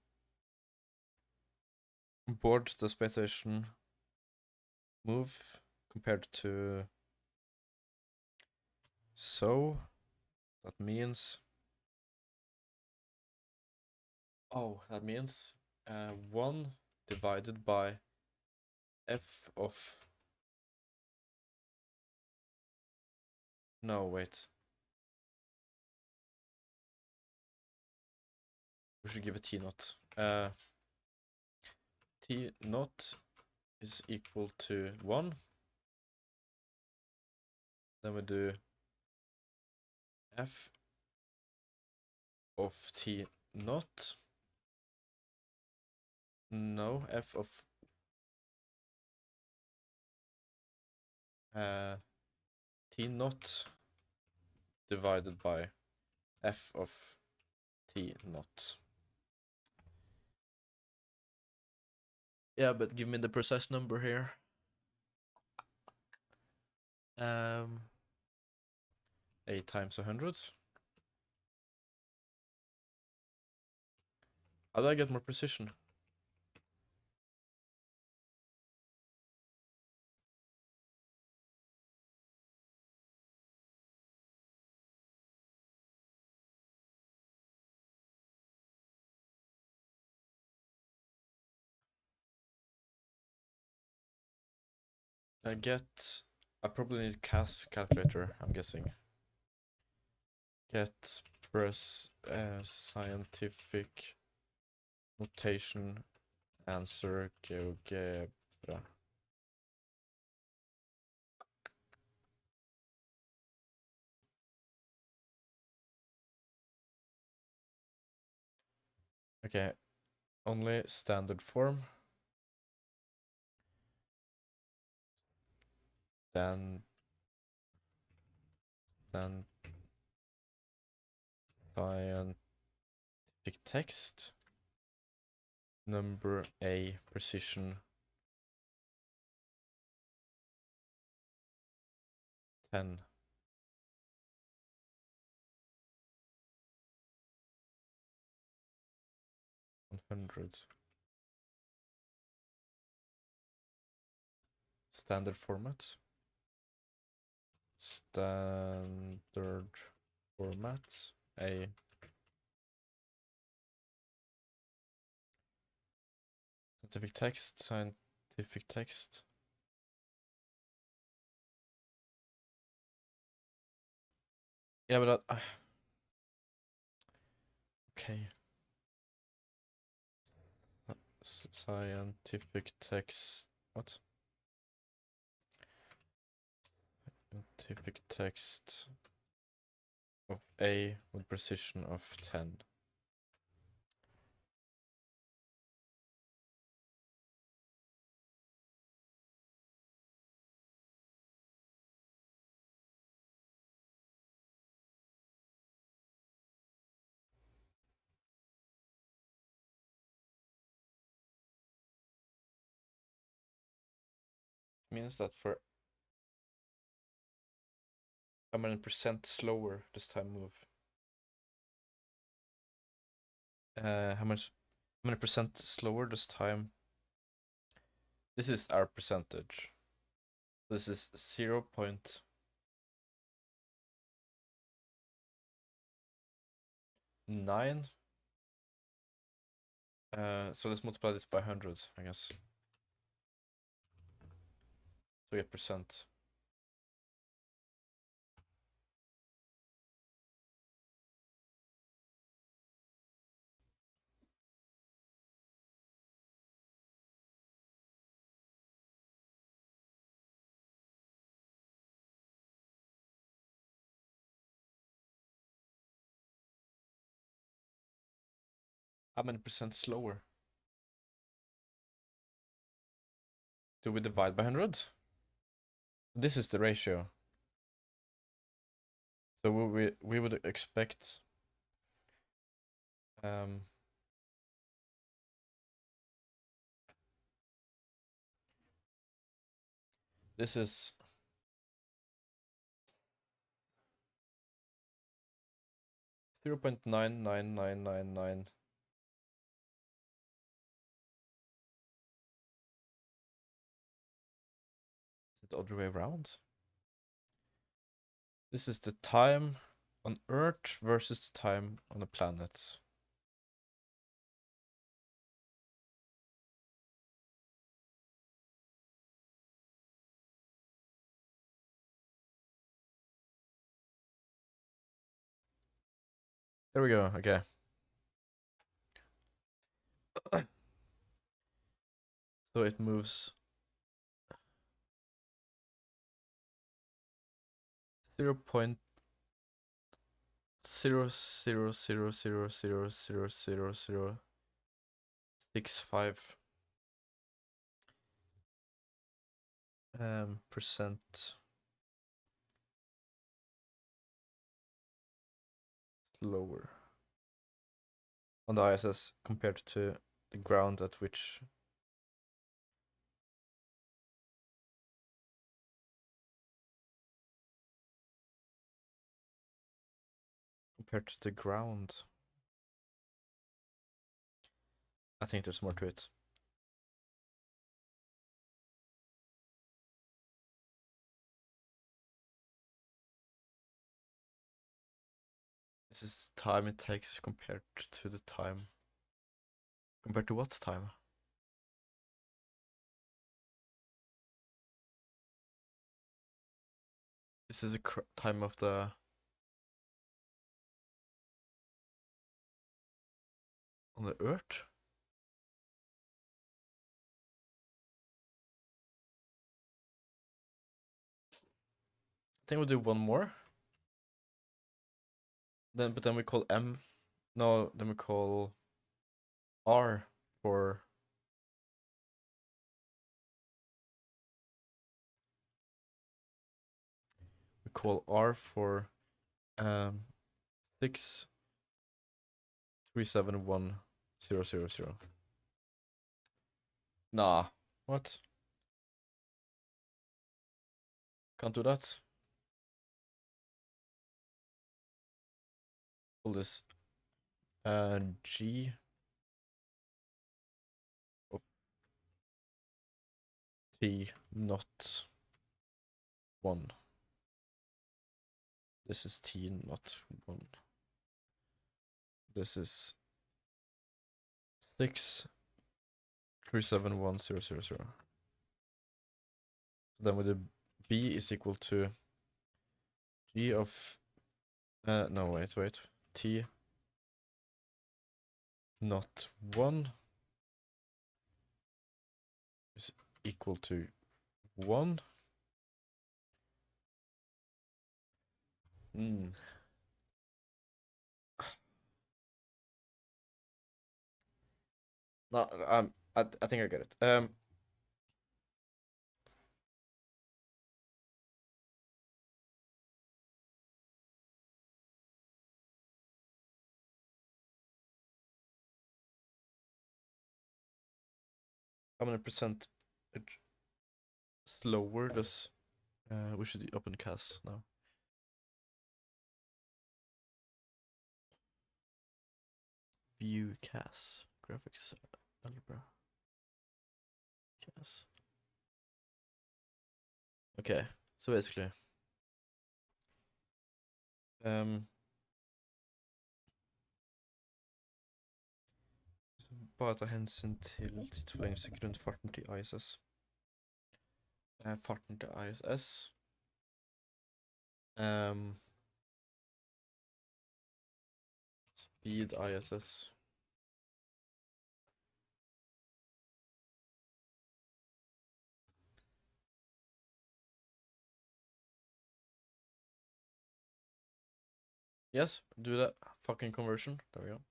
Speaker 3: on board the space station move compared to? So that means, that means 1 divided by f of, no, wait. We should give a T naught. T naught is equal to 1. Then we do f of T naught. No, f of T naught divided by f of T naught. Yeah, but give me the precise number here. 8 times 100. How do I get more precision? I probably need CAS calculator, I'm guessing. Get press scientific notation answer GeoGebra. Okay, only standard form. Then scientific text. Number A, precision 10. Standard format. Standard format A. Scientific text. Yeah, but okay. Scientific text. What? Scientific text of A with precision of 10. Means that for how many percent slower does time move? How many percent slower does time? This is our percentage. This is 0.9. So let's multiply this by 100, I guess. So we get percent. How many percent slower? Do we divide by 100? This is the ratio. So we would expect this is 0.99999. Is it the other way around? This is the time on Earth versus the time on the planet. There we go, okay. So it moves 0.000000065 percent slower on the ISS compared to the ground at which compared to the ground. I think there's more to it. This is the time it takes compared to the time. Compared to what time? This is the time of the on the Earth. think we'll do one more. But then we call M. No, then we call R for. We call R for 6371000. Nah, what? Can't do that. Call this G of T not 1. This is T not 1. This is 6371000. So then with the B is equal to G of no wait. T not 1 is equal to 1. No, I think I get it. How many percent slower does we should open CAS now. View CAS graphics algebra CAS. Okay, so basically bare ta hensyn til tidsforlengelse grunnet farten til ISS. Farten til ISS. Speed ISS. Yes, do that fucking conversion. There we go.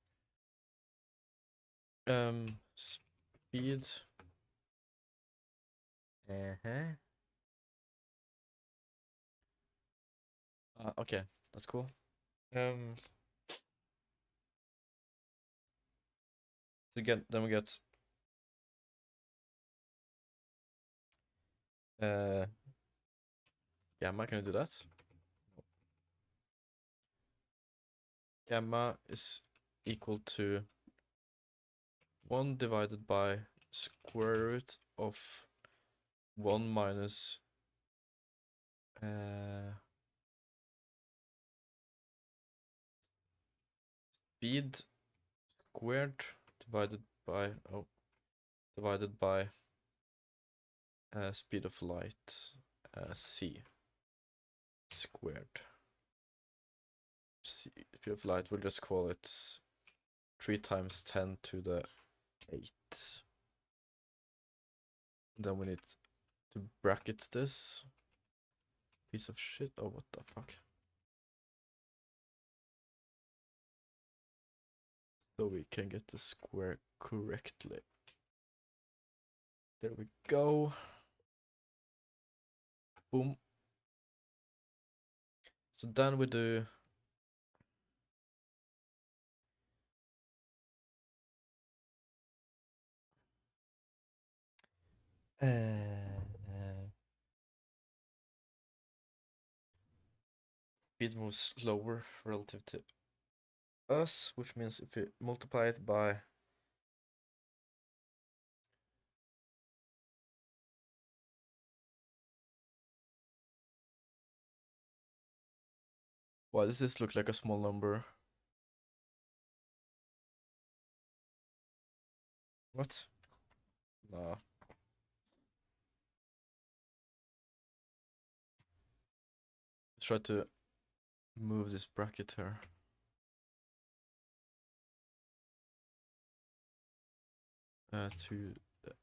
Speaker 3: Speed. Okay, that's cool. So then we get gamma. Can I do that? Gamma is equal to 1 divided by square root of 1 minus speed squared divided by speed of light c squared. Speed of light, we'll just call it 3 times 10 to the 8. Then we need to bracket this piece of shit. Oh, what the fuck? So we can get the square correctly. There we go. Boom. So then we do speed moves slower relative to us, which means if you multiply it by why does this look like a small number? What? Nah. Let's try to move this bracket here. To the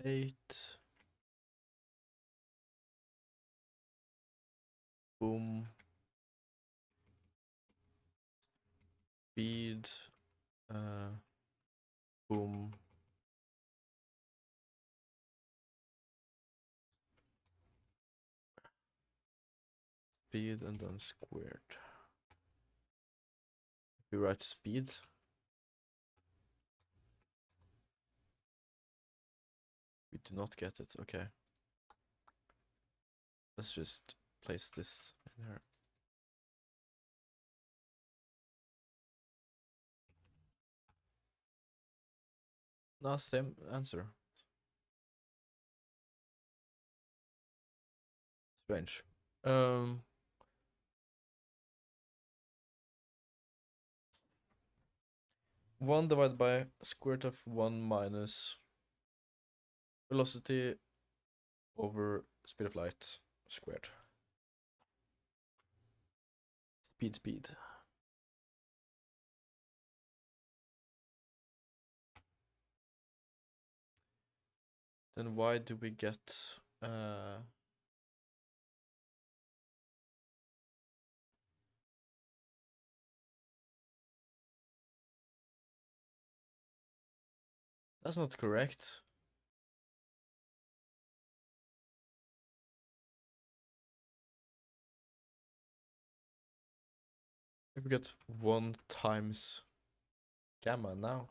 Speaker 3: 8. Boom. Speed. Boom. Speed and then squared. We write speed. We do not get it. Okay. Let's just place this in here. No, same answer. Strange. 1 divided by square root of 1 minus velocity over speed of light squared. Speed. Then why do we get that's not correct. If we get 1 times gamma now.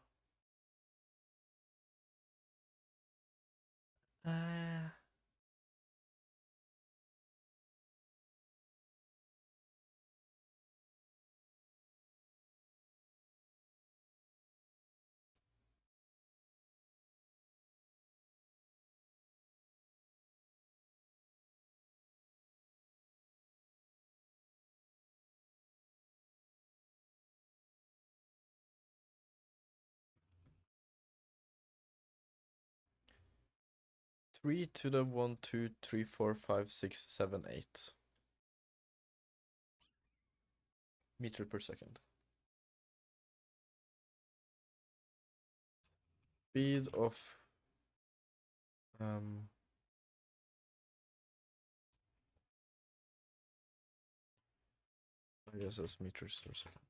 Speaker 3: Three to the 1, 2, 3, 4, 5, 6, 7, 8 meter per second. Speed of I guess that's meters per second.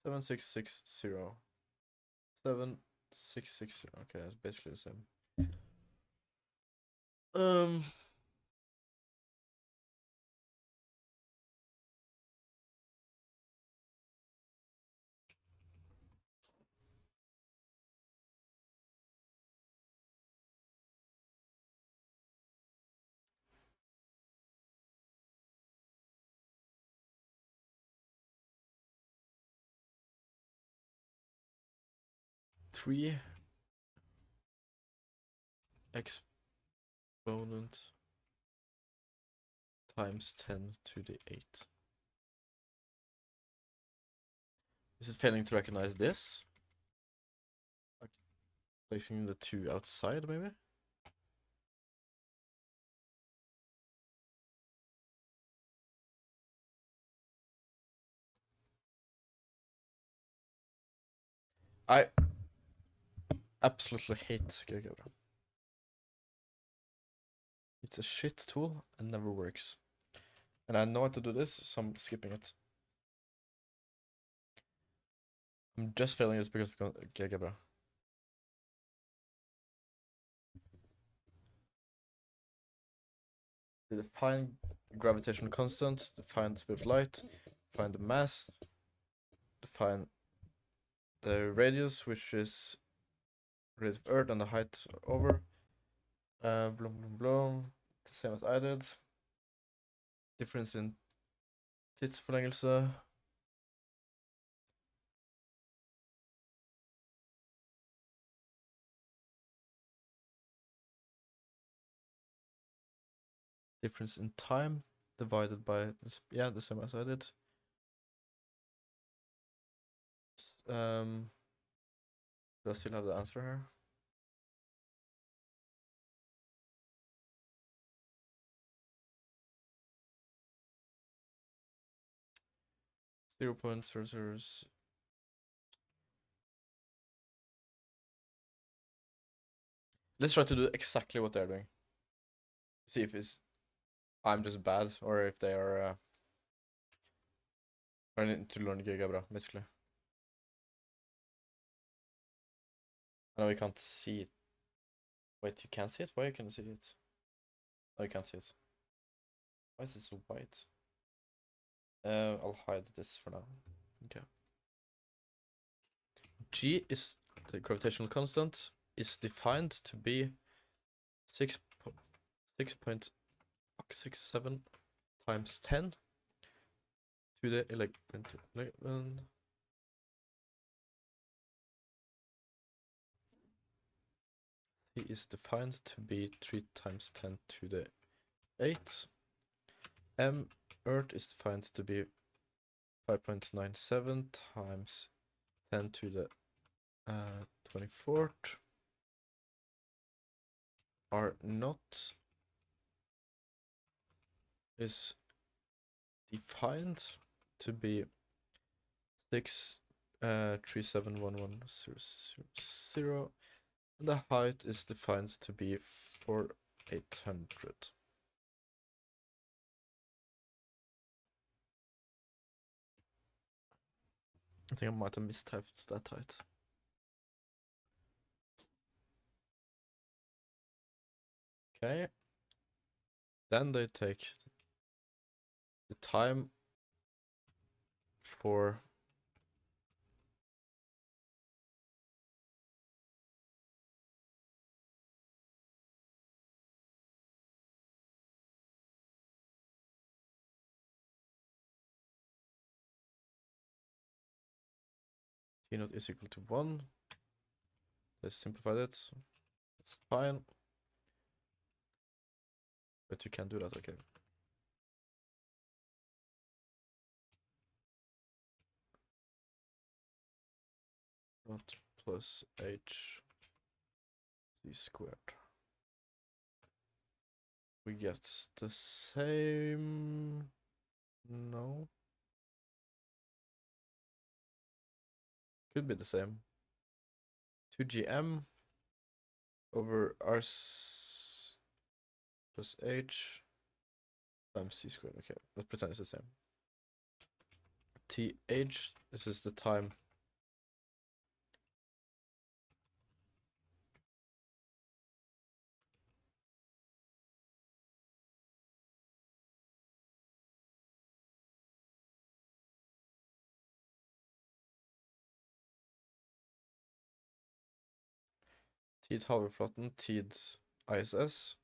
Speaker 3: Seven six six zero. 7660. Okay, that's basically the same. Three exponent times 10 to the 8. Is it failing to recognize this? Like placing the 2 outside, maybe? I absolutely hate GeoGebra. It's a shit tool and never works. And I know how to do this, so I'm skipping it. I'm just failing this because of GeoGebra. Define gravitational constant, define the speed of light, define the mass, define the radius, which is radius of Earth and the height over. The same as I did. Difference in tidsforlengelse. Difference in time divided by this, yeah, the same as I did. Do I still have the answer here? Zero point zero zeros. Let's try to do exactly what they're doing. See if I'm just bad or if they are learning to learn GeoGebra, basically. I know we can't see it. Wait, you can't see it? Why you can't see it? Oh, you can't see it. Why is it so white? I'll hide this for now. Okay. G is the gravitational constant, is defined to be 6.67 times 10 to the 11. C is defined to be 3 times 10 to the 8. M, Earth, is defined to be 5.97 times 10 to the 24th. R naught is defined to be 6371100, and the height is defined to be 4800. I think I might have mistyped that height. Okay. Then they take the time for T naught is equal to 1. Let's simplify that. It's fine. But you can't do that, okay. Not plus h z squared. We get the same. No. Could be the same. 2gm over r plus h times c squared. Okay, let's pretend it's the same. Th, this is the time tid hoverflaten, tid ISS.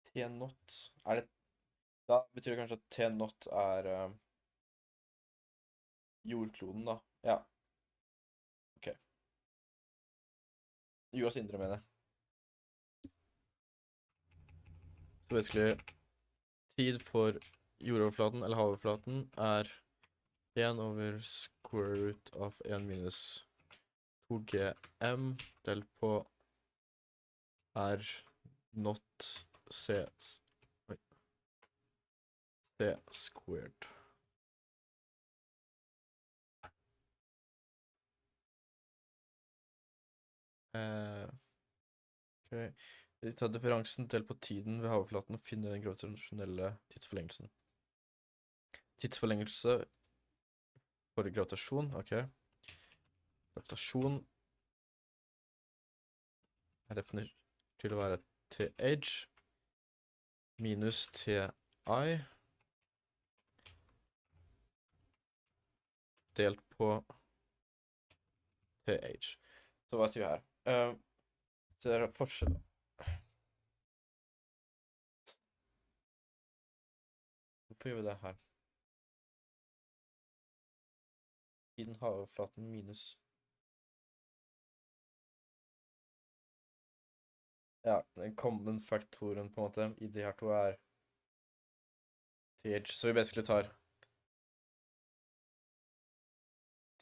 Speaker 3: T naught, er det, da betyr det kanskje at T naught er jordkloden da, ja. Ok. Jordas indre, mener jeg. Så basically, tid for jordoverflaten eller havoverflaten er 1 over square root av 1 minus 2gm delt på r not c squared. Ok. Vi tar differansen delt på tiden ved havoverflaten og finner den gravitasjonelle tidsforlengelsen. Tidsforlengelse for gravitasjon, ok. Gravitasjon er definert til å være th minus ti delt på th. Så hva sier vi her? Så det er forskjell. Hvorfor gjør vi det her? Tiden havoverflaten minus Ja, den common faktoren på en måte i de her to er TH, så vi basically tar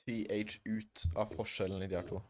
Speaker 3: TH ut av forskjellen i de her to.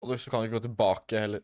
Speaker 3: Og så kan du ikke gå tilbake heller.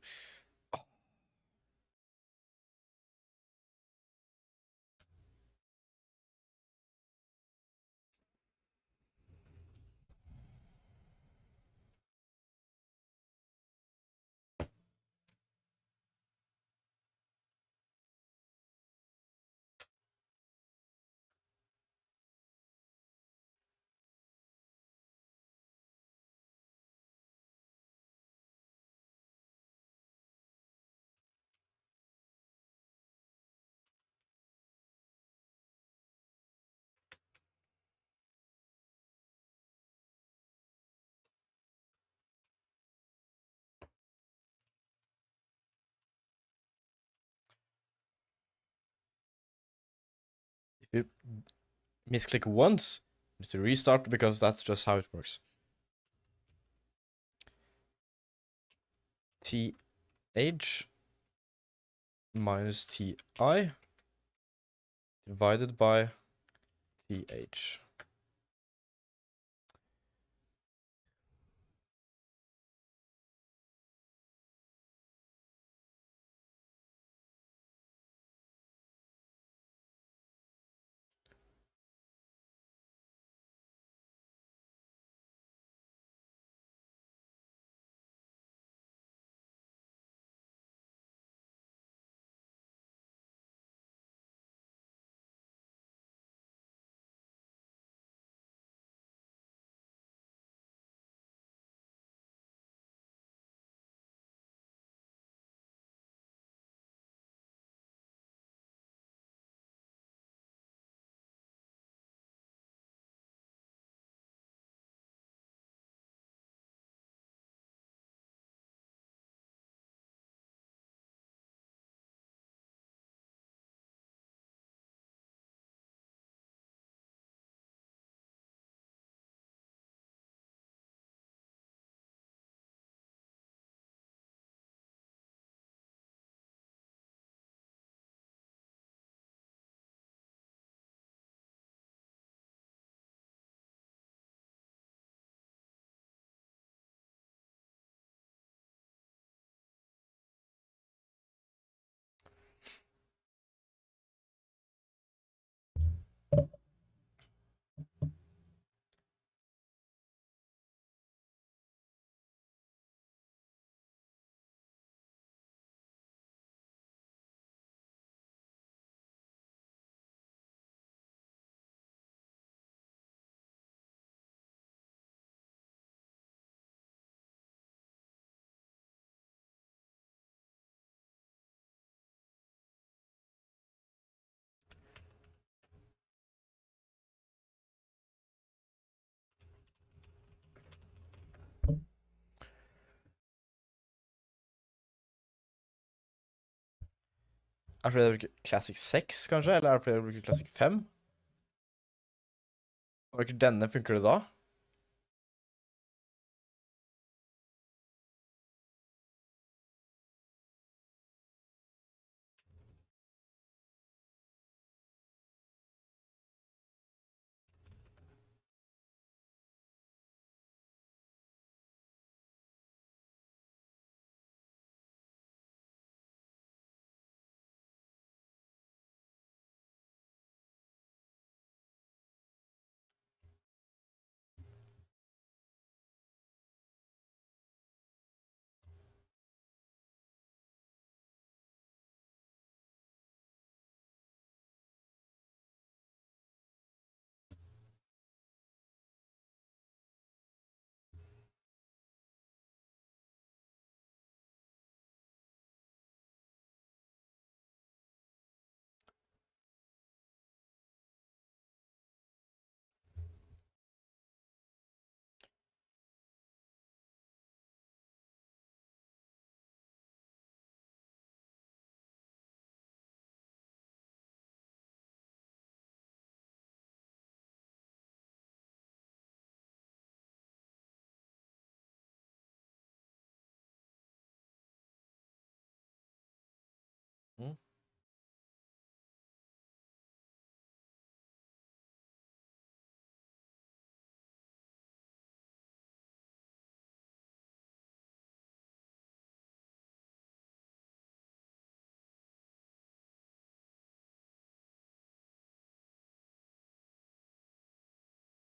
Speaker 3: If you misclick once, you need to restart because that's just how it works. TH minus TI divided by TH. Er det fordi jeg bruker Classic 6, kanskje? Eller er det fordi jeg bruker Classic 5? Og bruker denne, funker det da?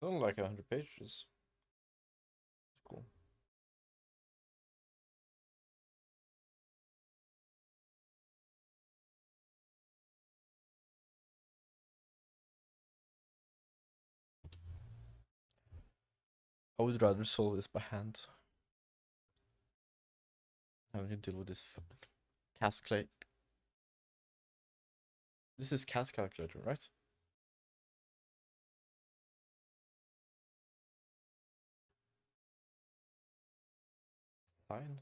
Speaker 3: Only like 100 pages. Cool. I would rather solve this by hand. Having to deal with this calculate. This is CAS calculator, right? Fine.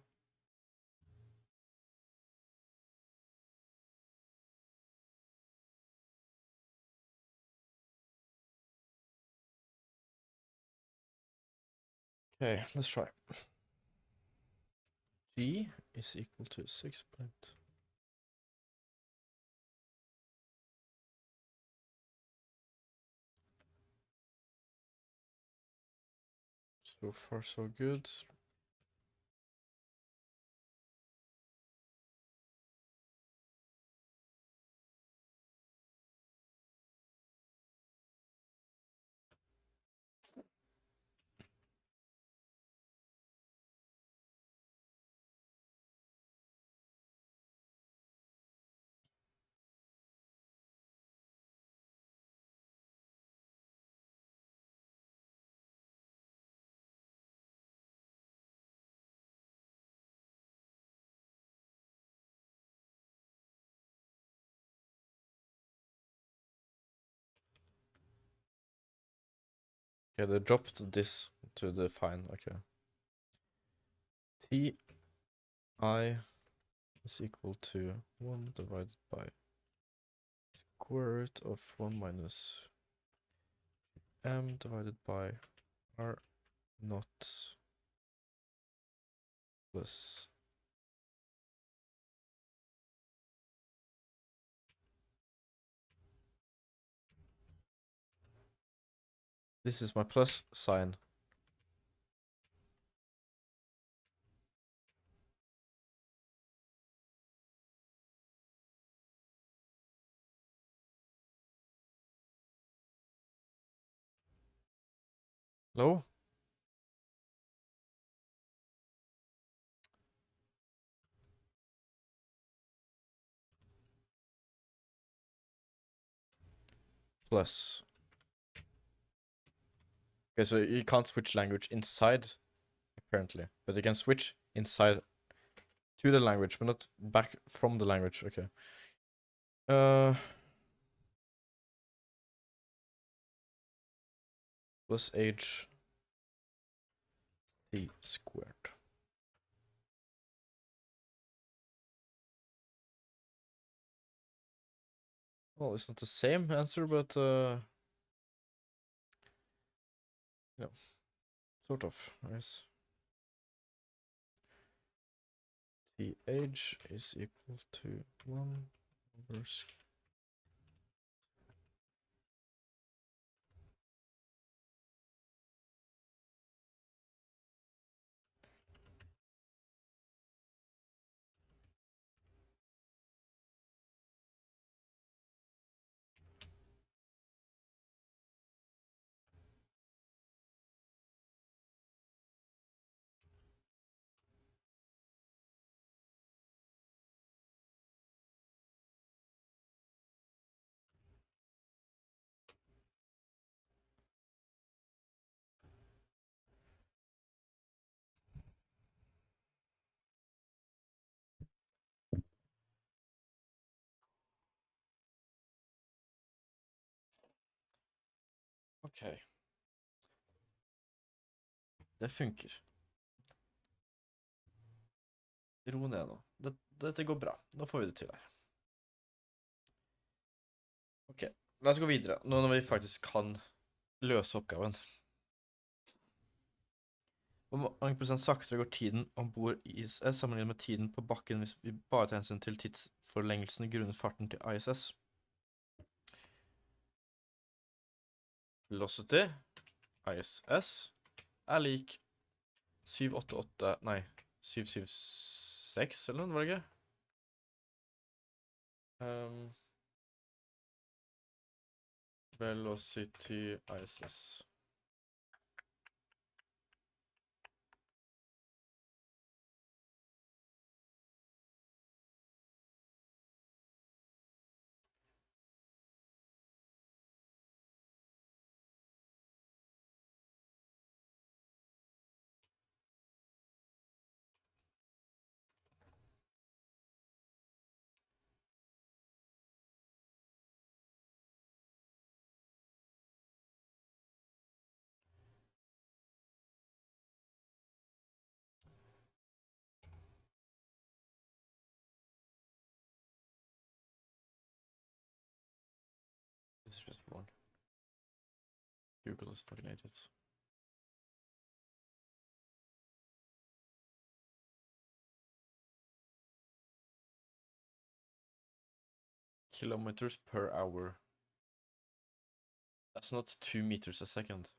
Speaker 3: Okay, let's try. G is equal to 6 point. So far, so good. Okay, they dropped this to the fine. Okay. Ti is equal to 1 divided by square root of 1 minus m divided by r naught plus this is my plus sign. Hello? Plus. Okay, so you can't switch language inside, apparently. But you can switch inside to the language, but not back from the language. Okay. Plus h c squared. Well, it's not the same answer, but you know, sort of, I guess. Th is equal to 1 over Ok. Det funker. Ro ned nå. Dette går bra. Nå får vi det til her. Ok, la oss gå videre. Nå når vi faktisk kan løse oppgaven. Hvor mange prosent saktere går tiden ombord i ISS sammenlignet med tiden på bakken hvis vi bare tar hensyn til tidsforlengelsen grunnet farten til ISS? Velocity, ISS, er lik 788, nei, 776, eller noe, var det ikke? Velocity, ISS. just wrong. Google is fucking idiots. Kilometers per hour. That's not 2 meters a second.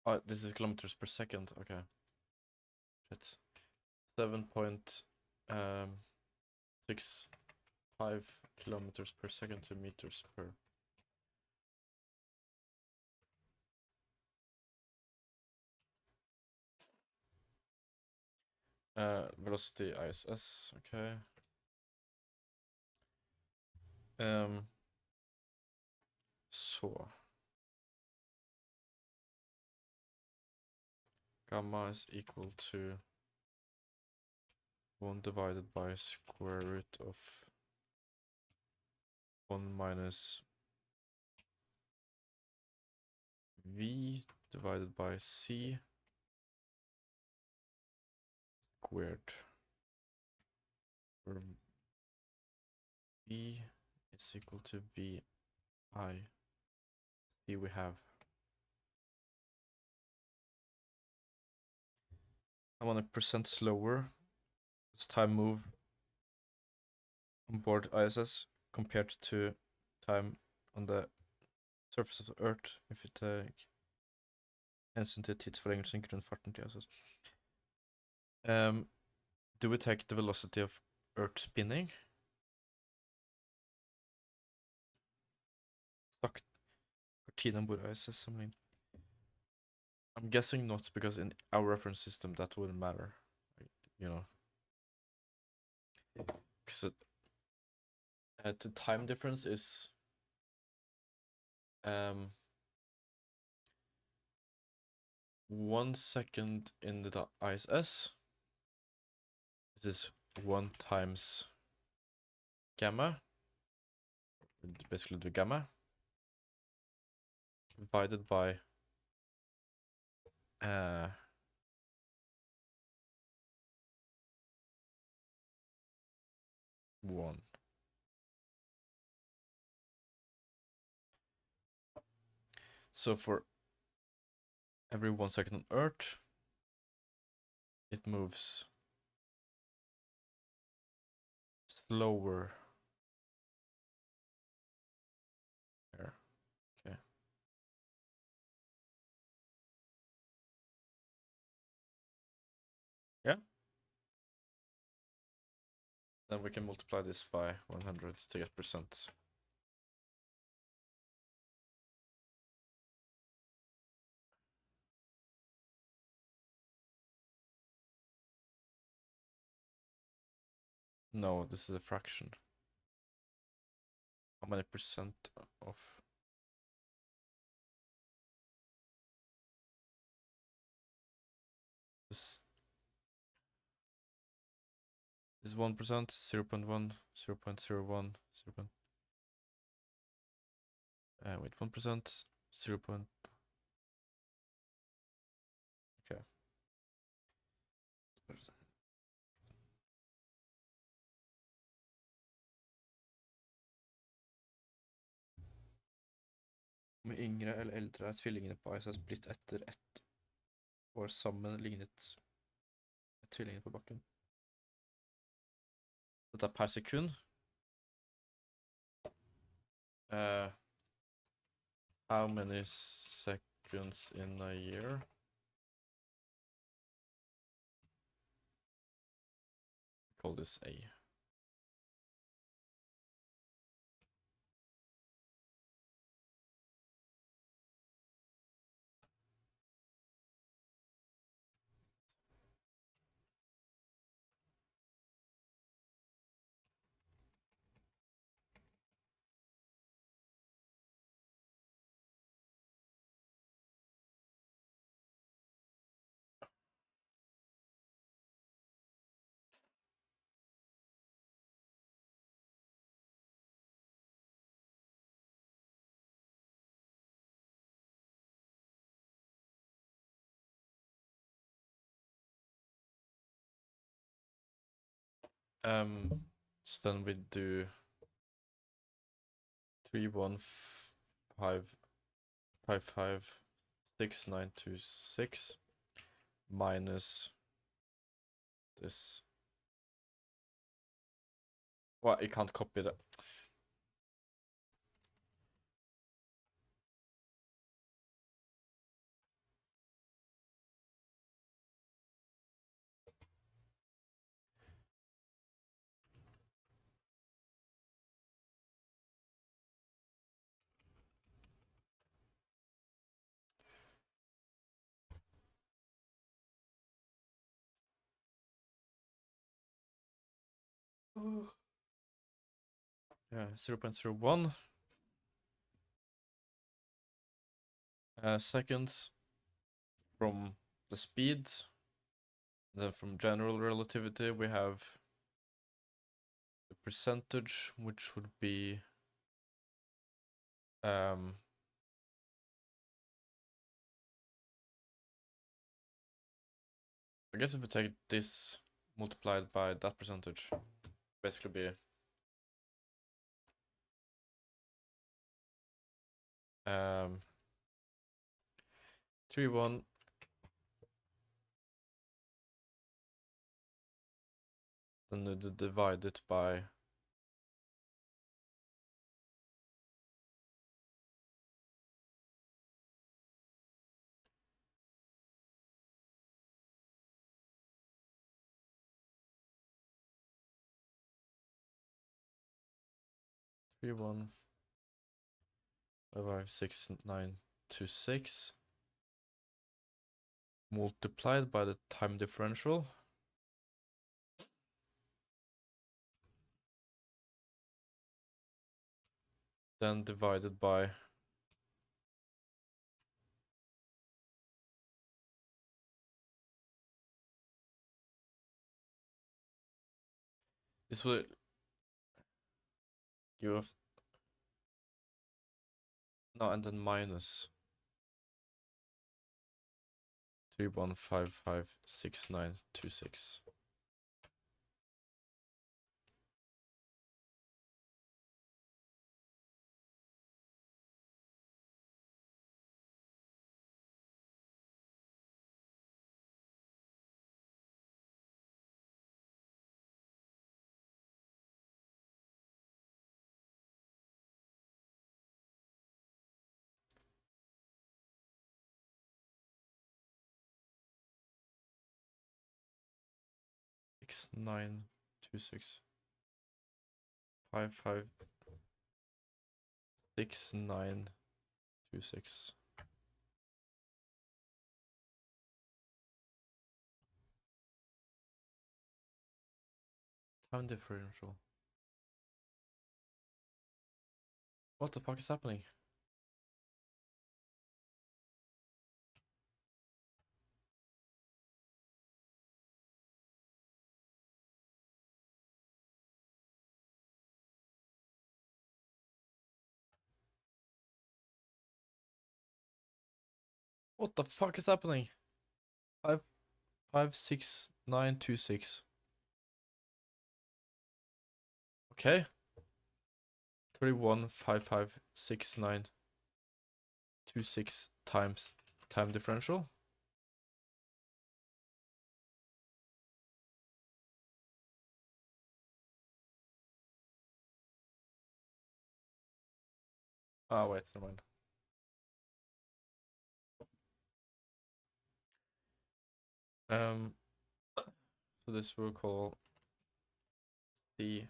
Speaker 3: Oh, this is kilometers per second. Okay. Shit. 7.65 kilometers per second to meters per. Velocity ISS. Okay. So gamma is equal to 1 divided by square root of 1 minus v divided by c squared, where v is equal to vi. See, we have. I want 1% slower. It's time move on board ISS compared to time on the surface of the Earth if vi tar hensyn til tidsforlengelsen grunnet farten til ISS. Do we take the velocity of Earth spinning? Tiden on board ISS sammenlignet. I'm guessing not, because in our reference system that wouldn't matter, you know. Because the time difference is 1 second in the ISS. This is 1 times gamma, basically the gamma, divided by 1. So for every 1 second on Earth, it moves slower. Here. Okay. Yeah. Then we can multiply this by 100 to get percent. No, this is a fraction. How many percent of? This is 1%, 0.1, 0.01, 0. Wait, 1%, 0. Okay. Om yngre eller eldre er tvillingene på ISS blitt etter 1 år sammen lignet tvillingene på bakken. Dette er per sekund. How many seconds in a year? Call this A. So then we do 3 1 5 5 5 6 9 2 6 minus this. Well, you can't copy that. Yeah, 0.01 seconds from the speed. Then from general relativity, we have the percentage, which would be I guess if we take this multiplied by that percentage, basically be 3 1 then you divide it by 3 1 5 6 9 2 6 multiplied by the time differential. Then divided by this will give us no, and then minus 3 1 5 5 6 9 2 6. Six 9 2 6 5 5 6 9 2 6. Time differential. What the fuck is happening? What the fuck is happening? 5 5 6 9 2 6. Okay. 31 5 5 6 9 2 6 times time differential. Ah, wait, never mind. So this we'll call the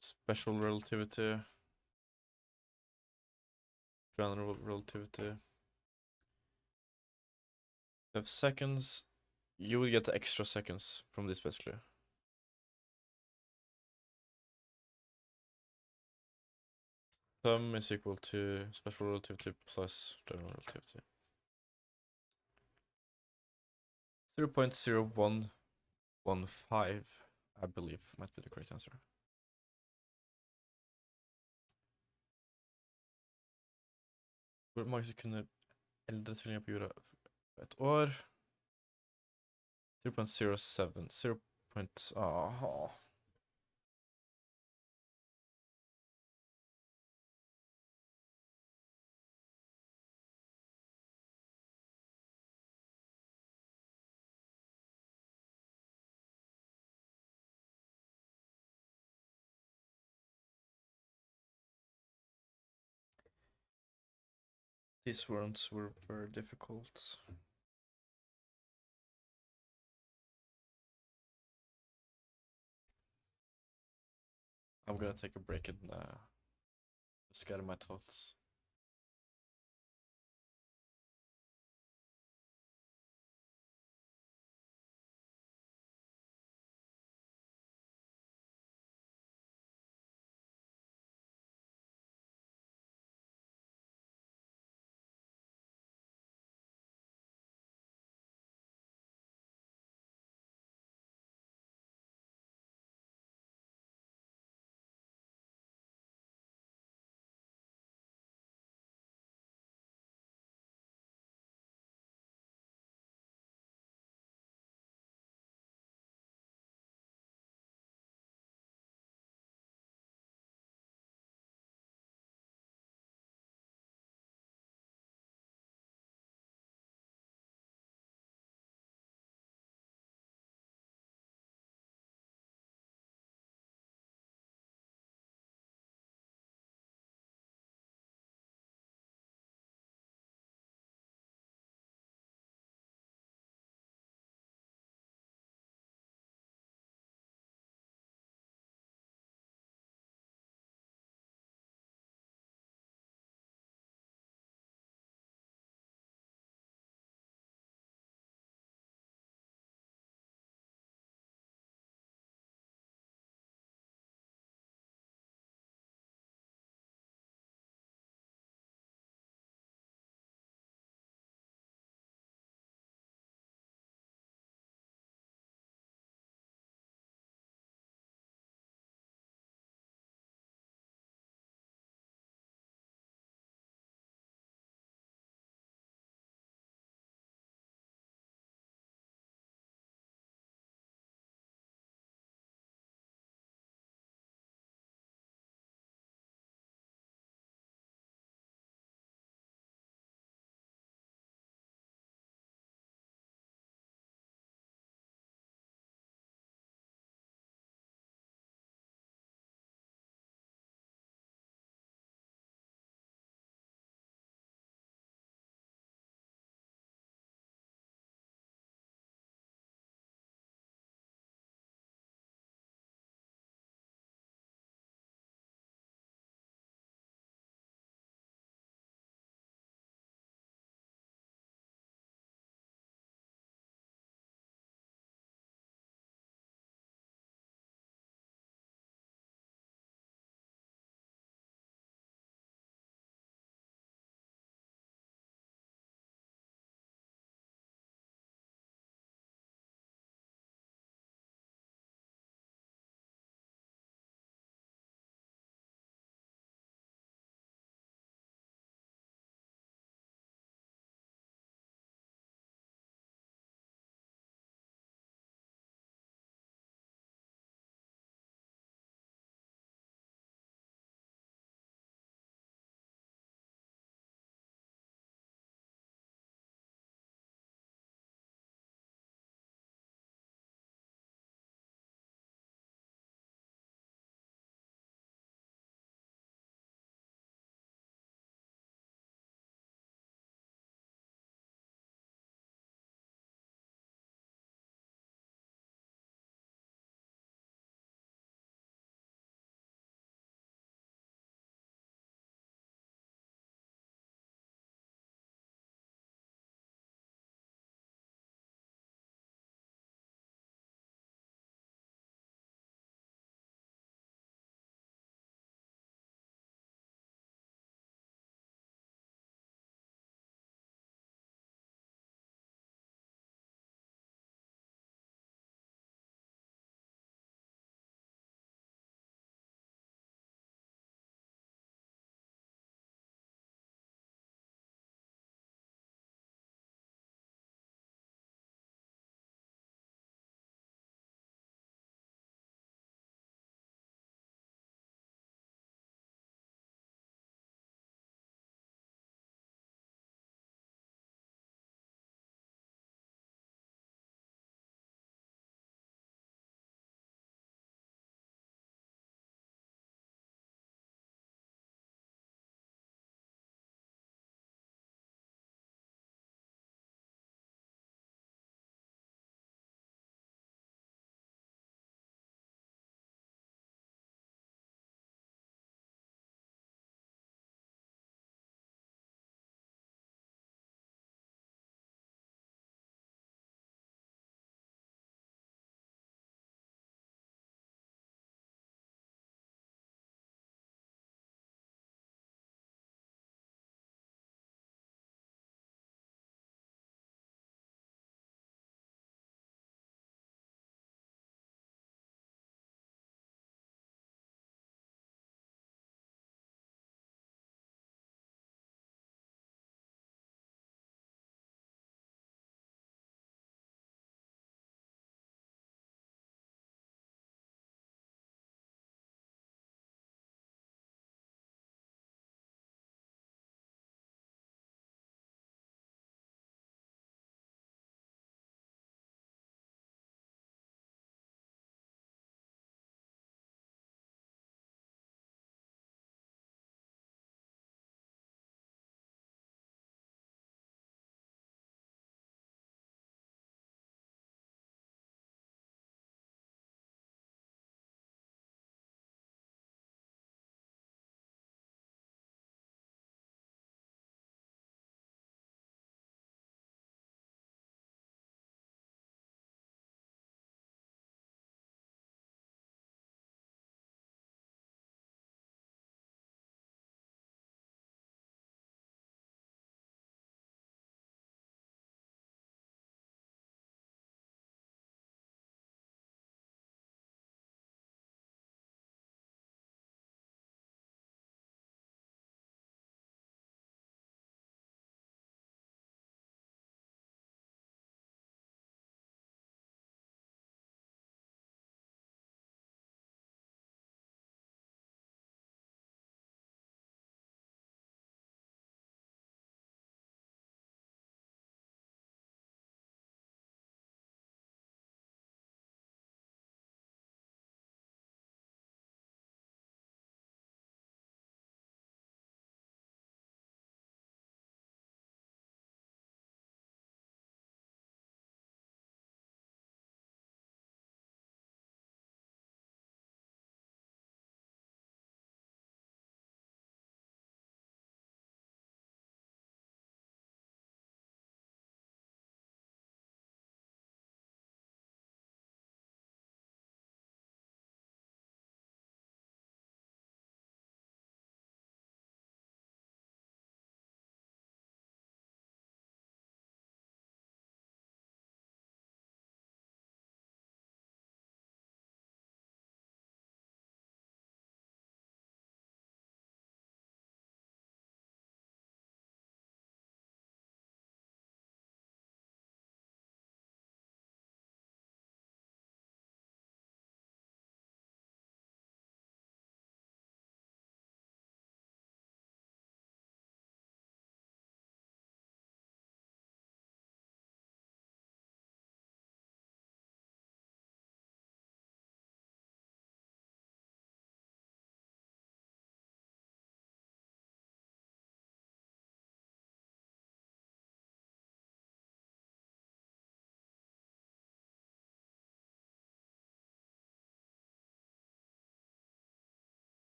Speaker 3: special relativity, general relativity. You have seconds. You will get the extra seconds from this basically. Sum is equal to special relativity plus general relativity. 0.0115, I believe, might be the correct answer. Hvor mange sekunder Eldre på jorda ett år. 0.07. 0. Aha. These ones were very difficult. I'm gonna take a break and just gather my thoughts.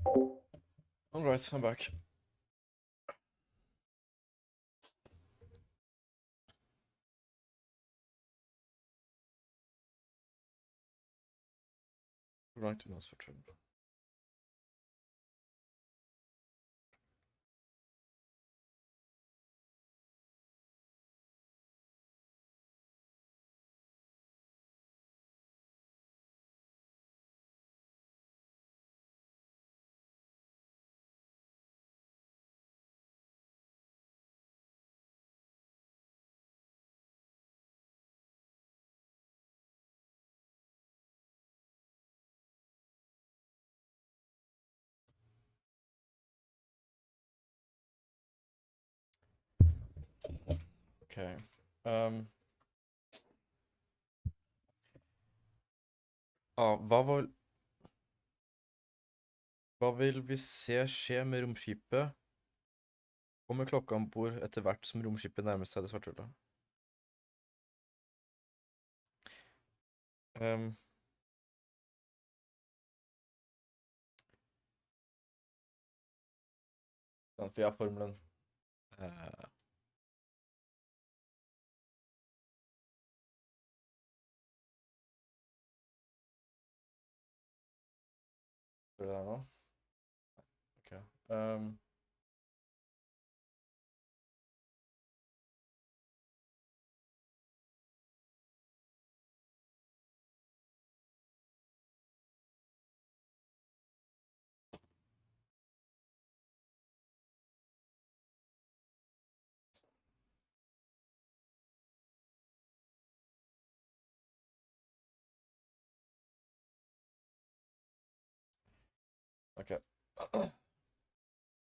Speaker 3: Alright, I'm back. Hvor langt unna svarttroll? Okay. Hva vil vi se skje med romskipet og med klokka om bord etter hvert som romskipet nærmer seg det svarte hullet? Sant, vi har formelen. Tror du det er nå? Ok. Ok.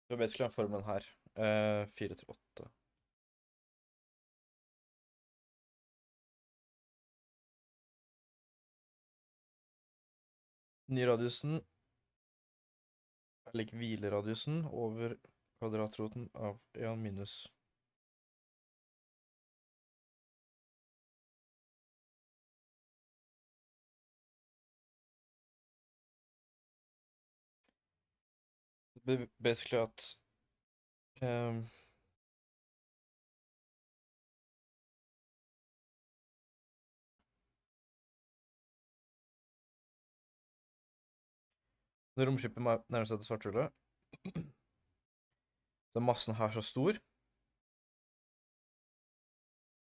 Speaker 3: Så basically har formelen her. 4 til 8. Nyradiusen er lik hvileradiusen over kvadratroten av 1 minus. Det blir basically at når romskipet nærmer seg det svarte hullet, så er massen her så stor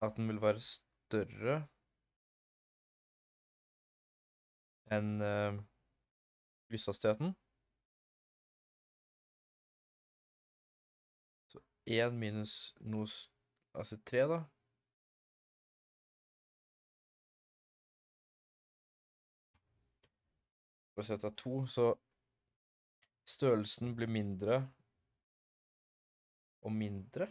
Speaker 3: at den vil være større enn lyshastigheten. Så 1 minus noe, altså 3 da. For å si at det er 2, så størrelsen blir mindre og mindre.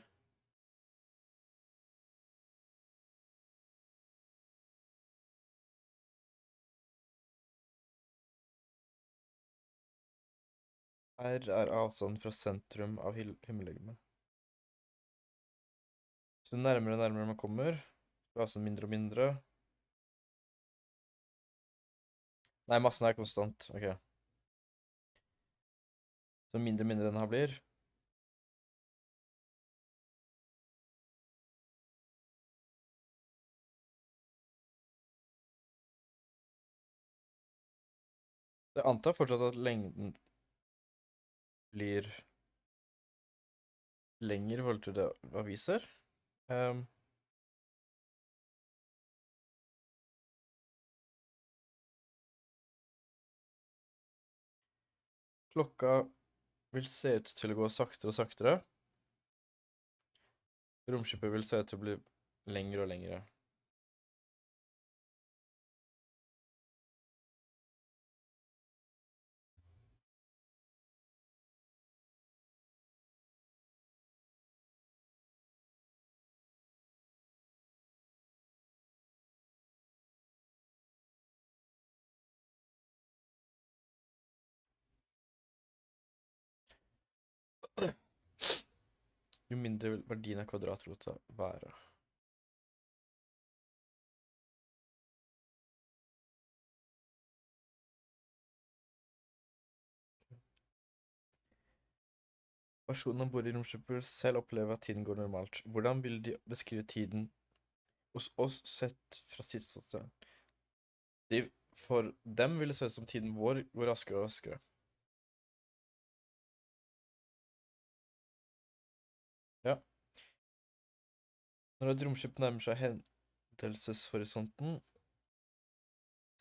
Speaker 3: R er avstanden fra sentrum av himmellegemet. Så nærmere og nærmere man kommer, så er avstanden mindre og mindre. Nei, massen er konstant, ok. Så mindre og mindre den her blir. Jeg antar fortsatt at lengden blir lenger i forhold til det hva vi ser. Klokka vil se ut til å gå saktere og saktere. Romskipet vil se ut til å bli lengre og lengre. Jo mindre vil verdien av kvadratrota være. Personen om bord i romskipet vil selv oppleve at tiden går normalt. Hvordan vil de beskrive tiden hos oss sett fra sitt ståsted? For dem vil det se ut som tiden vår går raskere og raskere. Ja. Når et romskip nærmer seg hendelseshorisonten,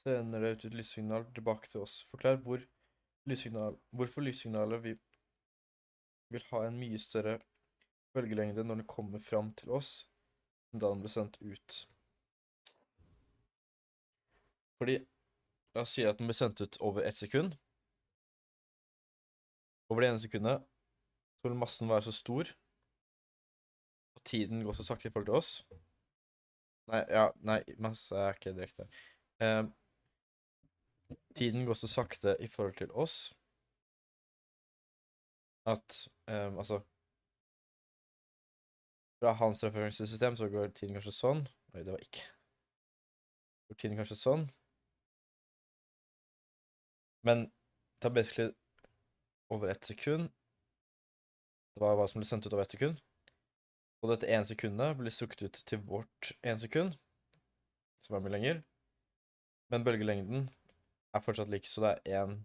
Speaker 3: sender det ut et lyssignal tilbake til oss. Forklar hvorfor lyssignalet vil ha en mye større bølgelengde når den kommer fram til oss, enn da den ble sendt ut. Fordi, la oss si at den ble sendt ut over 1 sekund. Over det ene sekundet, så vil massen være så stor, og tiden går så sakte i forhold til oss. Nei, masse er ikke direkte. Tiden går så sakte i forhold til oss, at, altså, fra hans referansesystem så går tiden kanskje sånn. Nei, det var ikke. Går tiden kanskje sånn. Men det er basically over 1 sekund. Det var hva som ble sendt ut over 1 sekund. Og dette 1 sekundet blir strukket ut til vårt 1 sekund, som er mye lenger. Men bølgelengden er fortsatt like, så det er 1,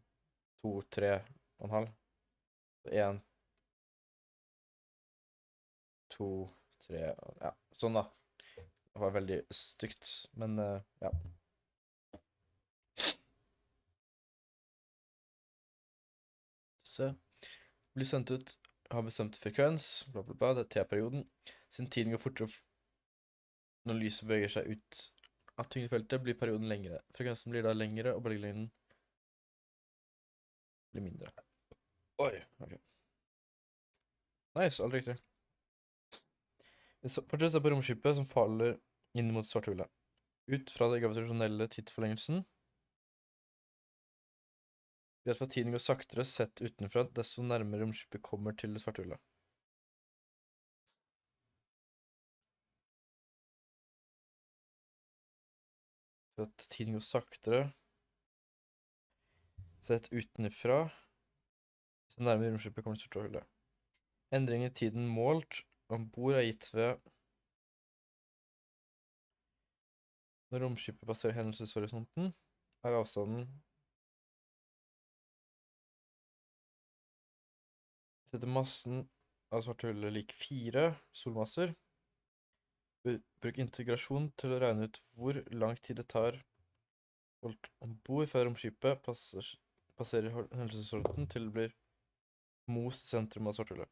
Speaker 3: 2, 3, og en halv. 1, 2, 3, ja, sånn da. Det var veldig stygt, men ja. Se. Blir sendt ut, har bestemt frekvens, bla bla bla, det er T-perioden. Siden tiden går fortere når lyset beveger seg ut av tyngdefeltet, blir perioden lengre. Frekvensen blir da lengre, og bølgelengden blir mindre. Oi, ok. Nice, alt riktig. Vi fortsetter på romskipet som faller inn mot svarthullet. Ut fra den gravitasjonelle tidsforlengelsen. Vi vet at tiden går saktere sett utenfra, desto nærmere romskipet kommer til det svarthullet. For at tiden går saktere sett utenfra, desto nærmere romskipet kommer til det svarthullet. Endring i tiden målt ombord er gitt ved når romskipet passerer hendelseshorisonten, er avstanden setter massen av svarthullet lik 4 solmasser. Bruk integrasjon til å regne ut hvor lang tid det tar ombord fra romskipet passerer hendelseshorisonten til det blir most i sentrum av svarthullet.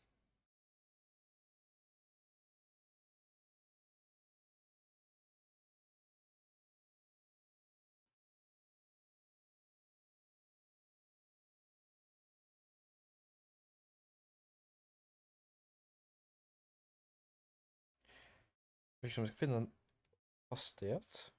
Speaker 3: Virker som vi skal finne en hastighet.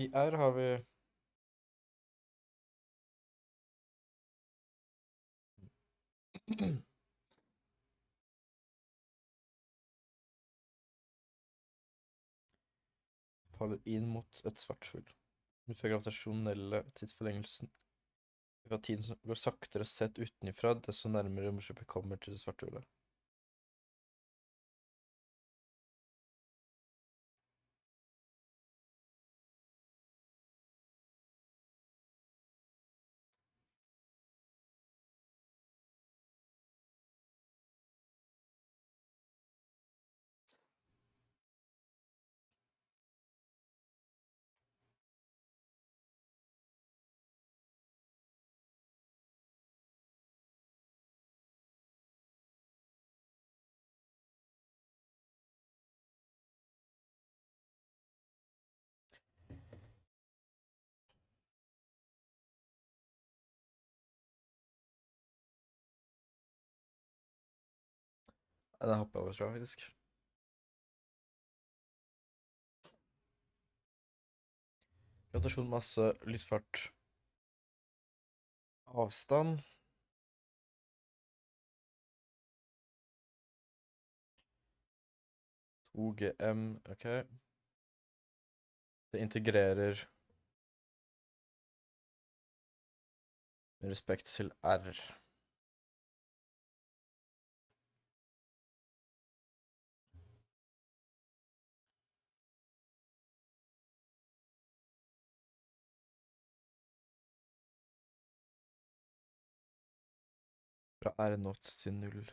Speaker 3: I R har vi faller inn mot et svarthull. Den gravitasjonelle tidsforlengelsen. Ved at tiden går saktere sett utenifra, desto nærmere romskipet kommer til det svarthullet. Den hopper jeg over, tror jeg, faktisk. Gravitasjon, masse, lysfart, avstand. 2GM, ok. Det integrerer med respekt til R. Fra R0 til 0.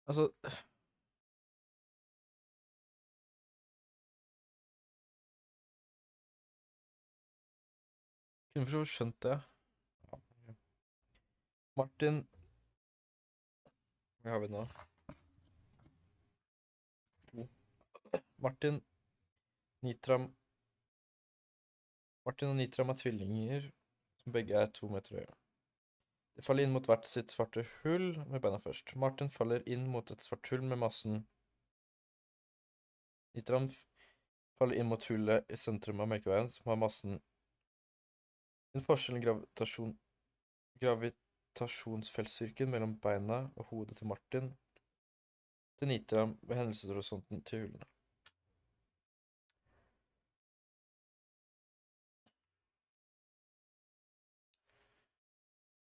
Speaker 3: Altså kunne for så vidt skjønt det. Ja. Martin. Hva har vi nå? Martin og Nitram er tvillinger, som begge er 2 meter høye. De faller inn mot hvert sitt svarte hull med beina først. Martin faller inn mot et svart hull med massen. Nitram faller inn mot hullet i sentrum av Melkeveien, som har massen. En forskjell i gravitasjonsfeltstyrken mellom beina og hodet til Martin til Nitram ved hendelseshorisonten til hullene.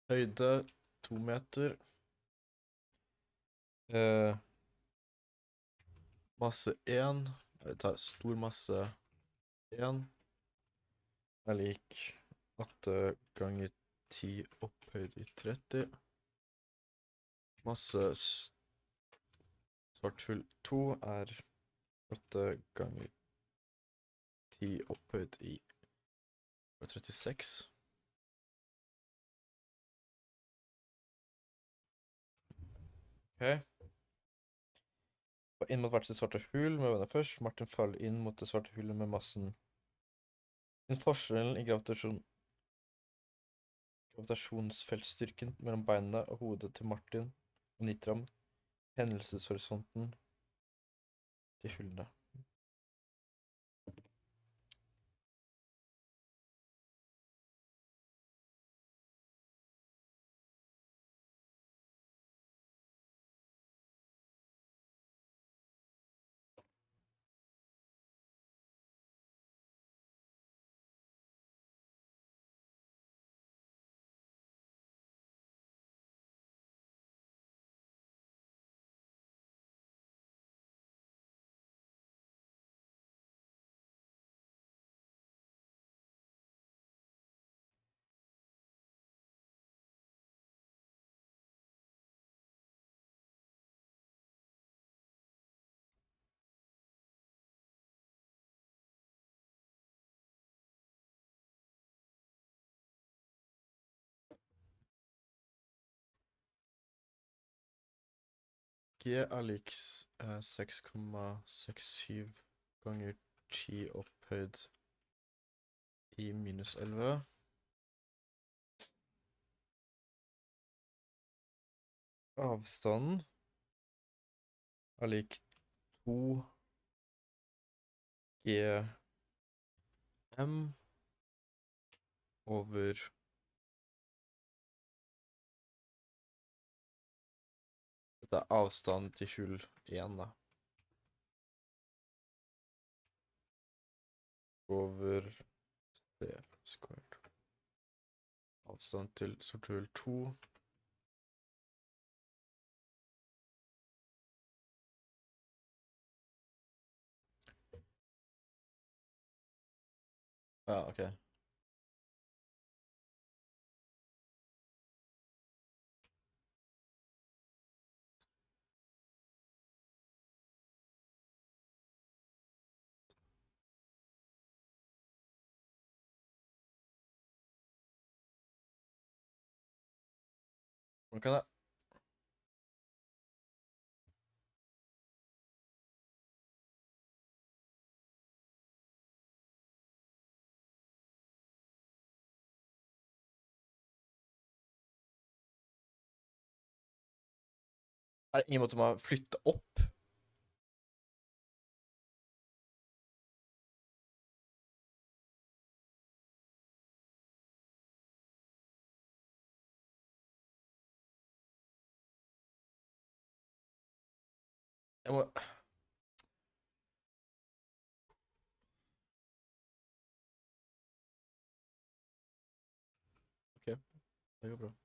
Speaker 3: Høyde 2 meter. Masse 1. Jeg tar stor masse 1. Er lik 8 ganger 10 opphøyd i 30. Masse svart hull 2 er 8 ganger 10 opphøyd i 36. Ok. Inn mot hvert sitt svarte hull med beina først. Martin faller inn mot det svarte hullet med massen. Den forskjellen i gravitasjonsfeltstyrken mellom beina og hodet til Martin og Nitram, hendelseshorisonten til hullene. G er lik 6,67 ganger 10 opphøyd i minus 11. Avstanden er lik 2 GM over dette er avstand til hull 1 da. Over C squared. Avstand til sort hull 2. Ja, ok. Man kan da Er det ingen måte man flytter opp? Jeg må... Ok, det går bra.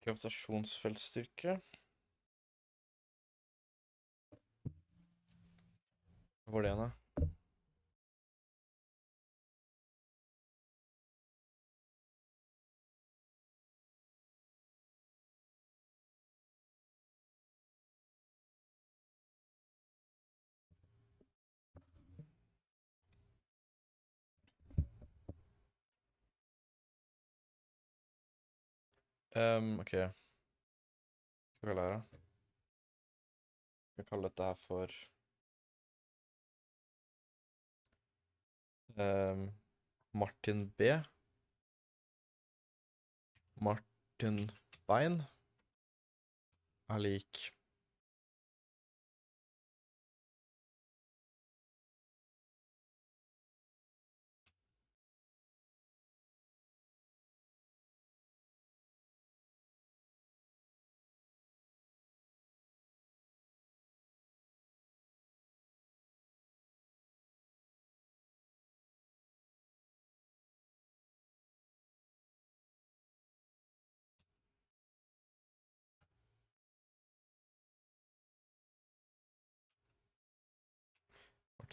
Speaker 3: Gravitasjonsfeltstyrke. Hva var det igjen, da? Ok. Skal vi kalle det her, da? Skal vi kalle dette her for... Martin B. Martin Bein er lik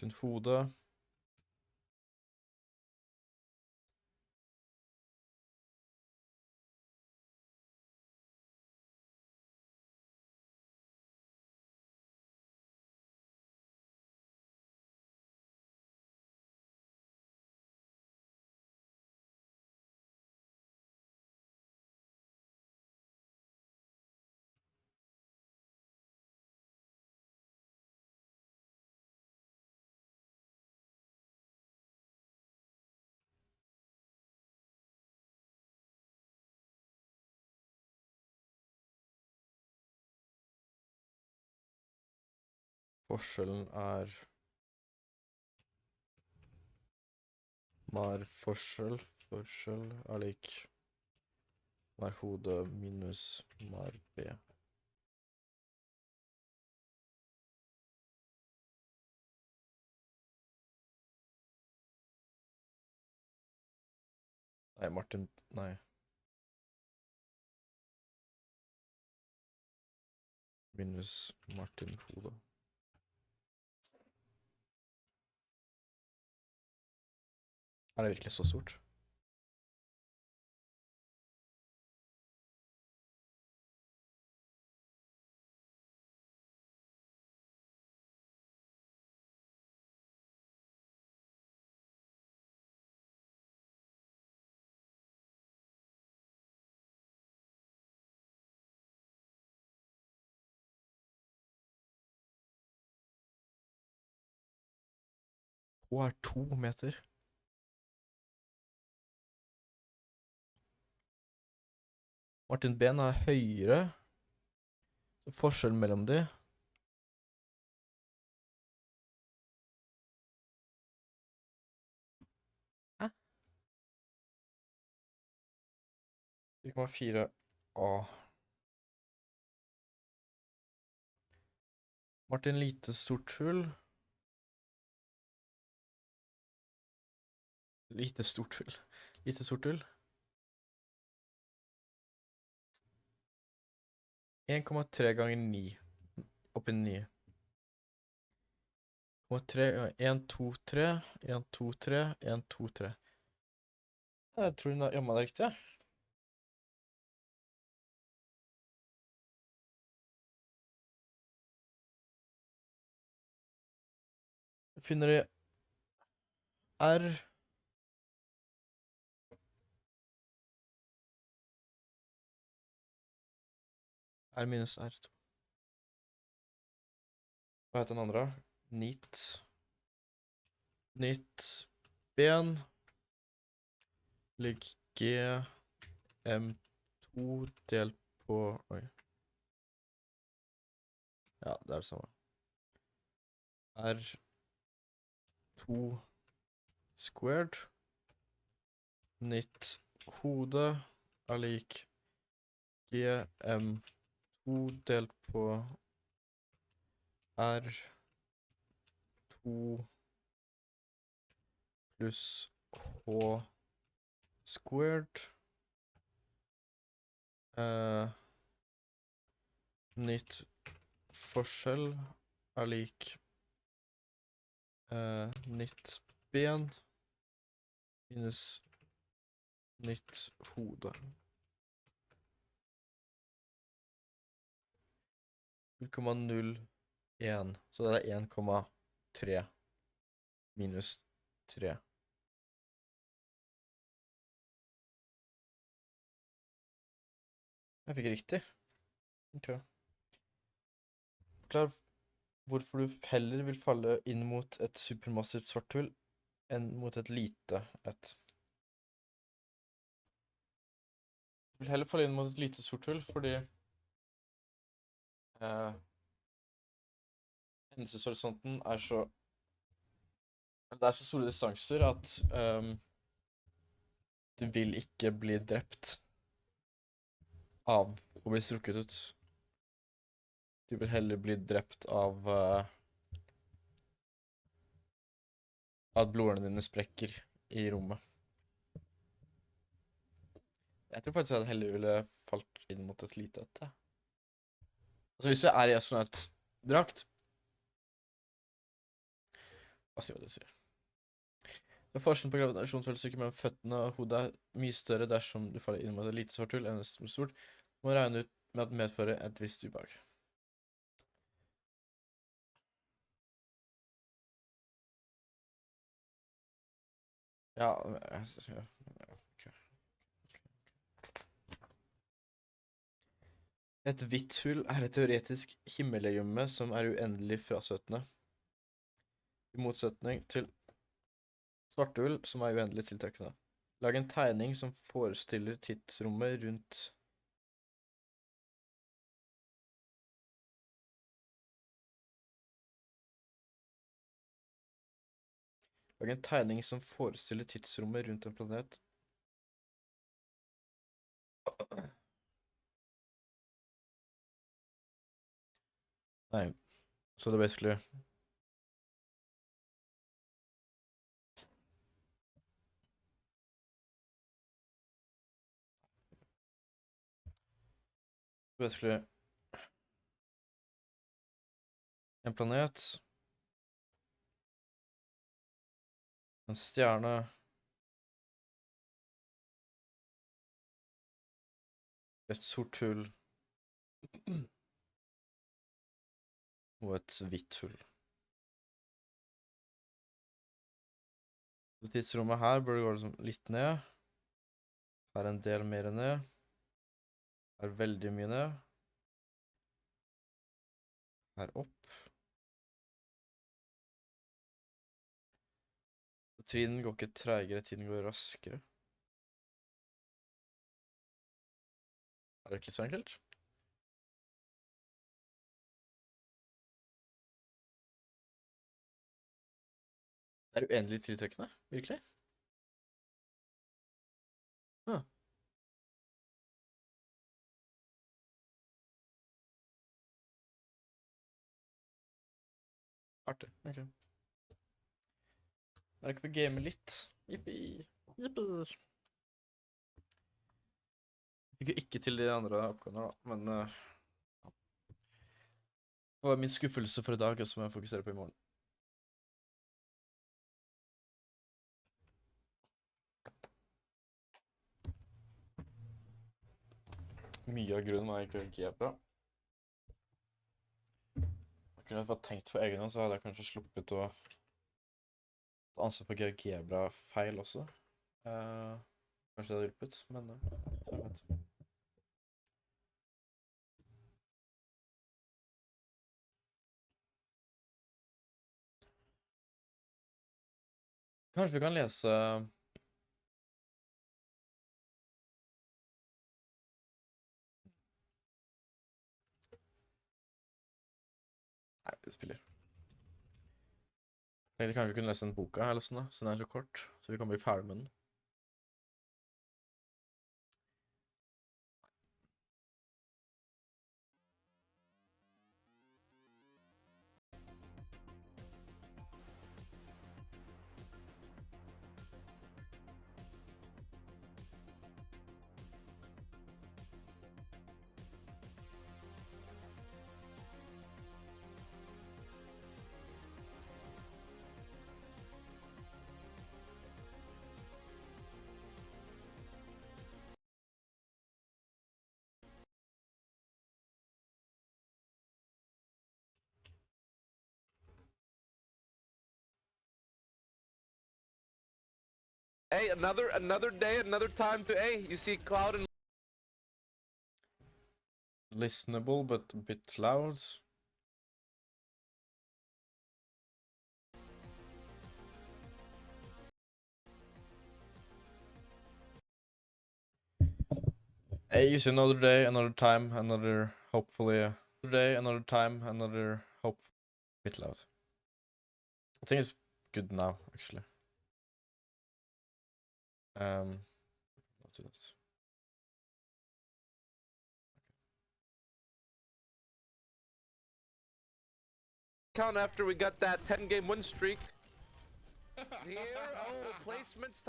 Speaker 3: Martin Hode. Forskjellen er forskjell er lik mar hode minus mar B. Nei, Martin, nei. Minus Martin Hode. Er det virkelig så stort? H er 2 meter. Martin Ben er høyere. Så forskjellen mellom de Hæ? 4,4 A. Martin, lite stort hull. Lite stort hull. Lite stort hull. 1,3 ganger 9. Oppi 9. 1, 2, 3. 1, 2, 3. 1, 2, 3. Jeg tror hun har jamma det riktig, ja. Finner du R R minus R2. Hva heter den andre? Neat. Neat ben. Ligg G M2 delt på... Oi. Ja, det er det samme. R2 squared. Neat hode er lik GM2 delt på R2 pluss H squared. Nytt forskjell er lik nytt ben minus nytt hode. 0,01. Så det er 1,3 minus 3. Jeg fikk riktig. Ok. Forklar hvorfor du heller vil falle inn mot et supermassivt svart hull enn mot et lite et. Du vil heller falle inn mot et lite sort hull fordi hendelseshorisonten er så... Det er så store distanser at du vil ikke bli drept av å bli strukket ut. Du vil heller bli drept av at blodårene dine sprekker i rommet. Jeg tror faktisk jeg heller ville falt inn mot et lite et. Altså hvis du er i astronautdrakt, hva sier hva det sier? Forskjellen på gravitasjonsfeltstyrke mellom føttene og hodet er mye større dersom du faller inn mot et lite svart hull enn et stort. Du må regne ut med at det medfører et visst ubehag. Ja, okay. Et hvitt hull er et teoretisk himmellegeme som er uendelig frastøtende. I motsetning til svarte hull som er uendelig tiltrekkende. Lag en tegning som forestiller tidsrommet rundt Lag en tegning som forestiller tidsrommet rundt en planet. Nei, så det er basically en planet, en stjerne, et sort hull og et hvitt hull. Så tidsrommet her burde gå liksom litt ned. Her en del mer ned. Her veldig mye ned. Her opp. Så tiden går ikke tregere, tiden går raskere. Er det ikke så enkelt? Det er uendelig tiltrekkende, virkelig. Artig. Ok. Da kan vi game litt. Jippi. Jippi. Fikk jo ikke til de andre oppgavene, da, men det var min skuffelse for i dag, og så må jeg fokusere på i morgen. Mye av grunnen var ikke GeoGebra. Jeg kunne fått tenkt på egen hånd, så hadde jeg kanskje sluppet å ta ansvar for GeoGebra feil også. Kanskje det hadde hjulpet, men jeg vet. Kanskje vi kan lese Nei, vi spiller. Jeg tenkte kanskje vi kunne lese den boka eller sånn da, så den er så kort, så vi kan bli ferdig med den.
Speaker 13: Hey, another day, another time to you see Cloud and
Speaker 3: Listenable, but a bit loud. Hey, you see another day, another time, another hopefully day, another time, another hope. Bit loud. I think it's good now, actually. Not do that.
Speaker 13: count after we got that 10-game win streak. Here, placements.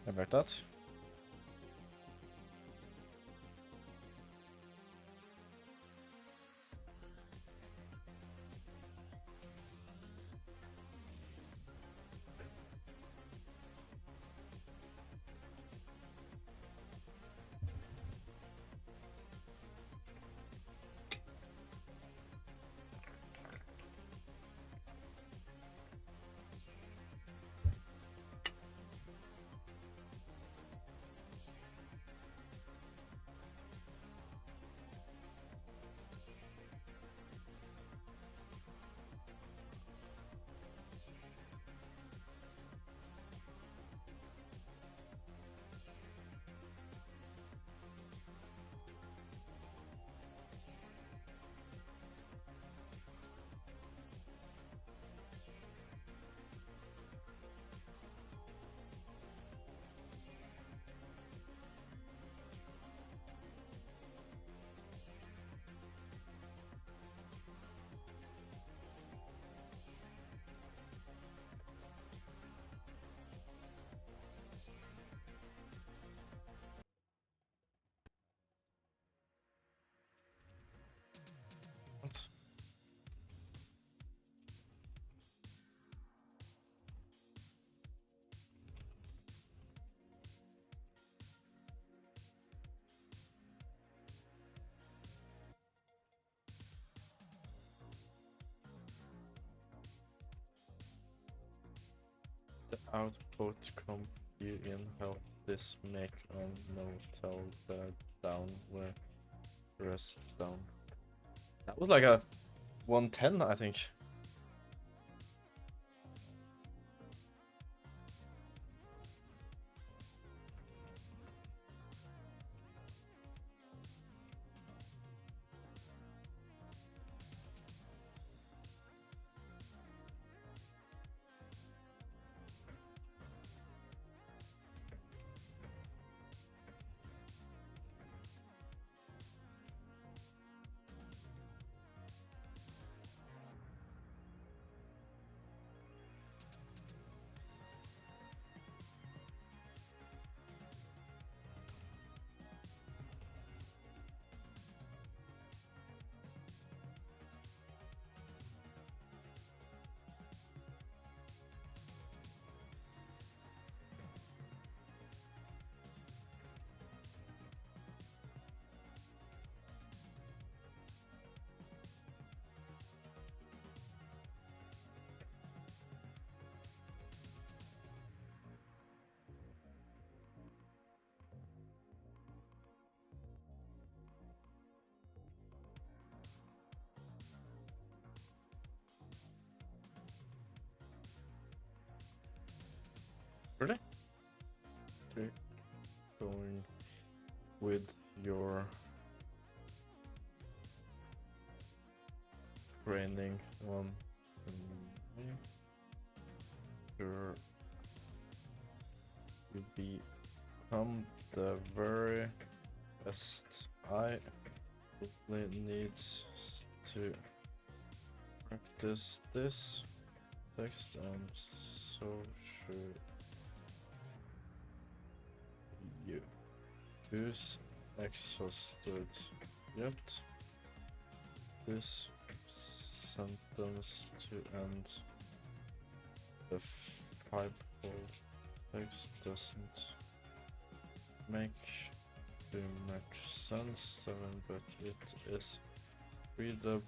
Speaker 3: About that. What? The output come here in help. this make no tell that down where rest down. That was like a 110, I think. Really? Okay. Going with your training on sure you become the very best. I only needs to practice this text and so should you. Who's exhausted yet? This sentence to end. The fivefold text doesn't make too much sense, but it is readable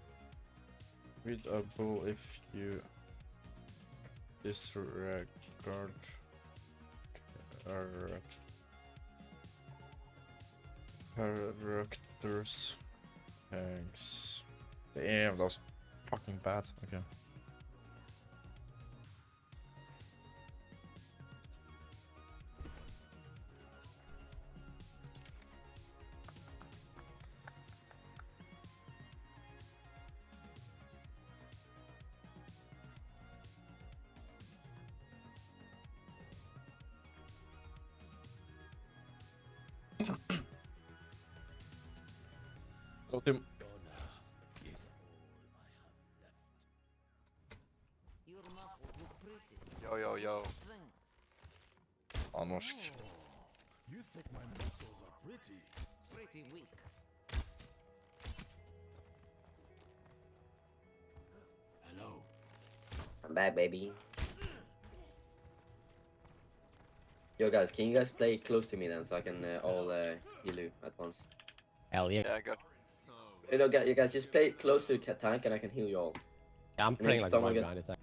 Speaker 3: if you disregard characters. Thanks. Damn, that was fucking bad. Okay. Got him.
Speaker 17: Yo.
Speaker 3: Ja, norsk.
Speaker 7: You think my muscles are pretty?
Speaker 9: Pretty weak.
Speaker 7: Hello.
Speaker 18: I'm back, baby. Yo, guys, can you guys play close to me then, so I can all heal you at once?
Speaker 19: Hell yeah.
Speaker 17: Yeah, good.
Speaker 18: You know, you guys just play close to tank, and I can heal you all.
Speaker 19: Yeah, I'm
Speaker 18: And
Speaker 19: playing
Speaker 18: if
Speaker 19: like
Speaker 18: someone
Speaker 19: one
Speaker 18: get-
Speaker 19: behind the tank.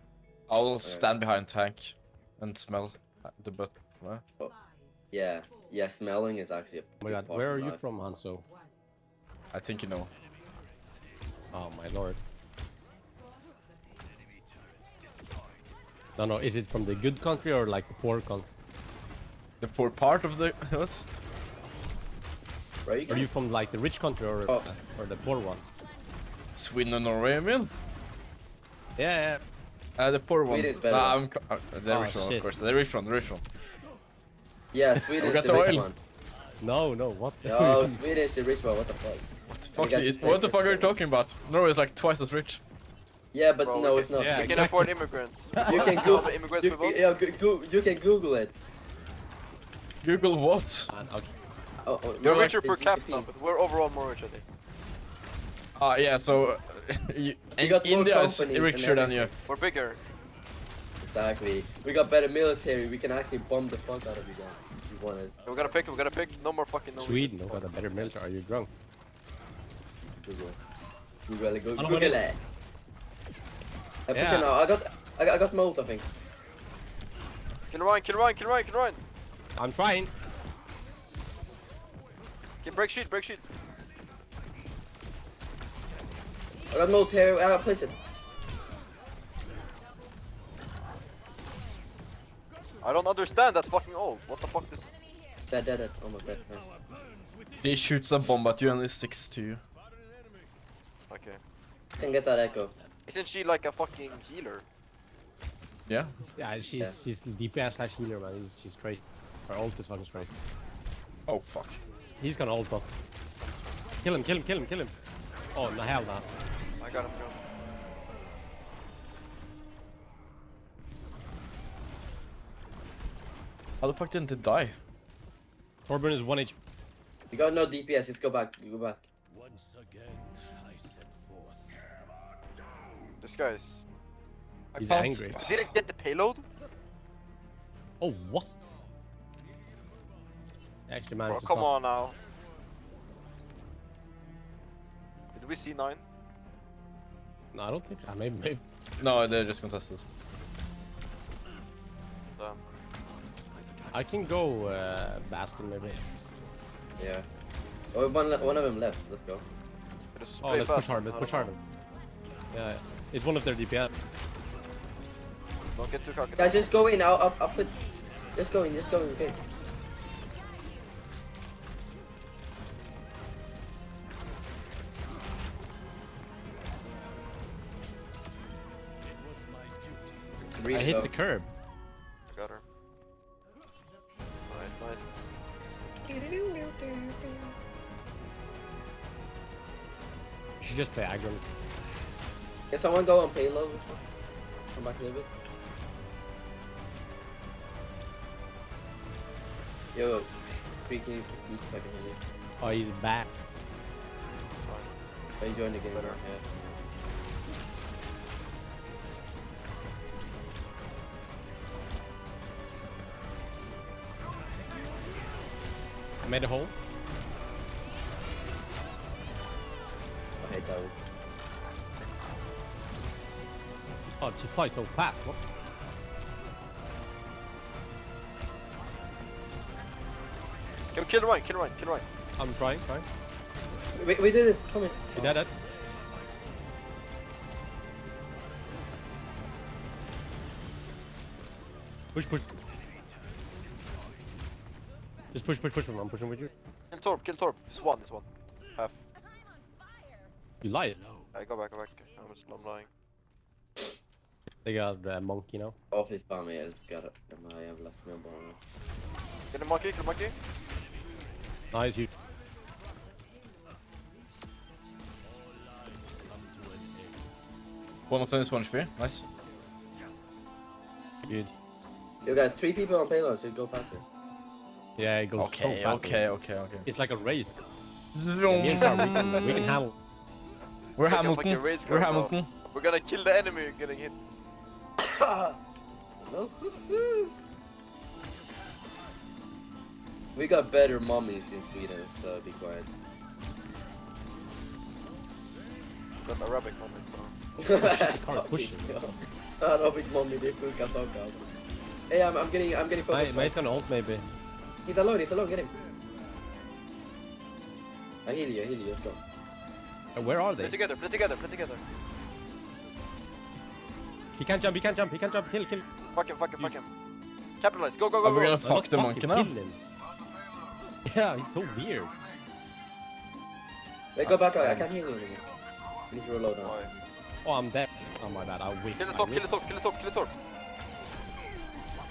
Speaker 3: I'll stand behind tank and smell the butt. What?
Speaker 18: Oh. Yeah, smelling is actually a
Speaker 19: Oh my
Speaker 18: big
Speaker 19: god,
Speaker 18: part
Speaker 19: where
Speaker 18: of
Speaker 19: are you
Speaker 18: life.
Speaker 19: from, Hanso?
Speaker 3: I think you know.
Speaker 19: Oh my lord. No, is it from the good country or like the poor country?
Speaker 3: The poor part of the what?
Speaker 18: Where are you
Speaker 19: Are you from like the rich country or the poor one?
Speaker 3: Sweden and Norway, I mean?
Speaker 19: Yeah.
Speaker 3: The poor one.
Speaker 18: Sweden is better.
Speaker 3: The
Speaker 19: Oh,
Speaker 3: rich one, of
Speaker 19: shit.
Speaker 3: course. The rich one.
Speaker 18: Yeah, Sweden
Speaker 3: We
Speaker 18: is
Speaker 3: got
Speaker 18: the
Speaker 3: the
Speaker 18: rich
Speaker 3: oil.
Speaker 18: one.
Speaker 19: No, what the
Speaker 18: No, Sweden is the rich one. What the fuck?
Speaker 3: What the
Speaker 18: You
Speaker 3: fuck?
Speaker 18: guys just play
Speaker 3: What the fuck are you talking about? Norway is like twice as rich.
Speaker 18: Yeah, but
Speaker 17: Bro,
Speaker 18: no,
Speaker 17: we
Speaker 18: it's
Speaker 17: can-
Speaker 18: not.
Speaker 19: Yeah,
Speaker 17: We can afford immigrants.
Speaker 18: You can
Speaker 17: All
Speaker 18: Google.
Speaker 17: the immigrants we vote.
Speaker 18: You can Google it.
Speaker 3: Google what?
Speaker 19: Okay.
Speaker 18: Oh,
Speaker 17: They're
Speaker 18: no,
Speaker 17: richer
Speaker 18: it's
Speaker 17: per
Speaker 18: GDP.
Speaker 17: capita, but we're overall more rich, I think.
Speaker 3: Yeah, so
Speaker 18: got more
Speaker 3: India is
Speaker 18: companies and
Speaker 3: richer than you.
Speaker 18: everything.
Speaker 17: We're bigger.
Speaker 18: Exactly. We got better military. We can actually bomb the fuck out of you guys if you want it.
Speaker 17: We gotta pick. No more fucking Norwegians.
Speaker 19: Sweden, no got a better military. Are you drunk?
Speaker 18: Google. Google it.
Speaker 19: Hello,
Speaker 18: Google
Speaker 19: buddy.
Speaker 18: it. I push
Speaker 19: Yeah.
Speaker 6: Uh,
Speaker 18: it now. I got Molt, I think.
Speaker 17: Kill Ryan.
Speaker 19: I'm trying.
Speaker 17: Okay, break shield, break shield.
Speaker 18: I got no tear. Place it.
Speaker 17: I don't understand that fucking ult. What the fuck is...
Speaker 18: Dead. Almost dead. Nice.
Speaker 3: He shoots a bomb at you and he sticks to you.
Speaker 17: Okay.
Speaker 18: Can get that echo.
Speaker 17: Isn't she like a fucking healer?
Speaker 3: Yeah.
Speaker 19: Yeah, she's DPS / healer, man. She's crazy. Her ult is fucking crazy.
Speaker 3: Oh fuck.
Speaker 19: He's gonna ult us. Kill him. Oh, no, hell no.
Speaker 17: I got him.
Speaker 3: How the fuck didn't it die?
Speaker 19: Torbjorn is 1 HP.
Speaker 18: You got no DPS. Let's go back. You go back.
Speaker 7: Once again, I set forth.
Speaker 17: This guy's...
Speaker 19: He's angry.
Speaker 17: Didn't get the payload?
Speaker 19: Oh, what? Actually managed to
Speaker 17: Come
Speaker 19: stop.
Speaker 17: on now. Did we see 9?
Speaker 19: No, I don't think so. Maybe.
Speaker 3: No, they're just contested.
Speaker 17: Damn.
Speaker 19: I can go Bastion maybe.
Speaker 18: Yeah. Oh, one of them left. Let's go.
Speaker 19: Oh, let's push hard. Let's push hard. Yeah, it's one of their DPS.
Speaker 17: Don't get too cocky.
Speaker 18: Guys, just go in. I'll put. Just go in. Okay.
Speaker 19: I hit the curb.
Speaker 17: Got her. Alright, nice.
Speaker 19: You should just play aggro.
Speaker 18: Can someone go on payload? Come back a little bit. Yo, freaking each second here.
Speaker 19: Oh, he's back.
Speaker 18: I joined the game. Yeah.
Speaker 19: I made a hole.
Speaker 18: I hate that.
Speaker 19: Oh, she flies so fast. What?
Speaker 17: Kill Ryan.
Speaker 19: I'm trying.
Speaker 18: We do this. Come in.
Speaker 19: You did it. Push. Just push him. I'm pushing with you.
Speaker 17: Kill Torb. This one. Half.
Speaker 19: You lied.
Speaker 17: I go back. I'm lying.
Speaker 19: They got the monkey now.
Speaker 18: Åh fy fan vad jag älskar de här jävla snöbollarna.
Speaker 17: Kill the monkey.
Speaker 19: Nice, you.
Speaker 3: One of them is 1 HP. Nice.
Speaker 19: Good.
Speaker 18: You guys, 3 people on payload, so go faster.
Speaker 19: Yeah, it goes
Speaker 3: Okay,
Speaker 19: so fast.
Speaker 3: okay.
Speaker 19: It's like a race.
Speaker 3: Vroom.
Speaker 19: We can handle.
Speaker 3: We're
Speaker 17: Like a
Speaker 3: Hamilton.
Speaker 17: fucking race car,
Speaker 3: We're
Speaker 17: bro.
Speaker 3: Hamilton.
Speaker 17: We're gonna kill the enemy getting hit.
Speaker 18: No. We got better mummies in Sweden, so be quiet.
Speaker 17: Got Arabic mummy, bro.
Speaker 18: Arabic mummy, det är sjuka saker alltså. Hey, I'm getting focused.
Speaker 19: Mate's gonna ult maybe.
Speaker 18: He's alone, get him. I heal you, let's go.
Speaker 19: Where are they?
Speaker 17: Play together.
Speaker 19: He can't jump, kill.
Speaker 17: Fuck him. Capitalize, go.
Speaker 3: We're gonna fuck the monkey now.
Speaker 19: Kill him. Yeah, he's so weird.
Speaker 18: Wait, go back, I can't heal you anymore. You need to reload now.
Speaker 19: Oh, I'm dead. Oh my bad, I'll wait.
Speaker 17: Kill the top.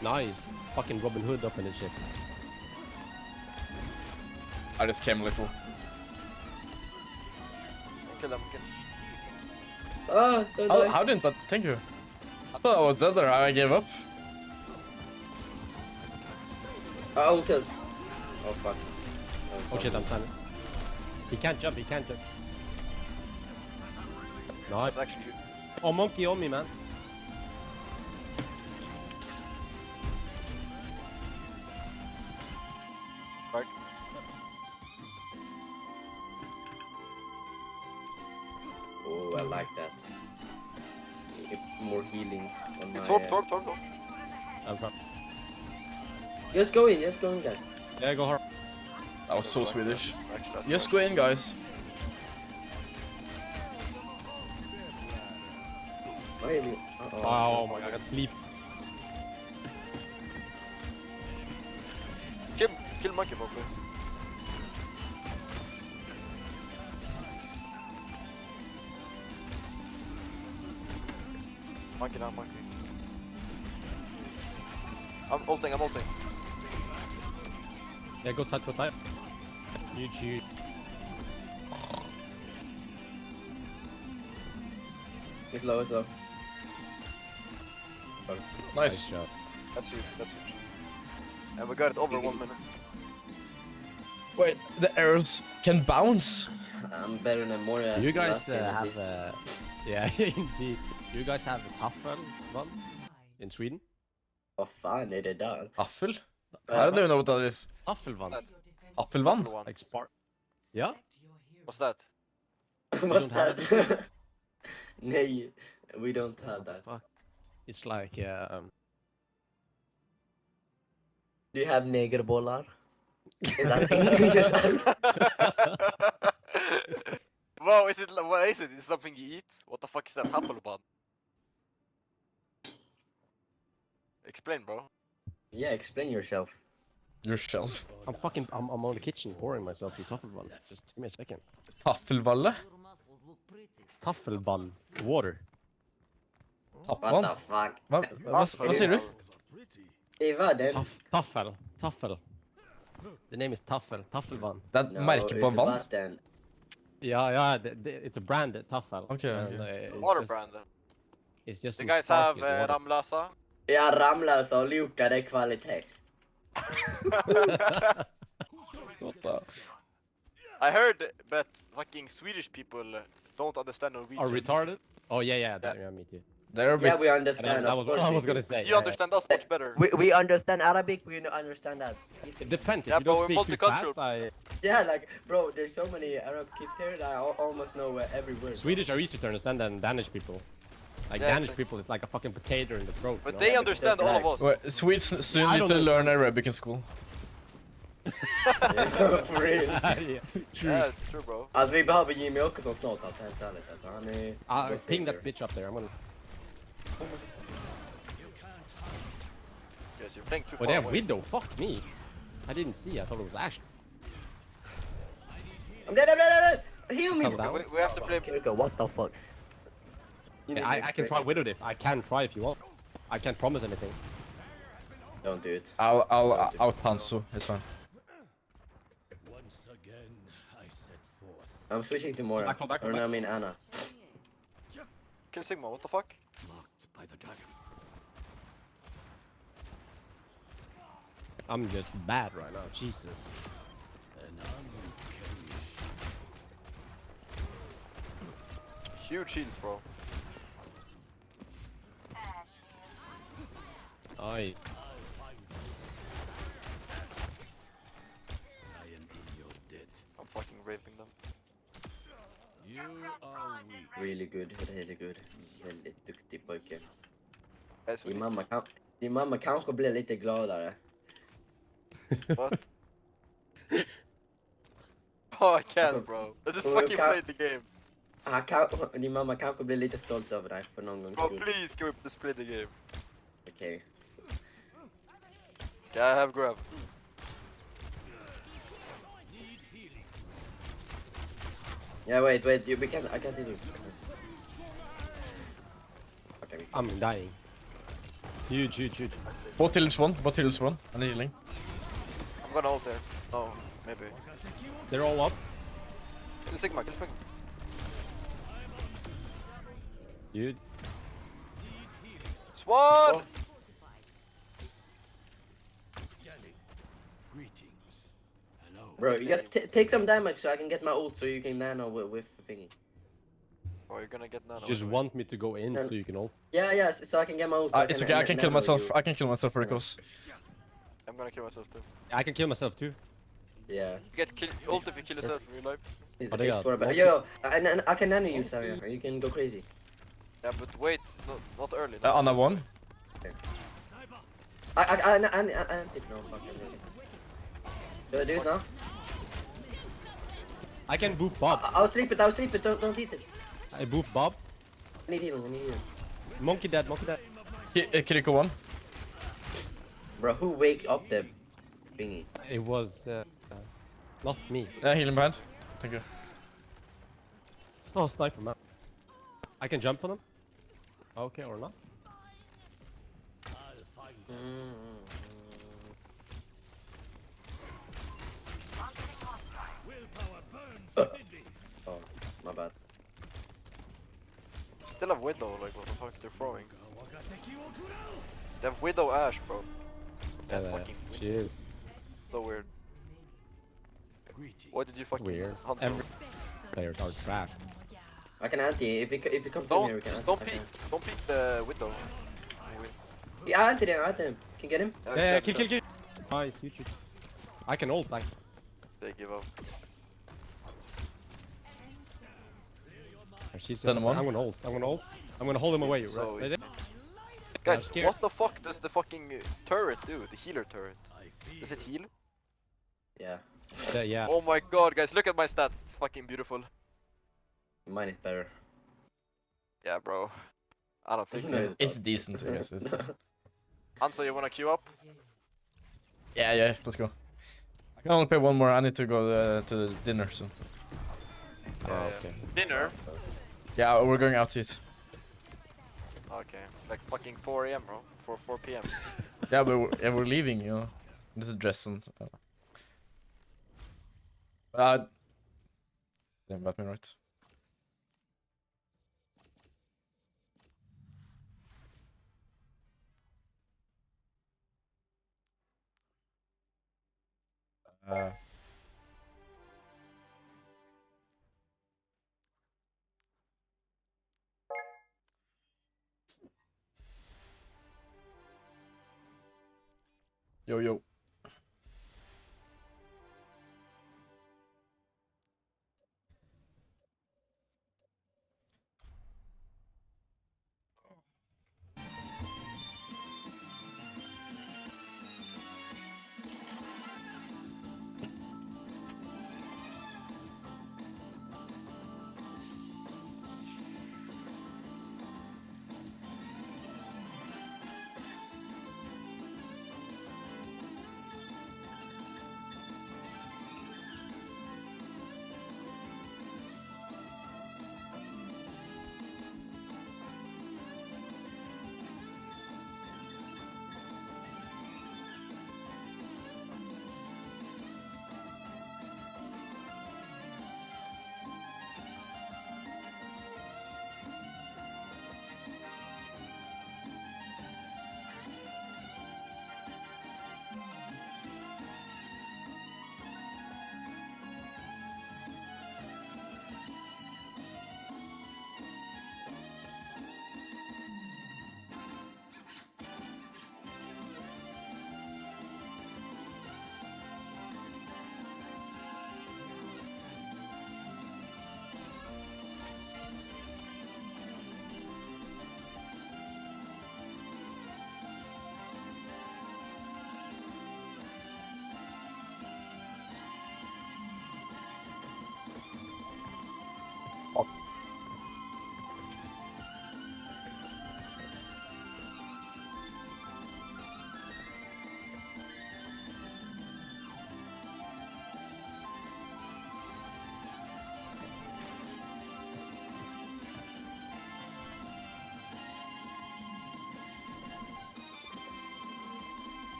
Speaker 19: Nice. Fucking Robin Hood up in this shit.
Speaker 3: I just came little.
Speaker 17: Kill them.
Speaker 18: Don't die.
Speaker 3: How didn't that? Thank you. I thought I was dead there. I gave up.
Speaker 18: Oh, kill. Oh fuck.
Speaker 19: Oh shit, I'm standing. He can't jump. Nice.
Speaker 17: Actually,
Speaker 19: Oh, monkey on me, man.
Speaker 17: back.
Speaker 18: Oh, I like that. Get more healing on my...
Speaker 17: Torb, go.
Speaker 19: I'm fine.
Speaker 18: Just go in, guys.
Speaker 19: Yeah, go hard.
Speaker 3: That was so
Speaker 17: Actually,
Speaker 3: Swedish.
Speaker 17: that's
Speaker 3: Just go in, guys.
Speaker 18: Why are you?
Speaker 19: Oh my god, I got sleep.
Speaker 17: Kill monkey probably. Monkey now, monkey. I'm ulting.
Speaker 19: Yeah, go touch, GG.
Speaker 18: It's low, it's low.
Speaker 3: Nice.
Speaker 19: shot.
Speaker 17: That's huge. And we got it over 1 minute.
Speaker 3: Wait, the arrows can bounce.
Speaker 18: I'm better than Moria.
Speaker 19: You guys
Speaker 18: last game at
Speaker 19: have
Speaker 18: least.
Speaker 19: yeah, indeed. You guys have a Taffel one in Sweden?
Speaker 18: Vad fan är det där?
Speaker 3: Affel? I don't even know what that is.
Speaker 19: Affelvan.
Speaker 3: Affelvan?
Speaker 19: Like spark. Yeah?
Speaker 17: What's that?
Speaker 18: What that? Nej, we don't have that.
Speaker 19: Fuck. It's like
Speaker 18: Do you have negerbollar? Is that
Speaker 17: Wow, is it? What is it? Is it something you eat? What the fuck is that Hufflepuff? Explain, bro.
Speaker 18: Yeah, explain yourself.
Speaker 3: Yourself.
Speaker 19: I'm on the kitchen pouring myself a Taffelvan. Just give me a second.
Speaker 3: Taffelvalle?
Speaker 19: Taffelvan. Water.
Speaker 18: What
Speaker 3: Tappvan?
Speaker 18: the fuck?
Speaker 3: Vad säger du?
Speaker 18: Eva, den.
Speaker 19: Taffel. The name is Taffel. Taffelvan.
Speaker 3: Det är märke på en vand?
Speaker 18: Vatten.
Speaker 19: Yeah, it's a brand, Taffel.
Speaker 3: Okay.
Speaker 17: Water brand.
Speaker 19: It's just
Speaker 17: The
Speaker 19: some
Speaker 17: guys have
Speaker 19: sparkling water.
Speaker 17: Ramlösa.
Speaker 18: Ja, Ramlösa och Luka, det är kvalitet.
Speaker 3: What the?
Speaker 17: I heard that fucking Swedish people don't understand Norwegian.
Speaker 19: Are retarded? Oh yeah, me too.
Speaker 3: They're a
Speaker 18: Yeah,
Speaker 3: bit...
Speaker 18: we understand.
Speaker 19: That was what I was gonna say.
Speaker 17: You understand us much better.
Speaker 18: We understand Arabic, we understand that.
Speaker 19: It depends.
Speaker 17: Yeah,
Speaker 19: If you
Speaker 17: bro,
Speaker 19: don't
Speaker 17: we're
Speaker 19: speak too fast,
Speaker 17: multicultural.
Speaker 18: Yeah, like, bro, there's so many Arab kids here that I almost know every word.
Speaker 19: Swedish are easier to understand than Danish people. Like
Speaker 17: Yeah,
Speaker 19: Danish
Speaker 17: exactly.
Speaker 19: people, it's like a fucking potato in the throat.
Speaker 17: But
Speaker 19: you
Speaker 17: they
Speaker 19: know?
Speaker 17: understand all of us.
Speaker 3: Wait, Swedes soon
Speaker 19: I
Speaker 3: need
Speaker 19: don't
Speaker 3: to
Speaker 19: know.
Speaker 3: learn Arabic in school.
Speaker 18: For real.
Speaker 19: Yeah, true.
Speaker 17: Yeah, it's true, bro.
Speaker 18: Alltså vi behöver Jimmy Åkesson snart, alltså helt ärligt. Alltså, han är...
Speaker 19: Ping that bitch up there. I'm gonna.
Speaker 17: Yes, you're playing too
Speaker 19: Oh,
Speaker 17: far
Speaker 19: they have
Speaker 17: away.
Speaker 19: Widow. Fuck me. I didn't see. I thought it was Ash.
Speaker 18: I'm dead! Heal me!
Speaker 19: Calm down.
Speaker 17: We have to play.
Speaker 18: Kiriko, what the fuck? You need
Speaker 19: Yeah,
Speaker 18: to
Speaker 19: I can
Speaker 18: explain
Speaker 19: try
Speaker 18: it.
Speaker 19: Widow if I can try if you want. I can't promise anything.
Speaker 18: Don't do it.
Speaker 3: I'll out Hanzo. It's fine.
Speaker 7: Once again, I set forth.
Speaker 18: I'm switching to Mora.
Speaker 19: Back,
Speaker 18: Or no, I mean Anna.
Speaker 17: Kill Sigma, what the fuck?
Speaker 7: Marked by the dragon.
Speaker 19: I'm just bad right now. Jesus.
Speaker 7: An uncanny
Speaker 17: Huge heals, bro.
Speaker 19: I.
Speaker 7: I am in your debt.
Speaker 17: I'm fucking raping them.
Speaker 7: You are weak.
Speaker 18: Really good. Väldigt duktig pojke.
Speaker 17: Yes, we
Speaker 18: Din mamma kanske blir lite gladare.
Speaker 17: What? Oh, I can't, bro. Let's just fucking play the game.
Speaker 18: Din mamma kanske blir lite stolt över dig för någon gång.
Speaker 17: Bro, please, can we just play the game?
Speaker 18: Okay.
Speaker 17: Okay, I have grab.
Speaker 18: Yeah, wait, I can't do this. Okay,
Speaker 19: I'm dying. Huge.
Speaker 3: Both tills one. I need healing.
Speaker 17: I'm gonna ult there. No, maybe.
Speaker 19: They're all up.
Speaker 17: Kill Sigma.
Speaker 19: Dude.
Speaker 17: Swan!
Speaker 7: Scanning. Greetings. Hello.
Speaker 18: Bro, you just take some damage so I can get my ult so you can nano with the thingy.
Speaker 17: Oh, you're gonna get none.
Speaker 19: You just want me to go in so you can ult.
Speaker 18: Yeah, so I can get my ult. So
Speaker 3: It's okay, I can kill myself. I can kill myself for the cause.
Speaker 17: I'm gonna kill myself too.
Speaker 19: I can kill myself too.
Speaker 18: Yeah.
Speaker 17: You get ult if you kill yourself in real life.
Speaker 18: Yo, and I can nano you, Saria. You can go crazy.
Speaker 17: Yeah, but wait, not early.
Speaker 3: Anna won.
Speaker 18: I think no fucking. Do I do it now?
Speaker 19: I can boof Bob.
Speaker 18: I'll sleep it. Don't eat it.
Speaker 19: I boof Bob.
Speaker 18: I need healing.
Speaker 19: Monkey dead.
Speaker 3: Kiriko 1.
Speaker 18: Bro, who wake up the thingy?
Speaker 19: It was not me.
Speaker 3: Healing behind. Thank you.
Speaker 19: Oh, sniper man. I can jump on him. Okay, or not?
Speaker 18: Oh, my bad.
Speaker 17: Still have Widow, like what the fuck they're throwing. They have Widow Ash, bro. That fucking
Speaker 19: she is.
Speaker 17: so weird. What did you fucking
Speaker 19: Weird.
Speaker 17: hunt
Speaker 19: Every
Speaker 17: for?
Speaker 19: players are trash.
Speaker 18: I can anti. If it comes in
Speaker 17: Don't
Speaker 18: here, we can anti.
Speaker 17: don't peek the Widow.
Speaker 18: Yeah, I anti him. Can get him.
Speaker 19: Yeah, kill. Nice, you. I can ult, like.
Speaker 17: They give up.
Speaker 19: She's
Speaker 3: Send him on.
Speaker 19: I'm gonna ult. I'm gonna hold him away,
Speaker 17: So
Speaker 19: right?
Speaker 17: guys,
Speaker 19: scared.
Speaker 17: what the fuck does the fucking turret do? The healer turret. Does it heal?
Speaker 18: Yeah.
Speaker 19: Yeah.
Speaker 17: Oh my god, guys, look at my stats. It's fucking beautiful.
Speaker 18: Mine is better.
Speaker 17: Yeah, bro. I don't think so.
Speaker 3: It's decent, I guess. It's decent.
Speaker 17: Hanzo, you wanna queue up?
Speaker 3: Yeah, let's go. I can only play one more. I need to go to the dinner soon.
Speaker 19: Okay.
Speaker 17: Dinner?
Speaker 3: Yeah, we're going out to eat.
Speaker 17: Okay. It's like fucking 4 AM, bro. 4 PM.
Speaker 3: Yeah, but we're leaving, you know. Need to dress and... yeah, got me right. Yo.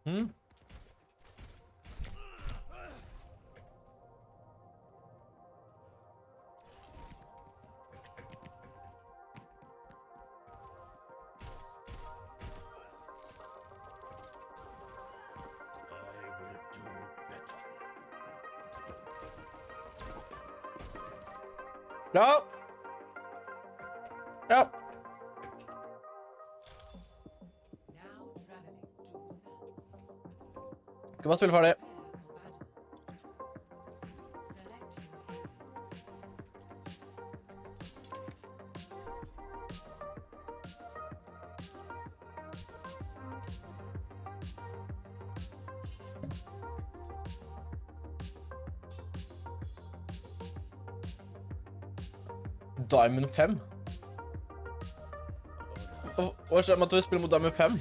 Speaker 3: Hmm? No. No. Ska man spela för det? Diamond 5? Hva skjer med at vi spiller mot Diamond 5?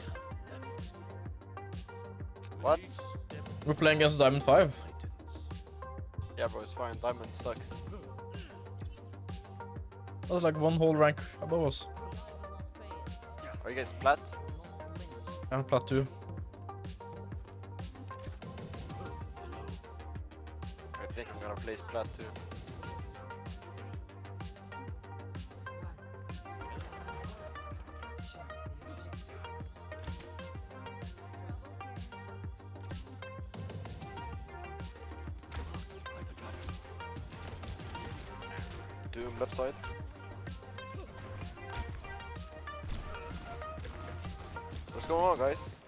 Speaker 17: What?
Speaker 3: We're playing against Diamond 5.
Speaker 17: Yeah, bro, it's fine. Diamond sucks.
Speaker 3: That's like one whole rank above us.
Speaker 17: Are you guys plat?
Speaker 3: I'm plat 2.
Speaker 17: I think I'm gonna place plat too. Doom left side. What's going on, guys?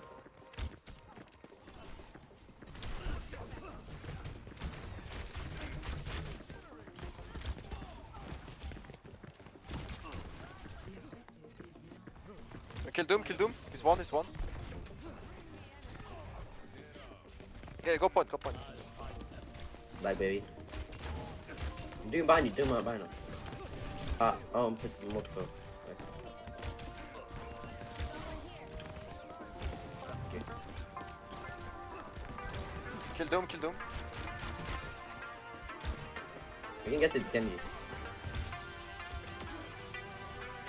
Speaker 17: Kill Doom, kill Doom. He's one, he's one. Okay, go point, go point.
Speaker 18: Bye, baby. Doom behind you, Doom behind you. Oh, I'm putting multiple. Okay.
Speaker 17: Kill Doom, kill Doom.
Speaker 18: We can get the Genji.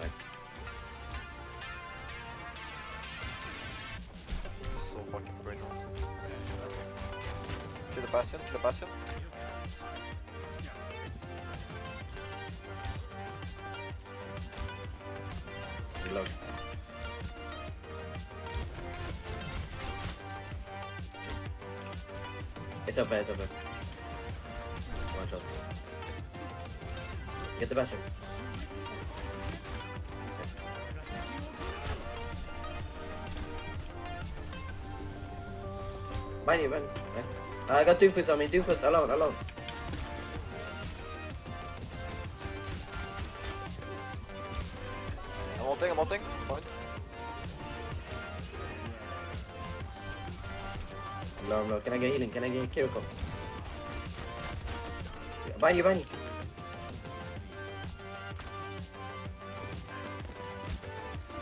Speaker 18: Right.
Speaker 17: So fucking brainless. Kill the Bastion, kill the Bastion.
Speaker 18: Reload. It's up there, it's up there. One shot. Get the Bastion. Behind you, behind you. Nice. I got Doomfist on me, Doomfist, alone, alone.
Speaker 17: I'm ulting. Point.
Speaker 18: No, can I get healing? Can I get Kiriko? Behind you.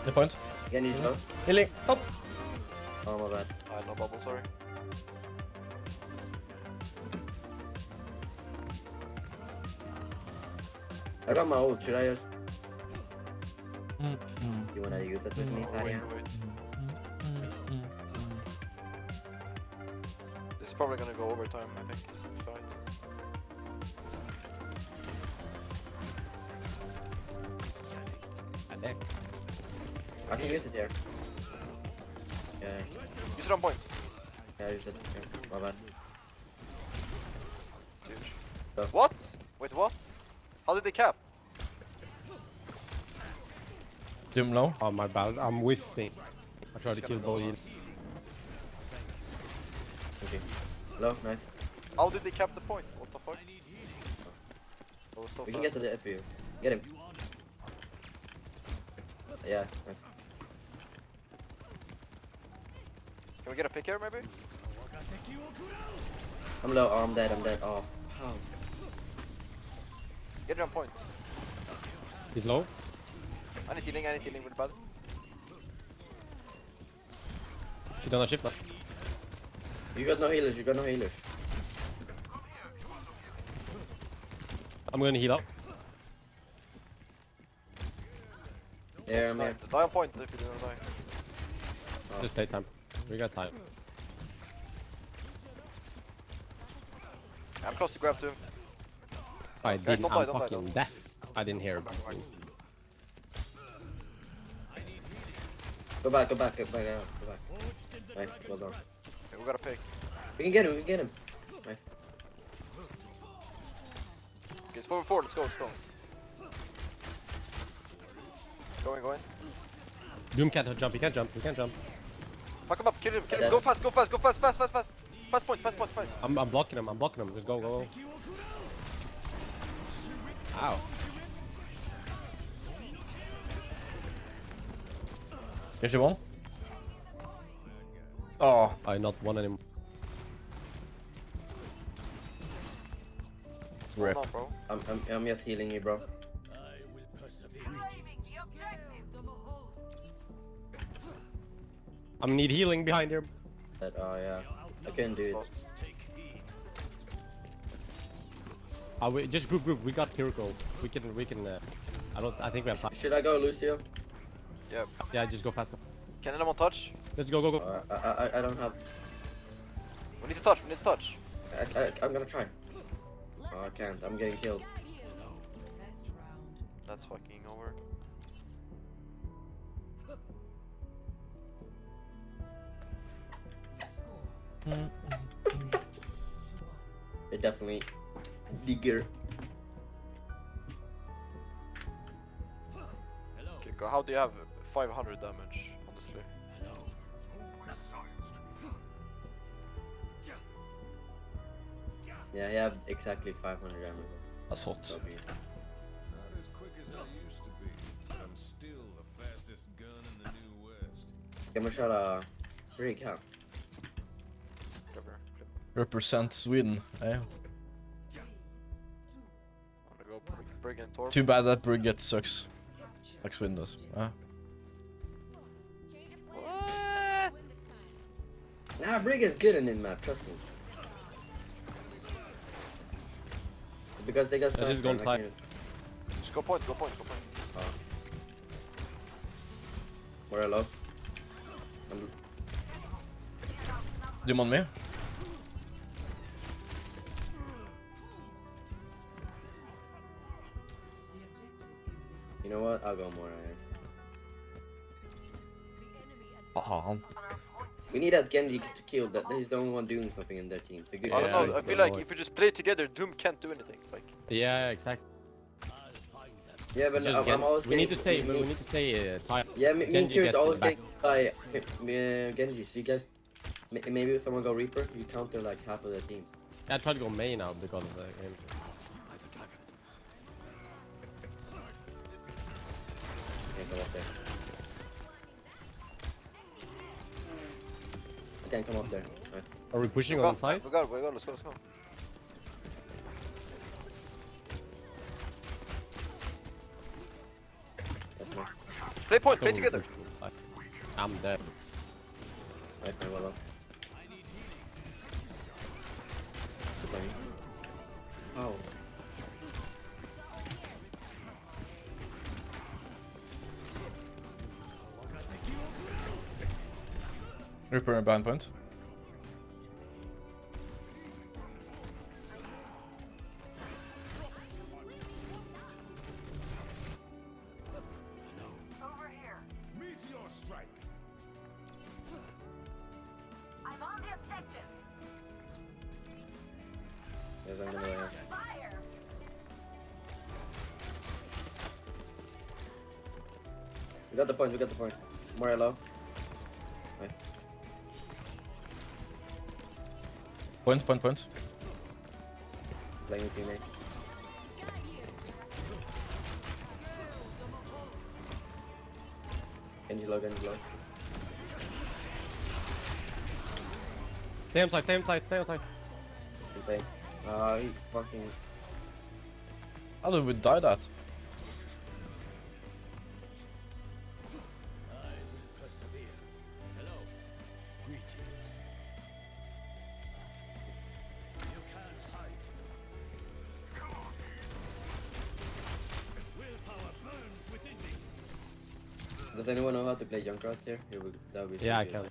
Speaker 3: The point.
Speaker 18: Again, he's low.
Speaker 3: Healing. Up.
Speaker 18: Oh, my bad.
Speaker 17: I had no bubble, sorry.
Speaker 18: I got my ult, should I just... You wanna use it with me, Sadia?
Speaker 17: This is probably gonna go overtime, I think, this fight.
Speaker 18: I can use it here. Yeah.
Speaker 17: Use it on point.
Speaker 18: Yeah, use it. Yeah, my bad.
Speaker 17: Huge. What? Wait, what? How did they cap?
Speaker 3: Doom low.
Speaker 19: Oh my bad, I'm whiffing. I tried to kill both of you.
Speaker 18: Okay. Low, nice.
Speaker 17: How did they cap the point? What the fuck? That was so
Speaker 18: We can
Speaker 17: fast.
Speaker 18: get to the FPU. Get him. Yeah, nice.
Speaker 17: Can we get a pick here, maybe?
Speaker 18: I'm low, oh, I'm dead. Oh.
Speaker 17: Get it on point.
Speaker 19: He's low.
Speaker 17: I need healing really bad.
Speaker 19: She done a shift now.
Speaker 18: You got no healers,
Speaker 19: I'm gonna heal up.
Speaker 18: There, I'm here.
Speaker 17: Die on point if you don't die.
Speaker 19: Just play time. We got time.
Speaker 17: I'm close to grab too.
Speaker 19: I
Speaker 17: Guys,
Speaker 19: didn't.
Speaker 17: don't die,
Speaker 19: I'm
Speaker 17: don't die,
Speaker 19: fucking
Speaker 17: don't.
Speaker 19: deaf. I didn't hear him.
Speaker 18: Go back out. Nice, well done.
Speaker 17: Okay, we got a pick.
Speaker 18: We can get him. Nice.
Speaker 17: Okay, it's forward, let's go. Going.
Speaker 19: Doom can't jump, he can't jump.
Speaker 17: Fuck him up, kill him. Go fast. Fast point.
Speaker 19: I'm blocking him, just go. Ow.
Speaker 3: Is she one? Oh.
Speaker 19: I not one anymore.
Speaker 3: Rip.
Speaker 17: Hold on, bro.
Speaker 18: I'm just healing you, bro.
Speaker 19: I need healing behind here.
Speaker 18: Oh yeah, I couldn't do it.
Speaker 19: We just group. We got Kiriko. We can. I think we have time.
Speaker 18: Should I go, Lucio?
Speaker 17: Yep.
Speaker 19: Yeah, just go faster.
Speaker 17: Can anyone touch?
Speaker 19: Let's go.
Speaker 18: I don't have.
Speaker 17: We need to touch. We need to touch.
Speaker 18: I'm gonna try. Oh, I can't. I'm getting killed.
Speaker 17: That's fucking over.
Speaker 18: They're definitely bigger.
Speaker 17: Kiriko, how do you have 500 damage, honestly?
Speaker 18: Yeah, I have exactly 500 damage.
Speaker 3: That's hot.
Speaker 7: Not as quick as I used to be, but I'm still the fastest gun in the New West.
Speaker 18: Ska man köra Brig här?
Speaker 3: Represent Sweden. Yeah.
Speaker 17: Go Brig and Torp.
Speaker 3: Too bad that Brigade sucks. Like Sweden does.
Speaker 18: Nah, Brig is good in this map, trust me. Because they got stuff.
Speaker 19: Just go inside.
Speaker 17: Just go point. Oh.
Speaker 18: We're low.
Speaker 3: Do you want me?
Speaker 18: You know what? I'll go more iron. We need that Genji to kill. That he's the only one doing something in their team. It's a good.
Speaker 17: I don't know. I feel like if we just play together, Doom can't do anything. Like.
Speaker 19: Yeah, exactly.
Speaker 18: Yeah, but I'm always.
Speaker 19: We need to stay. We need to stay tight.
Speaker 18: Yeah, me and Kurt always get by Genji. So you guys, maybe someone go Reaper. You counter like half of the team.
Speaker 19: I tried to go main now because of the game.
Speaker 18: Can't come up there. I can't come up there. Nice.
Speaker 19: Are we pushing on side?
Speaker 17: We got. Let's go. Play point. Play together.
Speaker 19: I'm dead.
Speaker 18: Nice, well done. Oh.
Speaker 3: Reaper and bind point.
Speaker 7: Over here. Meteor strike. I'm on the objective.
Speaker 18: Yes, I'm gonna.
Speaker 7: Fire.
Speaker 18: We got the point. More yellow. Nice.
Speaker 3: Point.
Speaker 18: Playing with teammate. Genji low.
Speaker 19: Stay on side.
Speaker 18: He fucking.
Speaker 3: How did we die that?
Speaker 7: Persevere. Hello. Greetings. You can't hide. Willpower burns within me.
Speaker 18: Does anyone know how to play Junkrat here? That would be so
Speaker 19: Yeah, I
Speaker 18: good.
Speaker 19: can.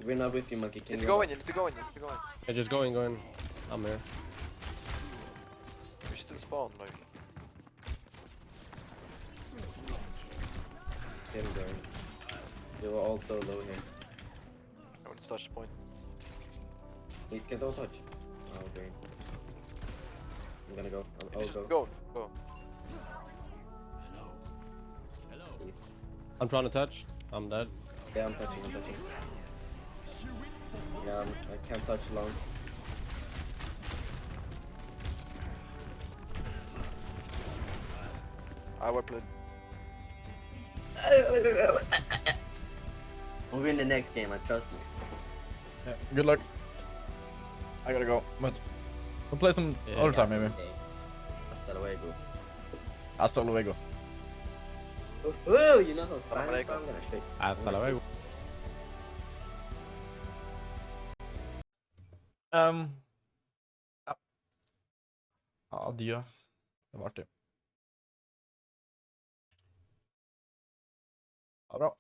Speaker 18: We're not with you, Monkey.
Speaker 17: You need to go in.
Speaker 19: Yeah, just going. I'm here.
Speaker 17: You're still spawned, like.
Speaker 18: Get him going. They were all so low here.
Speaker 17: I want to touch the point.
Speaker 18: He can don't touch. Oh, okay. I'm gonna go. I'll
Speaker 17: Just
Speaker 18: go.
Speaker 17: Go.
Speaker 18: Please.
Speaker 19: I'm trying to touch. I'm dead.
Speaker 18: Yeah, I'm touching. Yeah, I can't touch long.
Speaker 17: I will play.
Speaker 18: We'll win the next game, trust me.
Speaker 3: Yeah, good luck. I gotta go, but we'll play some other time maybe.
Speaker 18: Hasta luego.
Speaker 3: Hasta luego.
Speaker 18: Oh, you know how fun I'm
Speaker 17: alaikum.
Speaker 18: gonna show you.
Speaker 19: Hasta luego.
Speaker 3: Ja. Adjø. Det var artig. Ha det bra.